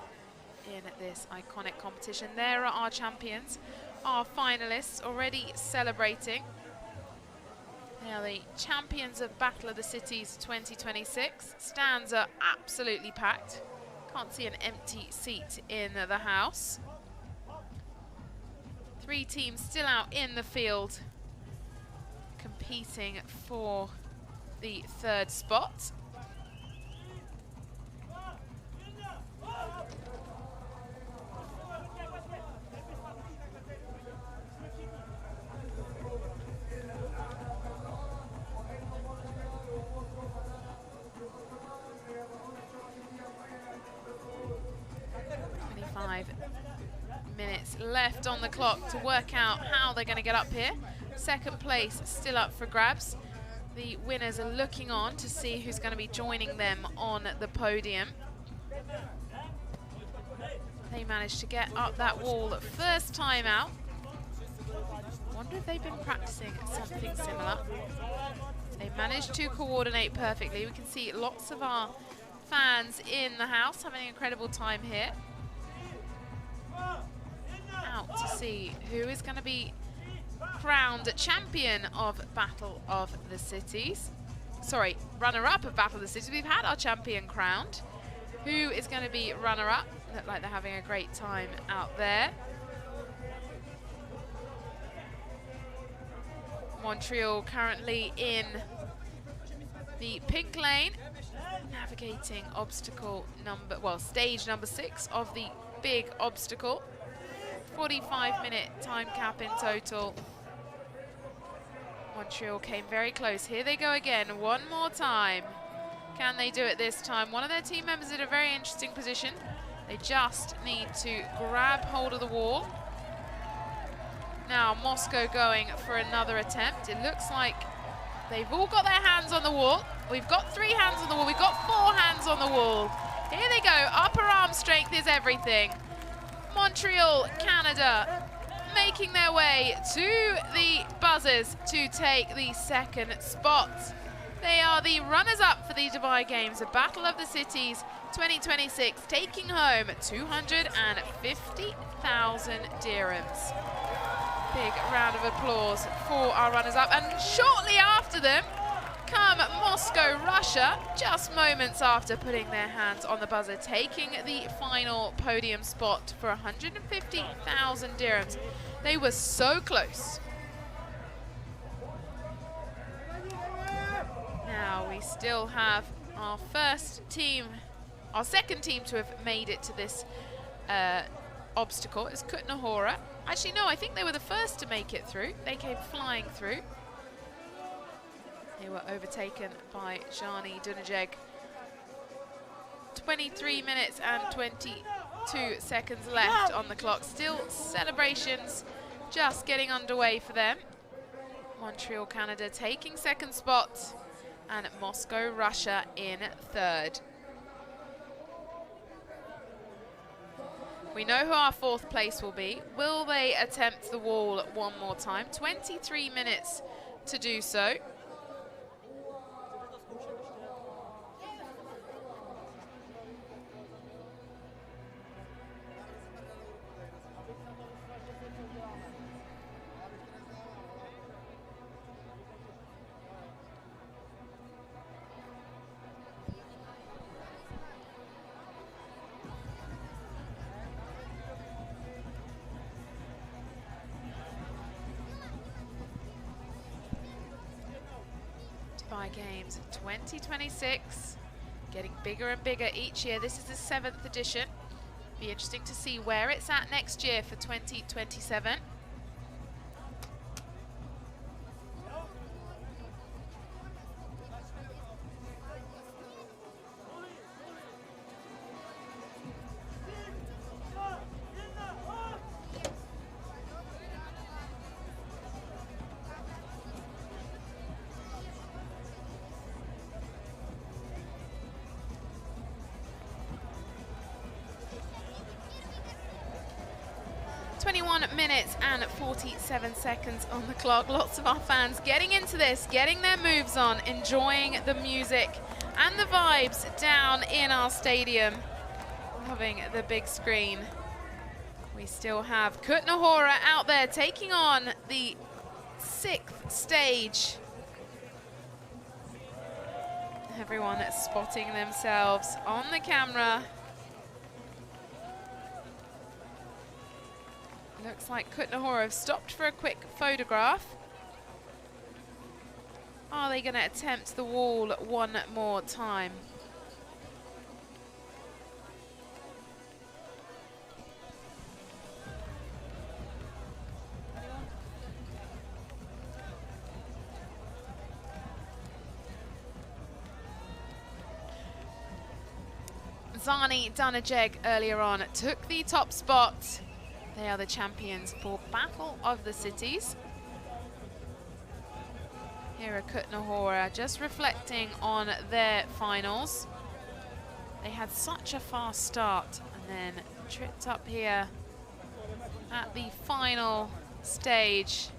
in this iconic competition. There are our champions our finalists already celebrating. They are the champions of Battle of the Cities 2026. Stands are absolutely packed. Can't see an empty seat in the house. 3 teams still out in the field competing for the 3rd spot. Minutes left on the clock to work out how they're going to get up here. 2nd place still up for grabs. The winners are looking on to see who's going to be joining them on the podium. They managed to get up that wall first time out. Wonder if they've been practicing something similar. They managed to coordinate perfectly. We can see lots of our fans in the house having an incredible time here. Out to see who is going to be crowned champion of Battle of the Cities. Sorry, runner-up of Battle of the Cities. We've had our champion crowned. Who is going to be runner-up? Look like they're having a great time out there. Montreal currently in the pink lane, navigating stage number 6 of the big obstacle. 45-minute time cap in total. Montreal came very close. Here they go again, one more time. Can they do it this time? One of their team members in a very interesting position. They just need to grab hold of the wall. Now Moscow going for another attempt. It looks like they've all got their hands on the wall. We've got 3 hands on the wall. We've got 4 hands on the wall. Here they go. Upper arm strength is everything. Montreal, Canada, making their way to the buzzers to take the 2nd spot. They are the runners-up for the Dubai Games, a Battle of the Cities 2026, taking home 250,000 dirhams. Big round of applause for our runners-up. And shortly after them come Moscow, Russia, just moments after putting their hands on the buzzer, taking the final podium spot for 150,000 dirhams. They were so close. Now we still have our 2nd team to have made it to this obstacle. It's Kutnahora. Actually, no, I think they were the first to make it through. They came flying through. They were overtaken by Jani Dunajeg. 23 minutes and 22 seconds left on the clock. Still celebrations just getting underway for them. Montreal, Canada taking 2nd spot, and Moscow, Russia in 3rd. We know who our 4th place will be. Will they attempt the wall one more time? 23 minutes to do so. Dubai Games 2026, getting bigger and bigger each year. This is the 7th edition. Be interesting to see where it's at next year for 2027. Minutes and 47 seconds on the clock. Lots of our fans getting into this, getting their moves on, enjoying the music and the vibes down in our stadium. Loving the big screen. We still have Kutnahora out there taking on the 6th stage. Everyone spotting themselves on the camera. Looks like Kutnahora have stopped for a quick photograph. Are they going to attempt the wall one more time? Zani Danajeg earlier on took the top spot. They are the champions for Battle of the Cities. Here are Kutnahora just reflecting on their finals. They had such a fast start and then tripped up here at the final stage.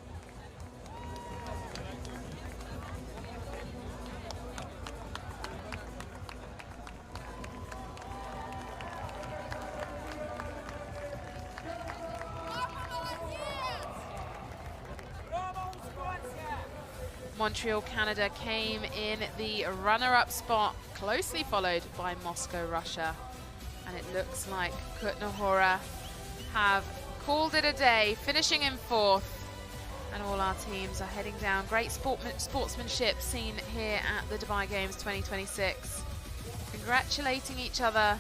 Montreal, Canada came in the runner-up spot, closely followed by Moscow, Russia. And it looks like Kutnahora have called it a day, finishing in 4th. And all our teams are heading down. Great sportsmanship seen here at the Dubai Games 2026. Congratulating each other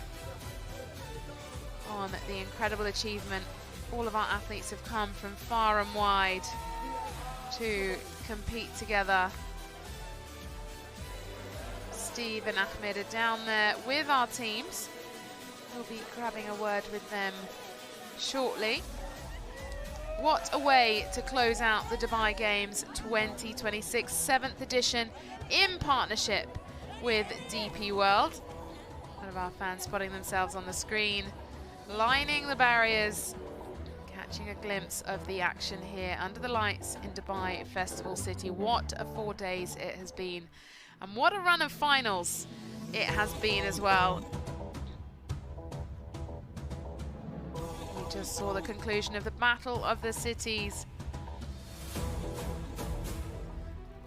on the incredible achievement. All of our athletes have come from far and wide to compete together. Steve and Ahmed are down there with our teams. We'll be grabbing a word with them shortly. What a way to close out the Dubai Games 2026 7th edition in partnership with DP World. One of our fans spotting themselves on the screen, lining the barriers, catching a glimpse of the action here under the lights in Dubai Festival City. What a 4 days it has been, and what a run of finals it has been as well. We just saw the conclusion of the Battle of the Cities.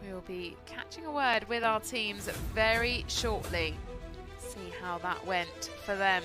We will be catching a word with our teams very shortly. See how that went for them.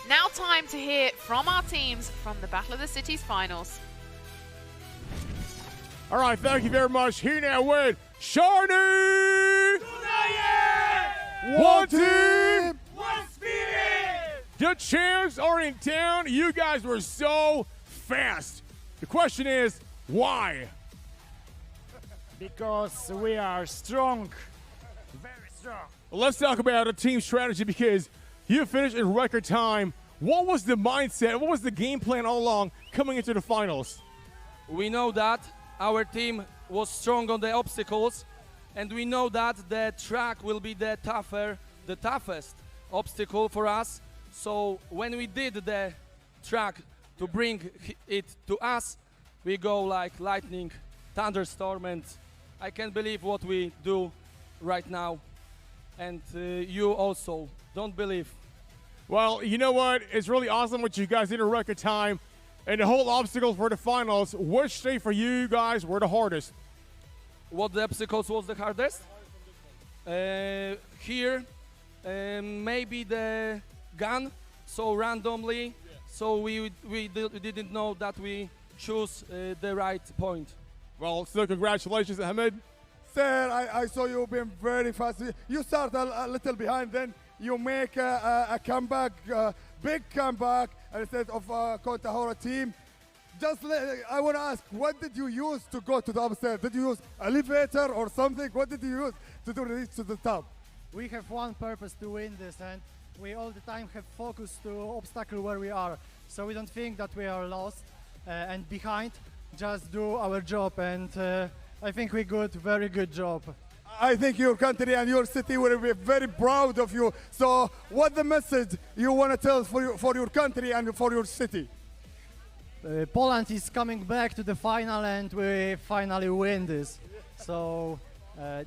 Now time to hear from our teams from the Battle of the Cities finals. All right, thank you very much. Here now with Shardy! One team! One spirit! The champs are in town. You guys were so fast. The question is, why? Because we are strong. Very strong. Well, let's talk about a team strategy because you finished in record time. What was the mindset? What was the game plan all along coming into the finals? We know that our team was strong on the obstacles, and we know that the track will be the toughest obstacle for us. So when we did the track to bring it to us, we go like lightning, thunderstorm, and I can't believe what we do right now. And you also don't believe. Well, you know what? It's really awesome what you guys did in record time. And the whole obstacle for the finals, which stage for you guys were the hardest? What the obstacles was the hardest? Here, maybe the gun, so randomly, so we didn't know that we choose the right point. Well, still congratulations, Ahmed. Sir, I saw you being very fast. You start a little behind, then you make a comeback, big comeback, instead of Kontahora team. I want to ask, what did you use to go to the upstairs? Did you use elevator or something? What did you use to reach to the top? We have one purpose to win this, and we all the time have focus to obstacle where we are. So we don't think that we are lost and behind. Just do our job, and I think we good, very good job. I think your country and your city will be very proud of you. So what the message you want to tell for your country and for your city? Poland is coming back to the final, and we finally win this. So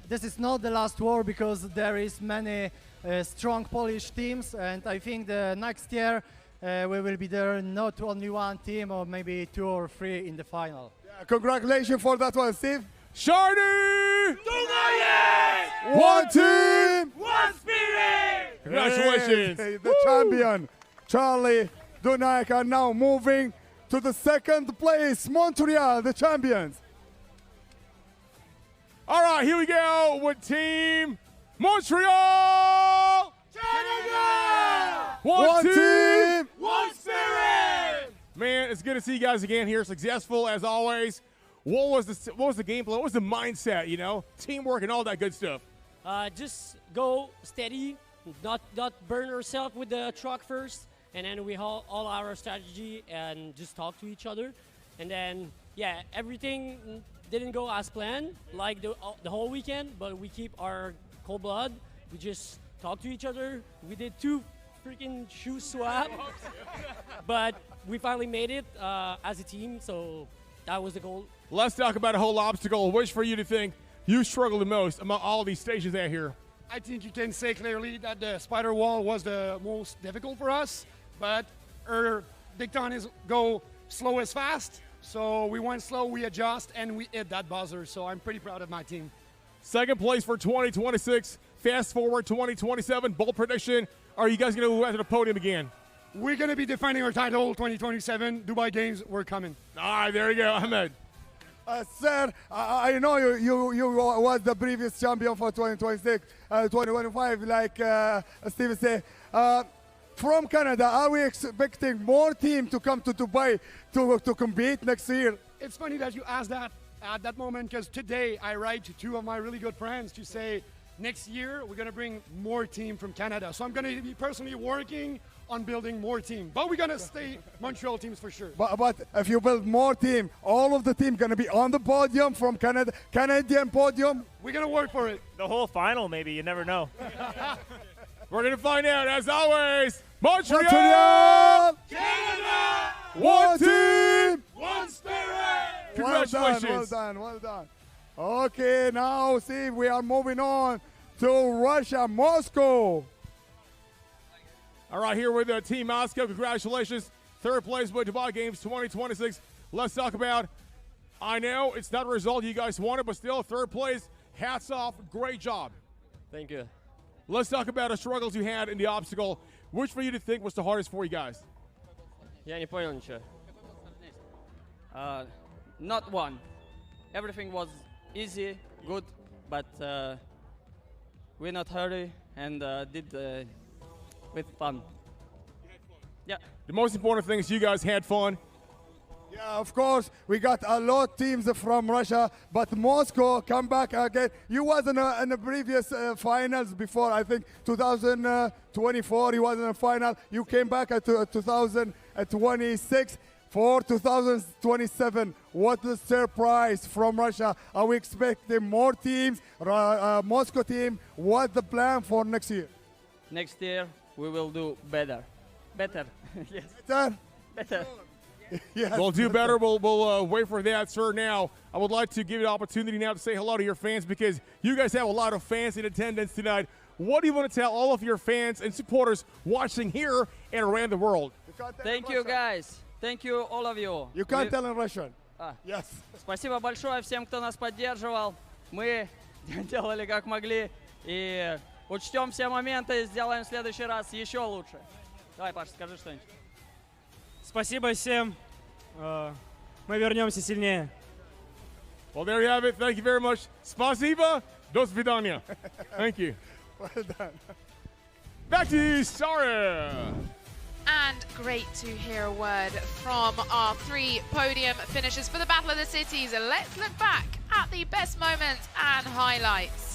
this is not the last war, because there is many strong Polish teams, and I think the next year we will be there not only one team or maybe 2 or 3 in the final. Yeah, congratulations for that one, Steve. Shardy! Dunayev! One team! One spirit! Congratulations. Hey, the champion, Charlie Dunayev, are now moving to the second place, Montreal, the champions. All right, here we go with Team Montreal! Canada! One team! One spirit! Man, it's good to see you guys again here, successful as always. What was the game plan? What was the mindset, you know? Teamwork and all that good stuff. Just go steady, not burn ourselves with the truck first, and then we all our strategy and just talk to each other. And then, yeah, everything didn't go as planned, like the whole weekend, but we keep our cold blood. We just talk to each other. We did 2 freaking shoe swap, but we finally made it as a team, so that was the goal. Let's talk about a whole obstacle. Which for you to think you struggled the most among all these stations out here? I think you can say clearly that the spider wall was the most difficult for us, but our dicton is go slow as fast. So we went slow, we adjust, and we hit that buzzer. So I'm pretty proud of my team. Second place for 2026. Fast forward 2027. Bold prediction. Are you guys going to move out to the podium again? We're going to be defending our title 2027. Dubai Games, we're coming. All right, there you go, Ahmed. Sir, I know you was the previous champion for 2026, 2025, like Steve said. From Canada, are we expecting more team to come to Dubai to compete next year? It's funny that you asked that at that moment, because today I write to 2 of my really good friends to say next year we're going to bring more team from Canada. So I'm going to be personally working on building more team, but we're gonna stay Montreal teams for sure. But if you build more team, all of the team gonna be on the podium from Canada, Canadian podium. We're gonna work for it. The whole final, maybe. You never know. We're gonna find out as always. Montreal, Canada! One team, one spirit! Congratulations. Well done. Okay, now see, we are moving on to Russia, Moscow. All right, here with Team Moscow. Congratulations. Third place with Dubai Games 2026. Let's talk about, I know it's not a result you guys wanted, but still third place. Hats off. Great job. Thank you. Let's talk about the struggles you had in the obstacle. Which for you to think was the hardest for you guys? Я не понял ничего. Not one. Everything was easy, good, but we're not hurry and did with fun. Yeah. The most important thing is you guys had fun. Yeah, of course, we got a lot of teams from Russia, but Moscow come back again. You was in the previous finals before, I think 2024, you was in the final. You came back at 2026 for 2027. What the surprise from Russia? Are we expecting more teams, Moscow team? What's the plan for next year? Next year, we will do better. Better, yes. Better? Better. Yes. We'll do better. We'll wait for that, sir. Now, I would like to give you the opportunity now to say hello to your fans because you guys have a lot of fans in attendance tonight. What do you want to tell all of your fans and supporters watching here and around the world? Thank you, guys. Thank you, all of you. You can't tell in Russian. Yes. Спасибо большое всем, кто нас поддерживал. Мы делали как могли и учтем все моменты, сделаем в следующий раз еще лучше. Давай, Паша, скажи что-нибудь. Спасибо всем. Мы вернемся сильнее. Well, there you have it. Thank you very much. Spasiba. До свидания. Thank you. Well done. Back to you, Sarah. And great to hear a word from our 3 podium finishers for the Battle of the Cities. Let's look back at the best moments and highlights.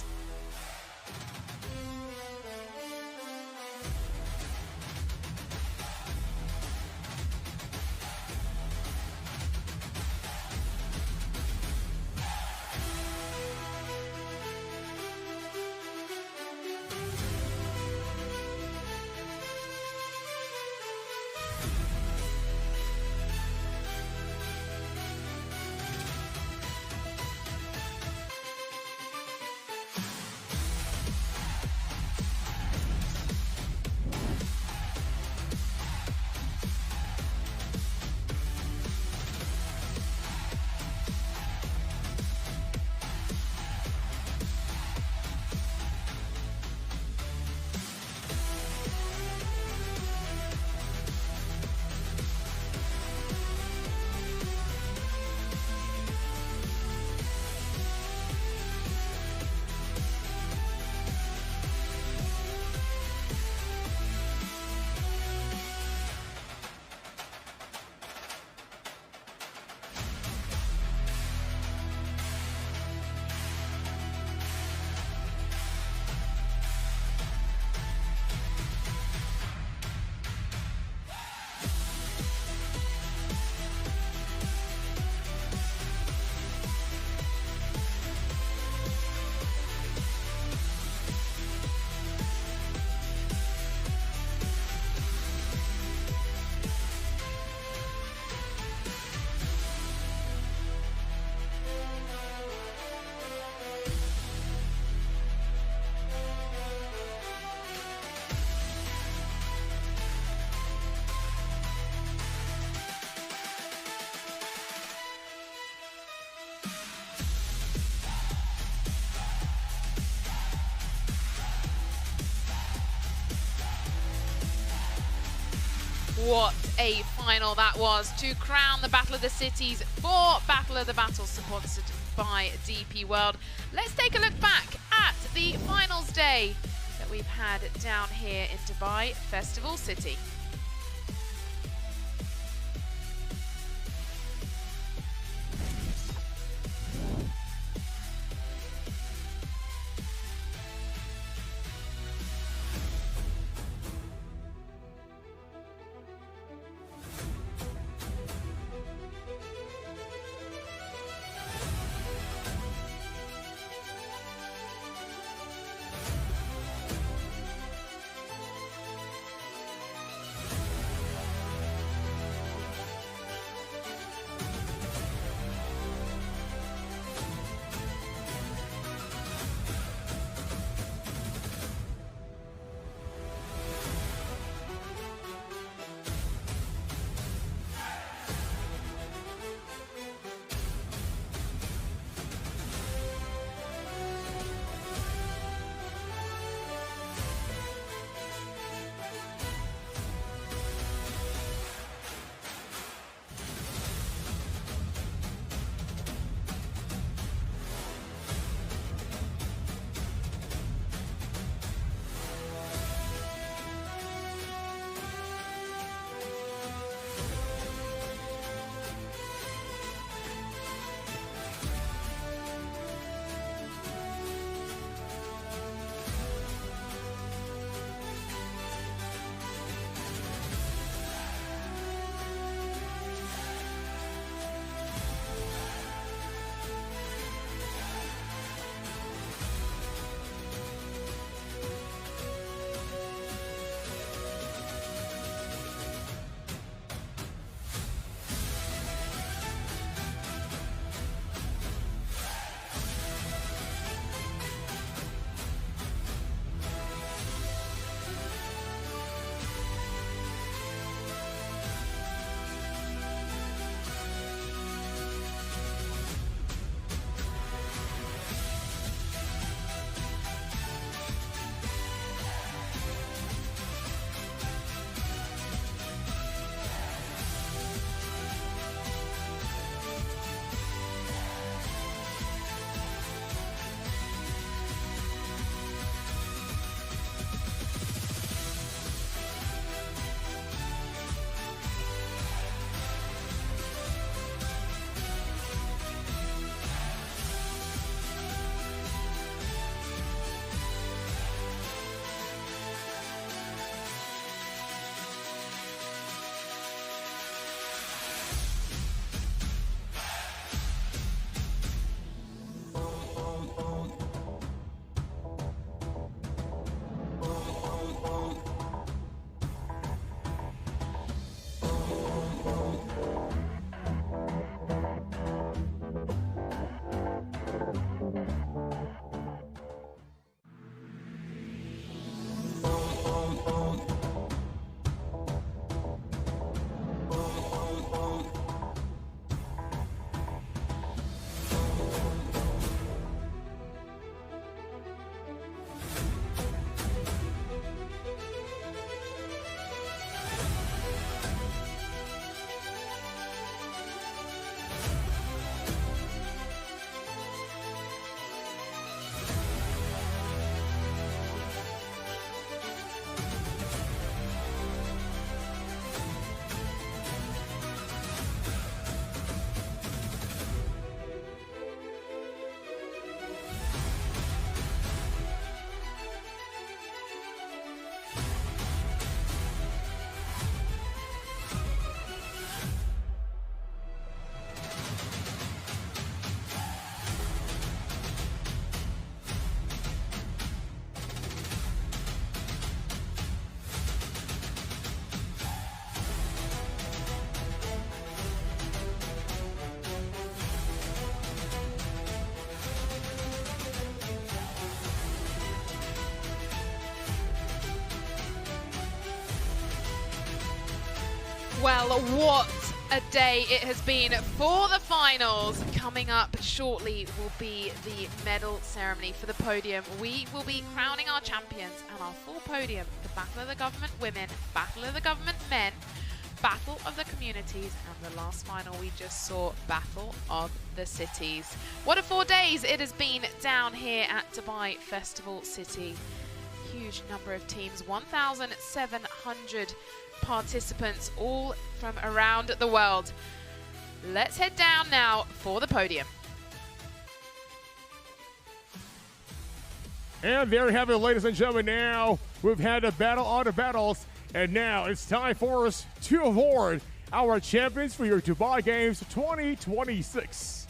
What a final that was to crown the Battle of the Cities for Battle of the Battles, sponsored by DP World. Let's take a look back at the finals day that we've had down here in Dubai Festival City. Well, what a day it has been for the finals. Coming up shortly will be the medal ceremony for the podium. We will be crowning our champions and our full podium. The Battle of the Government Women, Battle of the Government Men, Battle of the Communities, and the last final we just saw, Battle of the Cities. What a 4 days it has been down here at Dubai Festival City. Huge number of teams, 1,700 participants, all from around the world. Let's head down now for the podium. And there you have it, ladies and gentlemen. Now we've had a battle on the battles, and now it's time for us to award our champions for your Dubai Games 2026.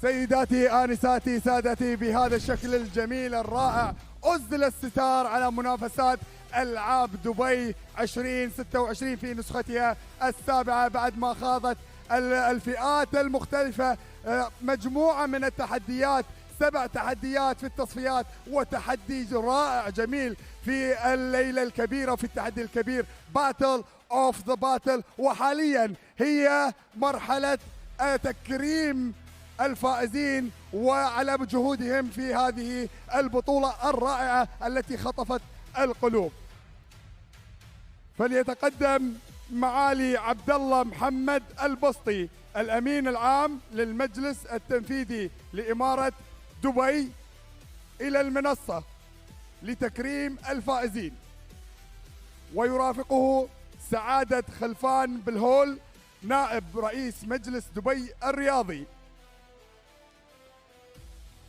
سيداتي آنساتي سادتي، بهذا الشكل الجميل الرائع أزل الستار على منافسات ألعاب دبي 2026 في نسختها السابعة، بعد ما خاضت الفئات المختلفة مجموعة من التحديات، 7 تحديات في التصفيات وتحدي رائع جميل في الليلة الكبيرة وفي التحدي الكبير باتل اوف ذا باتل. وحاليا هي مرحلة تكريم الفائزين وعلى جهودهم في هذه البطولة الرائعة التي خطفت القلوب. فليتقدم معالي عبد الله محمد البسطي الأمين العام للمجلس التنفيذي لإمارة دبي إلى المنصة لتكريم الفائزين، ويرافقه سعادة خلفان بالهول نائب رئيس مجلس دبي الرياضي،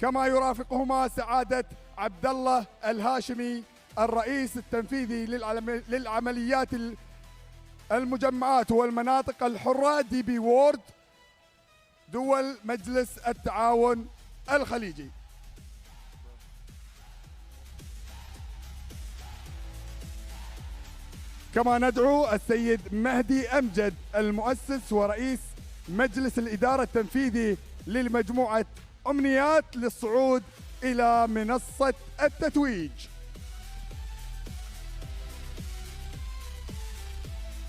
كما يرافقهما سعادة عبد الله الهاشمي الرئيس التنفيذي للعمليات المجمعات والمناطق الحرة دي بي وورد دول مجلس التعاون الخليجي. كما ندعو السيد مهدي أمجد المؤسس ورئيس مجلس الإدارة التنفيذي للمجموعة أمنيات للصعود إلى منصة التتويج.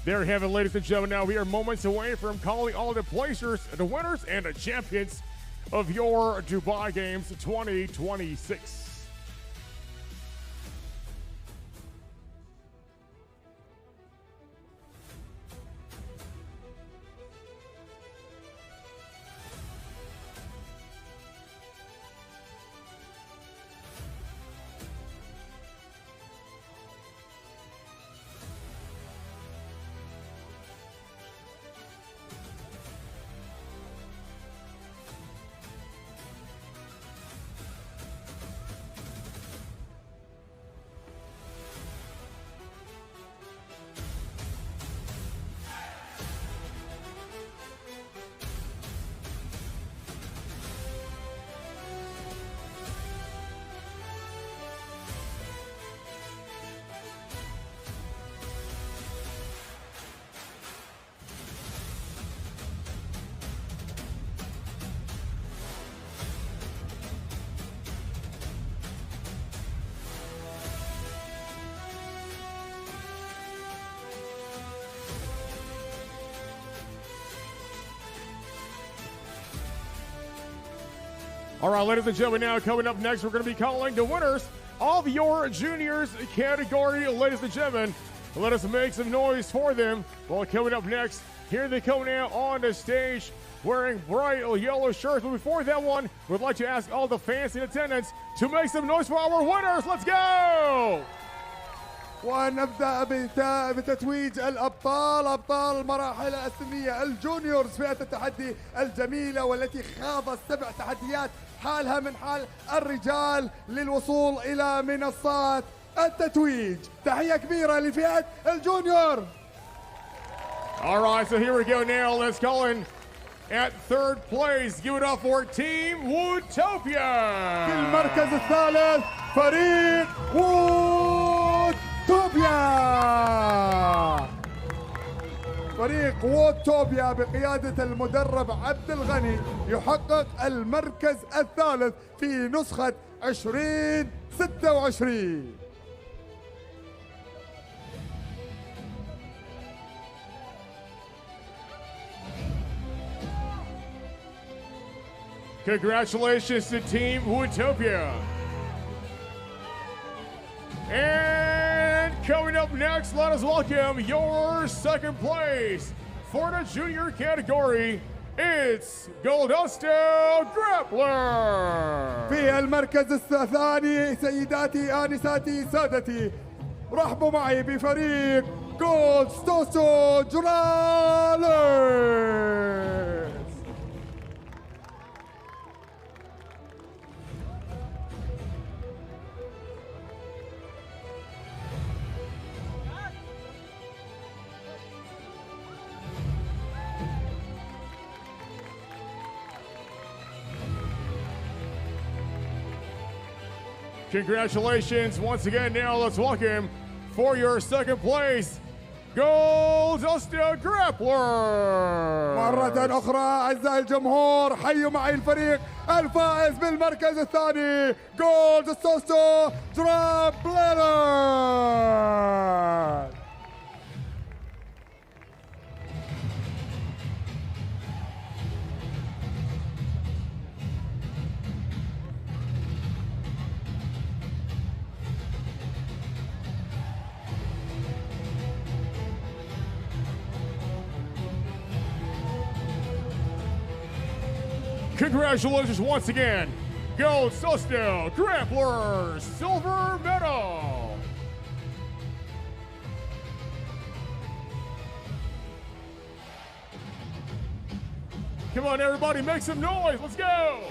There you have it, ladies and gentlemen. Now we are moments away from calling all the placers, the winners, and the champions of your Dubai Games 2026. All right, ladies and gentlemen, now coming up next, we're going to be calling the winners of your juniors category. Ladies and gentlemen, let us make some noise for them. Well, coming up next, here they come now on the stage wearing bright yellow shirts. But before that one, we'd like to ask all the fans in attendance to make some noise for our winners. Let's go! ونبدأ بتتويج الأبطال، أبطال المراحل السنية الجونيورز، فئة التحدي الجميلة والتي خاضت 7 تحديات حالها من حال الرجال للوصول إلى منصات التتويج. تحية كبيرة لفئة الجونيور. All right, so here we go now. Let's call in at 3rd place. Give it up for Team Woodtopia. في المركز الثالث فريق وودتوبيا. فريق وودتوبيا بقيادة المدرب عبد الغني يحقق المركز الثالث في نسخة 2026. Congratulations to Team Utopia. And coming up next, let us welcome your second place for the junior category. It's Goldusto Grappler. في المركز الثاني سيداتي آنساتي سادتي، رحبوا معي بفريق جولدستوستو جرالرز. Congratulations once again. Now let's welcome for your second place, Goldusto Grappler. مرة أخرى أعزائي الجمهور، حيوا معي الفريق الفائز بالمركز الثاني جولدستوستو جرابلر. Congratulations once again, Goldusto Grappler, silver medal. Come on, everybody, make some noise. Let's go.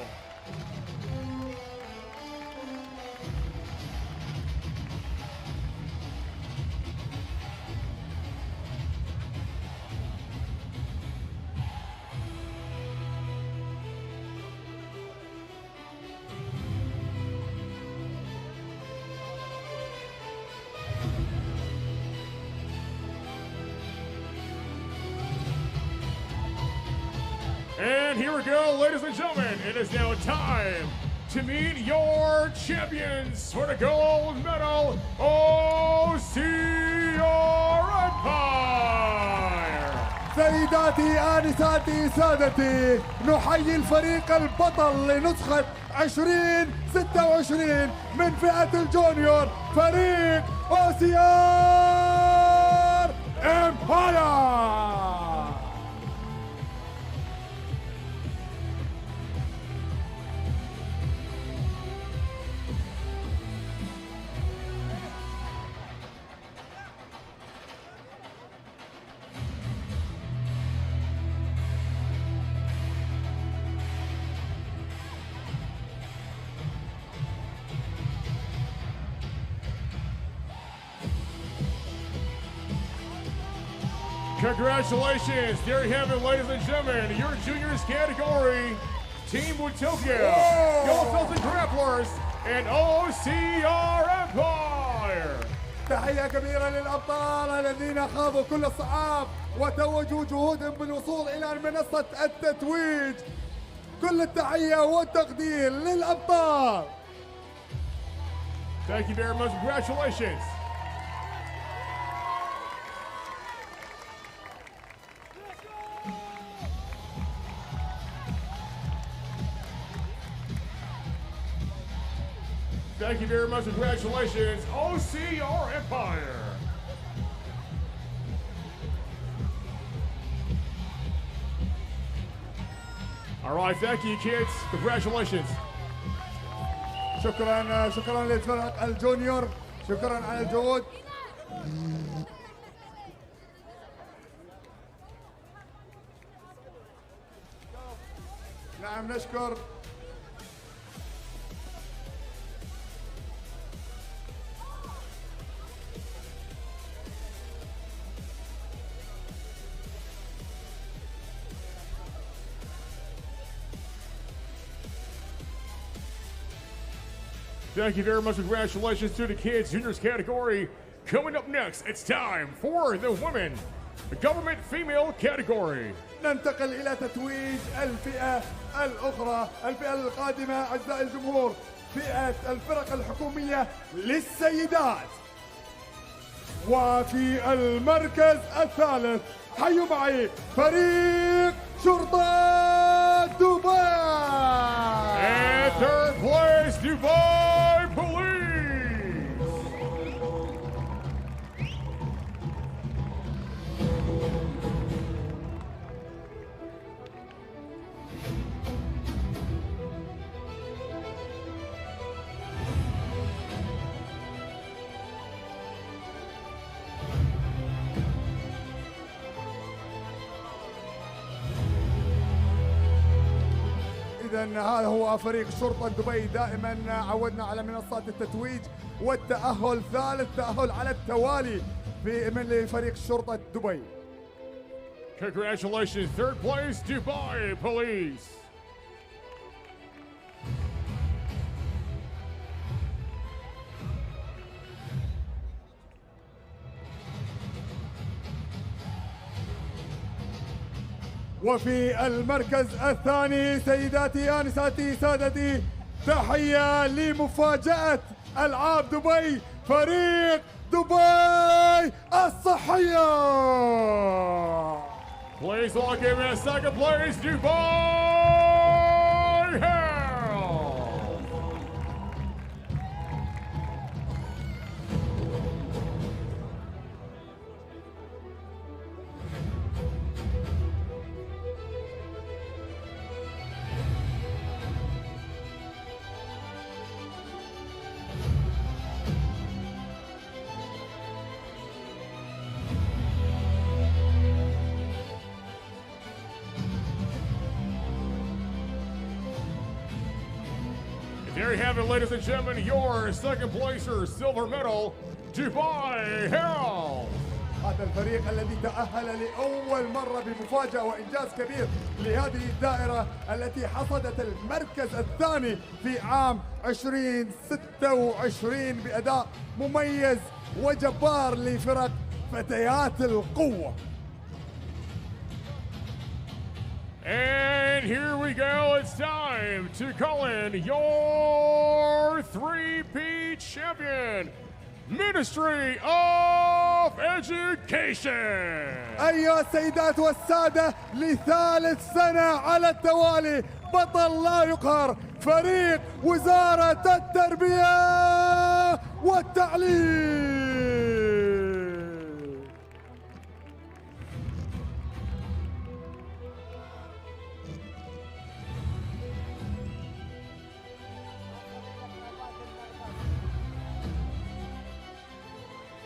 And here we go, ladies and gentlemen. It is now time to meet your champions for the gold medal OCR Empire. سيداتي آنساتي سادتي، نحيي الفريق البطل لنسخة 2026 من فئة الجونيور، فريق OCR Empire. Congratulations, there you have it, ladies and gentlemen, your juniors category, Team Utopia, Goldusto Grapplers, and OCR Empire. تحية كبيرة للأبطال الذين خاضوا كل الصعاب وتوجوا جهودهم بالوصول إلى منصة التتويج. كل التحية والتقدير للأبطال. Thank you very much, congratulations. Thank you very much. Congratulations, OCR Empire. All right, thank you, kids. Congratulations. شكرا للفرق الجونيور، شكرا على الجهود. نعم نشكر Thank you very much. Congratulations to the kids juniors category. Coming up next, it's time for the women government female category. ننتقل إلى تتويج الفئة الأخرى، الفئة القادمة أعزائي الجمهور، فئة الفرق الحكومية للسيدات. وفي المركز الثالث حيوا معي فريق شرطة دبي. إذا هذا هو فريق شرطة دبي. دائما عودنا على منصات التتويج والتأهل، ثالث تأهل على التوالي من لفريق شرطة دبي. Congratulations, third place, Dubai Police. وفي المركز الثاني سيداتي آنساتي سادتي، تحية لمفاجأة ألعاب دبي، فريق دبي الصحية. Please welcome in second place, Dubai Health. There you have it, ladies and gentlemen, your second placer, silver medal, Dubai Health. هذا الفريق الذي تأهل لأول مرة بمفاجأة وإنجاز كبير لهذه الدائرة التي حصدت المركز الثاني في عام 2026 بأداء مميز وجبار لفرق فتيات القوة. And here we go, it's time to call in your three-peat champion, Ministry of Education. أيها السيدات والسادة، لثالث سنة على التوالي بطل لا يقهر فريق وزارة التربية والتعليم.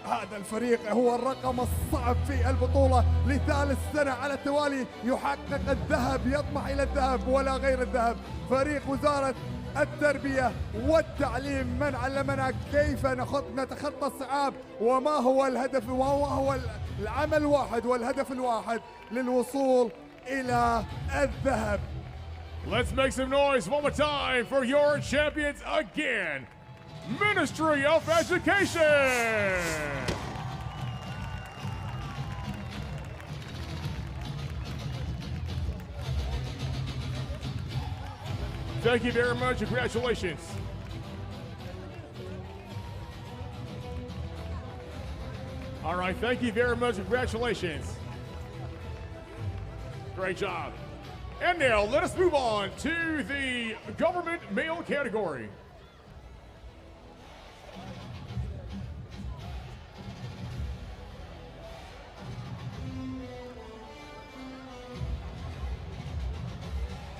هذا الفريق هو الرقم الصعب في البطولة، لثالث سنة على التوالي يحقق الذهب، يطمح إلى الذهب ولا غير الذهب. فريق وزارة التربية والتعليم من علمنا كيف نتخطى الصعاب، وما هو الهدف وما هو العمل الواحد والهدف الواحد للوصول إلى الذهب. Let's make some noise one more time for your champions again, Ministry of Education. Thank you very much. Congratulations. All right, thank you very much. Congratulations. Great job. And now let us move on to the government male category.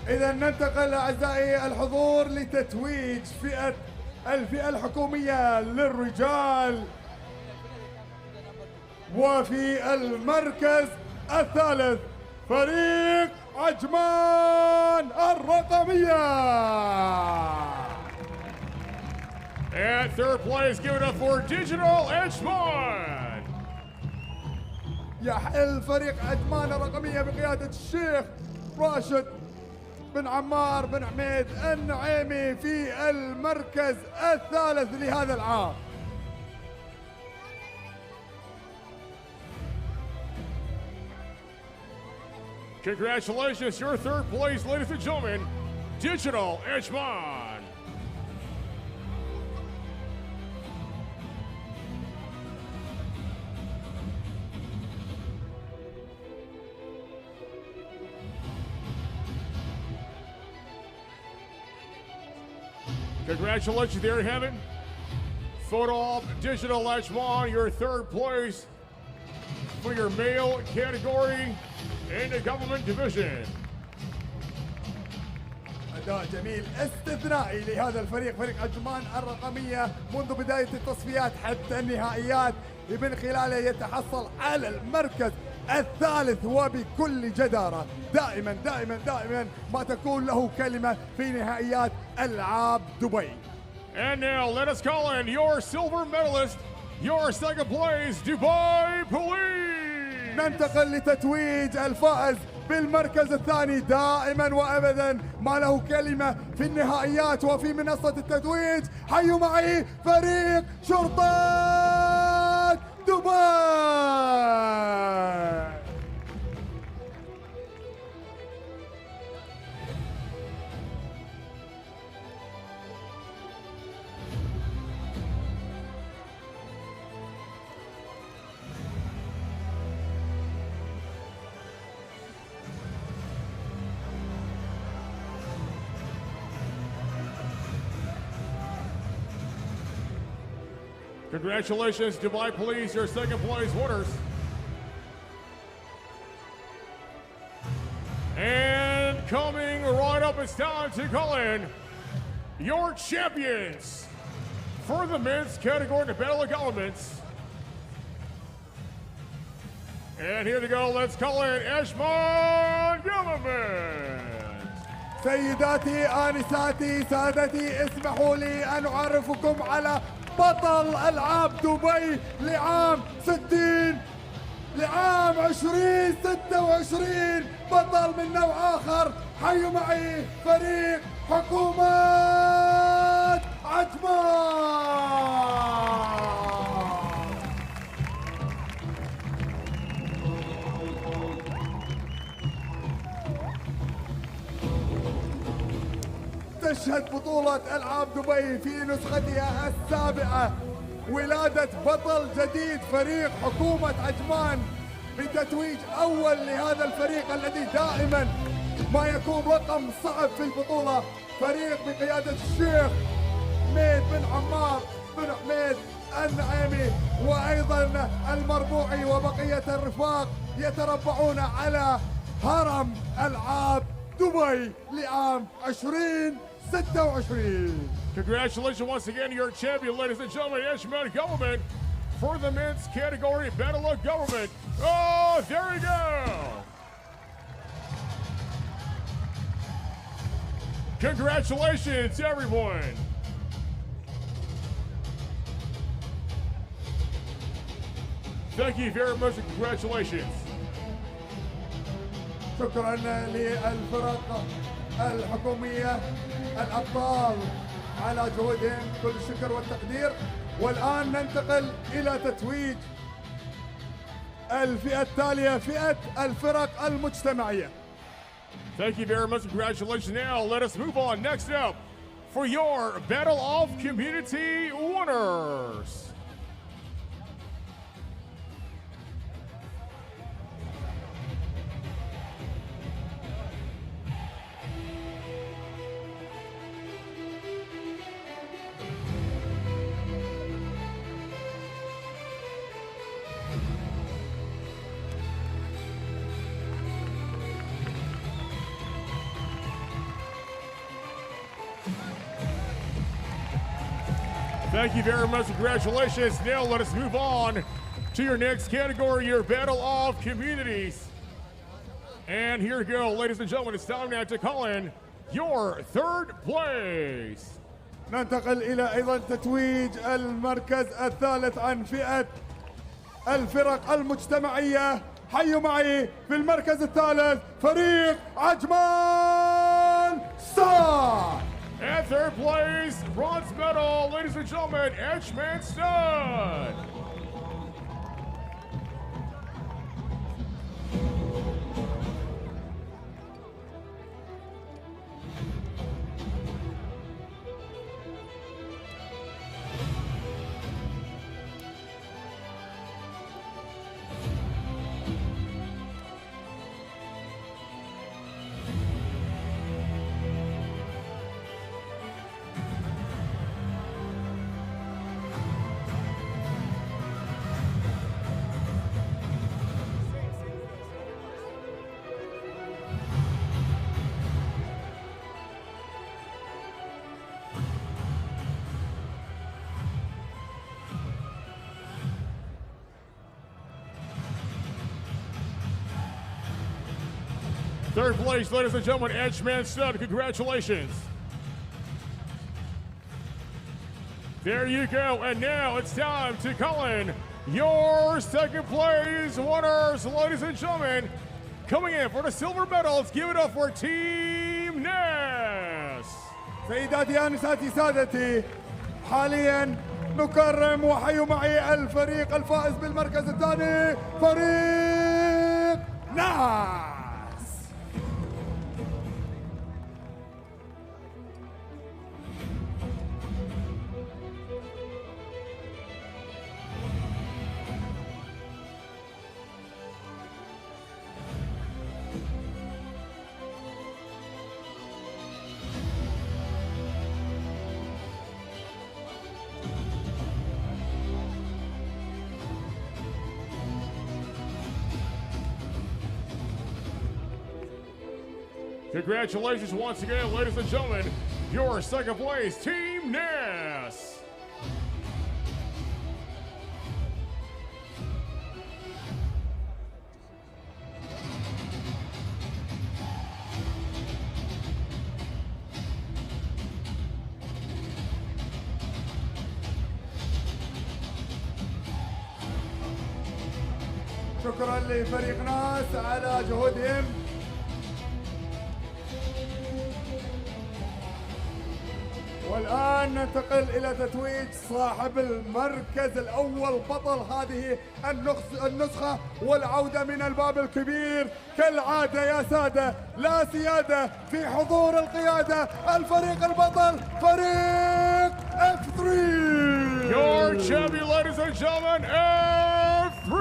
إذا ننتقل أعزائي الحضور لتتويج الفئة الحكومية للرجال. وفي المركز الثالث فريق عجمان الرقمية. And third place, give it up for Digital Edgemont. يحل فريق عجمان الرقمية بقيادة الشيخ راشد بن عمار بن حميد النعيمي في المركز الثالث لهذا العام. Congratulations, your third place, ladies and gentlemen, Digital Edgemont. Congratulations, there you have it. Photo of Digital Edgemont, your third place for your male category in the government division. أداء جميل استثنائي لهذا الفريق، فريق عجمان الرقمية، منذ بداية التصفيات حتى النهائيات، من خلاله يتحصل على المركز الثالث وبكل جدارة دائما دائما دائما ما تكون له كلمة في نهائيات ألعاب دبي. And now let us call in your silver medalist, your second place, Dubai Police. ننتقل لتتويج الفائز بالمركز الثاني دائما وابدا ما له كلمة في النهائيات وفي منصة التتويج. حيوا معي فريق شرطة دبي. Congratulations, Dubai Police, your second place winners. And coming right up, it's time to call in your champions for the men's category in the Battle of Elements. And here they go, let's call in Ashman Government. سيداتي آنساتي سادتي اسمحوا لي أن أعرفكم على بطل ألعاب دبي لعام 60 لعام 2026 بطل من نوع آخر. حيوا معي فريق حكومة عجمان. تشهد بطولة ألعاب دبي في نسختها السابعة ولادة بطل جديد فريق حكومة عجمان بتتويج أول لهذا الفريق الذي دائما ما يكون رقم صعب في البطولة. فريق بقيادة الشيخ حميد بن عمار بن حميد النعيمي وأيضا المربوعي وبقية الرفاق يتربعون على هرم ألعاب دبي لعام 2026. Congratulations once again to your champion, ladies and gentlemen, Ashman Government, for the men's category Battle of Government. Oh, there we go. Congratulations, everyone. Thank you very much and congratulations. شكرا للفرق الحكومية الأبطال على جهودهم، كل الشكر والتقدير. والآن ننتقل إلى تتويج الفئة التالية، فئة الفرق المجتمعية. Thank you very much. Congratulations. Now let us move on. Next up for your Battle of Community winners. Thank you very much. Congratulations. Now let us move on to your next category, your Battle of Communities. And here we go, ladies and gentlemen, it's time now to call in your third place. ننتقل إلى أيضا تتويج المركز الثالث عن فئة الفرق المجتمعية. حيوا معي في المركز الثالث فريق عجمان ستار. At third place, bronze medal, ladies and gentlemen, Ashman Stud. Third place, ladies and gentlemen, Edgeman Stud. Congratulations. There you go. And now it's time to call in your second place winners, ladies and gentlemen. Coming in for the silver medals, give it up for Team NAS. سيداتي آنساتي سادتي، حاليا نكرم وحيوا معي الفريق الفائز بالمركز الثاني، فريق ناس. Congratulations once again, ladies and gentlemen, your second place, Team NAS. شكرا لفريق ناس على جهودهم. والآن ننتقل إلى تتويج صاحب المركز الأول بطل هذه النسخة والعودة من الباب الكبير كالعادة يا سادة، لا سيادة في حضور القيادة، الفريق البطل فريق F3. Your champion, ladies and gentlemen, F3.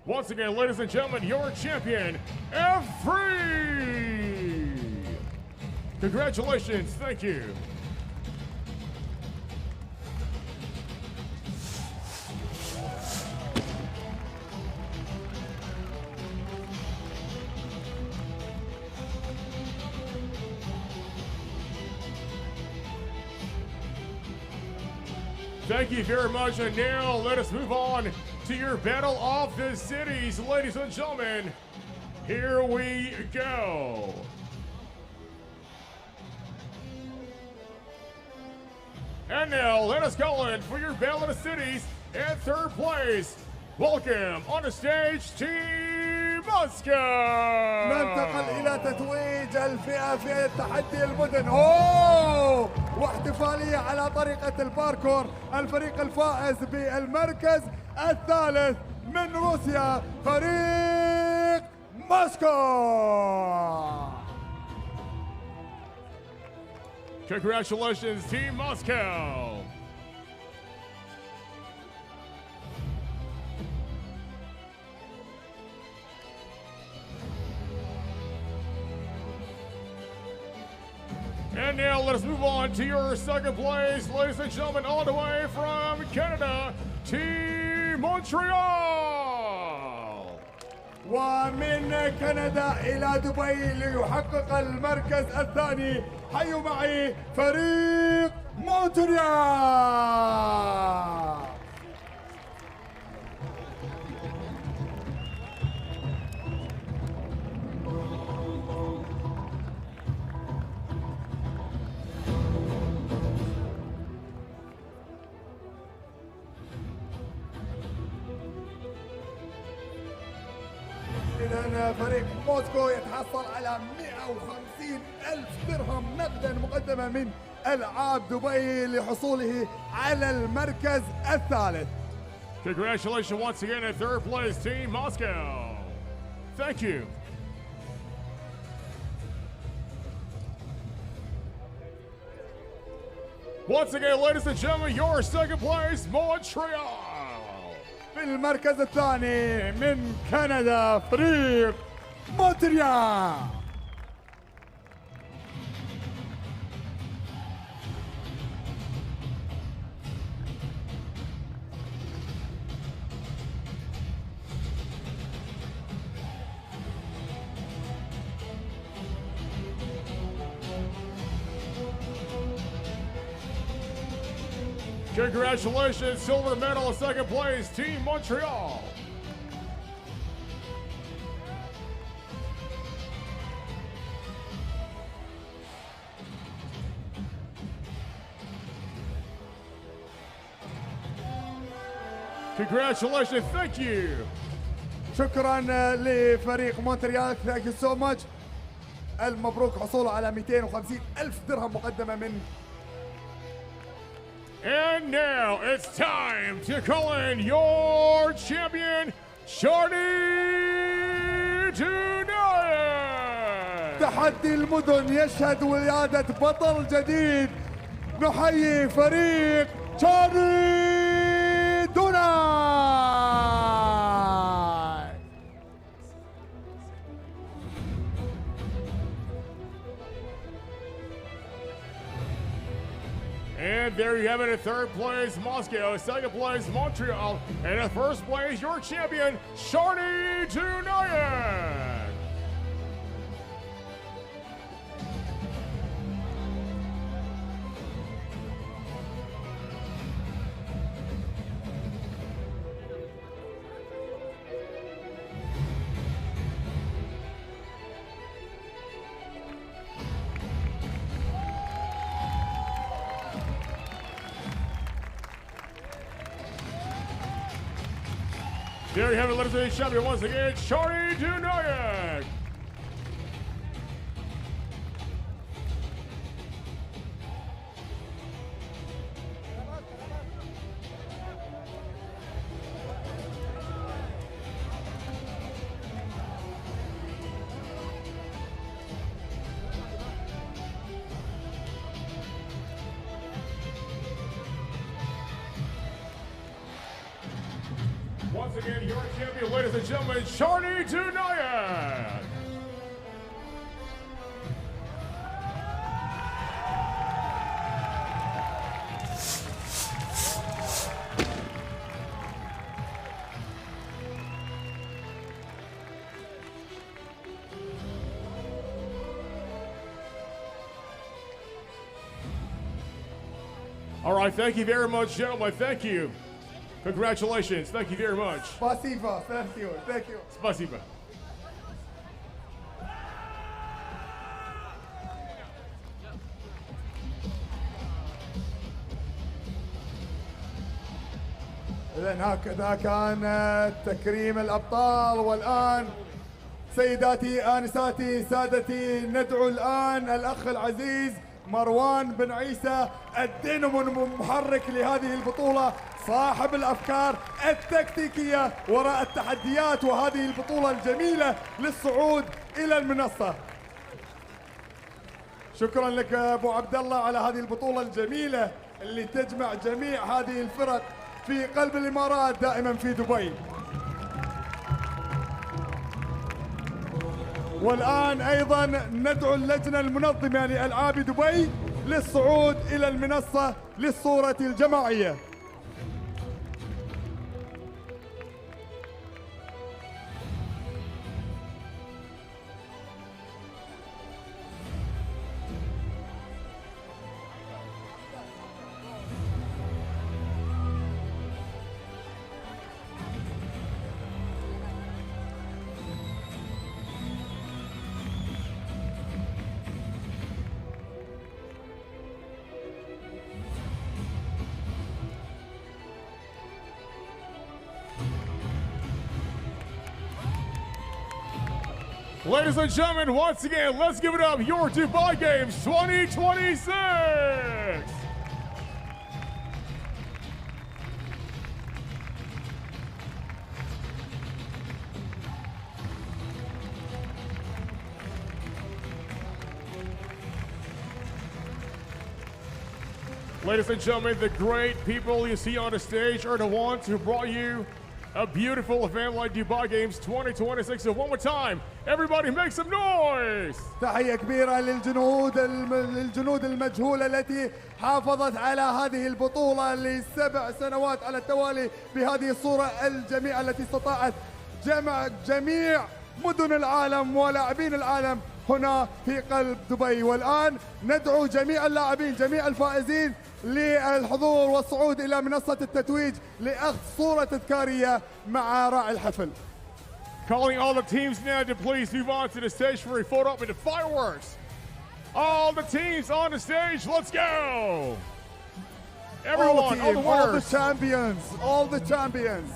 Once again, ladies and gentlemen, your champion, F3. Congratulations, thank you. Thank you very much, and now let us move on to your Battle of the Cities, ladies and gentlemen. Here we go. And now let us go in for your Battle of the Cities in third place. Welcome on the stage, Team Moscow. ننتقل إلى تتويج الفئة في تحدي المدن. أوه! واحتفالية على طريقة الباركور. الفريق الفائز بالمركز الثالث من روسيا فريق موسكو. Congratulations, Team Moscow. And now let us move on to your second place, ladies and gentlemen, all the way from Canada, Team Montreal. ومن كندا إلى دبي ليحقق المركز الثاني، حيوا معي فريق مونتريال. إذن فريق موسكو يتحصل على 150,000 درهم نقدا مقدمة من ألعاب دبي لحصوله على المركز الثالث. Congratulations once again at third place, Team Moscow. Thank you. Once again, ladies and gentlemen, your second place, Montreal. في المركز الثاني من كندا فريق مونتريال. Congratulations, silver medal, second place, Team Montreal. Congratulations, thank you. شكرا لفريق مونتريال. ثانك يو سو ماتش. المبروك حصوله على 250 ألف درهم مقدمة من. And now it's time to call in your champion, Shorty Tonight. تحدي المدن يشهد ولادة بطل جديد. نحيي فريق شارلي دوناي. And there you have it in third place, Moscow. Second place, Montreal. And in first place, your champion, Shorty Tonight. There you have it, ladies and gentlemen, once again, Shorty Tonight. Once again, your champion, ladies and gentlemen, Shorty Tonight. All right, thank you very much, gentlemen. Thank you. Congratulations. Thank you very much. Spasiba. Thank you. Thank you. Spasiba. إذن هكذا كان تكريم الأبطال. والآن سيداتي آنساتي سادتي ندعو الآن الأخ العزيز مروان بن عيسى الدينامو المحرك لهذه البطولة، صاحب الأفكار التكتيكية وراء التحديات وهذه البطولة الجميلة للصعود إلى المنصة. شكرا لك أبو عبد الله على هذه البطولة الجميلة اللي تجمع جميع هذه الفرق في قلب الإمارات دائما في دبي. والآن أيضا ندعو اللجنة المنظمة لألعاب دبي للصعود إلى المنصة للصورة الجماعية. Ladies and gentlemen, once again, let's give it up, your Dubai Games 2026! Ladies and gentlemen, the great people you see on the stage are the ones who brought you a beautiful event like Dubai Games 2026. So one more time, everybody make some noise! تحية كبيرة للجنود المجهولة التي حافظت على هذه البطولة ل7 سنوات على التوالي بهذه الصورة الجميلة التي استطاعت جمع جميع مدن العالم ولاعبين العالم هنا في قلب دبي. والآن ندعو جميع اللاعبين جميع الفائزين للحضور والصعود إلى منصة التتويج لأخذ صورة تذكارية مع راعي الحفل. Calling all the teams now to please move on to the stage for a photo op with the fireworks. All the teams on the stage, let's go! Everyone, all the winners. All the champions, all the champions.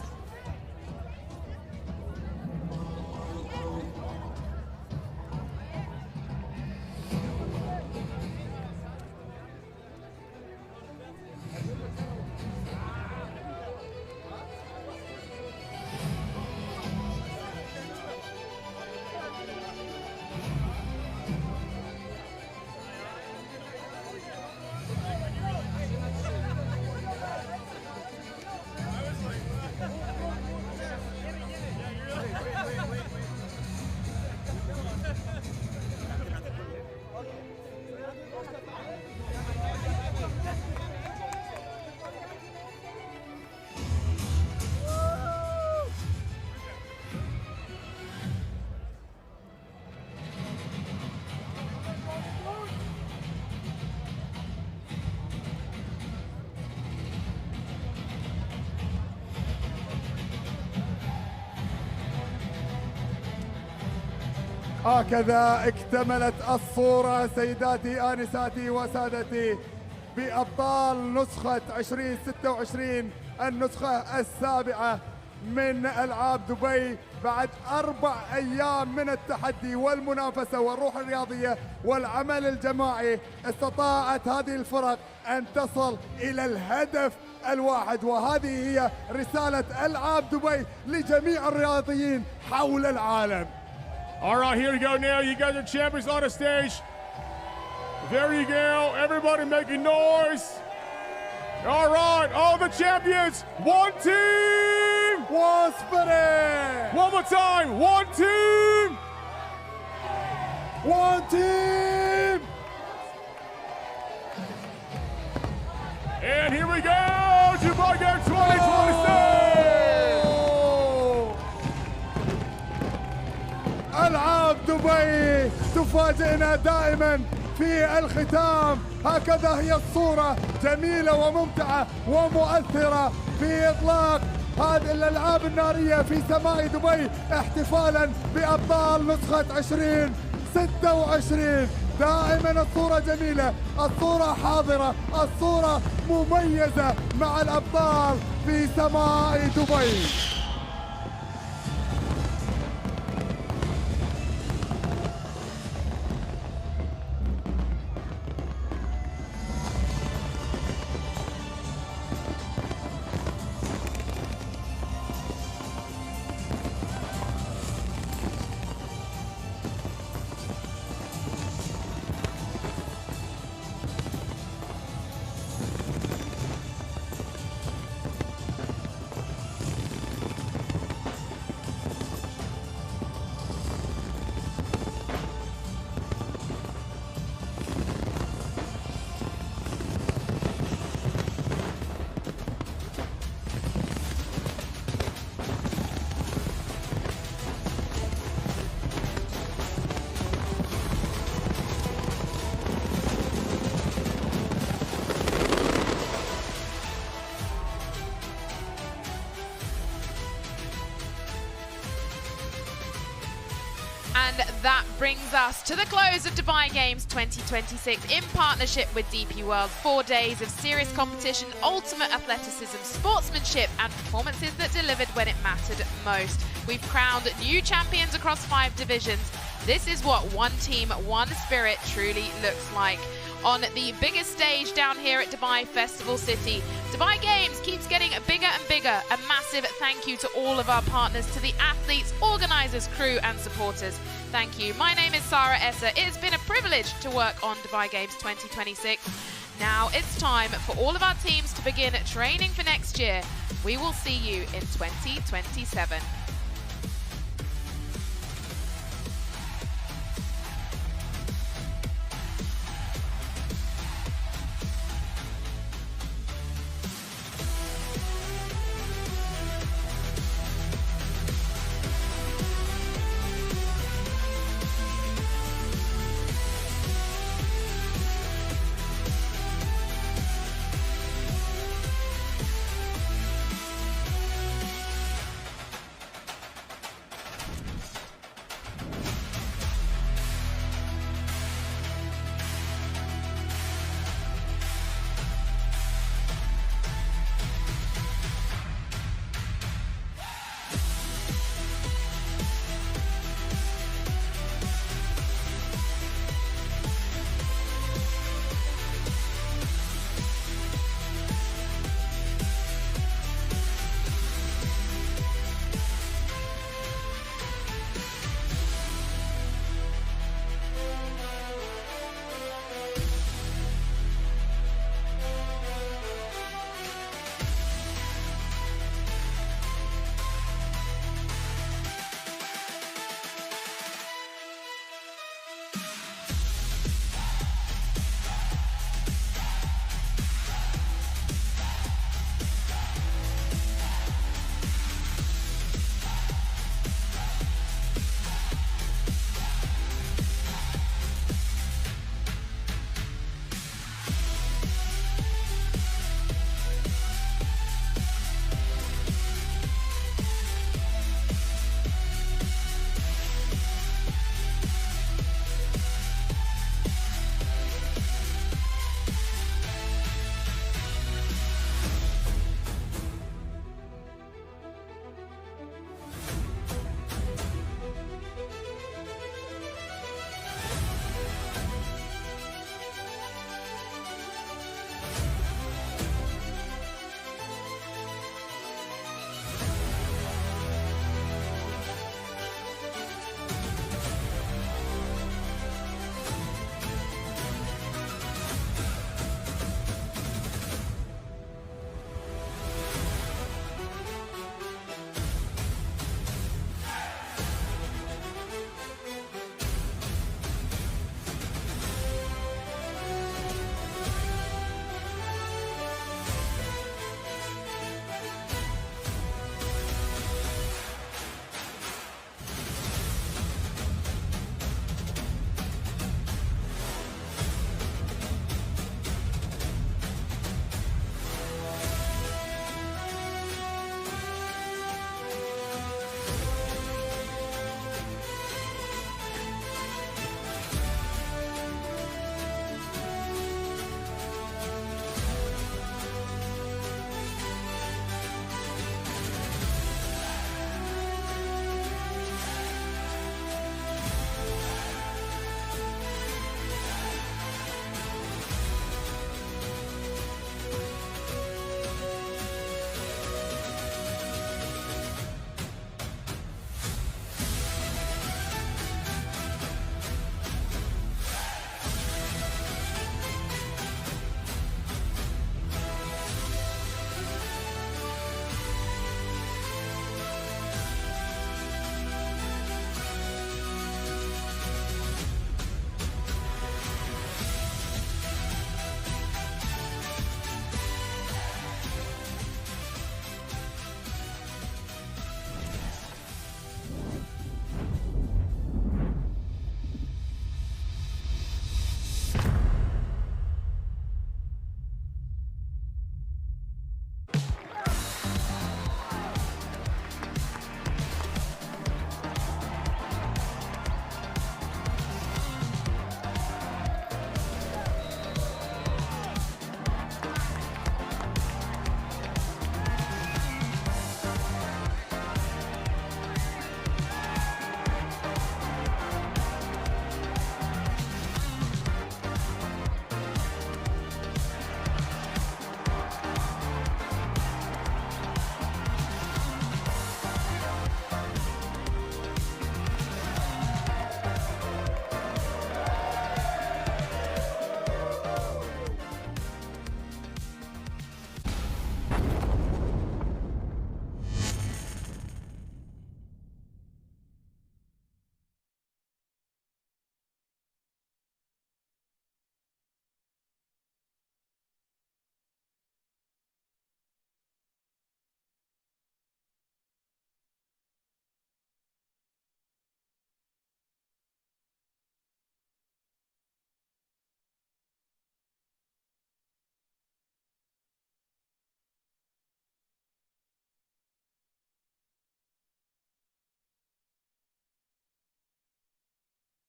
هكذا اكتملت الصورة سيداتي آنساتي وسادتي بأبطال نسخة 2026 النسخة السابعة من ألعاب دبي بعد 4 أيام من التحدي والمنافسة والروح الرياضية والعمل الجماعي. استطاعت هذه الفرق أن تصل إلى الهدف الواحد، وهذه هي رسالة ألعاب دبي لجميع الرياضيين حول العالم. All right, here we go now. You guys are champions on the stage. There you go. Everybody making noise. All right, all the champions. One team. One spirit. One more time. One team. One team. And here we go. Dubai Games 2026. ألعاب دبي تفاجئنا دائما في الختام. هكذا هي الصورة جميلة وممتعة ومؤثرة في إطلاق هذه الألعاب النارية في سماء دبي احتفالا بأبطال نسخة 2026. دائما الصورة جميلة، الصورة حاضرة، الصورة مميزة مع الأبطال في سماء دبي. And that brings us to the close of Dubai Games 2026 in partnership with DP World. 4 days of serious competition, ultimate athleticism, sportsmanship, and performances that delivered when it mattered most. We've crowned new champions across 5 divisions. This is what one team, one spirit truly looks like. On the biggest stage down here at Dubai Festival City, Dubai Games keeps getting bigger and bigger. A massive thank you to all of our partners, to the athletes, organisers, crew and supporters. Thank you. My name is Sarah Esser. It has been a privilege to work on Dubai Games 2026. Now it's time for all of our teams to begin training for next year. We will see you in 2027.